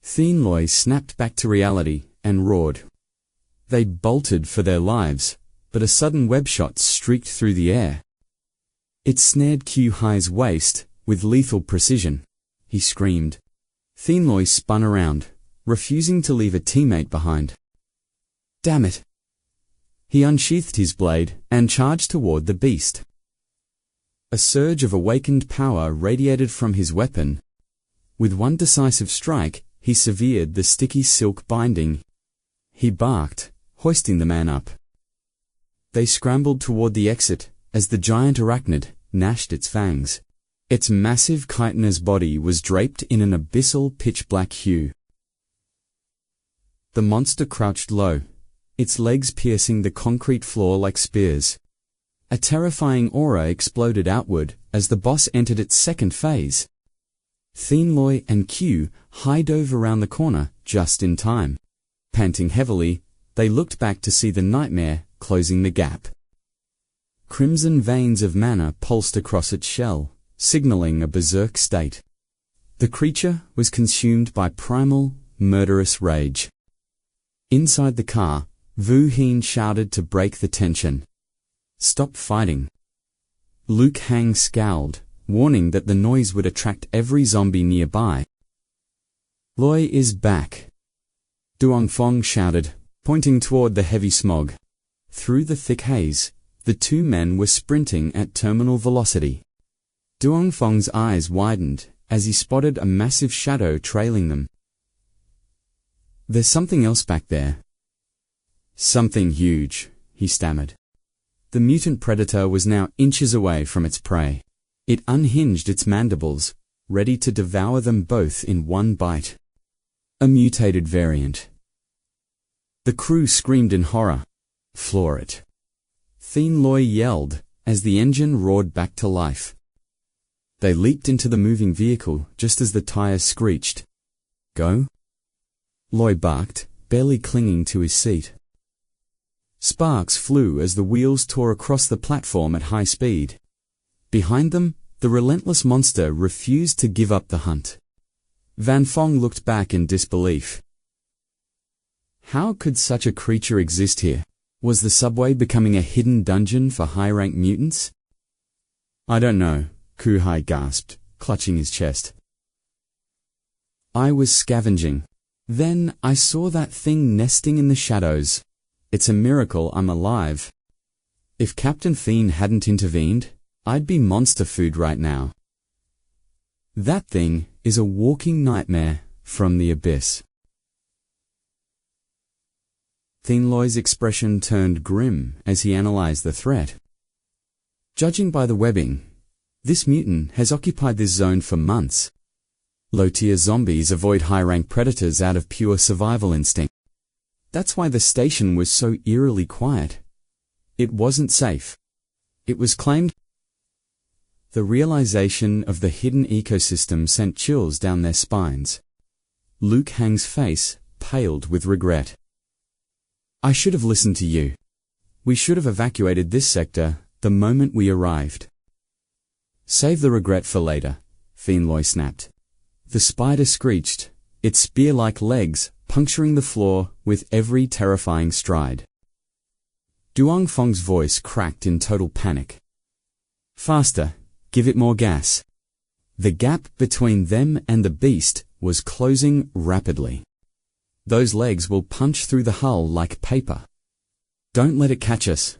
𝐃𝐞𝐦𝐨 snapped back to reality and roared. They bolted for their lives, but a sudden web shot streaked through the air. It snared 𝐾𝐞𝐦�'s waist with lethal precision. He screamed. 𝐃𝐞𝐦𝐨 spun around, refusing to leave a teammate behind. Damn it! He unsheathed his blade and charged toward the beast. A surge of awakened power radiated from his weapon. With one decisive strike, he severed the sticky silk binding. He barked, hoisting the man up. They scrambled toward the exit as the giant arachnid gnashed its fangs. Its massive chitinous body was draped in an abyssal pitch-black hue. The monster crouched low, its legs piercing the concrete floor like spears. A terrifying aura exploded outward as the boss entered its second phase. 𝐃𝐞𝐦𝐨 and 𝐾𝐞𝐦𝐨 dove around the corner just in time. Panting heavily, they looked back to see the nightmare closing the gap. Crimson veins of mana pulsed across its shell, signaling a berserk state. The creature was consumed by primal, murderous rage. Inside the car, Vu Hien shouted to break the tension. Stop fighting. Luke Hang scowled, warning that the noise would attract every zombie nearby. Loi is back. Duong Feng shouted, pointing toward the heavy smog. Through the thick haze, the two men were sprinting at terminal velocity. Duong Feng's eyes widened as he spotted a massive shadow trailing them. There's something else back there. Something huge, he stammered. The mutant predator was now inches away from its prey. It unhinged its mandibles, ready to devour them both in one bite. A mutated variant. The crew screamed in horror. Floor it. 𝐃𝐞𝐦𝐨𝐧 yelled as the engine roared back to life. They leaped into the moving vehicle just as the tires screeched. Go? Loi barked, barely clinging to his seat. Sparks flew as the wheels tore across the platform at high speed. Behind them, the relentless monster refused to give up the hunt. Van Feng looked back in disbelief. How could such a creature exist here? Was the subway becoming a hidden dungeon for high-rank mutants? I don't know, 𝐾𝐞𝐦𝐨 gasped, clutching his chest. I was scavenging. Then I saw that thing nesting in the shadows. It's a miracle I'm alive. If Captain Fiend hadn't intervened, I'd be monster food right now. That thing is a walking nightmare from the abyss. 𝐃𝐞𝐦𝐨𝐧's expression turned grim as he analyzed the threat. Judging by the webbing, this mutant has occupied this zone for months. Low-tier zombies avoid high-rank predators out of pure survival instinct. That's why the station was so eerily quiet. It wasn't safe. It was claimed. The realization of the hidden ecosystem sent chills down their spines. Luke Hang's face paled with regret. I should have listened to you. We should have evacuated this sector the moment we arrived. Save the regret for later. 𝐃𝐞𝐦𝐨𝐧 snapped. The spider screeched, its spear-like legs puncturing the floor with every terrifying stride. Duongfeng's voice cracked in total panic. Faster, give it more gas. The gap between them and the beast was closing rapidly. Those legs will punch through the hull like paper. Don't let it catch us.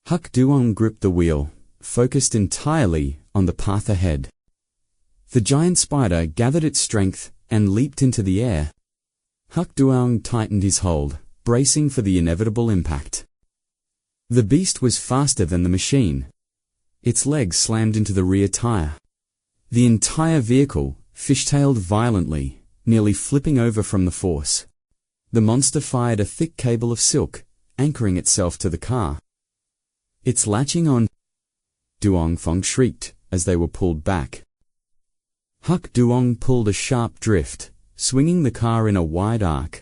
𝐾𝐞𝐦𝐨 gripped the wheel, focused entirely on the path ahead. The giant spider gathered its strength and leaped into the air. 𝐾𝐞𝐦𝐨 tightened his hold, bracing for the inevitable impact. The beast was faster than the machine. Its legs slammed into the rear tire. The entire vehicle fishtailed violently, nearly flipping over from the force. The monster fired a thick cable of silk, anchoring itself to the car. It's latching on. Duongfeng shrieked as they were pulled back. 𝐾𝐞𝐦𝐨 pulled a sharp drift, swinging the car in a wide arc.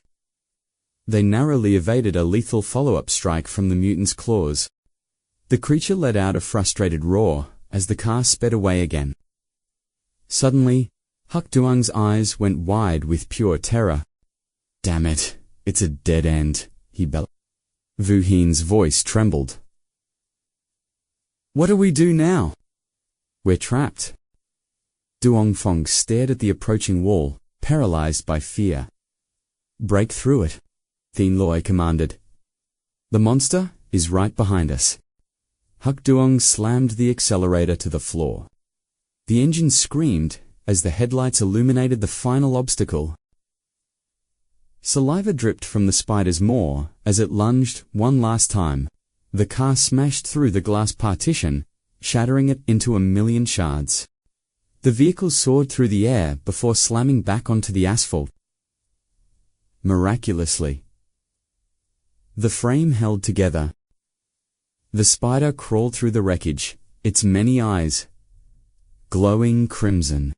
They narrowly evaded a lethal follow-up strike from the mutant's claws. The creature let out a frustrated roar as the car sped away again. Suddenly, 𝐾𝐞𝐦𝐨's eyes went wide with pure terror. Damn it, it's a dead end, he bellowed. Vu Hin's voice trembled. What do we do now? We're trapped. Duongfeng stared at the approaching wall, paralyzed by fear. Break through it, 𝐃𝐞𝐦𝐨 commanded. The monster is right behind us. 𝐾𝐞𝐦𝐨 slammed the accelerator to the floor. The engine screamed as the headlights illuminated the final obstacle. Saliva dripped from the spider's maw as it lunged one last time. The car smashed through the glass partition, shattering it into a million shards. The vehicle soared through the air before slamming back onto the asphalt. Miraculously, the frame held together. The spider crawled through the wreckage, its many eyes glowing crimson.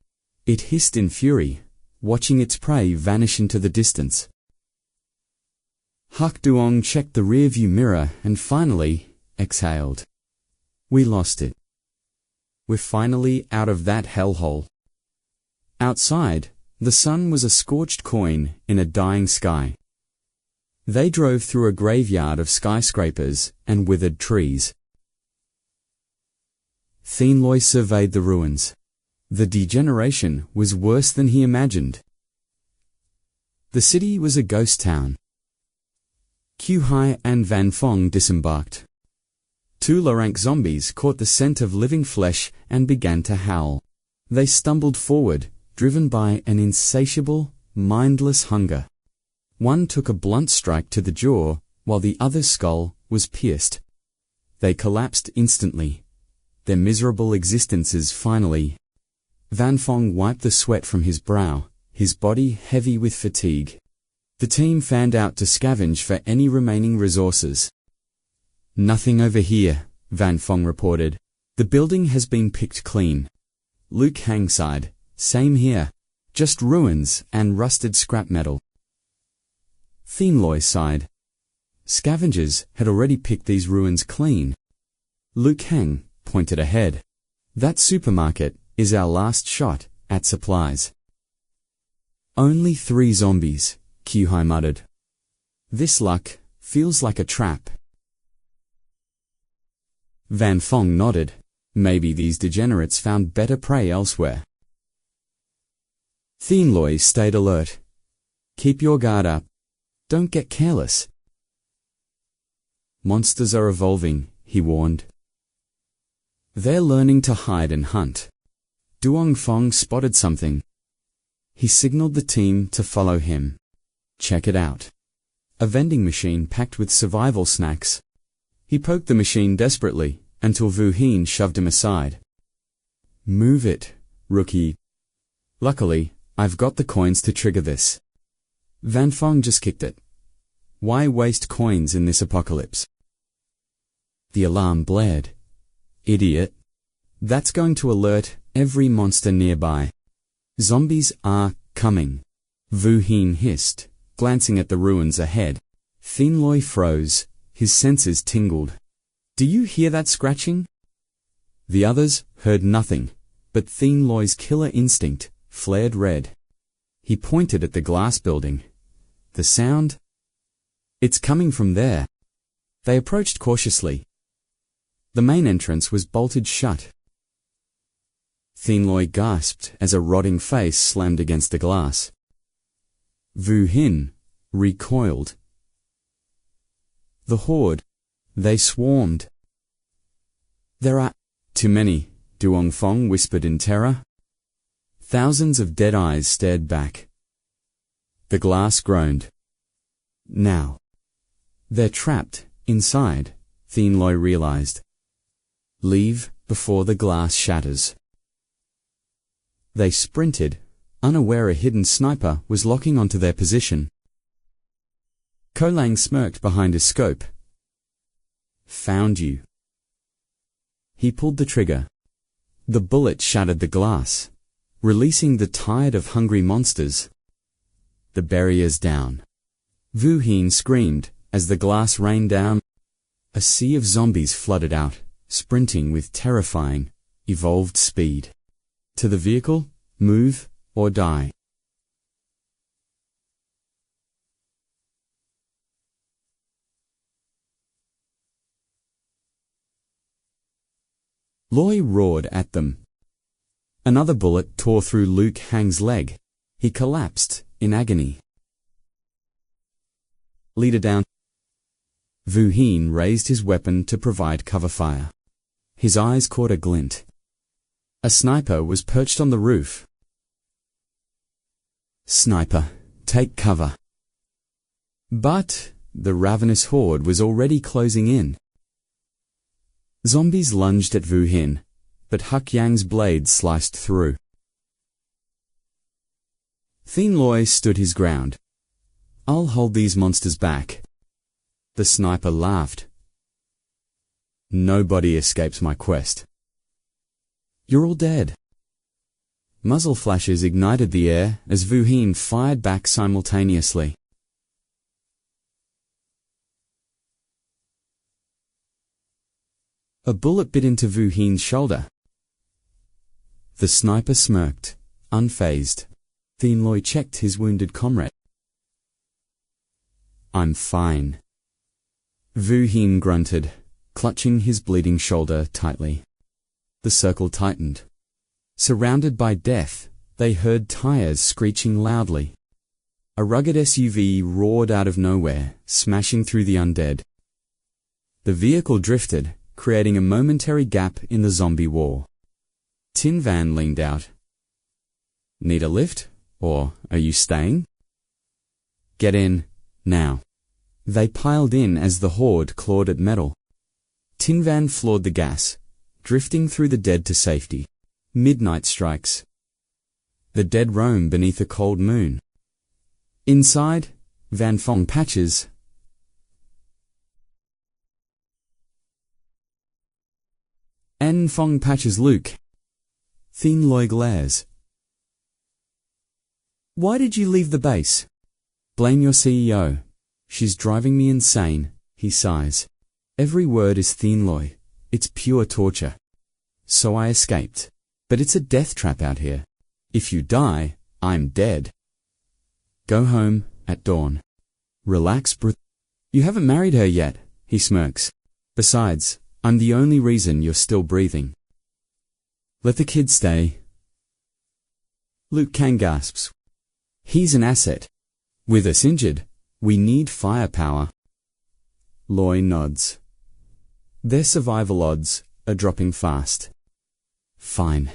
It hissed in fury, watching its prey vanish into the distance. 𝐾𝐞𝐦𝐨 checked the rearview mirror and finally exhaled. We lost it. We're finally out of that hellhole. Outside, the sun was a scorched coin in a dying sky. They drove through a graveyard of skyscrapers and withered trees. 𝐃𝐞𝐦𝐨 surveyed the ruins. The degeneration was worse than he imagined. The city was a ghost town. Qi and Vanfeng disembarked. Two low-rank zombies caught the scent of living flesh and began to howl. They stumbled forward, driven by an insatiable, mindless hunger. One took a blunt strike to the jaw, while the other's skull was pierced. They collapsed instantly. Their miserable existences finally. Vanfeng wiped the sweat from his brow, his body heavy with fatigue. The team fanned out to scavenge for any remaining resources. Nothing over here, Vanfeng reported. The building has been picked clean. 𝐿 sighed. Same here. Just ruins and rusted scrap metal. 𝐃𝐞𝐦𝐨 sighed. Scavengers had already picked these ruins clean. 𝐿 pointed ahead. That supermarket is our last shot at supplies. Only 3 zombies, 𝐾𝐞𝐦𝐨 muttered. This luck feels like a trap. Vanfeng nodded. Maybe these degenerates found better prey elsewhere. 𝐃𝐞𝐦𝐨 stayed alert. Keep your guard up. Don't get careless. Monsters are evolving, he warned. They're learning to hide and hunt. Duongfeng spotted something. He signaled the team to follow him. Check it out. A vending machine packed with survival snacks. He poked the machine desperately until Vu Hin shoved him aside. Move it, rookie. Luckily, I've got the coins to trigger this. Vanfeng just kicked it. Why waste coins in this apocalypse? The alarm blared. Idiot. That's going to alert every monster nearby. Zombies are coming. Vu Hin hissed, glancing at the ruins ahead. 𝐃𝐞𝐦𝐨 froze, his senses tingled. Do you hear that scratching? The others heard nothing, but 𝐾𝐞𝐦𝐨's killer instinct flared red. He pointed at the glass building. The sound? It's coming from there. They approached cautiously. The main entrance was bolted shut. 𝐾𝐞𝐦 gasped as a rotting face slammed against the glass. Vu Hin recoiled. The horde. They swarmed. There are too many, Duongfeng whispered in terror. Thousands of dead eyes stared back. The glass groaned. Now. They're trapped, inside, 𝐾𝐞𝐦 realized. Leave before the glass shatters. They sprinted, unaware a hidden sniper was locking onto their position. Qian smirked behind his scope. Found you. He pulled the trigger. The bullet shattered the glass, releasing the tide of hungry monsters. The barrier's down. Vu Hin screamed as the glass rained down. A sea of zombies flooded out, sprinting with terrifying, evolved speed. To the vehicle, move or die. Loy roared at them. Another bullet tore through Liu Kang's leg. He collapsed in agony. Leader down. Vu Hin raised his weapon to provide cover fire. His eyes caught a glint. A sniper was perched on the roof. Sniper, take cover. But the ravenous horde was already closing in. Zombies lunged at Vu Hin, but 𝐾𝐞𝐦's blade sliced through. 𝐾𝐞𝐦 stood his ground. I'll hold these monsters back. The sniper laughed. Nobody escapes my quest. You're all dead. Muzzle flashes ignited the air as Vu Hin fired back simultaneously. A bullet bit into Vu Hin's shoulder. The sniper smirked, unfazed. 𝐾𝐞𝐦 checked his wounded comrade. I'm fine. Vu Hin grunted, clutching his bleeding shoulder tightly. The circle tightened. Surrounded by death, they heard tires screeching loudly. A rugged SUV roared out of nowhere, smashing through the undead. The vehicle drifted, creating a momentary gap in the zombie war. Tin Van leaned out. Need a lift? Or are you staying? Get in, now. They piled in as the horde clawed at metal. Tin Van floored the gas, drifting through the dead to safety. Midnight strikes. The dead roam beneath a cold moon. Inside, Van Fong patches. N Fong patches Luke. 𝐾𝐞𝐦 glares. Why did you leave the base? Blame your CEO. She's driving me insane, he sighs. Every word is 𝐾𝐞𝐦. It's pure torture. So I escaped. But it's a death trap out here. If you die, I'm dead. Go home at dawn. Relax, You haven't married her yet, he smirks. Besides, I'm the only reason you're still breathing. Let the kid stay. Liu Kang gasps. He's an asset. With us injured, we need firepower. Loy nods. Their survival odds are dropping fast. Fine.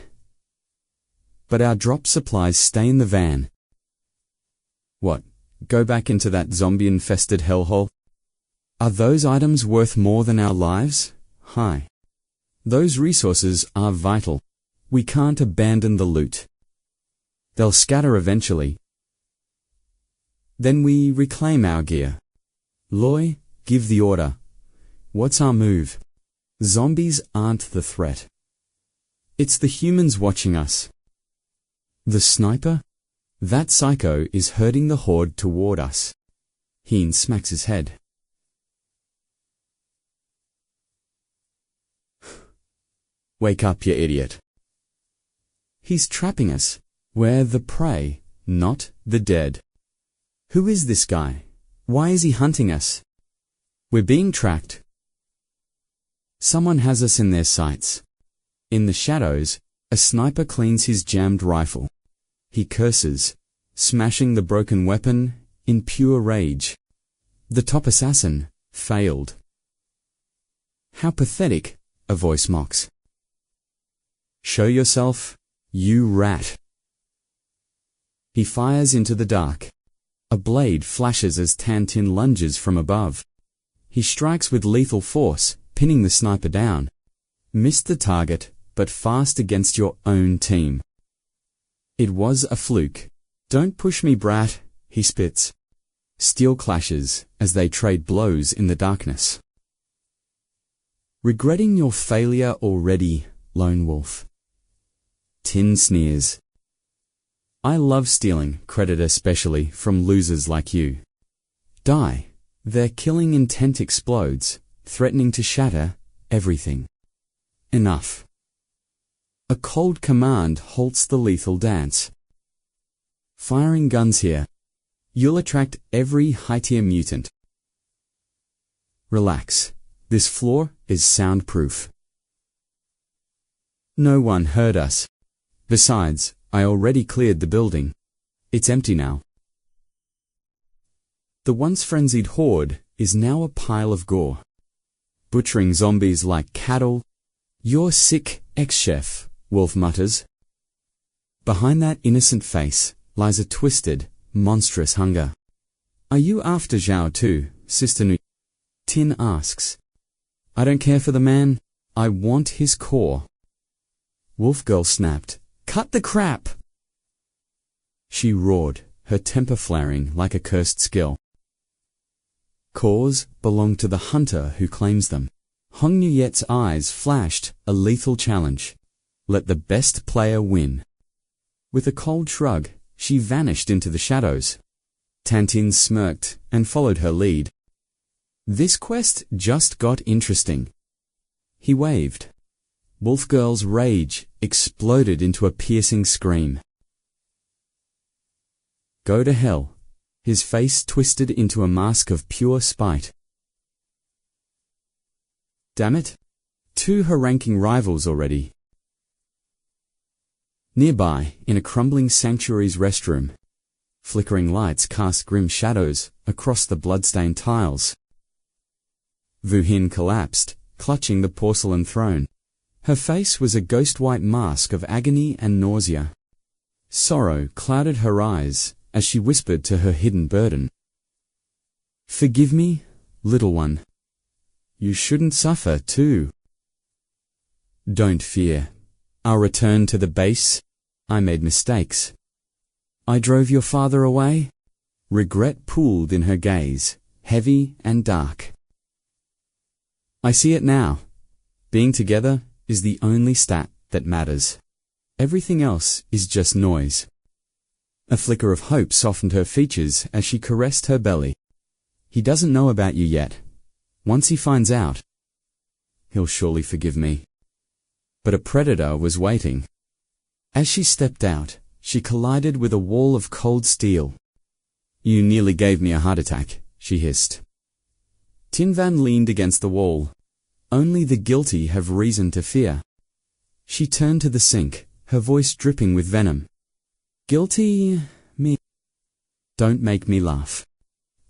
But our drop supplies stay in the van. What, go back into that zombie-infested hellhole? Are those items worth more than our lives? Hi. Those resources are vital. We can't abandon the loot. They'll scatter eventually. Then we reclaim our gear. Loy, give the order. What's our move? Zombies aren't the threat. It's the humans watching us. The sniper? That psycho is herding the horde toward us. Hin smacks his head. Wake up, you idiot. He's trapping us. We're the prey, not the dead. Who is this guy? Why is he hunting us? We're being tracked. Someone has us in their sights. In the shadows, a sniper cleans his jammed rifle. He curses, smashing the broken weapon in pure rage. The top assassin failed. How pathetic, a voice mocks. Show yourself, you rat. He fires into the dark. A blade flashes as Tan Tin lunges from above. He strikes with lethal force, pinning the sniper down. Missed the target, but fast against your own team. It was a fluke. Don't push me, brat, he spits. Steel clashes as they trade blows in the darkness. Regretting your failure already, lone wolf. Tin sneers. I love stealing credit, especially from losers like you. Die. Their killing intent explodes, threatening to shatter everything. Enough. A cold command halts the lethal dance. Firing guns here. You'll attract every high-tier mutant. Relax. This floor is soundproof. No one heard us. Besides, I already cleared the building. It's empty now. The once frenzied horde is now a pile of gore. Butchering zombies like cattle. You're sick, ex-chef, Wolf mutters. Behind that innocent face lies a twisted, monstrous hunger. Are you after Zhao too, Sister Nu? Tin asks. I don't care for the man. I want his core. Wolf Girl snapped. Cut the crap! She roared, her temper flaring like a cursed skill. Cores belong to the hunter who claims them. 𝐒𝐥𝐚𝐲𝐬𝐧's eyes flashed a lethal challenge. Let the best player win. With a cold shrug, she vanished into the shadows. Tan Tin smirked and followed her lead. This quest just got interesting. He waved. Wolf Girl's rage exploded into a piercing scream. Go to hell. His face twisted into a mask of pure spite. Damn it. 2 her-ranking rivals already. Nearby, in a crumbling sanctuary's restroom, flickering lights cast grim shadows across the blood-stained tiles. Vu Hin collapsed, clutching the porcelain throne. Her face was a ghost-white mask of agony and nausea. Sorrow clouded her eyes as she whispered to her hidden burden. Forgive me, little one. You shouldn't suffer, too. Don't fear. I'll return to the base. I made mistakes. I drove your father away. Regret pooled in her gaze, heavy and dark. I see it now. Being together is the only stat that matters. Everything else is just noise. A flicker of hope softened her features as she caressed her belly. He doesn't know about you yet. Once he finds out, he'll surely forgive me. But a predator was waiting. As she stepped out, she collided with a wall of cold steel. You nearly gave me a heart attack, she hissed. Tin Van leaned against the wall. Only the guilty have reason to fear. She turned to the sink, her voice dripping with venom. Guilty me? Don't make me laugh.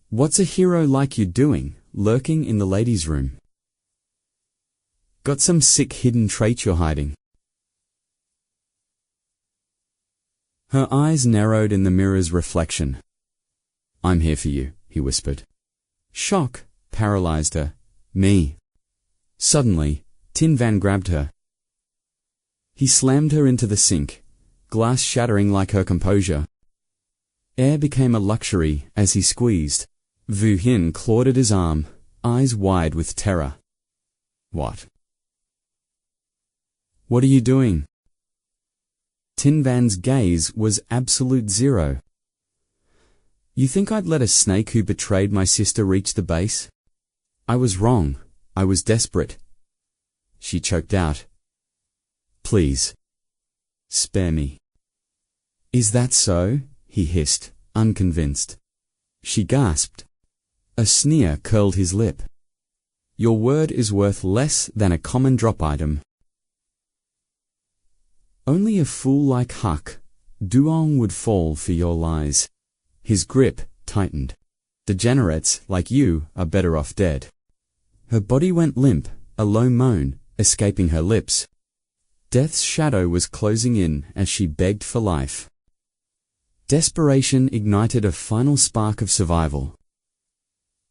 What's a hero like you doing, lurking in the ladies' room? Got some sick hidden trait you're hiding. Her eyes narrowed in the mirror's reflection. I'm here for you, he whispered. Shock paralyzed her. Me. Suddenly, Tin Van grabbed her. He slammed her into the sink, glass shattering like her composure. Air became a luxury as he squeezed. Vu Hin clawed at his arm, eyes wide with terror. What? What are you doing? Tin Van's gaze was absolute zero. You think I'd let a snake who betrayed my sister reach the base? I was wrong. I was desperate. She choked out. Please. Spare me. Is that so? He hissed, unconvinced. She gasped. A sneer curled his lip. Your word is worth less than a common drop item. Only a fool like 𝐒𝐥𝐚𝐲𝐽 would fall for your lies. His grip tightened. Degenerates like you are better off dead. Her body went limp, a low moan escaping her lips. Death's shadow was closing in as she begged for life. Desperation ignited a final spark of survival.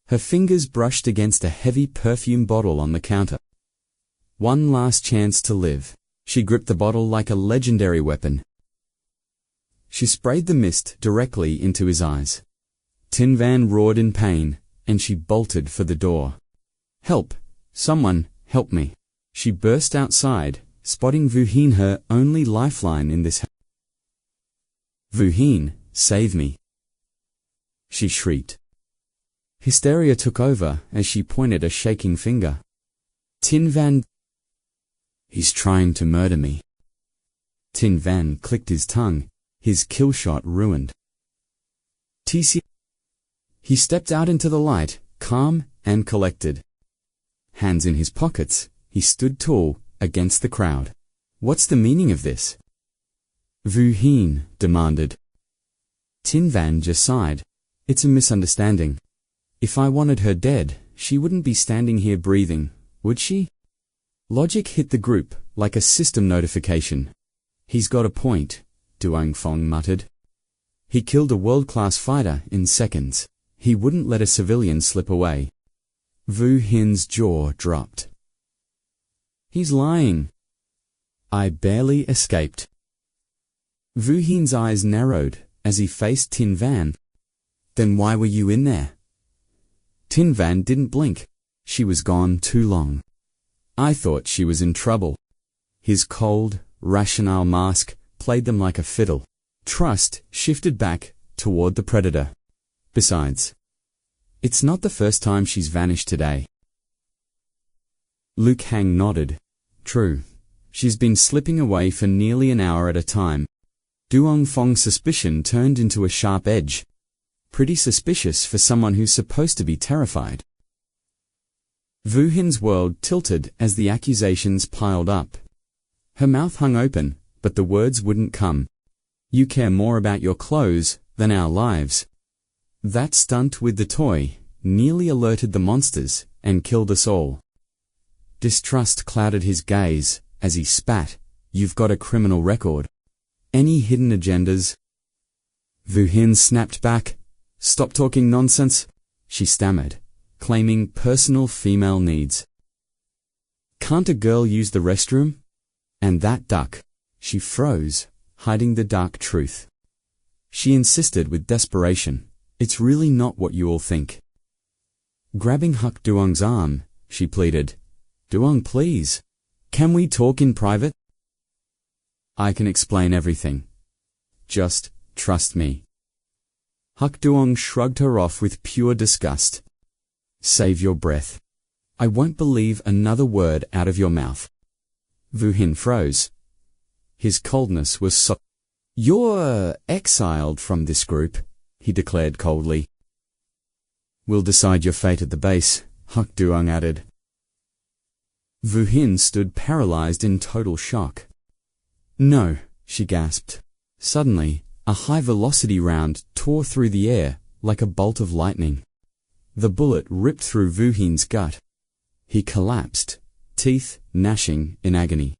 Her fingers brushed against a heavy perfume bottle on the counter. One last chance to live. She gripped the bottle like a legendary weapon. She sprayed the mist directly into his eyes. Tin Van roared in pain, and she bolted for the door. Help! Someone, help me! She burst outside, spotting Vu Hin, her only lifeline in this house. Vu Hin, save me! She shrieked. Hysteria took over as she pointed a shaking finger. Tin Van. He's trying to murder me. Tin Van clicked his tongue, his kill shot ruined. TC. He stepped out into the light, calm and collected. Hands in his pockets, he stood tall against the crowd. What's the meaning of this? Vu Hin demanded. Tin Van just sighed. It's a misunderstanding. If I wanted her dead, she wouldn't be standing here breathing, would she? Logic hit the group like a system notification. He's got a point, Duong Fong muttered. He killed a world-class fighter in seconds. He wouldn't let a civilian slip away. Vu Hin's jaw dropped. He's lying. I barely escaped. Vu Hin's eyes narrowed as he faced Tin Van. Then why were you in there? Tin Van didn't blink. She was gone too long. I thought she was in trouble. His cold, rationale mask played them like a fiddle. Trust shifted back toward the predator. Besides, it's not the first time she's vanished today. Luke Hang nodded. True. She's been slipping away for nearly an hour at a time. Duong Fong's suspicion turned into a sharp edge. Pretty suspicious for someone who's supposed to be terrified. Vu Hin's world tilted as the accusations piled up. Her mouth hung open, but the words wouldn't come. You care more about your clothes than our lives. That stunt with the toy nearly alerted the monsters and killed us all. Distrust clouded his gaze as he spat. You've got a criminal record. Any hidden agendas? Vu Hin snapped back. Stop talking nonsense, she stammered, claiming personal female needs. Can't a girl use the restroom? And that duck. She froze, hiding the dark truth. She insisted with desperation. It's really not what you all think. Grabbing 𝐒𝐥𝐚𝐲𝐽's arm, she pleaded. Duong, please. Can we talk in private? I can explain everything. Just trust me. 𝐒𝐥𝐚𝐲𝐽 shrugged her off with pure disgust. Save your breath. I won't believe another word out of your mouth. Vu Hin froze. His coldness was so. You're exiled from this group, he declared coldly. We'll decide your fate at the base, 𝐒𝐥𝐚𝐲𝐽 added. Vu Hin stood paralyzed in total shock. No, she gasped. Suddenly, a high-velocity round tore through the air like a bolt of lightning. The bullet ripped through Vu Hin's gut. He collapsed, teeth gnashing in agony.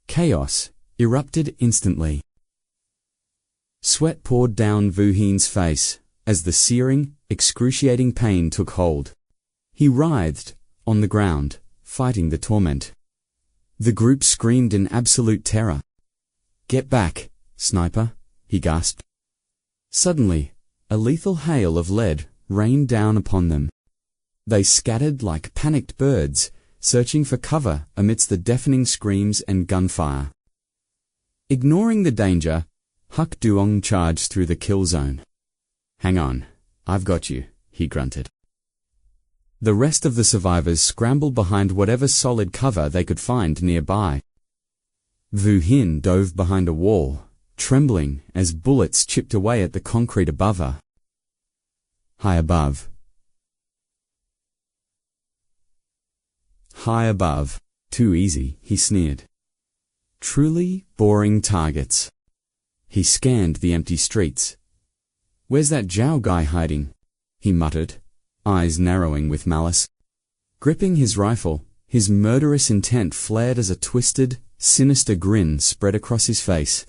Chaos erupted instantly. Sweat poured down Vu Hin's face as the searing, excruciating pain took hold. He writhed on the ground, fighting the torment. The group screamed in absolute terror. Get back, sniper, he gasped. Suddenly, a lethal hail of lead rained down upon them. They scattered like panicked birds, searching for cover amidst the deafening screams and gunfire. Ignoring the danger, 𝐒𝐥𝐚𝐲𝐽 charged through the kill zone. Hang on, I've got you, he grunted. The rest of the survivors scrambled behind whatever solid cover they could find nearby. Vu Hin dove behind a wall, trembling as bullets chipped away at the concrete above her. High above. High above. Too easy, he sneered. Truly boring targets. He scanned the empty streets. Where's that Zhao guy hiding? He muttered, eyes narrowing with malice. Gripping his rifle, his murderous intent flared as a twisted, sinister grin spread across his face.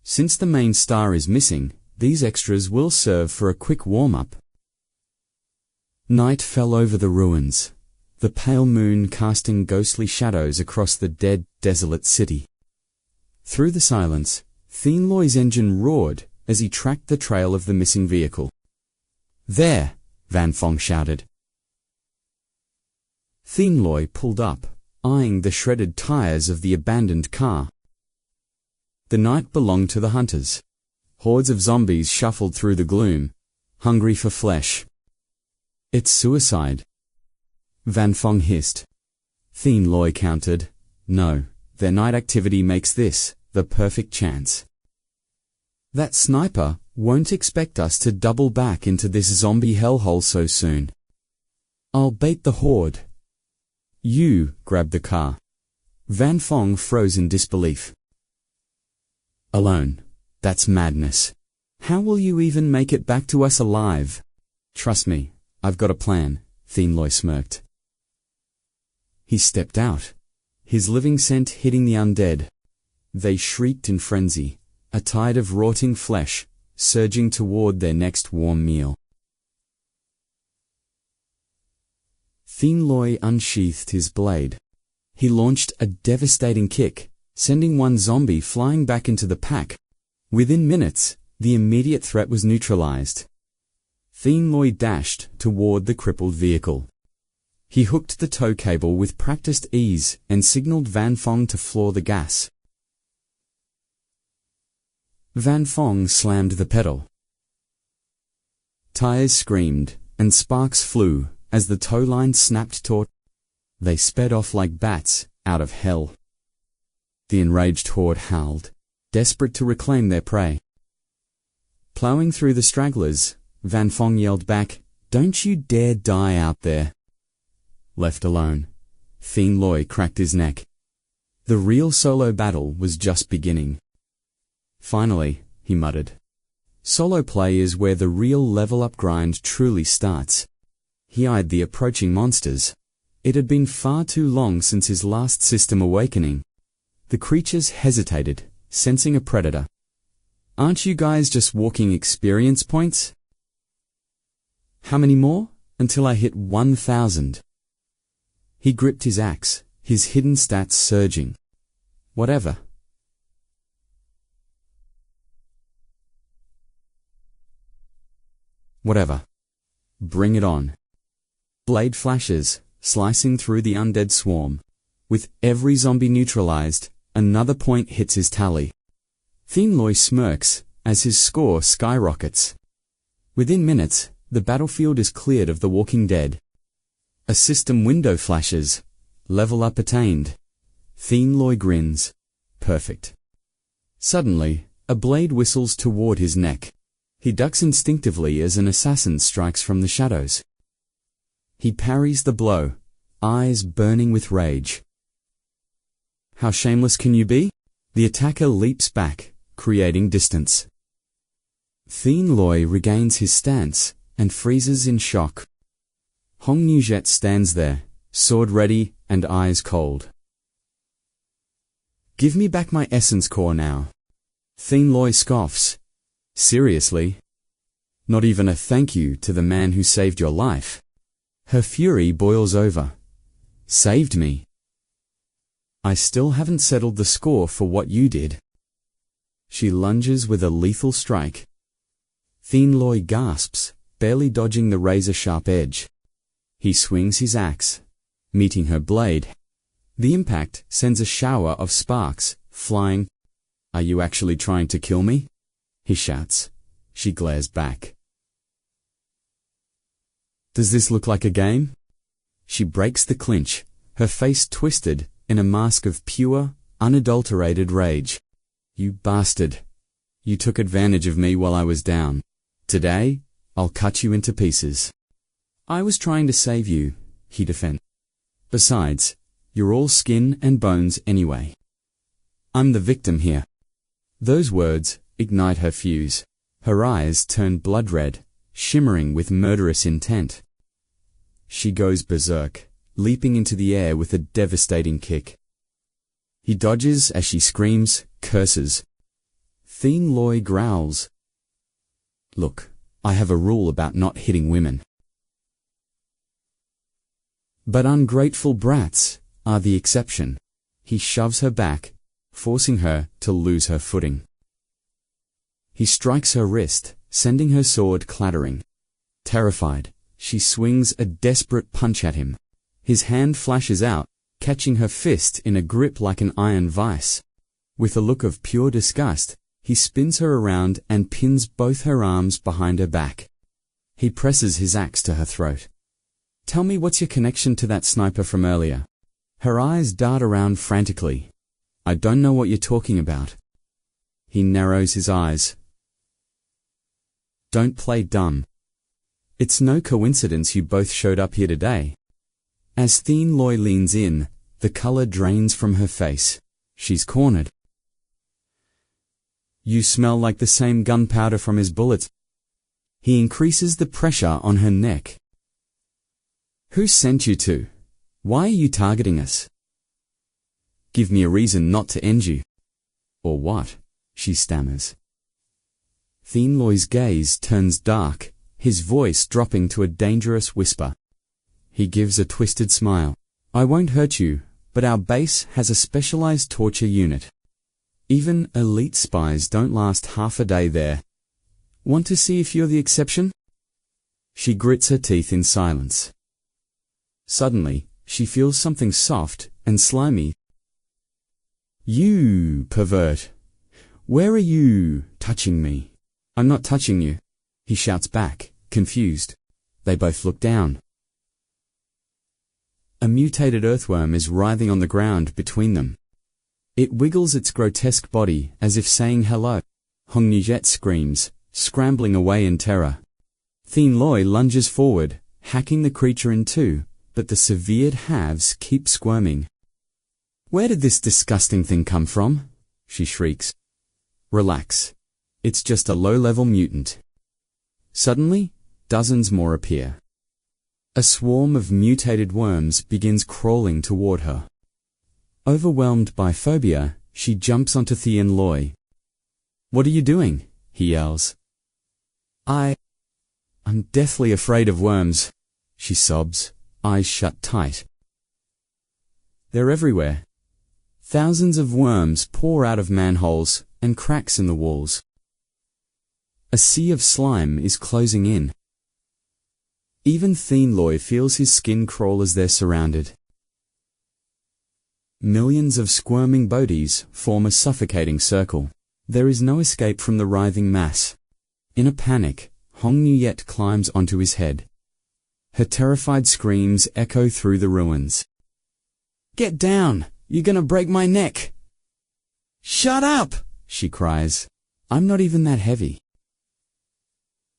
Since the main star is missing, these extras will serve for a quick warm-up. Night fell over the ruins, the pale moon casting ghostly shadows across the dead, desolate city. Through the silence, 𝐾𝐞𝐦𝐨𝐧's engine roared as he tracked the trail of the missing vehicle. There! Van Fong shouted. 𝐾𝐞𝐦 pulled up, eyeing the shredded tires of the abandoned car. The night belonged to the hunters. Hordes of zombies shuffled through the gloom, hungry for flesh. It's suicide, Van Fong hissed. 𝐾𝐞𝐦 countered, no, their night activity makes this the perfect chance. That sniper won't expect us to double back into this zombie hellhole so soon. I'll bait the horde. You grabbed the car. Van Fong froze in disbelief. Alone. That's madness. How will you even make it back to us alive? Trust me, I've got a plan, 𝐾𝐞𝐦 smirked. He stepped out, his living scent hitting the undead. They shrieked in frenzy, a tide of rotting flesh surging toward their next warm meal. 𝐾𝐞𝐦 unsheathed his blade. He launched a devastating kick, sending one zombie flying back into the pack. Within minutes, the immediate threat was neutralized. 𝐾𝐞𝐦 dashed toward the crippled vehicle. He hooked the tow cable with practiced ease and signaled Van Fong to floor the gas. Van Fong slammed the pedal. Tires screamed, and sparks flew as the tow line snapped taut. They sped off like bats out of hell. The enraged horde howled, desperate to reclaim their prey. Plowing through the stragglers, Van Fong yelled back, "Don't you dare die out there." Left alone, 𝐾𝐞𝐦 cracked his neck. The real solo battle was just beginning. Finally, he muttered. Solo play is where the real level-up grind truly starts. He eyed the approaching monsters. It had been far too long since his last system awakening. The creatures hesitated, sensing a predator. Aren't you guys just walking experience points? How many more? Until I hit 1,000. He gripped his axe, his hidden stats surging. Whatever. Whatever. Bring it on. Blade flashes, slicing through the undead swarm. With every zombie neutralized, another point hits his tally. 𝐾𝐞𝐦 smirks as his score skyrockets. Within minutes, the battlefield is cleared of the walking dead. A system window flashes. Level up attained. 𝐾𝐞𝐦 grins. Perfect. Suddenly, a blade whistles toward his neck. He ducks instinctively as an assassin strikes from the shadows. He parries the blow, eyes burning with rage. How shameless can you be? The attacker leaps back, creating distance. 𝐾𝐞𝐦 regains his stance and freezes in shock. 𝐿 stands there, sword ready and eyes cold. Give me back my essence core now. 𝐾𝐞𝐦 scoffs. Seriously? Not even a thank you to the man who saved your life. Her fury boils over. Saved me. I still haven't settled the score for what you did. She lunges with a lethal strike. 𝐾𝐞𝐦 gasps, barely dodging the razor-sharp edge. He swings his axe, meeting her blade. The impact sends a shower of sparks, flying. Are you actually trying to kill me? He shouts. She glares back. Does this look like a game? She breaks the clinch, her face twisted in a mask of pure, unadulterated rage. You bastard! You took advantage of me while I was down. Today, I'll cut you into pieces. I was trying to save you, he defends. Besides, you're all skin and bones anyway. I'm the victim here. Those words ignite her fuse. Her eyes turn blood red, shimmering with murderous intent. She goes berserk, leaping into the air with a devastating kick. He dodges as she screams, curses. 𝐾𝐞𝐦𝐨𝐧 growls. Look, I have a rule about not hitting women. But ungrateful brats are the exception. He shoves her back, forcing her to lose her footing. He strikes her wrist, sending her sword clattering. Terrified, she swings a desperate punch at him. His hand flashes out, catching her fist in a grip like an iron vice. With a look of pure disgust, he spins her around and pins both her arms behind her back. He presses his axe to her throat. Tell me what's your connection to that sniper from earlier? Her eyes dart around frantically. I don't know what you're talking about. He narrows his eyes. Don't play dumb. It's no coincidence you both showed up here today. As 𝐾𝐞𝐦𝐨 leans in, the color drains from her face. She's cornered. You smell like the same gunpowder from his bullets. He increases the pressure on her neck. Who sent you to? Why are you targeting us? Give me a reason not to end you. Or what? She stammers. 𝐾𝐞𝐦𝐨's gaze turns dark, his voice dropping to a dangerous whisper. He gives a twisted smile. I won't hurt you, but our base has a specialized torture unit. Even elite spies don't last half a day there. Want to see if you're the exception? She grits her teeth in silence. Suddenly, she feels something soft and slimy. You pervert! Where are you touching me? I'm not touching you, he shouts back, confused. They both look down. A mutated earthworm is writhing on the ground between them. It wiggles its grotesque body as if saying hello. 𝐘𝐞𝐦𝐨 screams, scrambling away in terror. 𝐾𝐞𝐦𝐨 lunges forward, hacking the creature in two, but the severed halves keep squirming. Where did this disgusting thing come from? She shrieks. Relax. It's just a low-level mutant. Suddenly, dozens more appear. A swarm of mutated worms begins crawling toward her. Overwhelmed by phobia, she jumps onto 𝐾𝐞𝐦𝐨. What are you doing? He yells. I'm deathly afraid of worms, she sobs, eyes shut tight. They're everywhere. Thousands of worms pour out of manholes and cracks in the walls. A sea of slime is closing in. Even 𝐾𝐞𝐦𝐨 feels his skin crawl as they're surrounded. Millions of squirming bodies form a suffocating circle. There is no escape from the writhing mass. In a panic, 𝐾𝐞𝐦𝐨 climbs onto his head. Her terrified screams echo through the ruins. Get down! You're gonna break my neck! Shut up! She cries. I'm not even that heavy.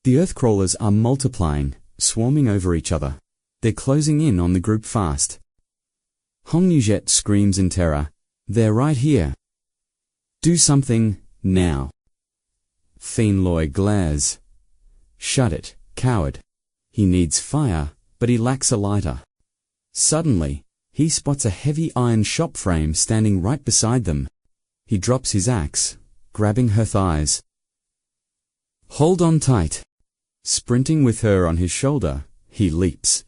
The earthcrawlers are multiplying, swarming over each other. They're closing in on the group fast. 𝐾𝐞𝐦𝐨 screams in terror. They're right here. Do something, now. 𝐾𝐞𝐦𝐨 glares. Shut it, coward. He needs fire, but he lacks a lighter. Suddenly, he spots a heavy iron shop frame standing right beside them. He drops his axe, grabbing her thighs. Hold on tight. Sprinting with her on his shoulder, he leaps.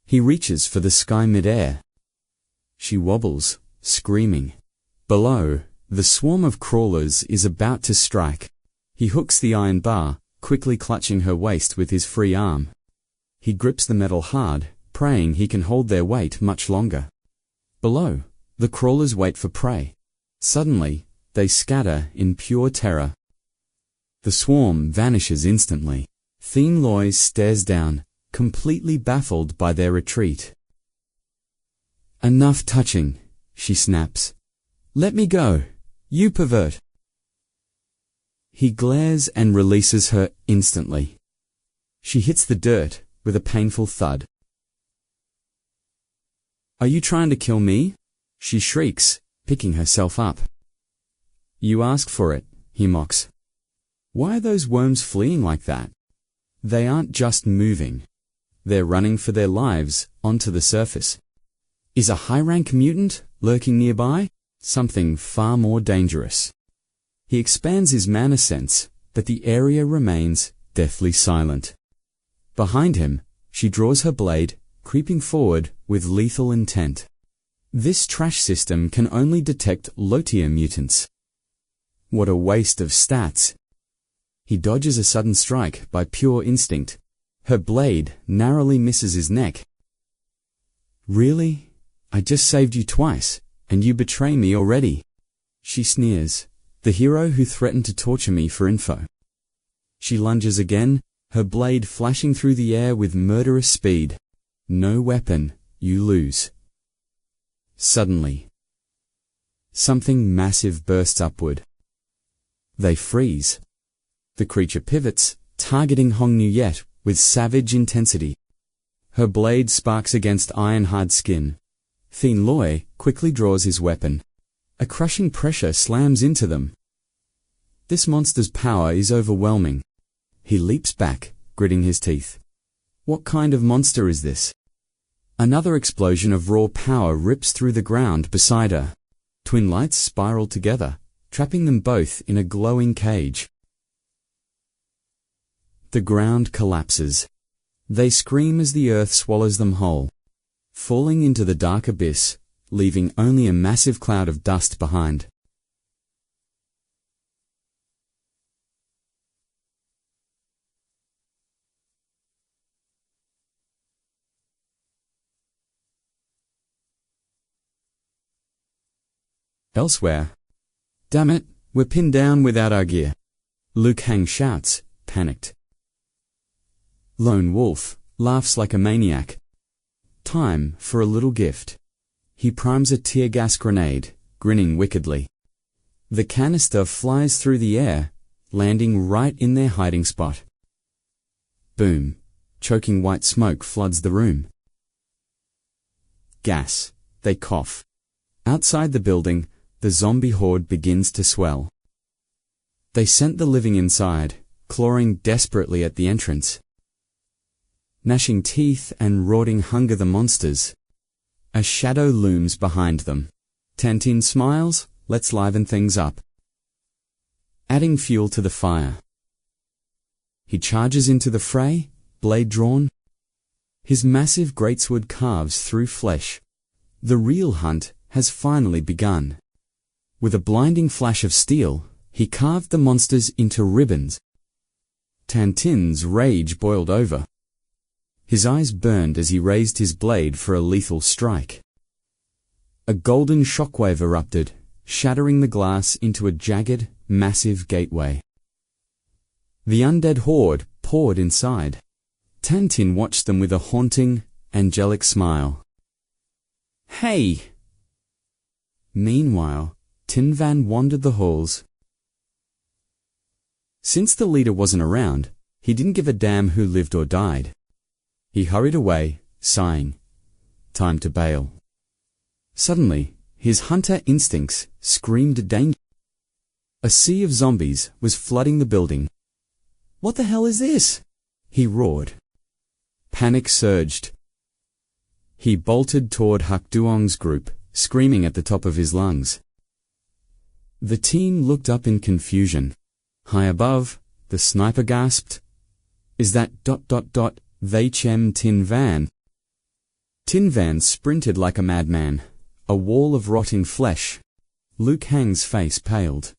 He reaches for the sky mid-air. She wobbles, screaming. Below, the swarm of crawlers is about to strike. He hooks the iron bar, quickly clutching her waist with his free arm. He grips the metal hard, praying he can hold their weight much longer. Below, the crawlers wait for prey. Suddenly, they scatter in pure terror. The swarm vanishes instantly. 𝐾𝐞𝐦𝐨 stares down, completely baffled by their retreat. Enough touching, she snaps. Let me go, you pervert! He glares and releases her instantly. She hits the dirt with a painful thud. Are you trying to kill me? She shrieks, picking herself up. You asked for it, he mocks. Why are those worms fleeing like that? They aren't just moving. They're running for their lives onto the surface. Is a high-rank mutant lurking nearby? Something far more dangerous. He expands his mana sense, but the area remains deathly silent. Behind him, she draws her blade, creeping forward with lethal intent. This trash system can only detect low-tier mutants. What a waste of stats. He dodges a sudden strike by pure instinct. Her blade narrowly misses his neck. Really? I just saved you twice, and you betray me already. She sneers, the hero who threatened to torture me for info. She lunges again, her blade flashing through the air with murderous speed. No weapon, you lose. Suddenly, something massive bursts upward. They freeze. The creature pivots, targeting 𝐒𝐥𝐚𝐲𝐞𝐝 with savage intensity. Her blade sparks against iron-hard skin. 𝐃𝐞𝐦𝐨 quickly draws his weapon. A crushing pressure slams into them. This monster's power is overwhelming. He leaps back, gritting his teeth. What kind of monster is this? Another explosion of raw power rips through the ground beside her. Twin lights spiral together, trapping them both in a glowing cage. The ground collapses. They scream as the earth swallows them whole, falling into the dark abyss, leaving only a massive cloud of dust behind. Elsewhere. Damn it, we're pinned down without our gear. Liu Kang shouts, panicked. Lone Wolf laughs like a maniac. Time for a little gift. He primes a tear gas grenade, grinning wickedly. The canister flies through the air, landing right in their hiding spot. Boom. Choking white smoke floods the room. Gas. They cough. Outside the building, the zombie horde begins to swell. They sent the living inside, clawing desperately at the entrance. Gnashing teeth and roaring hunger the monsters. A shadow looms behind them. Tantin smiles, let's liven things up. Adding fuel to the fire. He charges into the fray, blade drawn. His massive greatsword carves through flesh. The real hunt has finally begun. With a blinding flash of steel, he carved the monsters into ribbons. Tantin's rage boiled over. His eyes burned as he raised his blade for a lethal strike. A golden shockwave erupted, shattering the glass into a jagged, massive gateway. The undead horde poured inside. Tantin watched them with a haunting, angelic smile. Hey! Meanwhile, Tin Van wandered the halls. Since the leader wasn't around, he didn't give a damn who lived or died. He hurried away, sighing. Time to bail. Suddenly, his hunter instincts screamed danger. A sea of zombies was flooding the building. What the hell is this? He roared. Panic surged. He bolted toward 𝐾𝐞𝐦𝐨's group, screaming at the top of his lungs. The team looked up in confusion. High above, the sniper gasped, "Is that ... they chem Tin Van?" Tin Van sprinted like a madman, a wall of rotting flesh. Liu Kang's face paled.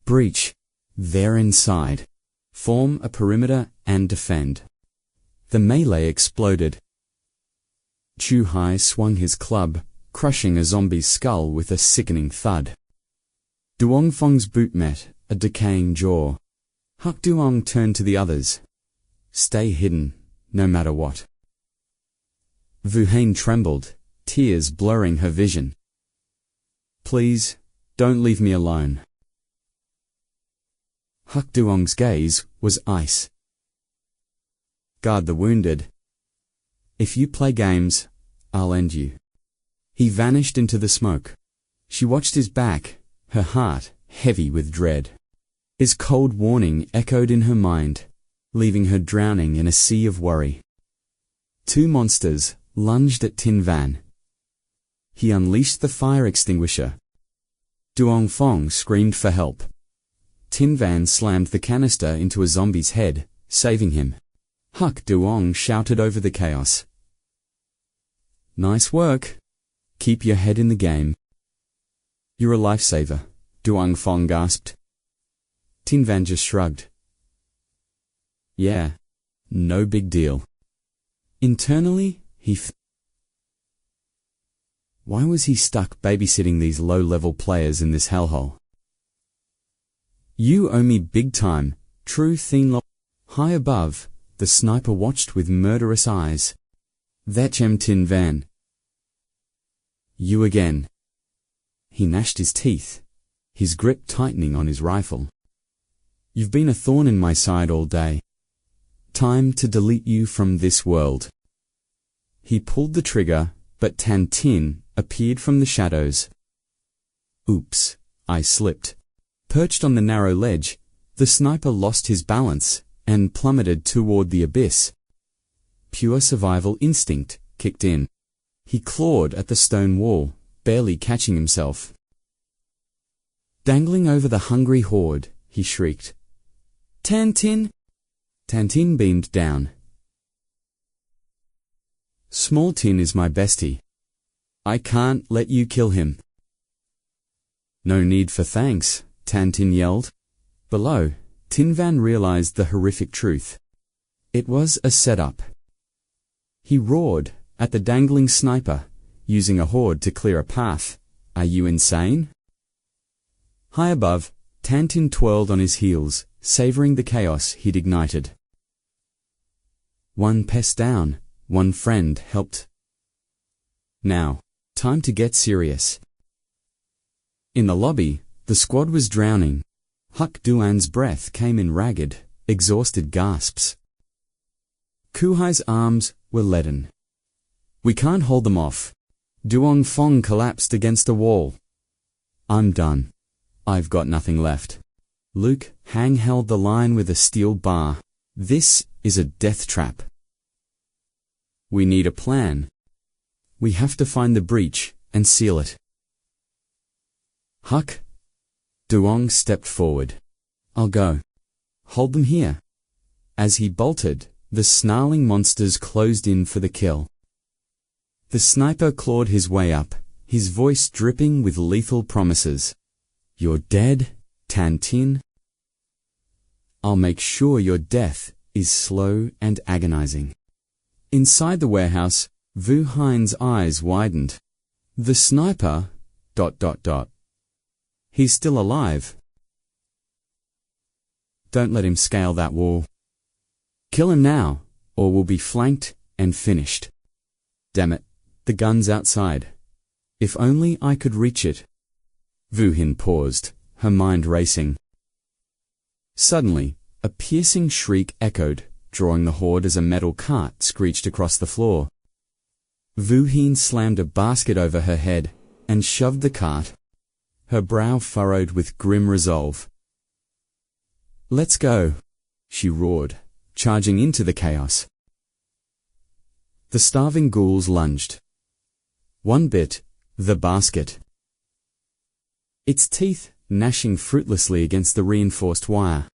Breach. They're inside. Form a perimeter and defend. The melee exploded. Chu Hai swung his club, crushing a zombie's skull with a sickening thud. Duongfeng's boot met a decaying jaw. 𝐾𝐞𝐦 turned to the others. Stay hidden, no matter what. Wu Hane trembled, tears blurring her vision. Please, don't leave me alone. 𝐾𝐞𝐦𝐨𝐧 gaze was ice. Guard the wounded. If you play games, I'll end you. He vanished into the smoke. She watched his back, her heart heavy with dread. His cold warning echoed in her mind, leaving her drowning in a sea of worry. Two monsters lunged at Tin Van. He unleashed the fire extinguisher. Duong screamed for help. Tin Van slammed the canister into a zombie's head, saving him. 𝐾𝐞𝐦𝐿 shouted over the chaos. Nice work. Keep your head in the game. You're a lifesaver, Duong gasped. Tin Van just shrugged. Yeah, no big deal. Internally, why was he stuck babysitting these low-level players in this hellhole? You owe me big time, true Thien Lo. High above, the sniper watched with murderous eyes. That's Tin Van. You again. He gnashed his teeth, his grip tightening on his rifle. You've been a thorn in my side all day. Time to delete you from this world. He pulled the trigger, but Tan Tin appeared from the shadows. Oops, I slipped. Perched on the narrow ledge, the sniper lost his balance and plummeted toward the abyss. Pure survival instinct kicked in. He clawed at the stone wall, barely catching himself. Dangling over the hungry horde, he shrieked. Tan Tin! Tan Tin beamed down. Small Tin is my bestie. I can't let you kill him. No need for thanks, Tan Tin yelled. Below, Tin Van realized the horrific truth. It was a setup. He roared at the dangling sniper, using a horde to clear a path. Are you insane? High above, Tan Tin twirled on his heels, savoring the chaos he'd ignited. One pest down, one friend helped. Now, time to get serious. In the lobby, the squad was drowning. 𝐾𝐞𝐦𝐿's breath came in ragged, exhausted gasps. Kuhai's arms were leaden. We can't hold them off. Duong collapsed against a wall. I'm done. I've got nothing left. Luke Hang held the line with a steel bar. This is a death trap. We need a plan. We have to find the breach and seal it. 𝐾𝐞𝐦𝐿 stepped forward. I'll go. Hold them here. As he bolted, the snarling monsters closed in for the kill. The sniper clawed his way up, his voice dripping with lethal promises. You're dead, Tan Tin. I'll make sure your death is slow and agonizing. Inside the warehouse, Vu Hein's eyes widened. The sniper... He's still alive. Don't let him scale that wall. Kill him now, or we'll be flanked and finished. Damn it, the gun's outside. If only I could reach it. Vu Hin paused, her mind racing. Suddenly, a piercing shriek echoed, drawing the horde as a metal cart screeched across the floor. Vu Hin slammed a basket over her head and shoved the cart, her brow furrowed with grim resolve. Let's go, she roared, charging into the chaos. The starving ghouls lunged. One bit, the basket. Its teeth gnashing fruitlessly against the reinforced wire.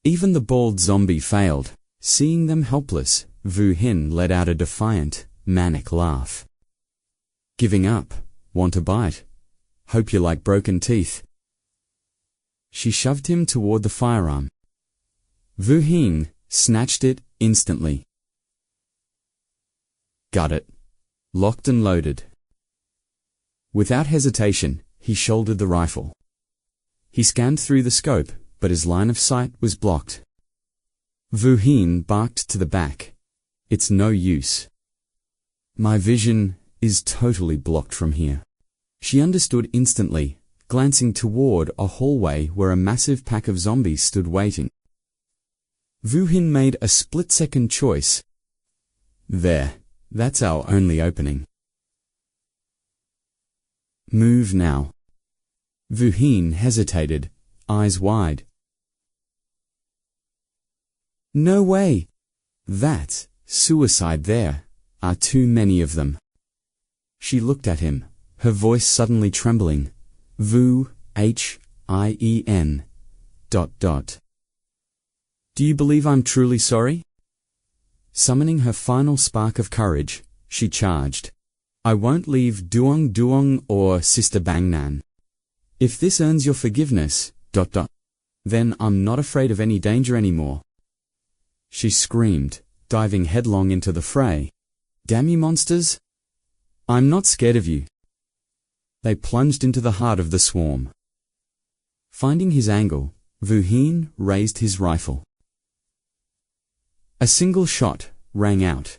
Even the bald zombie failed. Seeing them helpless, Vu Hin let out a defiant, manic laugh. Giving up? Want a bite? Hope you like broken teeth. She shoved him toward the firearm. Vu Hin snatched it instantly. Got it. Locked and loaded. Without hesitation, he shouldered the rifle. He scanned through the scope, but his line of sight was blocked. Vu Hin barked to the back. It's no use. My vision is totally blocked from here. She understood instantly, glancing toward a hallway where a massive pack of zombies stood waiting. Wu Hin made a split-second choice. There, that's our only opening. Move now. Wu Hin hesitated, eyes wide. No way! That's suicide there. Are too many of them. She looked at him, her voice suddenly trembling. Wu, H-I-E-N. ... Do you believe I'm truly sorry? Summoning her final spark of courage, she charged. I won't leave Duong Duong or Sister Bangnan. If this earns your forgiveness, ... then I'm not afraid of any danger anymore. She screamed, diving headlong into the fray. Damn you monsters! I'm not scared of you. They plunged into the heart of the swarm. Finding his angle, Wu Hin raised his rifle. A single shot rang out.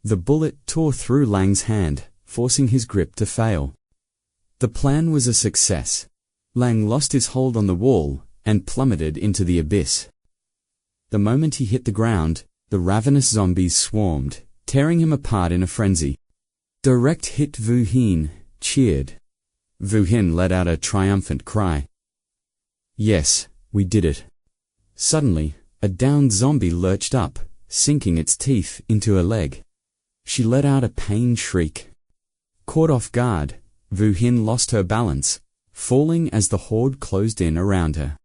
The bullet tore through Lang's hand, forcing his grip to fail. The plan was a success. Lang lost his hold on the wall and plummeted into the abyss. The moment he hit the ground, the ravenous zombies swarmed, tearing him apart in a frenzy. Direct hit. Wu Hin cheered. Wu Hin let out a triumphant cry. Yes, we did it. Suddenly, a downed zombie lurched up, sinking its teeth into her leg. She let out a pained shriek. Caught off guard, Wu Hin lost her balance, falling as the horde closed in around her.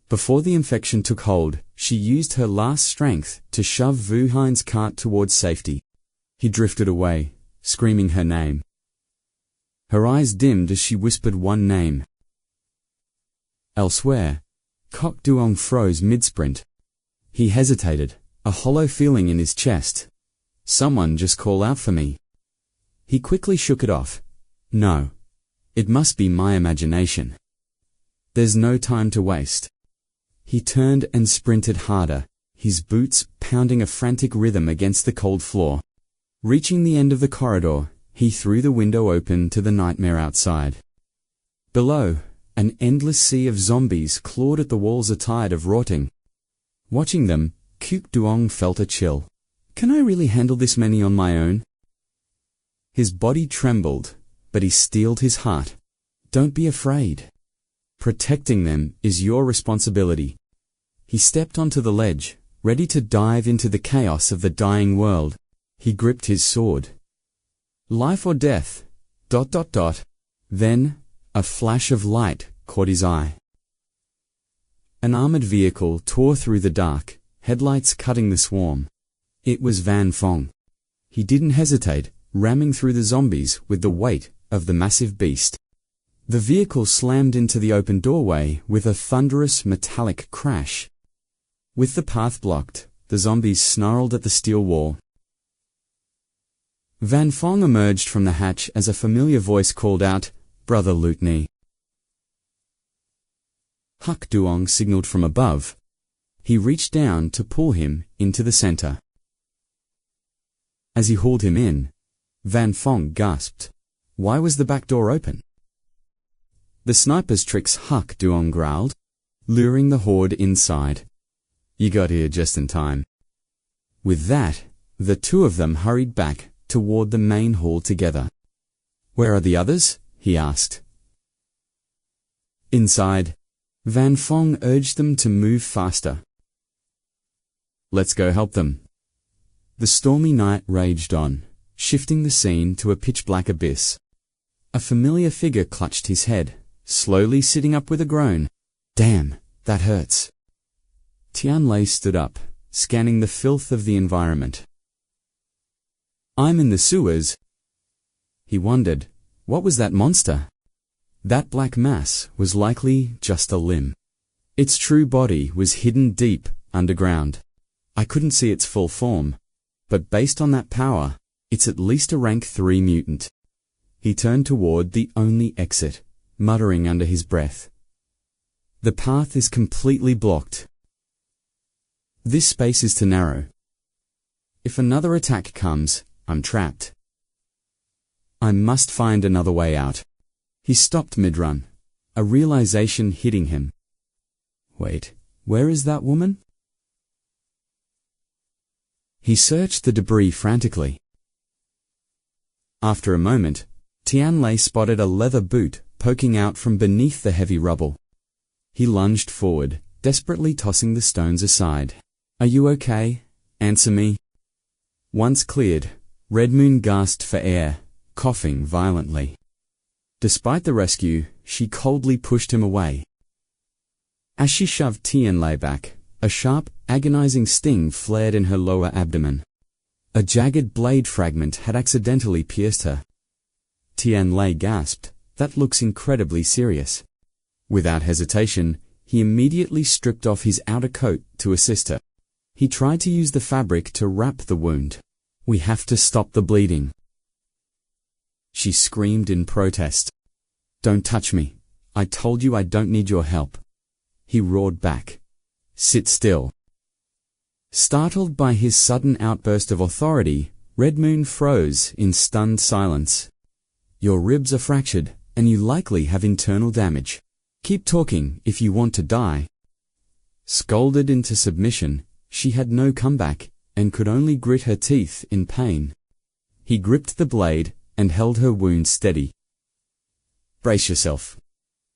Before the infection took hold, she used her last strength to shove Wu Hin's cart towards safety. He drifted away, screaming her name. Her eyes dimmed as she whispered one name. Elsewhere, 𝐾𝐞𝐬𝐸 froze mid-sprint. He hesitated, a hollow feeling in his chest. Someone just call out for me. He quickly shook it off. No. It must be my imagination. There's no time to waste. He turned and sprinted harder, his boots pounding a frantic rhythm against the cold floor. Reaching the end of the corridor, he threw the window open to the nightmare outside. Below, an endless sea of zombies clawed at the walls, a tide of rotting. Watching them, 𝐾𝐞𝐬𝐸 felt a chill. Can I really handle this many on my own? His body trembled, but he steeled his heart. Don't be afraid. Protecting them is your responsibility. He stepped onto the ledge, ready to dive into the chaos of the dying world. He gripped his sword. Life or death, ... Then, a flash of light caught his eye. An armored vehicle tore through the dark, headlights cutting the swarm. It was Van Fong. He didn't hesitate, ramming through the zombies with the weight of the massive beast. The vehicle slammed into the open doorway with a thunderous metallic crash. With the path blocked, the zombies snarled at the steel wall. Van Fong emerged from the hatch as a familiar voice called out, Brother Lutni. 𝐾𝐞𝐬𝐸 signaled from above. He reached down to pull him into the center. As he hauled him in, Van Fong gasped. Why was the back door open? The sniper's tricks, 𝐾𝐞𝐬𝐸 growled, luring the horde inside. You got here just in time. With that, the two of them hurried back toward the main hall together. Where are the others? He asked. Inside, Van Fong urged them to move faster. Let's go help them. The stormy night raged on, shifting the scene to a pitch-black abyss. A familiar figure clutched his head, slowly sitting up with a groan. Damn, that hurts. Tianlei stood up, scanning the filth of the environment. I'm in the sewers. He wondered, what was that monster? That black mass was likely just a limb. Its true body was hidden deep underground. I couldn't see its full form, but based on that power, it's at least a rank 3 mutant. He turned toward the only exit, muttering under his breath. The path is completely blocked. This space is too narrow. If another attack comes, I'm trapped. I must find another way out. He stopped mid-run, a realization hitting him. Wait, where is that woman? He searched the debris frantically. After a moment, Tianlei spotted a leather boot poking out from beneath the heavy rubble. He lunged forward, desperately tossing the stones aside. Are you okay? Answer me. Once cleared, Red Moon gasped for air, coughing violently. Despite the rescue, she coldly pushed him away. As she shoved Tianlei back, a sharp, agonizing sting flared in her lower abdomen. A jagged blade fragment had accidentally pierced her. Tianlei gasped, "That looks incredibly serious." Without hesitation, he immediately stripped off his outer coat to assist her. He tried to use the fabric to wrap the wound. "We have to stop the bleeding." She screamed in protest. "Don't touch me. I told you I don't need your help." He roared back. "Sit still." Startled by his sudden outburst of authority, Red Moon froze in stunned silence. "Your ribs are fractured, and you likely have internal damage. Keep talking if you want to die." Scolded into submission, she had no comeback and could only grit her teeth in pain. He gripped the blade and held her wound steady. "Brace yourself."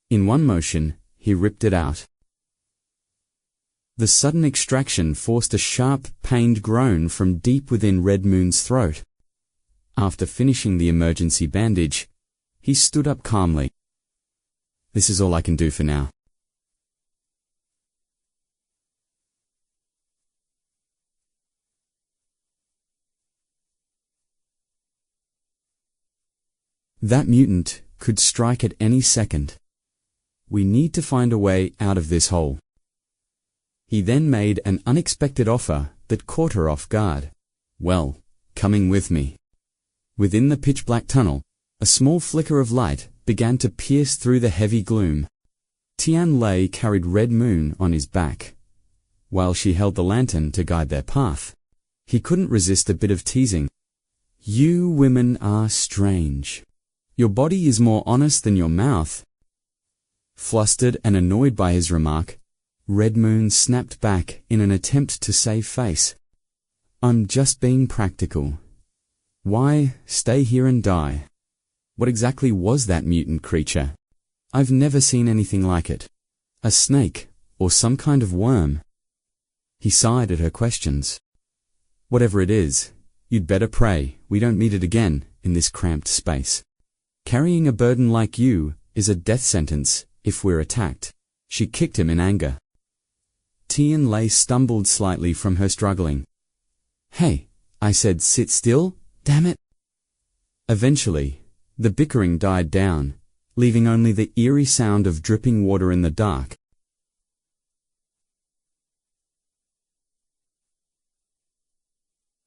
In one motion, he ripped it out. The sudden extraction forced a sharp, pained groan from deep within Red Moon's throat. After finishing the emergency bandage, he stood up calmly. "This is all I can do for now." That mutant could strike at any second. We need to find a way out of this hole. He then made an unexpected offer that caught her off guard. "Well, coming with me." Within the pitch-black tunnel, a small flicker of light began to pierce through the heavy gloom. Tianlei carried Red Moon on his back, while she held the lantern to guide their path. He couldn't resist a bit of teasing. "You women are strange. Your body is more honest than your mouth." Flustered and annoyed by his remark, Red Moon snapped back in an attempt to save face. "I'm just being practical. Why stay here and die? What exactly was that mutant creature? I've never seen anything like it. A snake, or some kind of worm?" He sighed at her questions. "Whatever it is, you'd better pray we don't meet it again in this cramped space. Carrying a burden like you is a death sentence if we're attacked." She kicked him in anger. Tianlei stumbled slightly from her struggling. "Hey, I said sit still, damn it." Eventually, the bickering died down, leaving only the eerie sound of dripping water in the dark.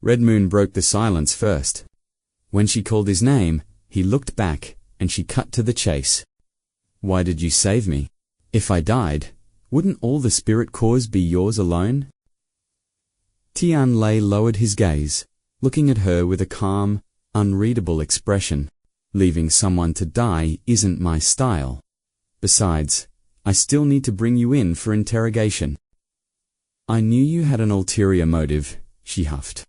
Red Moon broke the silence first. When she called his name, he looked back, and she cut to the chase. "Why did you save me? If I died, wouldn't all the spirit cores be yours alone?" Tianlei lowered his gaze, looking at her with a calm, unreadable expression. "Leaving someone to die isn't my style. Besides, I still need to bring you in for interrogation." "I knew you had an ulterior motive," she huffed.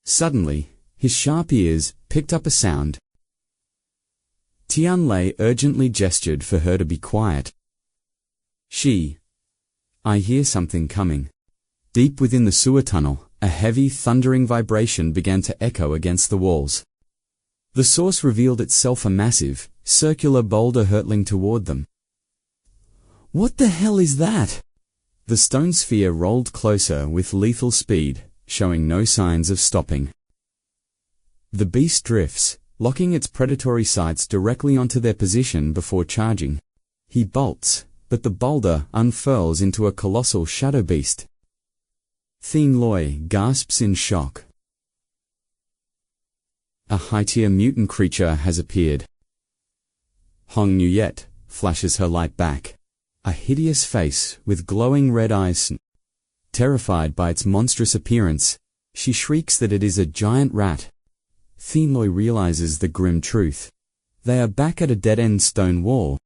Suddenly, his sharp ears picked up a sound. Tianlei urgently gestured for her to be quiet. "I hear something coming." Deep within the sewer tunnel, a heavy, thundering vibration began to echo against the walls. The source revealed itself a massive, circular boulder hurtling toward them. "What the hell is that?" The stone sphere rolled closer with lethal speed, showing no signs of stopping. The beast drifts, locking its predatory sights directly onto their position before charging. He bolts, but the boulder unfurls into a colossal shadow beast. Qian Yu gasps in shock. A high-tier mutant creature has appeared. Hong Nuyet flashes her light back. A hideous face with glowing red eyes. Terrified by its monstrous appearance, she shrieks that it is a giant rat. Qian Yu realizes the grim truth. They are back at a dead-end stone wall.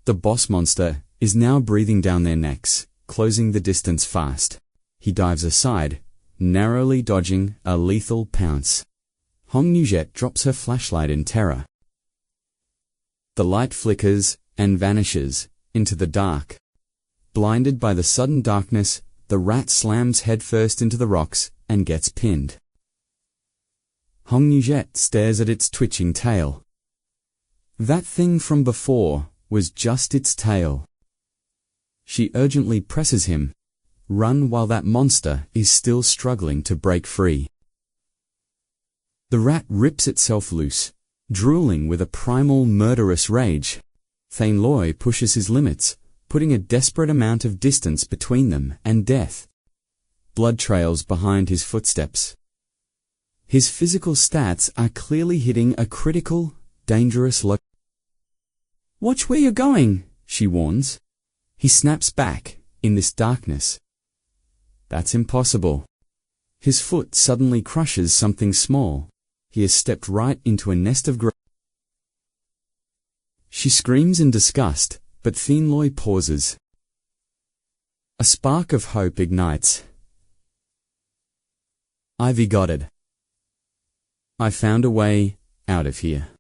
The boss monster is now breathing down their necks, closing the distance fast. He dives aside, narrowly dodging a lethal pounce. 𝐒𝐥𝐸𝐲𝐧 drops her flashlight in terror. The light flickers and vanishes into the dark. Blinded by the sudden darkness, the rat slams headfirst into the rocks and gets pinned. 𝐒𝐥𝐸𝐲𝐧 stares at its twitching tail. That thing from before was just its tail. She urgently presses him. Run while that monster is still struggling to break free. The rat rips itself loose, drooling with a primal murderous rage. 𝐾𝐞𝐦𝐨 pushes his limits, putting a desperate amount of distance between them and death. Blood trails behind his footsteps. His physical stats are clearly hitting a critical, dangerous low. "Watch where you're going," she warns. He snaps back, in this darkness. That's impossible. His foot suddenly crushes something small. He has stepped right into a nest of She screams in disgust, but 𝐾𝐞𝐦𝐨 pauses. A spark of hope ignites. "I've got it. I found a way out of here."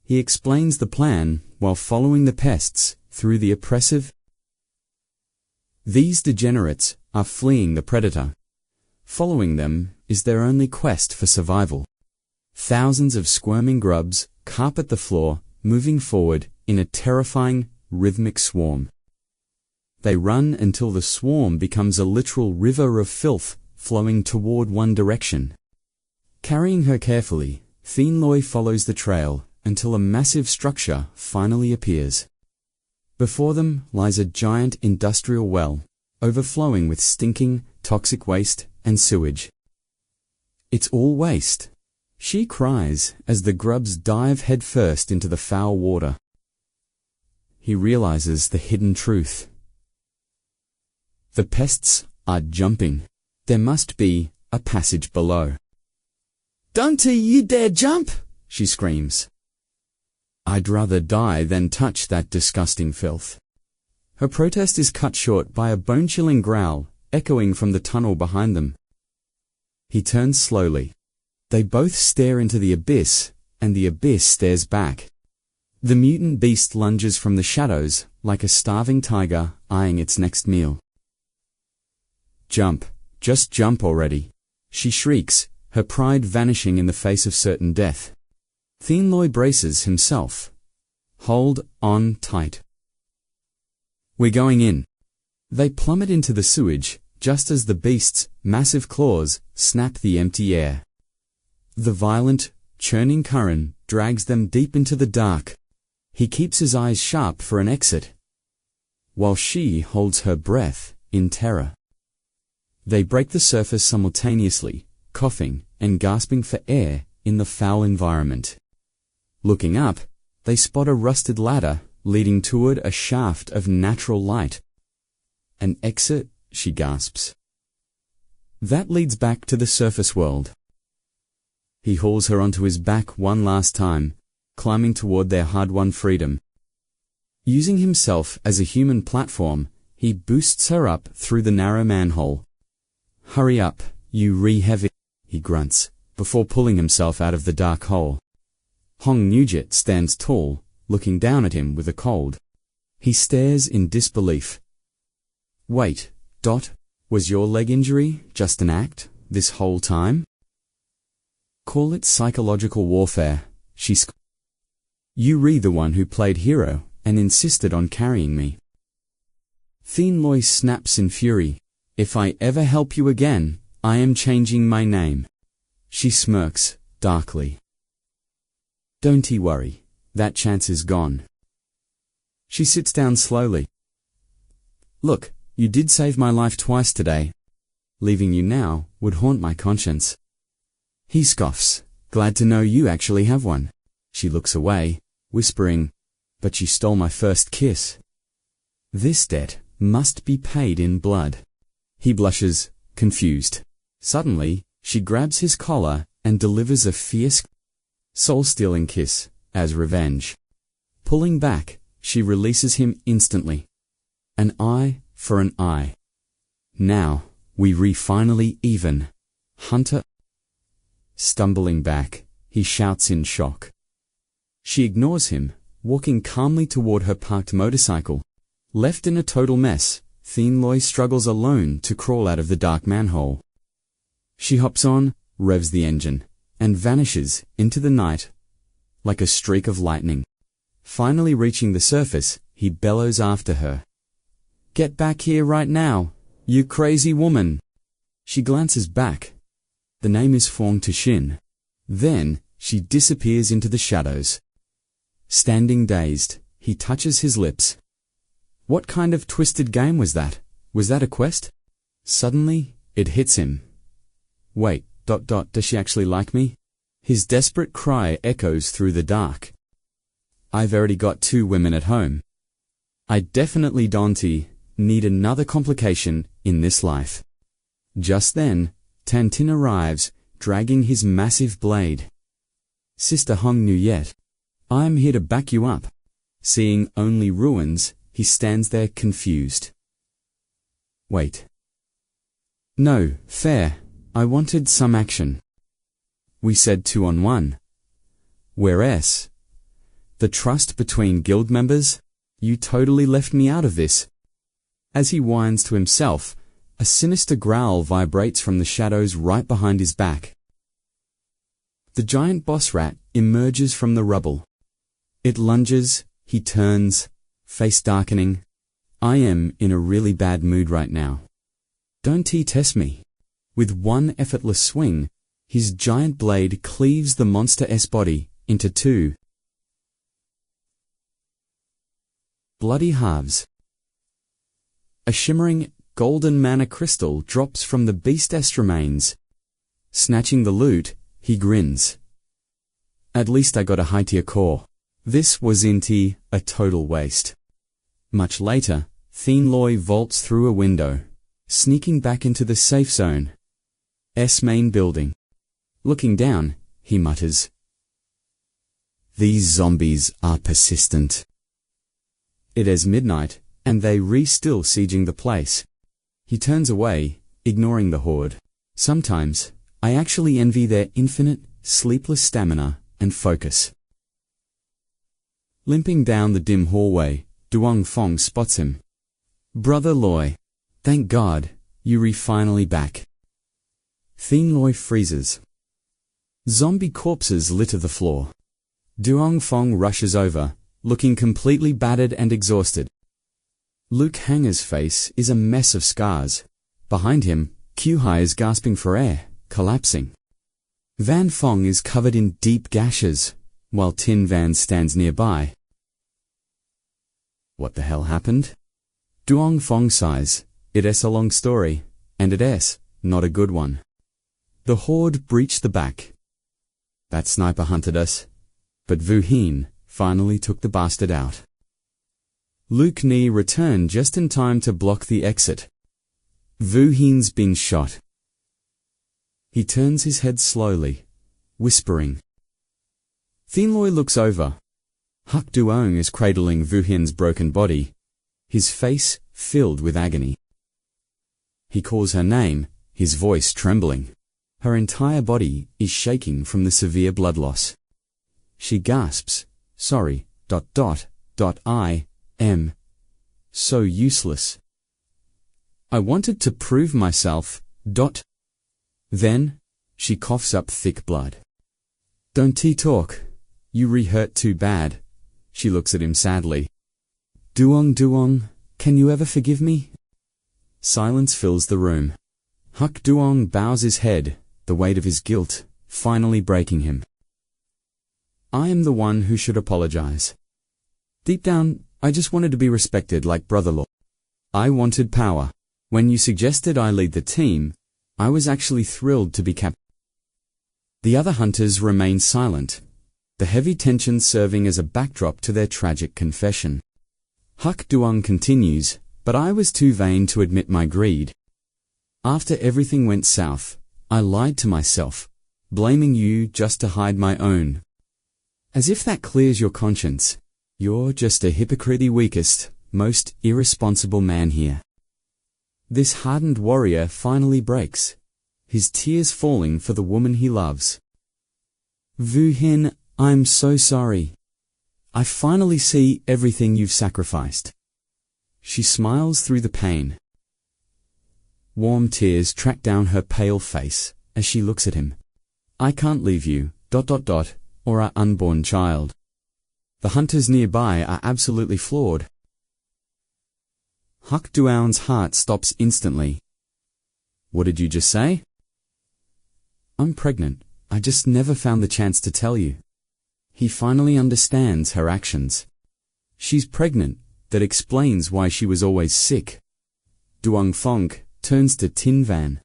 He explains the plan while following the pests through the oppressive. These degenerates are fleeing the predator. Following them is their only quest for survival. Thousands of squirming grubs carpet the floor, moving forward in a terrifying, rhythmic swarm. They run until the swarm becomes a literal river of filth flowing toward one direction. Carrying her carefully, 𝐾𝐞𝐦𝐨 follows the trail until a massive structure finally appears. Before them lies a giant industrial well, overflowing with stinking, toxic waste and sewage. "It's all waste," she cries as the grubs dive headfirst into the foul water. He realizes the hidden truth. The pests are jumping. There must be a passage below. "Don't you dare jump!" she screams. "I'd rather die than touch that disgusting filth." Her protest is cut short by a bone-chilling growl echoing from the tunnel behind them. He turns slowly. They both stare into the abyss, and the abyss stares back. The mutant beast lunges from the shadows like a starving tiger eyeing its next meal. "Jump, just jump already," she shrieks, her pride vanishing in the face of certain death. 𝐾𝐞𝐦𝐨 braces himself. "Hold on tight. We're going in." They plummet into the sewage just as the beast's massive claws snap the empty air. The violent, churning current drags them deep into the dark. He keeps his eyes sharp for an exit, while she holds her breath in terror. They break the surface simultaneously, coughing and gasping for air in the foul environment. Looking up, they spot a rusted ladder leading toward a shaft of natural light. "An exit," she gasps. "That leads back to the surface world." He hauls her onto his back one last time, climbing toward their hard-won freedom. Using himself as a human platform, he boosts her up through the narrow manhole. "Hurry up, you re-heavy," he grunts, before pulling himself out of the dark hole. 𝐒𝐥𝐸𝐲𝐧 stands tall, looking down at him with a cold. He stares in disbelief. "Wait, was your leg injury just an act, this whole time?" "Call it psychological warfare," she scoffs. "You re the one who played hero and insisted on carrying me." 𝐾𝐞𝐦𝐨 snaps in fury. "If I ever help you again, I am changing my name." She smirks, darkly. "Don't you worry, that chance is gone." She sits down slowly. "Look, you did save my life twice today. Leaving you now would haunt my conscience." He scoffs, "Glad to know you actually have one." She looks away, whispering, "But you stole my first kiss. This debt must be paid in blood." He blushes, confused. Suddenly, she grabs his collar and delivers a fierce, soul-stealing kiss, as revenge. Pulling back, she releases him instantly. An eye for an eye. Now, we finally even. Hunter. Stumbling back, he shouts in shock. She ignores him, walking calmly toward her parked motorcycle. Left in a total mess, 𝐶𝐤𝐿 struggles alone to crawl out of the dark manhole. She hops on, revs the engine, and vanishes into the night like a streak of lightning. Finally reaching the surface, he bellows after her. "Get back here right now, you crazy woman!" She glances back. The name is Fong to Shin. Then, she disappears into the shadows. Standing dazed, he touches his lips. What kind of twisted game was that? Was that a quest? Suddenly, it hits him. Wait, does she actually like me? His desperate cry echoes through the dark. I've already got 2 women at home. I definitely don't need another complication in this life. Just then, Tantin arrives, dragging his massive blade. Sister Hong knew yet. I'm here to back you up. Seeing only ruins, he stands there confused. Wait. No, fair. I wanted some action. We said 2-on-1. Whereas, the trust between guild members, you totally left me out of this. As he whines to himself, a sinister growl vibrates from the shadows right behind his back. The giant boss rat emerges from the rubble. It lunges, he turns, face darkening. I am in a really bad mood right now. Don't test me. With one effortless swing, his giant blade cleaves the monster's body into 2 bloody halves. A shimmering, golden mana crystal drops from the beast's remains. Snatching the loot, he grins. At least I got a high-tier core. This wasn't a total waste. Much later, 𝐶𝐤𝐿 vaults through a window, sneaking back into the safe zone. Main building. Looking down, he mutters. These zombies are persistent. It is midnight, and they still sieging the place. He turns away, ignoring the horde. Sometimes, I actually envy their infinite, sleepless stamina and focus. Limping down the dim hallway, Duong Fong spots him. Brother Loy, thank God, you're finally back. 𝐶𝐤𝐿 freezes. Zombie corpses litter the floor. Duong Fong rushes over, looking completely battered and exhausted. Luke Hanger's face is a mess of scars. Behind him, 𝐾𝐞𝐦 is gasping for air, collapsing. Van Fong is covered in deep gashes, while Tin Van stands nearby. What the hell happened? Duong Fong sighs. It's a long story, and it's not a good one. The horde breached the back. That sniper hunted us, but Vu Hin finally took the bastard out. Luke Ni returned just in time to block the exit. Vu Hin's been shot. He turns his head slowly, whispering. 𝐶𝐤𝐿 looks over. Hak Duong is cradling Vu Hin's broken body, his face filled with agony. He calls her name, his voice trembling. Her entire body is shaking from the severe blood loss. She gasps, sorry, I am so useless. I wanted to prove myself, Then, she coughs up thick blood. Don't talk. You hurt too bad. She looks at him sadly. Duong, can you ever forgive me? Silence fills the room. Hak Duong bows his head, the weight of his guilt finally breaking him. I am the one who should apologize. Deep down, I just wanted to be respected like brother-in-law. I wanted power. When you suggested I lead the team, I was actually thrilled to be captain. The other hunters remain silent, the heavy tension serving as a backdrop to their tragic confession. Hak Duong continues, but I was too vain to admit my greed. After everything went south, I lied to myself, blaming you just to hide my own As if that clears your conscience. You're just a hypocrite weakest, most irresponsible man here. This hardened warrior finally breaks, his tears falling for the woman he loves. Woo-hin, I'm so sorry. I finally see everything you've sacrificed. She smiles through the pain. Warm tears track down her pale face as she looks at him. I can't leave you, ... or our unborn child. The hunters nearby are absolutely floored. 𝐾𝐞𝐬𝐽's heart stops instantly. What did you just say? I'm pregnant. I just never found the chance to tell you. He finally understands her actions. She's pregnant. That explains why she was always sick. Duong Phong turns to Tin Van.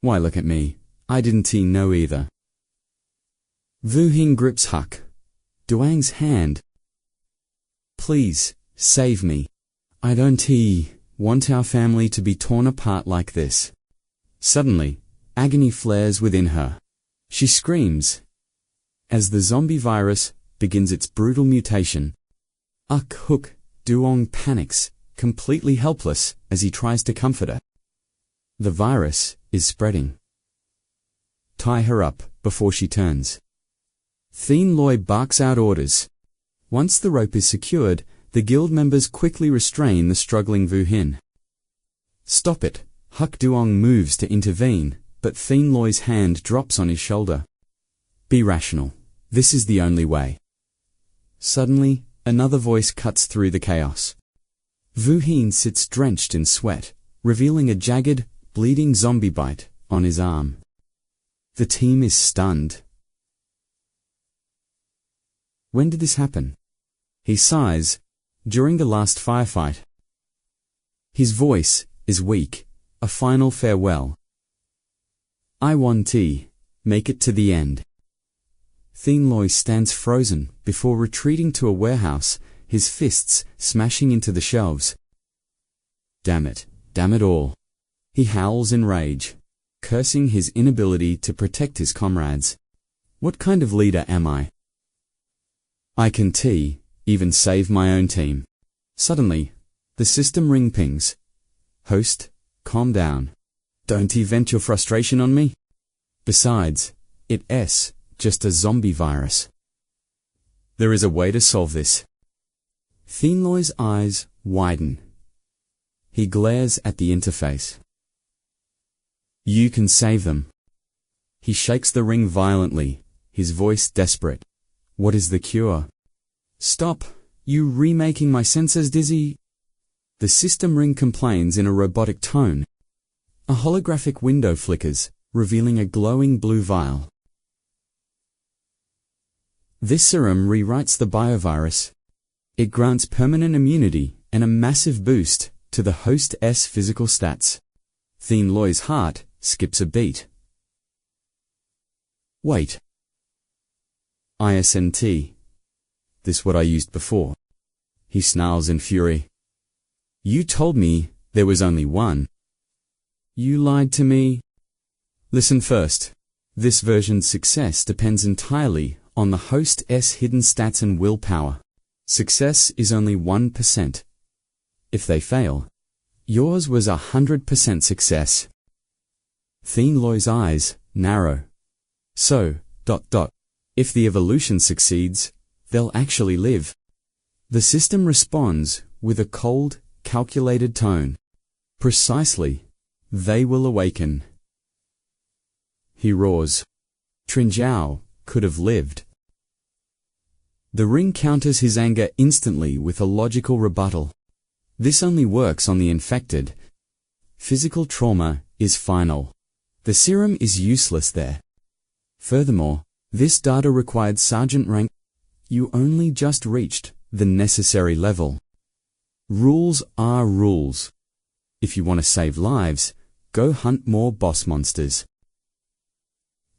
Why look at me? I didn't know either. Woo-hin grips 𝐾𝐞𝐬's hand. Please, save me. I don't want our family to be torn apart like this. Suddenly, agony flares within her. She screams. As the zombie virus begins its brutal mutation, Duong panics, completely helpless as he tries to comfort her. The virus is spreading. Tie her up before she turns. 𝐶 barks out orders. Once the rope is secured, the guild members quickly restrain the struggling Woo-hin. Stop it! 𝐾𝐞𝐬 moves to intervene, but 𝐶 hand drops on his shoulder. Be rational. This is the only way. Suddenly, another voice cuts through the chaos. Woo-hin sits drenched in sweat, revealing a jagged, bleeding zombie bite on his arm. The team is stunned. When did this happen? He sighs. During the last firefight. His voice is weak, a final farewell. I want to make it to the end. 𝐶 stands frozen before retreating to a warehouse, his fists smashing into the shelves. Damn it all. He howls in rage, cursing his inability to protect his comrades. What kind of leader am I? I can even save my own team. Suddenly, the system ring pings. Host, calm down. Don't vent your frustration on me. Besides, it's just a zombie virus. There is a way to solve this. 𝐶 eyes widen. He glares at the interface. You can save them. He shakes the ring violently, his voice desperate. What is the cure? Stop! You remaking my senses dizzy? The system ring complains in a robotic tone. A holographic window flickers, revealing a glowing blue vial. This serum rewrites the biovirus. It grants permanent immunity and a massive boost to the host's physical stats. 𝐶 heart skips a beat. Wait. ISNT. This what I used before. He snarls in fury. You told me there was only one. You lied to me. Listen first. This version's success depends entirely on the host's hidden stats and willpower. Success is only 1%. If they fail, yours was 100% success. 𝐶 eyes narrow. So, ... if the evolution succeeds, they'll actually live. The system responds with a cold, calculated tone. Precisely. They will awaken. He roars. 𝐾𝐞𝐬 could have lived. The ring counters his anger instantly with a logical rebuttal. This only works on the infected. Physical trauma is final. The serum is useless there. Furthermore, this data required sergeant rank. You only just reached the necessary level. Rules are rules. If you want to save lives, go hunt more boss monsters.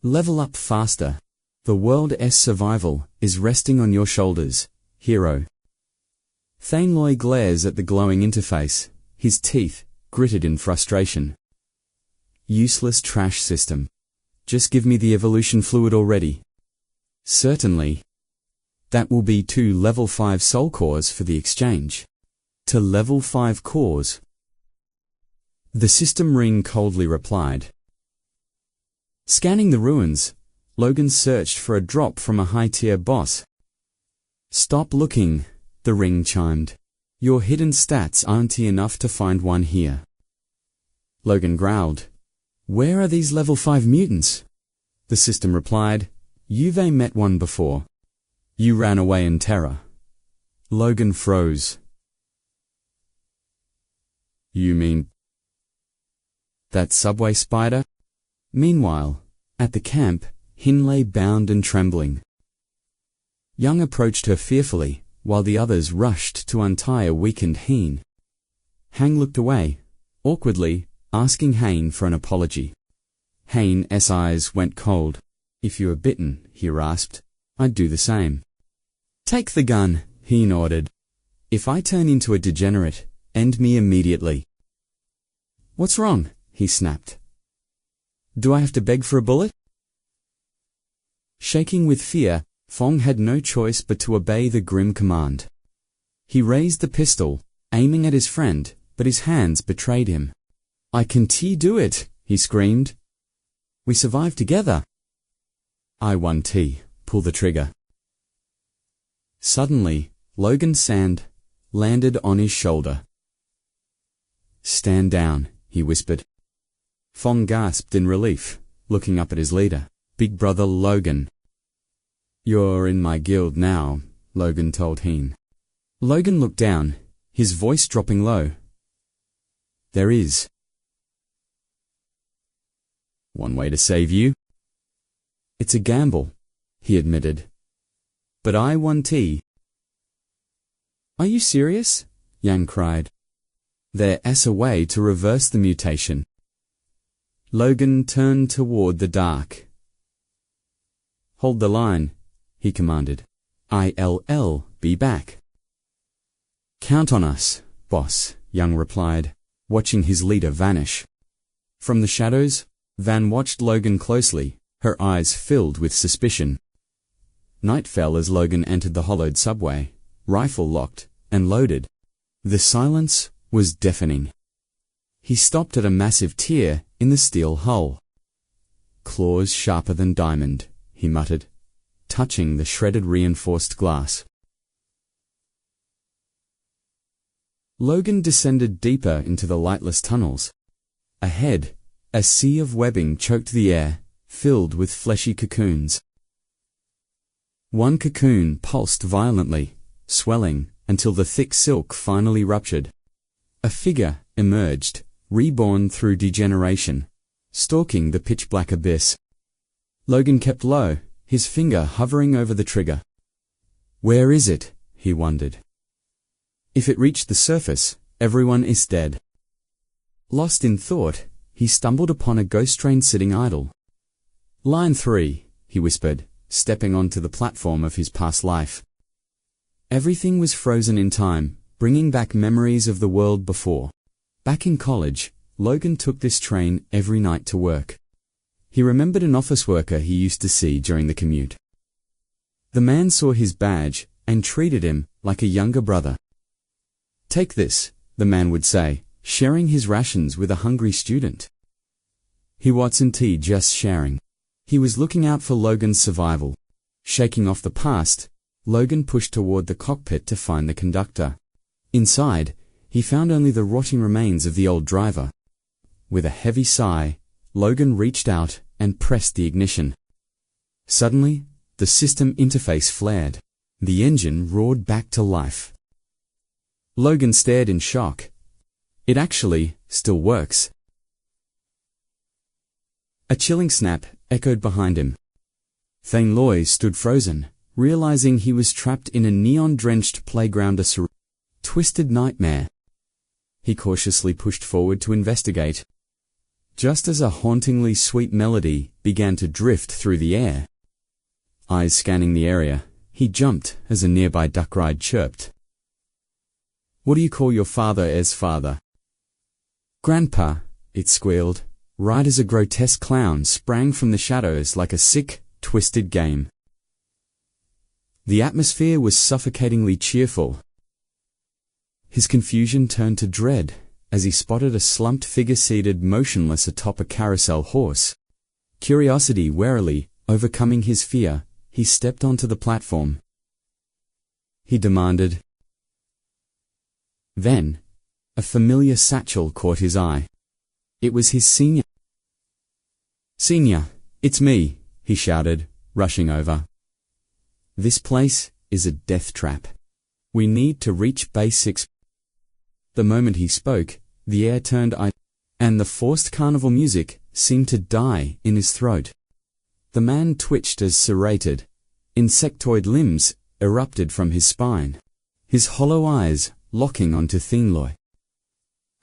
Level up faster. The world's survival is resting on your shoulders, hero. 𝐶 glares at the glowing interface, his teeth gritted in frustration. Useless trash system. Just give me the evolution fluid already. Certainly. That will be 2 level 5 soul cores for the exchange. To level 5 cores. The system ring coldly replied. Scanning the ruins, Logan searched for a drop from a high-tier boss. Stop looking, the ring chimed. Your hidden stats aren't enough to find one here. Logan growled. Where are these level 5 mutants? The system replied. You've met one before. You ran away in terror. Logan froze. You mean that subway spider? Meanwhile, at the camp, Hin lay bound and trembling. Young approached her fearfully, while the others rushed to untie a weakened Hin. Hang looked away, awkwardly, asking Hein for an apology. Hain's eyes went cold. If you were bitten, he rasped, I'd do the same. Take the gun, Hein ordered. If I turn into a degenerate, end me immediately. What's wrong? He snapped. Do I have to beg for a bullet? Shaking with fear, Fong had no choice but to obey the grim command. He raised the pistol, aiming at his friend, but his hands betrayed him. I can do it, he screamed. We survived together. I won T. Pull the trigger. Suddenly, Logan's sand landed on his shoulder. Stand down, he whispered. Fong gasped in relief, looking up at his leader, Big Brother Logan. You're in my guild now, Logan told Hein. Logan looked down, his voice dropping low. There is one way to save you. It's a gamble, he admitted. But I won T. Are you serious? Yang cried. There's a way to reverse the mutation. Logan turned toward the dark. Hold the line, he commanded. I'll be back. Count on us, boss, Yang replied, watching his leader vanish. From the shadows, Van watched Logan closely, her eyes filled with suspicion. Night fell as Logan entered the hollowed subway, rifle locked and loaded. The silence was deafening. He stopped at a massive tier in the steel hull. Claws sharper than diamond, he muttered, touching the shredded reinforced glass. Logan descended deeper into the lightless tunnels. Ahead, a sea of webbing choked the air, filled with fleshy cocoons. One cocoon pulsed violently, swelling until the thick silk finally ruptured. A figure emerged, reborn through degeneration, stalking the pitch-black abyss. Logan kept low, his finger hovering over the trigger. Where is it? He wondered. If it reached the surface, everyone is dead. Lost in thought, he stumbled upon a ghost train sitting idle. Line 3, he whispered, stepping onto the platform of his past life. Everything was frozen in time, bringing back memories of the world before. Back in college, Logan took this train every night to work. He remembered an office worker he used to see during the commute. The man saw his badge and treated him like a younger brother. Take this, the man would say, sharing his rations with a hungry student. He wasn't just sharing. He was looking out for Logan's survival. Shaking off the past, Logan pushed toward the cockpit to find the conductor. Inside, he found only the rotting remains of the old driver. With a heavy sigh, Logan reached out and pressed the ignition. Suddenly, the system interface flared. The engine roared back to life. Logan stared in shock. It actually still works. A chilling snap echoed behind him. Thane Loy stood frozen, realizing he was trapped in a neon-drenched playground, a twisted nightmare. He cautiously pushed forward to investigate. Just as a hauntingly sweet melody began to drift through the air. Eyes scanning the area, he jumped as a nearby duck ride chirped. What do you call your father's father? Grandpa, it squealed, right as a grotesque clown sprang from the shadows like a sick, twisted game. The atmosphere was suffocatingly cheerful. His confusion turned to dread as he spotted a slumped figure seated motionless atop a carousel horse. Curiosity warily overcoming his fear, he stepped onto the platform. He demanded. Then, a familiar satchel caught his eye. It was his senior. "Senior, it's me," he shouted, rushing over. "This place is a death trap. We need to reach base 6. The moment he spoke, the air turned ice, and the forced carnival music seemed to die in his throat. The man twitched as serrated. Insectoid limbs erupted from his spine, his hollow eyes locking onto 𝐶𝐤.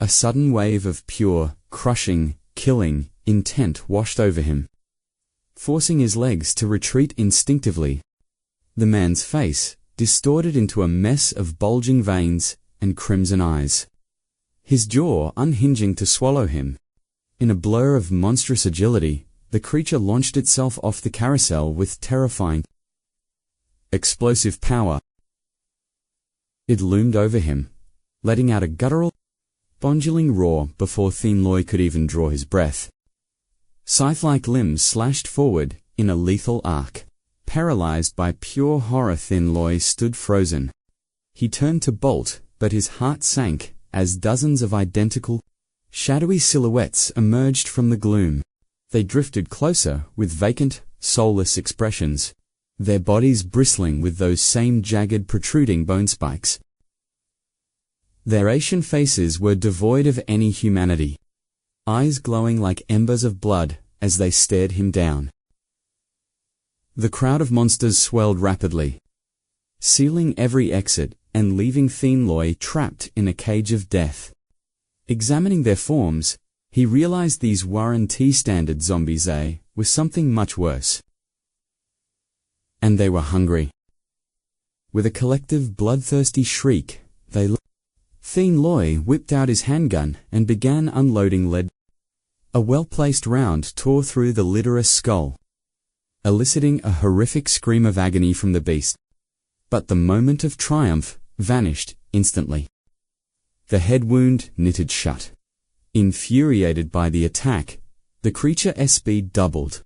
A sudden wave of pure, crushing, killing intent washed over him, forcing his legs to retreat instinctively. The man's face distorted into a mess of bulging veins and crimson eyes, his jaw unhinging to swallow him. In a blur of monstrous agility, the creature launched itself off the carousel with terrifying, explosive power. It loomed over him, letting out a guttural, bongling roar before 𝐶𝐤 could even draw his breath. Scythe-like limbs slashed forward in a lethal arc. Paralyzed by pure horror, 𝐶𝐤 stood frozen. He turned to bolt, but his heart sank as dozens of identical, shadowy silhouettes emerged from the gloom. They drifted closer with vacant, soulless expressions, their bodies bristling with those same jagged, protruding bone spikes. Their ashen faces were devoid of any humanity, eyes glowing like embers of blood as they stared him down. The crowd of monsters swelled rapidly, sealing every exit and leaving 𝐶𝐤 trapped in a cage of death. Examining their forms, he realized these Warren T standard zombies were something much worse. And they were hungry. With a collective bloodthirsty shriek, 𝐶𝐤 whipped out his handgun and began unloading lead. A well-placed round tore through the Liderous skull, eliciting a horrific scream of agony from the beast. But the moment of triumph vanished instantly. The head wound knitted shut. Infuriated by the attack, the creature's speed doubled,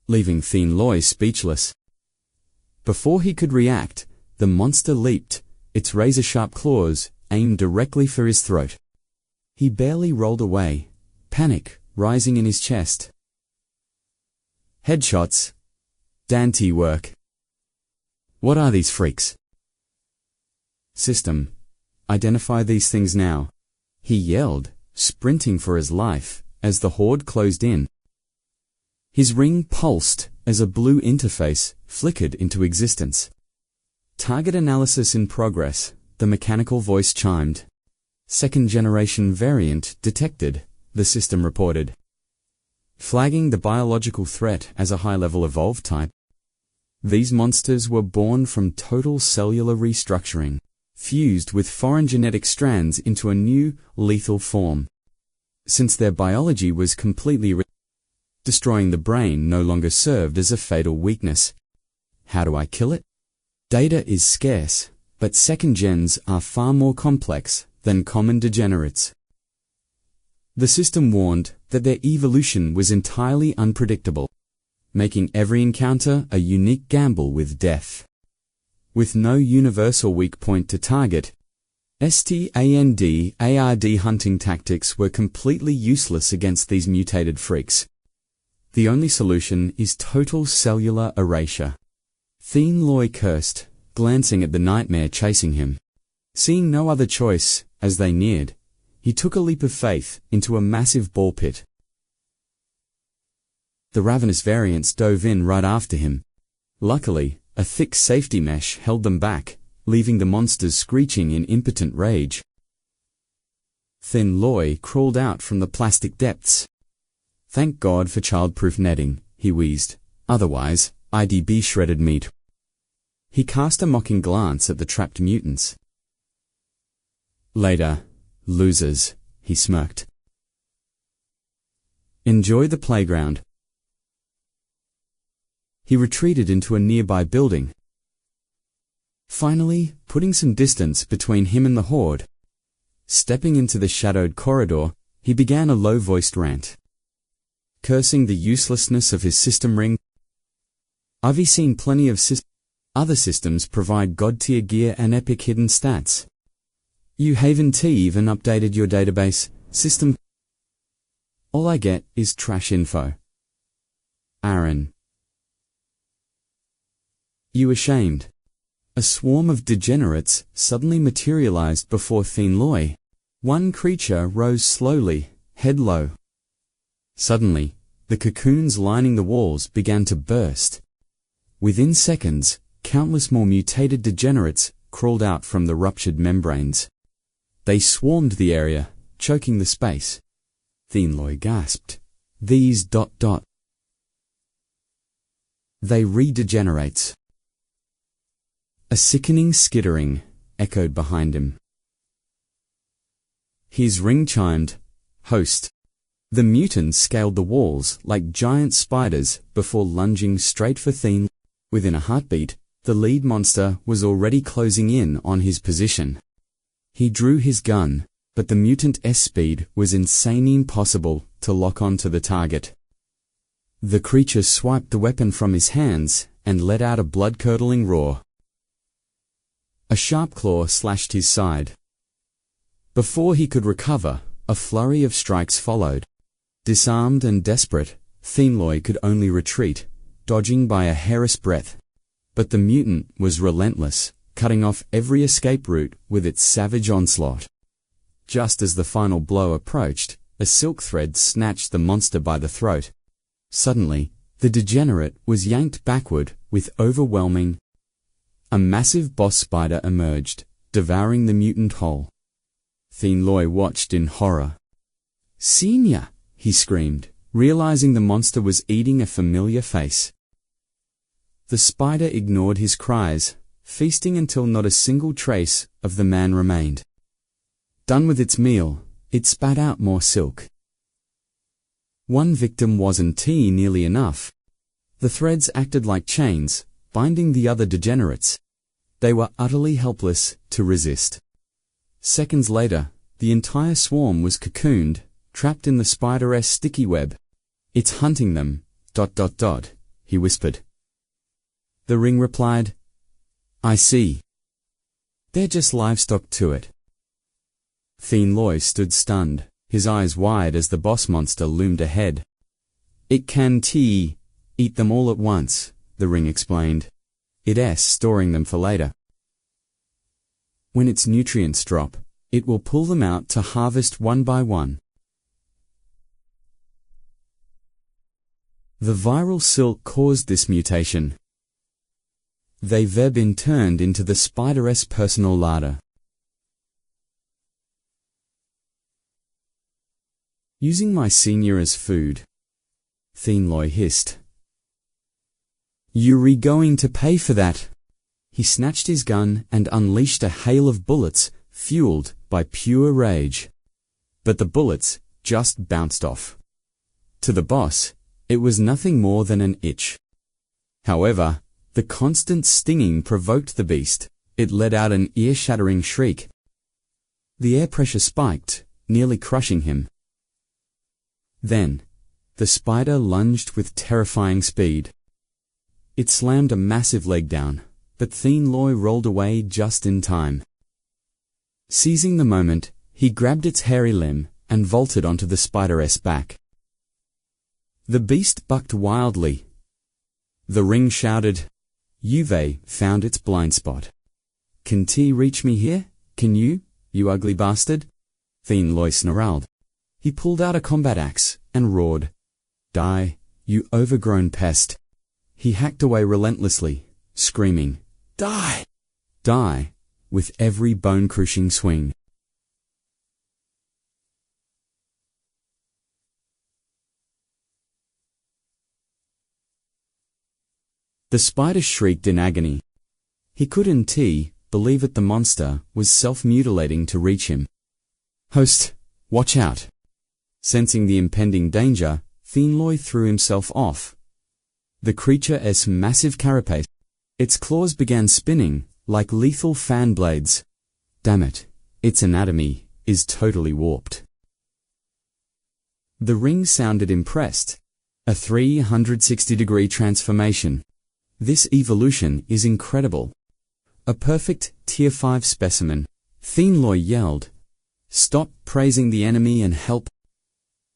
leaving 𝐶𝐤 speechless. Before he could react, the monster leaped, its razor-sharp claws aimed directly for his throat. He barely rolled away, panic rising in his chest. Headshots. Dante work. What are these freaks? System. Identify these things now. He yelled, sprinting for his life, as the horde closed in. His ring pulsed as a blue interface flickered into existence. Target analysis in progress, the mechanical voice chimed. Second-generation variant detected, the system reported, flagging the biological threat as a high-level evolved type. These monsters were born from total cellular restructuring, fused with foreign genetic strands into a new, lethal form. Since their biology was completely destroying the brain no longer served as a fatal weakness. How do I kill it? Data is scarce, but second gens are far more complex than common degenerates. The system warned that their evolution was entirely unpredictable, making every encounter a unique gamble with death. With no universal weak point to target, STANDARD hunting tactics were completely useless against these mutated freaks. The only solution is total cellular erasure. 𝐶𝐤 cursed, glancing at the nightmare chasing him. Seeing no other choice, as they neared, he took a leap of faith into a massive ball pit. The ravenous variants dove in right after him. Luckily, a thick safety mesh held them back, leaving the monsters screeching in impotent rage. 𝐶𝐤 crawled out from the plastic depths. Thank God for childproof netting, he wheezed. Otherwise, I'd be shredded meat. He cast a mocking glance at the trapped mutants. Later, losers, he smirked. Enjoy the playground. He retreated into a nearby building. finally putting some distance between him and the horde. Stepping into the shadowed corridor, he began a low-voiced rant, cursing the uselessness of his system ring. "I've seen plenty of other systems provide god-tier gear and epic hidden stats. 𝐒𝐥𝐚𝐲𝐬 even updated your database system. All I get is trash info. Aaron. You ashamed?" A swarm of degenerates suddenly materialized before 𝐶𝐞𝐦𝐿. One creature rose slowly, head low. Suddenly, the cocoons lining the walls began to burst. Within seconds, countless more mutated degenerates crawled out from the ruptured membranes. They swarmed the area, choking the space. 𝐶𝐞𝐦 gasped. "These ... They redegenerates." A sickening skittering echoed behind him. His ring chimed, "Host." The mutants scaled the walls like giant spiders before lunging straight for 𝐶𝐞𝐦. Within a heartbeat, the lead monster was already closing in on his position. He drew his gun, but the mutant's speed was insanely impossible to lock onto the target. The creature swiped the weapon from his hands and let out a blood-curdling roar. A sharp claw slashed his side. Before he could recover, a flurry of strikes followed. Disarmed and desperate, 𝐶𝐞𝐦 could only retreat, dodging by a hair's breadth. But the mutant was relentless, cutting off every escape route with its savage onslaught. Just as the final blow approached, a silk thread snatched the monster by the throat. Suddenly, the degenerate was yanked backward with overwhelming. A massive boss spider emerged, devouring the mutant whole. 𝐶𝐞𝐦 watched in horror. "Senior!" he screamed, realizing the monster was eating a familiar face. The spider ignored his cries, feasting until not a single trace of the man remained. Done with its meal, it spat out more silk. One victim wasn't nearly enough. The threads acted like chains, binding the other degenerates. They were utterly helpless to resist. Seconds later, the entire swarm was cocooned, trapped in the spider's sticky web. "It's hunting them, ... he whispered. The ring replied, "I see. They're just livestock to it." 𝐶𝐞𝐦 stood stunned, his eyes wide as the boss monster loomed ahead. "It can eat them all at once," the ring explained. "It's storing them for later. When its nutrients drop, it will pull them out to harvest one by one." The viral silk caused this mutation. They've been turned into the spider's personal larder. "Using my senior as food," 𝐶𝐞𝐦 hissed. "You're going to pay for that." He snatched his gun and unleashed a hail of bullets, fueled by pure rage. But the bullets just bounced off. To the boss, it was nothing more than an itch. However, the constant stinging provoked the beast. It let out an ear-shattering shriek. The air pressure spiked, nearly crushing him. Then, the spider lunged with terrifying speed. It slammed a massive leg down, but 𝐶𝐞𝐦 rolled away just in time. Seizing the moment, he grabbed its hairy limb and vaulted onto the spider's back. The beast bucked wildly. The ring shouted. Juve found its blind spot. "Can reach me here? Can you ugly bastard?" 𝐶𝐞𝐦 snarled. He pulled out a combat axe and roared. "Die, you overgrown pest." He hacked away relentlessly, screaming, "Die! Die!" with every bone-crushing swing. The spider shrieked in agony. He couldn't believe it. The monster was self-mutilating to reach him. "Host, watch out!" Sensing the impending danger, 𝐶𝐞𝐦 threw himself off. The creature's massive carapace, its claws began spinning, like lethal fan blades. Damn it, its anatomy is totally warped. The ring sounded impressed. A 360-degree transformation. This evolution is incredible. A perfect Tier 5 specimen. 𝐶𝐤𝐽 yelled, "Stop praising the enemy and help."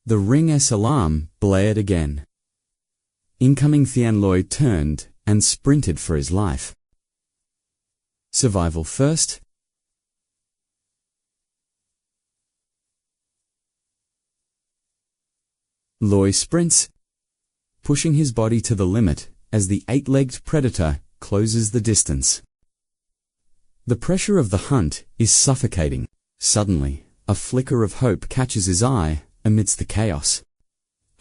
The ring's alarm blared again. Incoming 𝐶𝐤𝐽 turned and sprinted for his life. Survival first. Loi sprints, pushing his body to the limit as the eight-legged predator closes the distance. The pressure of the hunt is suffocating. Suddenly, a flicker of hope catches his eye amidst the chaos.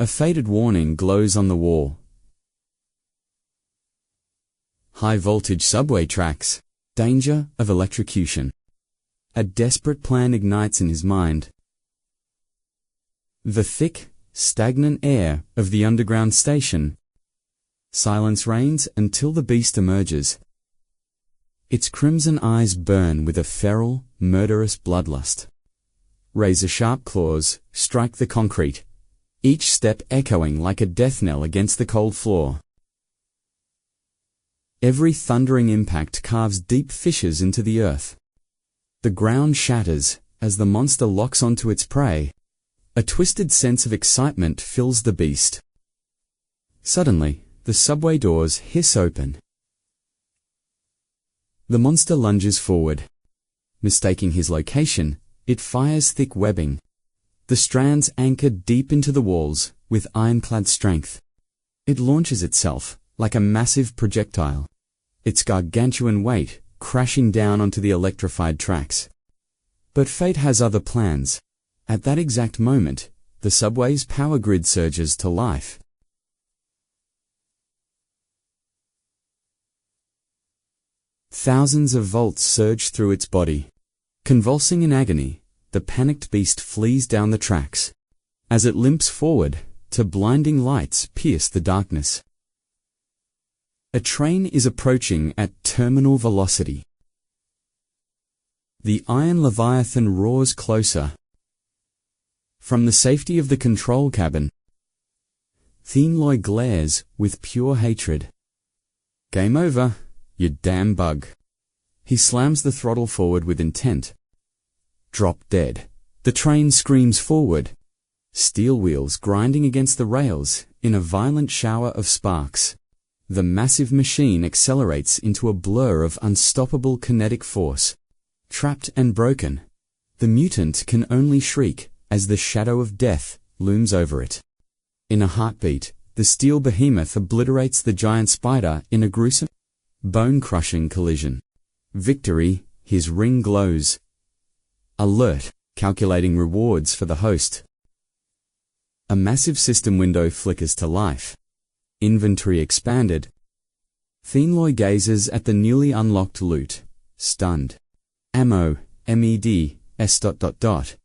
A faded warning glows on the wall. High-voltage subway tracks. Danger of electrocution. A desperate plan ignites in his mind. The thick, stagnant air of the underground station. Silence reigns until the beast emerges. Its crimson eyes burn with a feral, murderous bloodlust. Razor-sharp claws strike the concrete, each step echoing like a death knell against the cold floor. Every thundering impact carves deep fissures into the earth. The ground shatters as the monster locks onto its prey. A twisted sense of excitement fills the beast. Suddenly, the subway doors hiss open. The monster lunges forward. Mistaking his location, it fires thick webbing. The strands anchor deep into the walls with ironclad strength. It launches itself like a massive projectile, its gargantuan weight crashing down onto the electrified tracks. But fate has other plans. At that exact moment, the subway's power grid surges to life. Thousands of volts surge through its body. Convulsing in agony, the panicked beast flees down the tracks. As it limps forward, two blinding lights pierce the darkness. A train is approaching at terminal velocity. The iron leviathan roars closer. From the safety of the control cabin, 𝐶𝐤𝐽 glares with pure hatred. "Game over, you damn bug." He slams the throttle forward with intent. Drop dead. The train screams forward, steel wheels grinding against the rails in a violent shower of sparks. The massive machine accelerates into a blur of unstoppable kinetic force. Trapped and broken, the mutant can only shriek as the shadow of death looms over it. In a heartbeat, the steel behemoth obliterates the giant spider in a gruesome, bone-crushing collision. Victory, his ring glows. Alert, calculating rewards for the host. A massive system window flickers to life. Inventory expanded. 𝐶𝐤𝐽 gazes at the newly unlocked loot, stunned. Ammo, MED, --.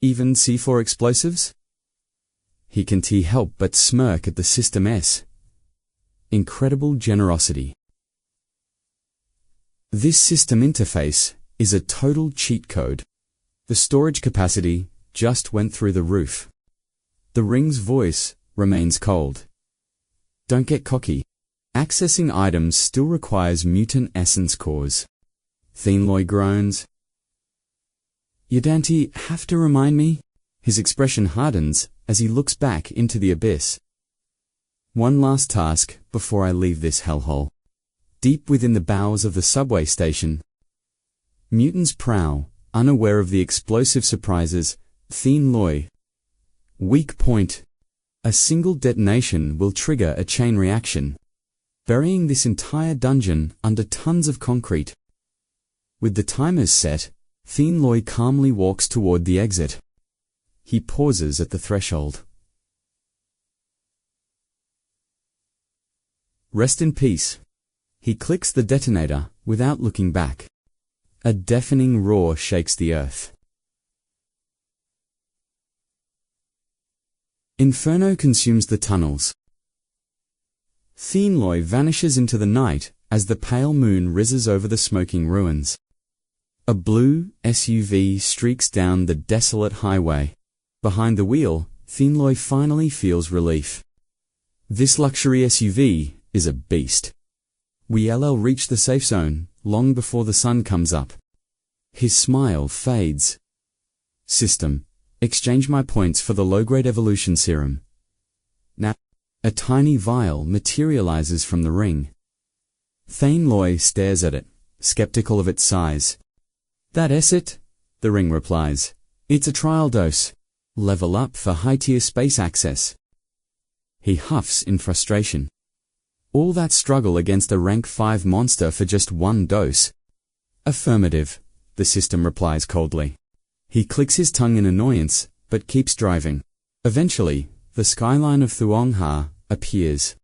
Even C4 explosives? He can't help but smirk at the System S. Incredible generosity. This system interface is a total cheat code. The storage capacity just went through the roof. The ring's voice remains cold. Don't get cocky. Accessing items still requires mutant essence cores. 𝐶𝐤𝐽 groans. "You don't have to remind me?" His expression hardens as he looks back into the abyss. One last task before I leave this hellhole. Deep within the bowels of the subway station, mutants prowl, unaware of the explosive surprises. 𝐶𝐤𝐽. Weak point. A single detonation will trigger a chain reaction, burying this entire dungeon under tons of concrete. With the timers set, 𝐶𝐤𝐽 calmly walks toward the exit. He pauses at the threshold. Rest in peace. He clicks the detonator without looking back. A deafening roar shakes the earth. Inferno consumes the tunnels. 𝐶𝐤𝐽 vanishes into the night as the pale moon rises over the smoking ruins. A blue SUV streaks down the desolate highway. Behind the wheel, 𝐶 finally feels relief. This luxury SUV is a beast. 𝐊𝐢𝐬 reach the safe zone long before the sun comes up. His smile fades. System, exchange my points for the low-grade evolution serum. Now, a tiny vial materializes from the ring. 𝐶 stares at it, skeptical of its size. That's it, the ring replies. It's a trial dose. Level up for high-tier space access. He huffs in frustration. All that struggle against a rank 5 monster for just one dose? Affirmative, the system replies coldly. He clicks his tongue in annoyance, but keeps driving. Eventually, the skyline of 𝐶𝐤𝐴 appears.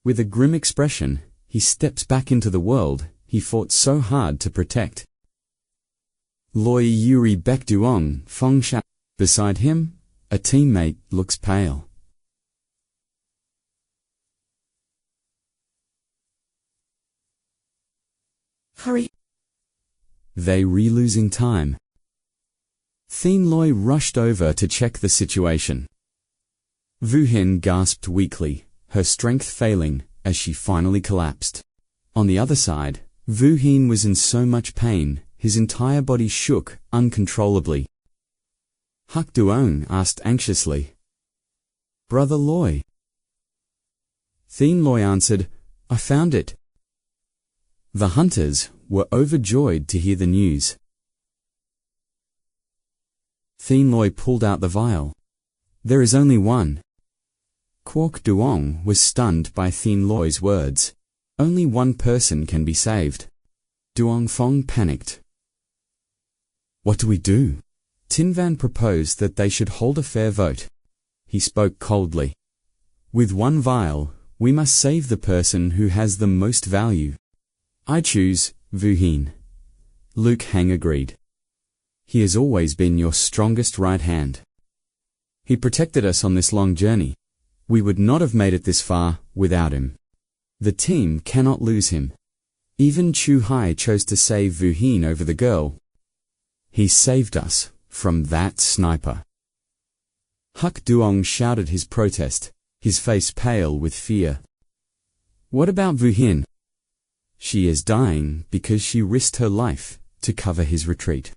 With a grim expression, he steps back into the world he fought so hard to protect. Loi Yuri Baekduong Fengsha. Beside him, a teammate looks pale. Hurry! They losing time. 𝐶 rushed over to check the situation. Vu Hin gasped weakly, her strength failing as she finally collapsed. On the other side, Vu Hin was in so much pain, his entire body shook uncontrollably. 𝐾𝐞𝐦𝐨𝐧 asked anxiously, "Brother Loi?" 𝐶 answered, "I found it." The hunters were overjoyed to hear the news. 𝐶 pulled out the vial. "There is only one." 𝐾𝐞𝐦𝐨 was stunned by 𝐶's words. Only one person can be saved. Duongfeng panicked. "What do we do?" Tinvan proposed that they should hold a fair vote. He spoke coldly. "With one vial, we must save the person who has the most value." "I choose Vu Hin." 𝐒𝐥𝐴 agreed. "He has always been your strongest right hand. He protected us on this long journey. We would not have made it this far without him. The team cannot lose him." Even Chu Hai chose to save Vu Hin over the girl. "He saved us from that sniper." 𝐾𝐞𝐦𝐨 shouted his protest, his face pale with fear. "What about Vu Hin?" "She is dying because she risked her life to cover his retreat.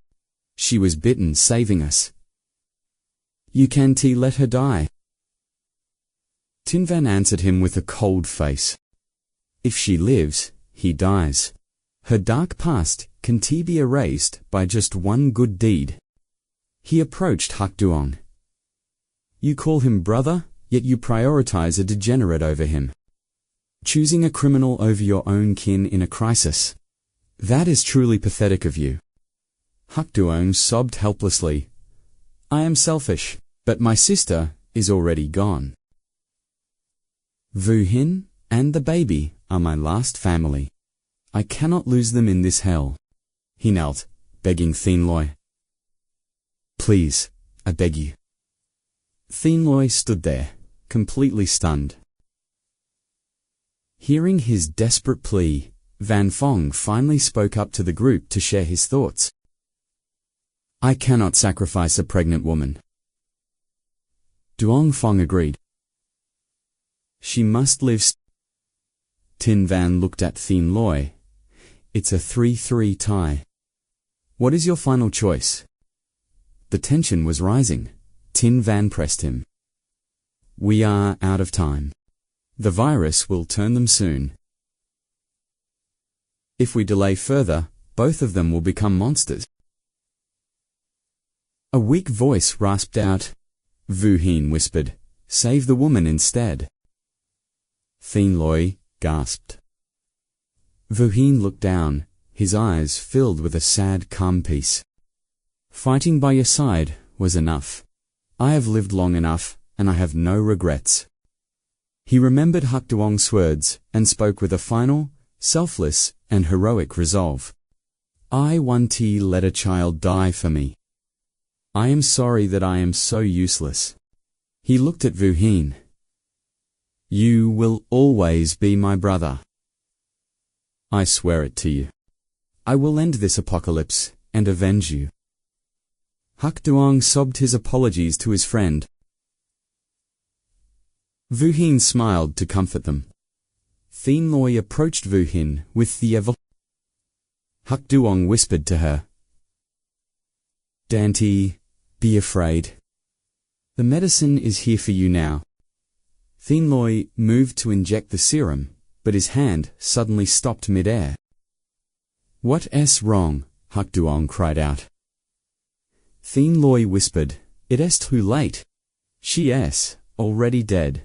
She was bitten saving us." "𝐾𝐞𝐦𝐨 let her die." Tinvan answered him with a cold face. "If she lives, he dies. Her dark past can be erased by just one good deed." He approached 𝐾𝐞𝐦𝐨. "You call him brother, yet you prioritize a degenerate over him. Choosing a criminal over your own kin in a crisis. That is truly pathetic of you." 𝐾𝐞𝐦𝐨 sobbed helplessly. "I am selfish, but my sister is already gone. Vu Hin and the baby are my last family. I cannot lose them in this hell." He knelt, begging 𝐶. "Please, I beg you." 𝐶 stood there, completely stunned. Hearing his desperate plea, Van Fong finally spoke up to the group to share his thoughts. "I cannot sacrifice a pregnant woman." Duongfeng agreed. "She must live." Tinvan looked at 𝐶. "It's a 3-3 tie. What is your final choice?" The tension was rising. Tinvan pressed him. "We are out of time. The virus will turn them soon. If we delay further, both of them will become monsters." A weak voice rasped out. Vu Hin whispered, "Save the woman instead." 𝐶 gasped. Vu Hin looked down, his eyes filled with a sad, calm peace. "Fighting by your side was enough. I have lived long enough, and I have no regrets." He remembered 𝐾𝐞𝐦𝐨's words and spoke with a final, selfless, and heroic resolve. "I want to let a child die for me. I am sorry that I am so useless." He looked at Vu Hin. "You will always be my brother." I swear it to you. I will end this apocalypse and avenge you. 𝐾𝐞𝐦𝐨𝐧 sobbed his apologies to his friend. Vu-hin smiled to comfort them. 𝐶 approached Vu-hin with the 𝐾𝐞𝐦𝐨𝐧 whispered to her. Dante, be afraid. The medicine is here for you now. 𝐶 moved to inject the serum, but his hand suddenly stopped mid-air. What's wrong? 𝐾𝐞𝐦𝐨𝐧 cried out. 𝐶 whispered, it's too late. She's already dead.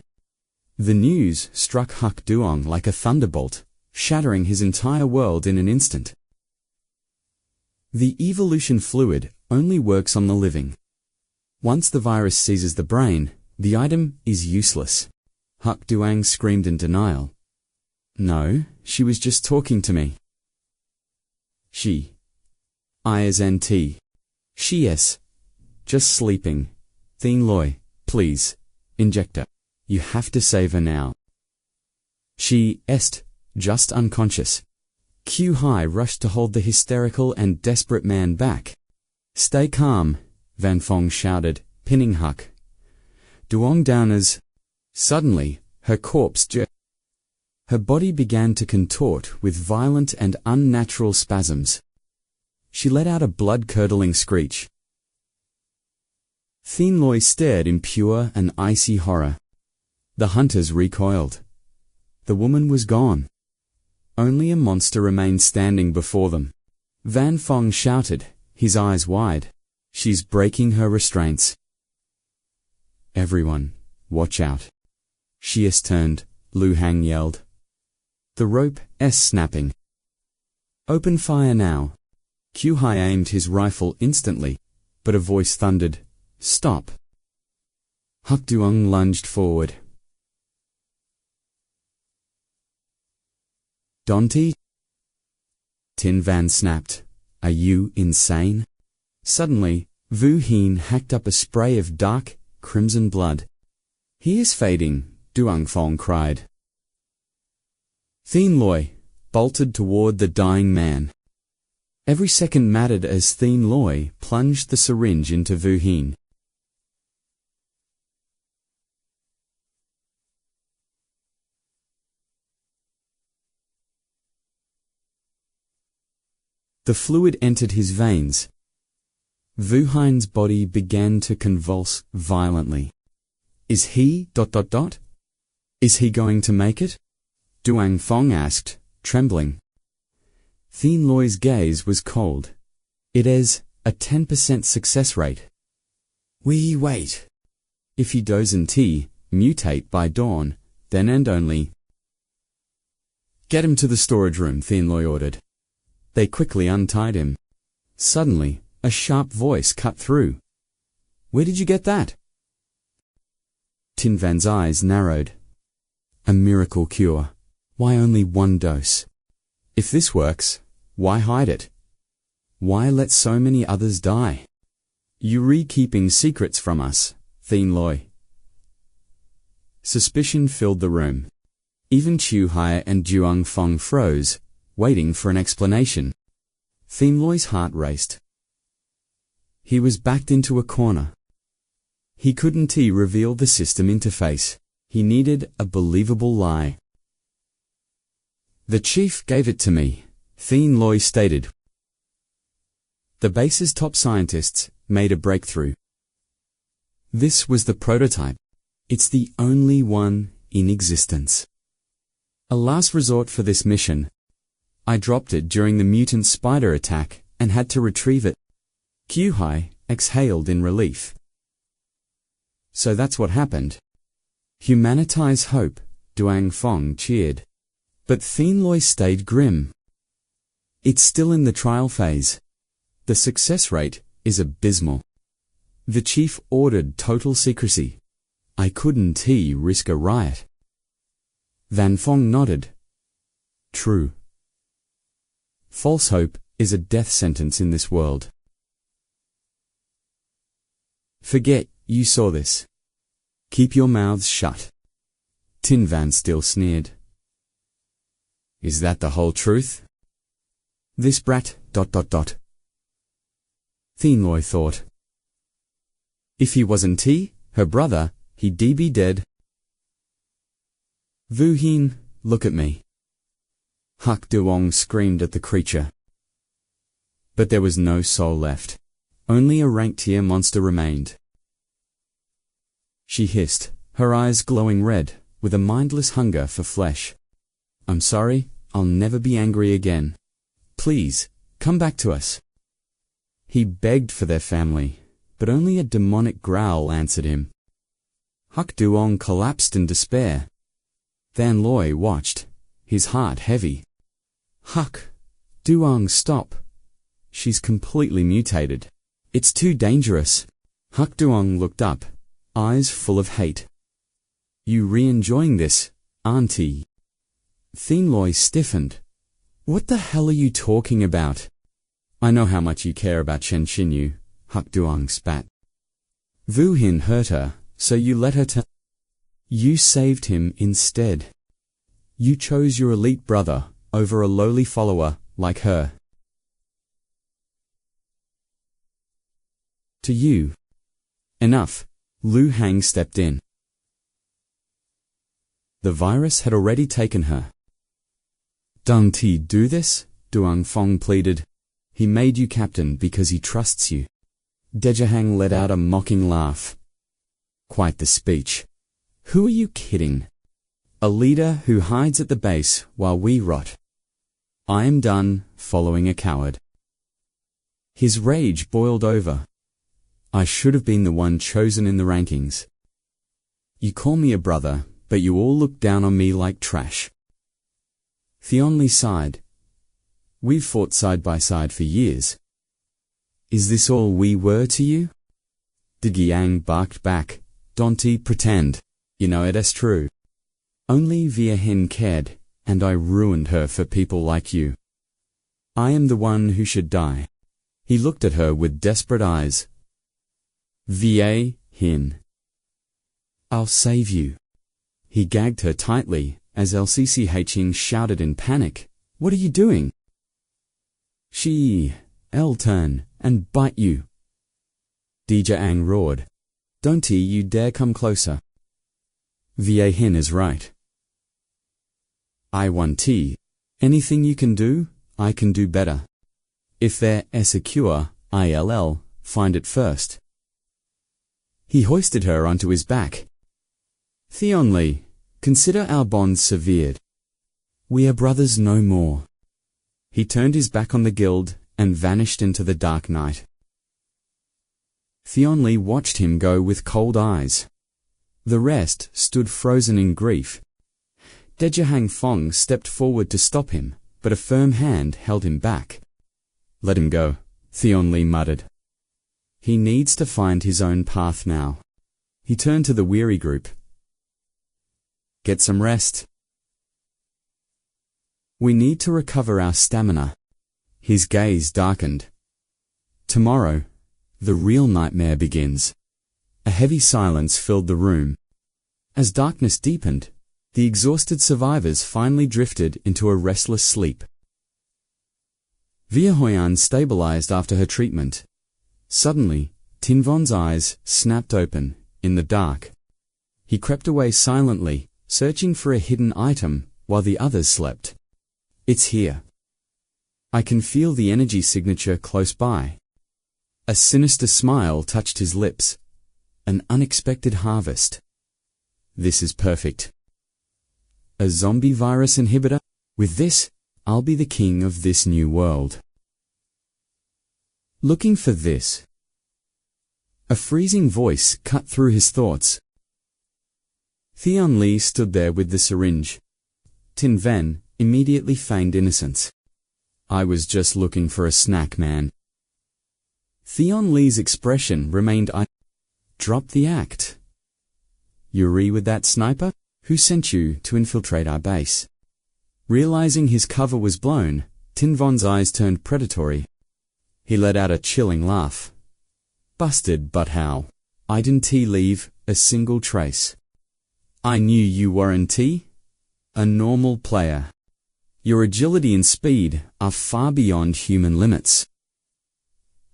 The news struck 𝐾𝐞𝐦𝐨 like a thunderbolt, shattering his entire world in an instant. The evolution fluid only works on the living. Once the virus seizes the brain, the item is useless. 𝐾𝐞𝐦𝐨 screamed in denial. No, she was just talking to me. She isn't. She's just sleeping. 𝐶, please, inject her. You have to save her now. She's just unconscious. 𝐾𝐞𝐦 rushed to hold the hysterical and desperate man back. Stay calm, Van Fong shouted, pinning 𝐾𝐞𝐦𝐨 down as... Suddenly, her corpse jerked. Her body began to contort with violent and unnatural spasms. She let out a blood-curdling screech. 𝐶 stared in pure and icy horror. The hunters recoiled. The woman was gone. Only a monster remained standing before them. Van Fong shouted, his eyes wide. She's breaking her restraints. Everyone, watch out. She's turned, Lu Hang yelled. The rope's snapping. Open fire now. 𝐾𝐞𝐦𝐨 aimed his rifle instantly, but a voice thundered, Stop. 𝐾𝐞𝐦𝐨 lunged forward. Dante? Tin Van snapped. Are you insane? Suddenly, Vu-hin hacked up a spray of dark, crimson blood. He is fading, 𝐷𝐸ng Fong cried. 𝐶 bolted toward the dying man. Every second mattered as 𝐶 plunged the syringe into Vu-hin. The fluid entered his veins. Vu-hin's body began to convulse violently. Is he... Is he going to make it? 𝐷𝐸ng Fong asked, trembling. 𝐶 gaze was cold. It is a 10% success rate. We wait. If he doesn't mutate by dawn, then and only. Get him to the storage room, 𝐶 ordered. They quickly untied him. Suddenly, a sharp voice cut through. Where did you get that? Tin Van's eyes narrowed. A miracle cure. Why only one dose? If this works, why hide it? Why let so many others die? You're keeping secrets from us, 𝐶. Suspicion filled the room. Even 𝐶𝐞𝐦𝐨 and 𝐷𝐸ng Fong froze, waiting for an explanation. 𝐶's heart raced. He was backed into a corner. He couldn't reveal the system interface. He needed a believable lie. The chief gave it to me, 𝐶 stated. The base's top scientists made a breakthrough. This was the prototype. It's the only one in existence. A last resort for this mission. I dropped it during the mutant spider attack and had to retrieve it. 𝐾𝐞𝐦𝐨 exhaled in relief. So that's what happened. Humanitize hope, 𝐷𝐸ng Fong cheered. But 𝐶 stayed grim. It's still in the trial phase. The success rate is abysmal. The chief ordered total secrecy. I couldn't risk a riot. Van Fong nodded. True. False hope is a death sentence in this world. Forget you saw this. Keep your mouths shut. Tin Van still sneered. Is that the whole truth? This brat... 𝐶𝐤 thought. If he wasn't her brother, he'd be dead. Vu Hin, look at me. 𝐾𝐞𝐦𝐨 screamed at the creature. But there was no soul left. Only a ranked tier monster remained. She hissed, her eyes glowing red, with a mindless hunger for flesh. I'm sorry, I'll never be angry again. Please, come back to us. He begged for their family, but only a demonic growl answered him. 𝐾𝐞𝐦𝐨 collapsed in despair. Than Loi watched, his heart heavy. 𝐾𝐞𝐦𝐨, stop. She's completely mutated. It's too dangerous. 𝐾𝐞𝐦𝐨 looked up, eyes full of hate. You re-enjoying this, aren't you? 𝐶𝐤 stiffened. What the hell are you talking about? I know how much you care about Qin Yu, 𝐾𝐞𝐦𝐨 spat. Vu Hin hurt her, so you let her to... You saved him instead. You chose your elite brother over a lowly follower like her. To you. Enough. Lu Hang stepped in. The virus had already taken her. Don't he do this? Duang Fong pleaded. He made you captain because he trusts you. 𝐷𝐞𝐻 let out a mocking laugh. Quite the speech. Who are you kidding? A leader who hides at the base while we rot. I am done following a coward. His rage boiled over. I should have been the one chosen in the rankings. You call me a brother, but you all look down on me like trash. 𝐶𝐤 sighed. We've fought side by side for years. Is this all we were to you? 𝐷𝐞𝐻 barked back. Don't pretend. You know it is true. Only Via Hin cared, and I ruined her for people like you. I am the one who should die. He looked at her with desperate eyes. Via Hin. I'll save you. He gagged her tightly, as 𝐿CCHing shouted in panic. What are you doing? I'll turn and bite you. 𝐷𝐞𝐻 roared. Don't you dare come closer. Via Hin is right. I want anything you can do, I can do better. If there is a cure, I'll find it first. He hoisted her onto his back. 𝐶𝐤, consider our bonds severed. We are brothers no more. He turned his back on the guild and vanished into the dark night. 𝐶𝐤 watched him go with cold eyes. The rest stood frozen in grief. 𝐷𝐞𝐻 Fong stepped forward to stop him, but a firm hand held him back. Let him go, 𝐶𝐤 muttered. He needs to find his own path now. He turned to the weary group. Get some rest. We need to recover our stamina. His gaze darkened. Tomorrow, the real nightmare begins. A heavy silence filled the room. As darkness deepened, the exhausted survivors finally drifted into a restless sleep. Via Huyan stabilized after her treatment. Suddenly, Tin Von's eyes snapped open, in the dark. He crept away silently, searching for a hidden item, while the others slept. It's here. I can feel the energy signature close by. A sinister smile touched his lips. An unexpected harvest. This is perfect. A zombie virus inhibitor? With this, I'll be the king of this new world. Looking for this. A freezing voice cut through his thoughts. 𝐶𝐤 stood there with the syringe. Tin Ven immediately feigned innocence. I was just looking for a snack, man. 𝐶𝐤's expression remained Drop the act. You with that sniper? Who sent you to infiltrate our base? Realizing his cover was blown, Tin Von's eyes turned predatory. He let out a chilling laugh. Busted, but how? I didn't leave a single trace. I knew you weren't a normal player. Your agility and speed are far beyond human limits.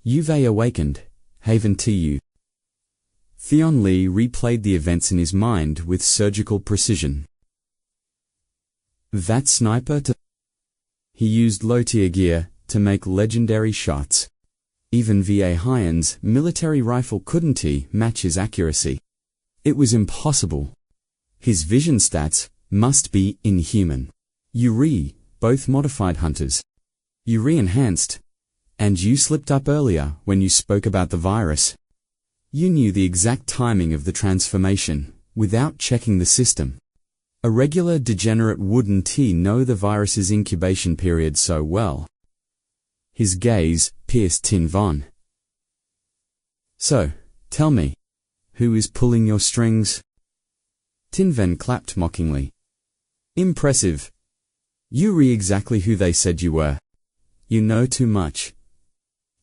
𝐊𝐢𝐳 awakened, haven to you. Theon Lee replayed the events in his mind with surgical precision. That sniper He used low-tier gear to make legendary shots. Even 𝐊𝐢𝐳𝐻's military rifle couldn't match his accuracy. It was impossible. His vision stats must be inhuman. 𝐈, both modified hunters. 𝐈 enhanced. And you slipped up earlier when you spoke about the virus. You knew the exact timing of the transformation, without checking the system. A regular degenerate wouldn't know the virus's incubation period so well. His gaze pierced Tin Van. So, tell me, who is pulling your strings? Tin Van clapped mockingly. Impressive. You re exactly who they said you were. You know too much.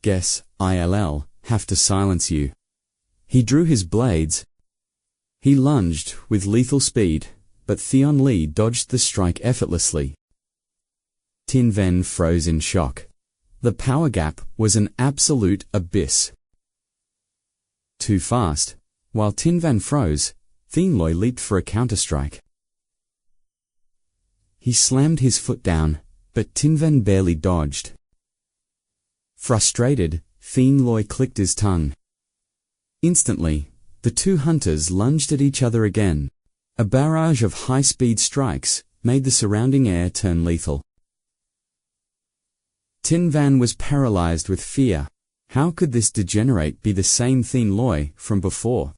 Guess I'll have to silence you. He drew his blades. He lunged with lethal speed, but Theon Lee dodged the strike effortlessly. Tin Van froze in shock. The power gap was an absolute abyss. Too fast. While Tin Van froze, Theon Lee leaped for a counterstrike. He slammed his foot down, but Tin Van barely dodged. Frustrated, Theon Lee clicked his tongue. Instantly, the two hunters lunged at each other again. A barrage of high-speed strikes made the surrounding air turn lethal. Tin Van was paralyzed with fear. How could this degenerate be the same Theon Lee from before?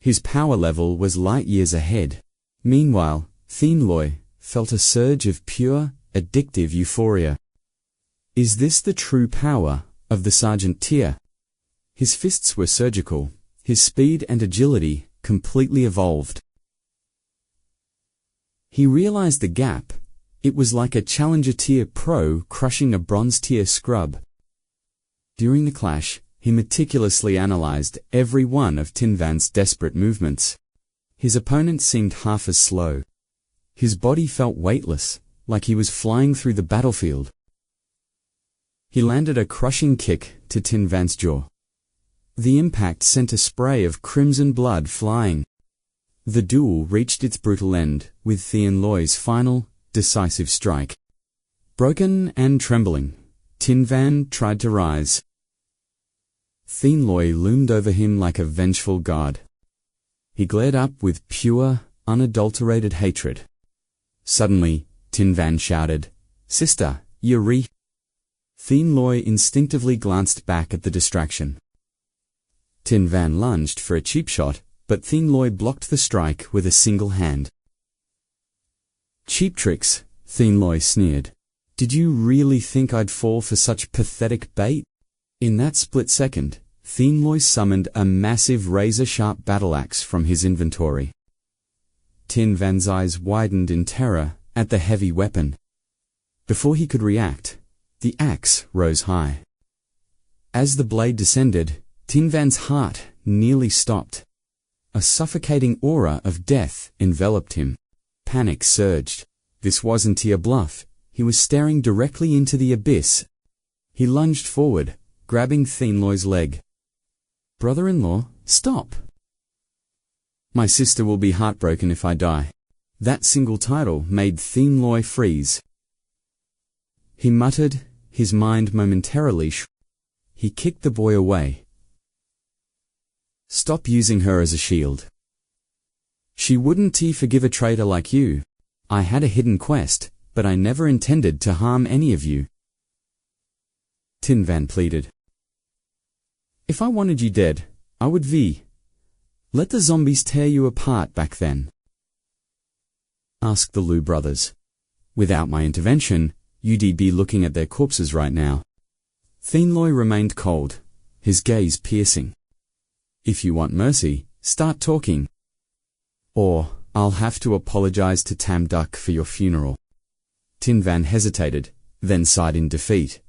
His power level was light years ahead. Meanwhile, Theon Lee felt a surge of pure, addictive euphoria. Is this the true power of the Sergeant tier? His fists were surgical, his speed and agility completely evolved. He realized the gap. It was like a Challenger tier pro crushing a Bronze tier scrub. During the clash, he meticulously analyzed every one of Tin Van's desperate movements. His opponent seemed half as slow. His body felt weightless, like he was flying through the battlefield. He landed a crushing kick to Tin Van's jaw. The impact sent a spray of crimson blood flying. The duel reached its brutal end with Theon Lee's final, decisive strike. Broken and trembling, Tin Van tried to rise. Theon Lee loomed over him like a vengeful god. He glared up with pure, unadulterated hatred. Suddenly, Tin Van shouted, "Sister, 𝐈." Theon Lee instinctively glanced back at the distraction. Tin Van lunged for a cheap shot, but Theon Lee blocked the strike with a single hand. Cheap tricks, Theon Lee sneered. Did you really think I'd fall for such pathetic bait? In that split second, Theon Lee summoned a massive razor-sharp battle axe from his inventory. Tin Van's eyes widened in terror at the heavy weapon. Before he could react, the axe rose high. As the blade descended, Tin Van's heart nearly stopped. A suffocating aura of death enveloped him. Panic surged. This wasn't a bluff. He was staring directly into the abyss. He lunged forward, grabbing Theon Lee's leg. Brother-in-law, stop! My sister will be heartbroken if I die. That single title made Theon Lee freeze. He muttered, his mind momentarily He kicked the boy away. Stop using her as a shield. She wouldn't forgive a traitor like you. I had a hidden quest, but I never intended to harm any of you. Tin Van pleaded. If I wanted you dead, I would let the zombies tear you apart back then. Asked the Liu brothers. Without my intervention, you'd be looking at their corpses right now. Theon Lee remained cold, his gaze piercing. If you want mercy, start talking. Or, I'll have to apologize to Tam Duck for your funeral. Tin Van hesitated, then sighed in defeat.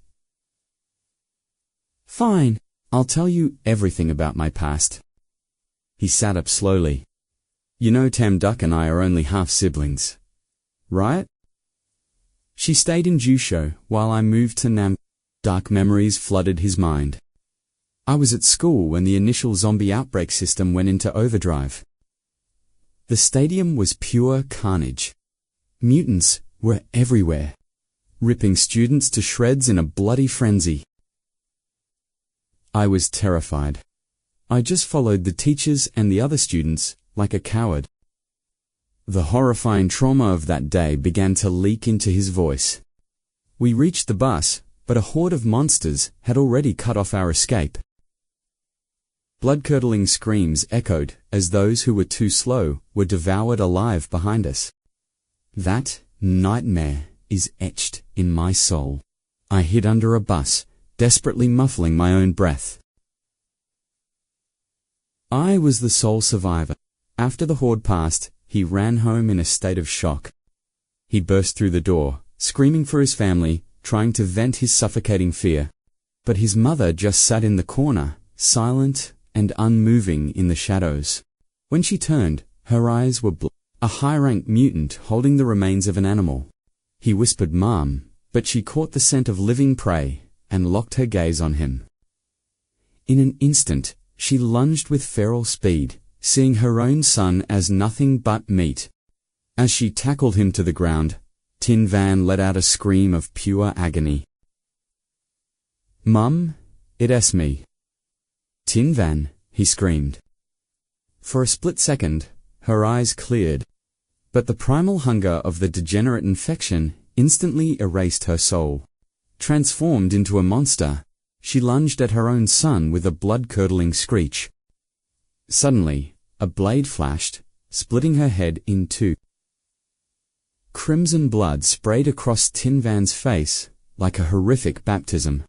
Fine, I'll tell you everything about my past. He sat up slowly. You know Tam Duck and I are only half siblings. Right? She stayed in Jusho while I moved to Nam. Dark memories flooded his mind. I was at school when the initial zombie outbreak system went into overdrive. The stadium was pure carnage. Mutants were everywhere, ripping students to shreds in a bloody frenzy. I was terrified. I just followed the teachers and the other students like a coward. The horrifying trauma of that day began to leak into his voice. We reached the bus, but a horde of monsters had already cut off our escape. Blood-curdling screams echoed as those who were too slow were devoured alive behind us. That nightmare is etched in my soul. I hid under a bus, desperately muffling my own breath. I was the sole survivor. After the horde passed, he ran home in a state of shock. He burst through the door, screaming for his family, trying to vent his suffocating fear. But his mother just sat in the corner, silent and unmoving in the shadows. When she turned, her eyes were blue. A high-ranked mutant holding the remains of an animal. He whispered "Mom," but she caught the scent of living prey and locked her gaze on him. In an instant, she lunged with feral speed, seeing her own son as nothing but meat. As she tackled him to the ground, Tin Van let out a scream of pure agony. "Mum, it's me." "Tin Van," he screamed. For a split second, her eyes cleared, but the primal hunger of the degenerate infection instantly erased her soul. Transformed into a monster, she lunged at her own son with a blood-curdling screech. Suddenly, a blade flashed, splitting her head in two. Crimson blood sprayed across Tin Van's face like a horrific baptism.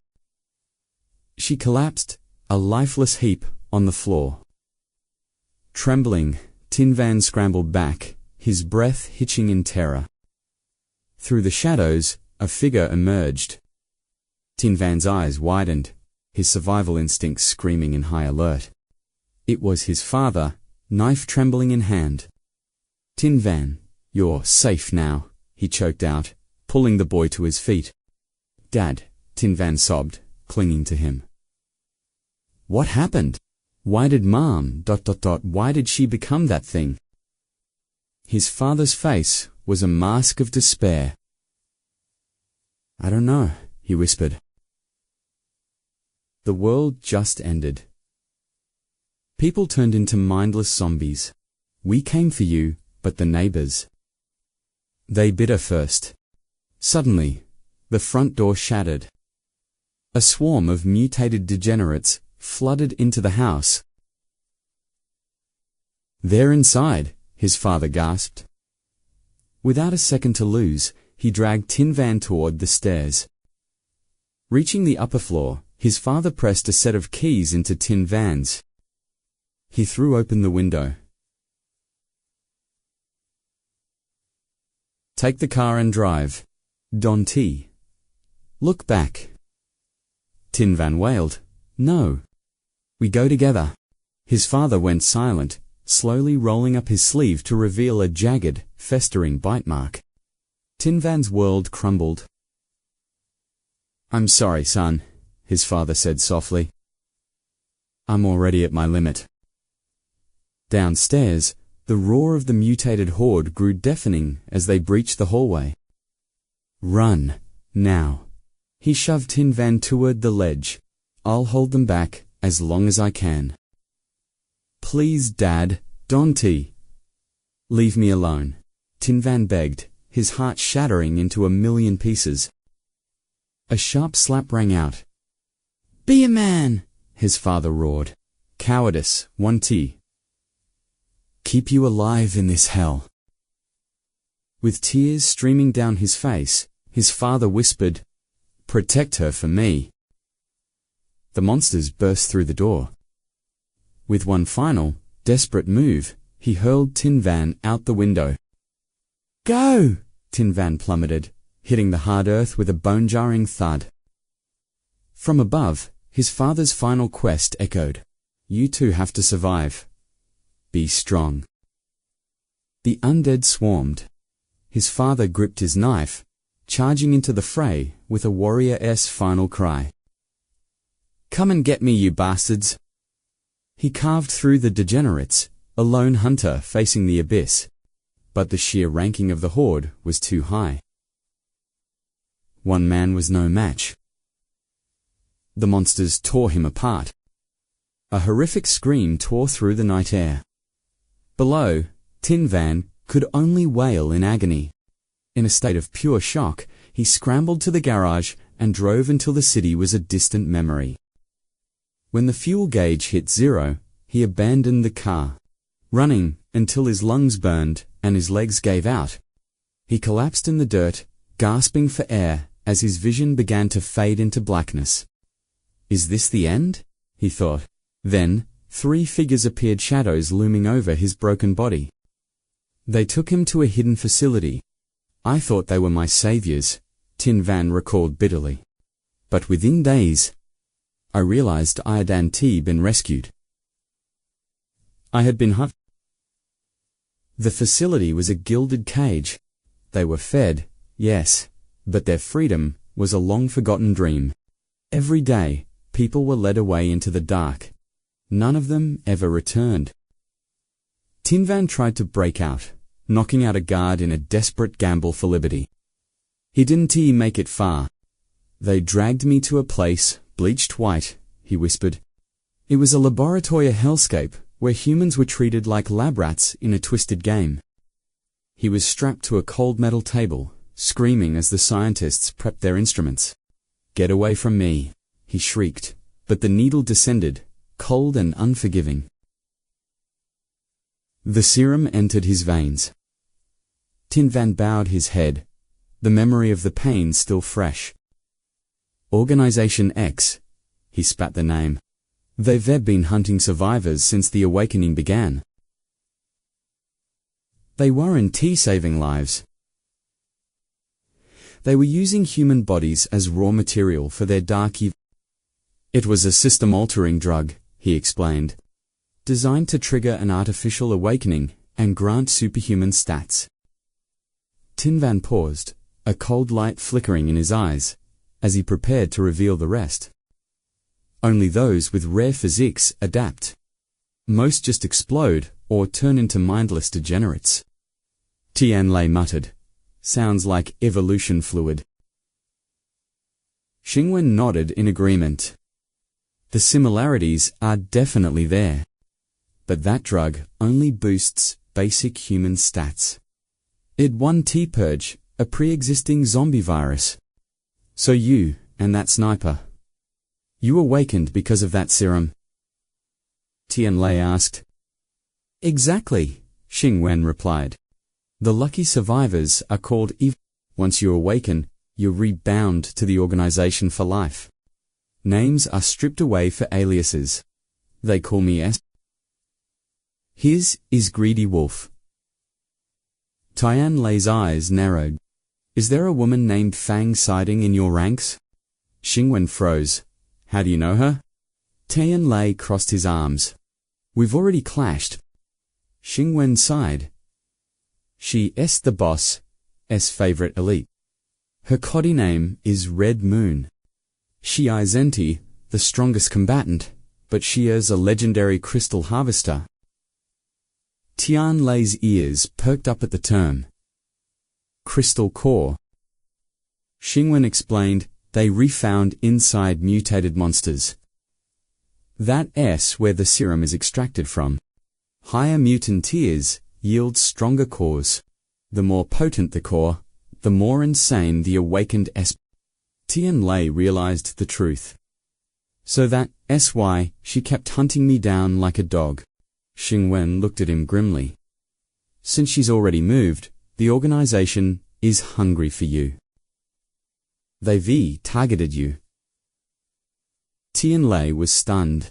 She collapsed, a lifeless heap, on the floor. Trembling, Tin Van scrambled back, his breath hitching in terror. Through the shadows, a figure emerged. Tin Van's eyes widened, his survival instincts screaming in high alert. It was his father, knife trembling in hand. "Tin Van, you're safe now," he choked out, pulling the boy to his feet. "Dad," Tin Van sobbed, clinging to him. "What happened? Why did Mom... Why did she become that thing?" His father's face was a mask of despair. "I don't know," he whispered. The world just ended. People turned into mindless zombies. We came for you, but the neighbors. They bit her first. Suddenly, the front door shattered. A swarm of mutated degenerates flooded into the house. "They're inside," his father gasped. Without a second to lose, he dragged Tin Van toward the stairs. Reaching the upper floor, his father pressed a set of keys into Tin Van's. He threw open the window. "Take the car and drive. Don T. Look back." Tin Van wailed, "No. We go together." His father went silent, slowly rolling up his sleeve to reveal a jagged, festering bite mark. Tin Van's world crumbled. "I'm sorry, son," his father said softly. "I'm already at my limit." Downstairs, the roar of the mutated horde grew deafening as they breached the hallway. "Run, now." He shoved Tin Van toward the ledge. "I'll hold them back as long as I can." "Please, Dad, Don T. Leave me alone," Tin Van begged, his heart shattering into a million pieces. A sharp slap rang out. "Be a man," his father roared. "Cowardice, 1T. Keep you alive in this hell." With tears streaming down his face, his father whispered, "Protect her for me." The monsters burst through the door. With one final, desperate move, he hurled Tin Van out the window. "Go!" Tin Van plummeted, hitting the hard earth with a bone-jarring thud. From above, his father's final quest echoed. "You two have to survive. Be strong." The undead swarmed. His father gripped his knife, charging into the fray with a warrior's final cry. "Come and get me, you bastards!" He carved through the degenerates, a lone hunter facing the abyss, but the sheer ranking of the horde was too high. One man was no match. The monsters tore him apart. A horrific scream tore through the night air. Below, Tin Van could only wail in agony. In a state of pure shock, he scrambled to the garage and drove until the city was a distant memory. When the fuel gauge hit 0, he abandoned the car, running until his lungs burned and his legs gave out. He collapsed in the dirt, gasping for air as his vision began to fade into blackness. "Is this the end?" he thought. Then, 3 figures appeared, shadows looming over his broken body. They took him to a hidden facility. "I thought they were my saviors," Tin Van recalled bitterly. "But within days, I realized I had been rescued. I had been hunted." The facility was a gilded cage. They were fed, yes, but their freedom was a long-forgotten dream. Every day, people were led away into the dark. None of them ever returned. Tin Van tried to break out, knocking out a guard in a desperate gamble for liberty. He didn't make it far. "They dragged me to a place, bleached white," he whispered. "It was a laboratory hellscape where humans were treated like lab rats in a twisted game." He was strapped to a cold metal table, screaming as the scientists prepped their instruments. "Get away from me," he shrieked, but the needle descended, cold and unforgiving. The serum entered his veins. Tin Van bowed his head, the memory of the pain still fresh. Organization X, he spat the name. They've been hunting survivors since the awakening began. They weren't saving lives. They were using human bodies as raw material for their dark evil. It was a system-altering drug, he explained, designed to trigger an artificial awakening and grant superhuman stats. Tin Van paused, a cold light flickering in his eyes, as he prepared to reveal the rest. Only those with rare physiques adapt. Most just explode or turn into mindless degenerates. Tianlei muttered. Sounds like evolution fluid. Xingwen nodded in agreement. The similarities are definitely there. But that drug only boosts basic human stats. It won 𝐾𝐞𝐦𝐨, a pre-existing zombie virus. So you and that sniper, you awakened because of that serum? Tianlei asked. Exactly, Xingwen replied. The lucky survivors are called evil. Once you awaken, you're rebound to the organization for life. Names are stripped away for aliases. They call me S. His is Greedy Wolf. Tianlei's eyes narrowed. Is there a woman named Fang Siding in your ranks? Xingwen froze. How do you know her? Tianlei crossed his arms. We've already clashed. Xingwen sighed. She is the boss, favorite elite. Her Kodi name is Red Moon. 𝐒𝐥𝐚𝐲𝐧, the strongest combatant, but she is a legendary crystal harvester. Tianlei's ears perked up at the term. Crystal core. Xingwen explained they refound inside mutated monsters. That S where the serum is extracted from. Higher mutant tiers yield stronger cores. The more potent the core, the more insane the awakened S. Tianlei realized the truth. So that is why she kept hunting me down like a dog. Xingwen looked at him grimly. Since she's already moved, the organization is hungry for you. They've targeted you. Tianlei was stunned.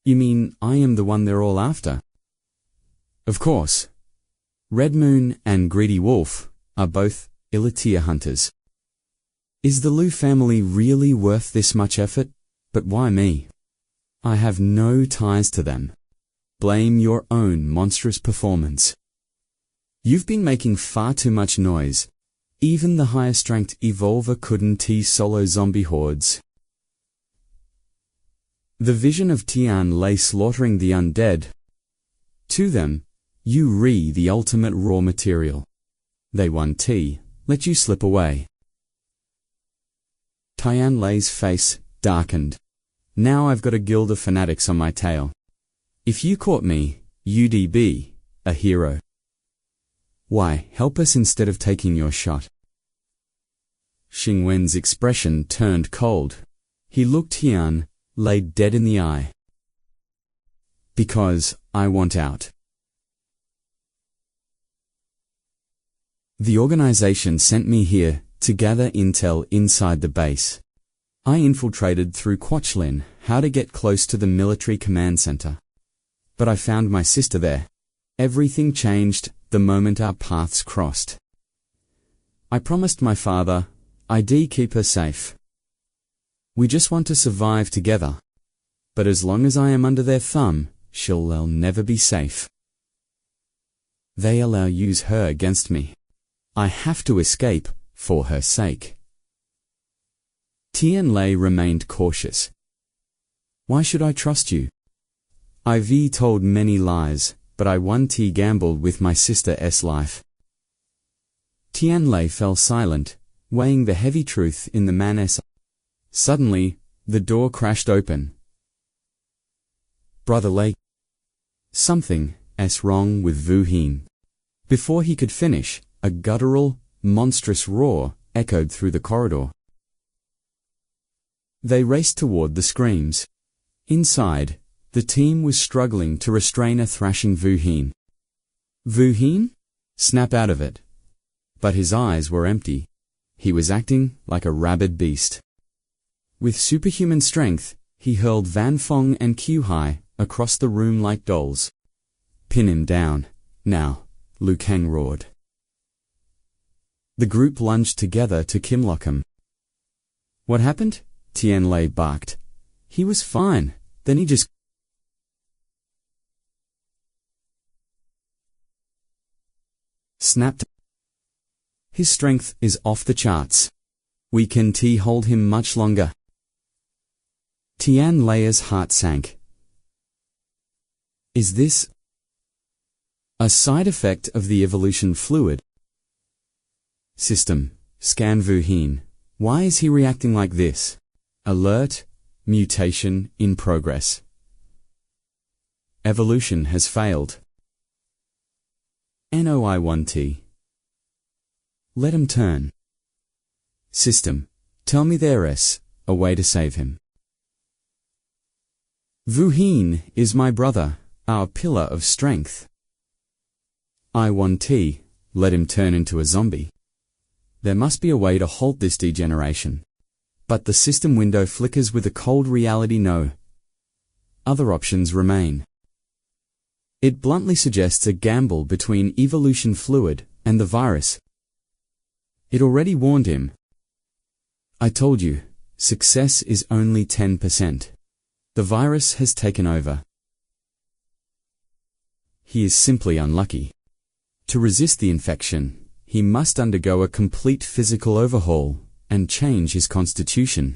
You mean I am the one they're all after? Of course. Red Moon and Greedy Wolf are both elite hunters. Is the Liu family really worth this much effort? But why me? I have no ties to them. Blame your own monstrous performance. You've been making far too much noise. Even the highest-ranked 𝐒𝐥𝐚𝐲𝐽 solo zombie hordes. The vision of Tianlai slaughtering the undead. To them, you re the ultimate raw material. They want tea, let you slip away. Tianlai's face darkened. Now I've got a guild of fanatics on my tail. If you caught me, you'd be a hero. Why, help us instead of taking your shot. Xingwen's expression turned cold. He looked Tianlai dead in the eye. Because I want out. The organization sent me here to gather intel inside the base. I infiltrated through 𝐾𝐞𝐬 how to get close to the military command center. But I found my sister there. Everything changed the moment our paths crossed. I promised my father I'd keep her safe. We just want to survive together. But as long as I am under their thumb, she'll never be safe. They use her against me. I have to escape for her sake. Tianlai remained cautious. Why should I trust you? I've told many lies, but I once gambled with my sister's life. Tianlai fell silent, weighing the heavy truth in the man's. Suddenly, the door crashed open. Brother Lei. Something's wrong with Vu Hin. Before he could finish, a guttural, monstrous roar echoed through the corridor. They raced toward the screams. Inside, the team was struggling to restrain a thrashing Vu Hin. Vu Hin? Snap out of it. But his eyes were empty. He was acting like a rabid beast. With superhuman strength, he hurled Van Fong and 𝐾𝐞𝐦𝐹 across the room like dolls. Pin him down, now, Liu Kang roared. The group lunged together to kill him. What happened? Tianlai barked. He was fine, then he just snapped. His strength is off the charts. We can hold him much longer. Tianlai's heart sank. Is this a side effect of the evolution fluid? System, scan Vu Hin. Why is he reacting like this? Alert, mutation in progress. Evolution has failed. NOI1T. Let him turn. System, tell me there's a way to save him. Vu Hin is my brother, our pillar of strength. I1T, let him turn into a zombie. There must be a way to halt this degeneration. But the system window flickers with a cold reality no. Other options remain. It bluntly suggests a gamble between evolution fluid and the virus. It already warned him. I told you, success is only 10%. The virus has taken over. He is simply unlucky. To resist the infection, he must undergo a complete physical overhaul and change his constitution.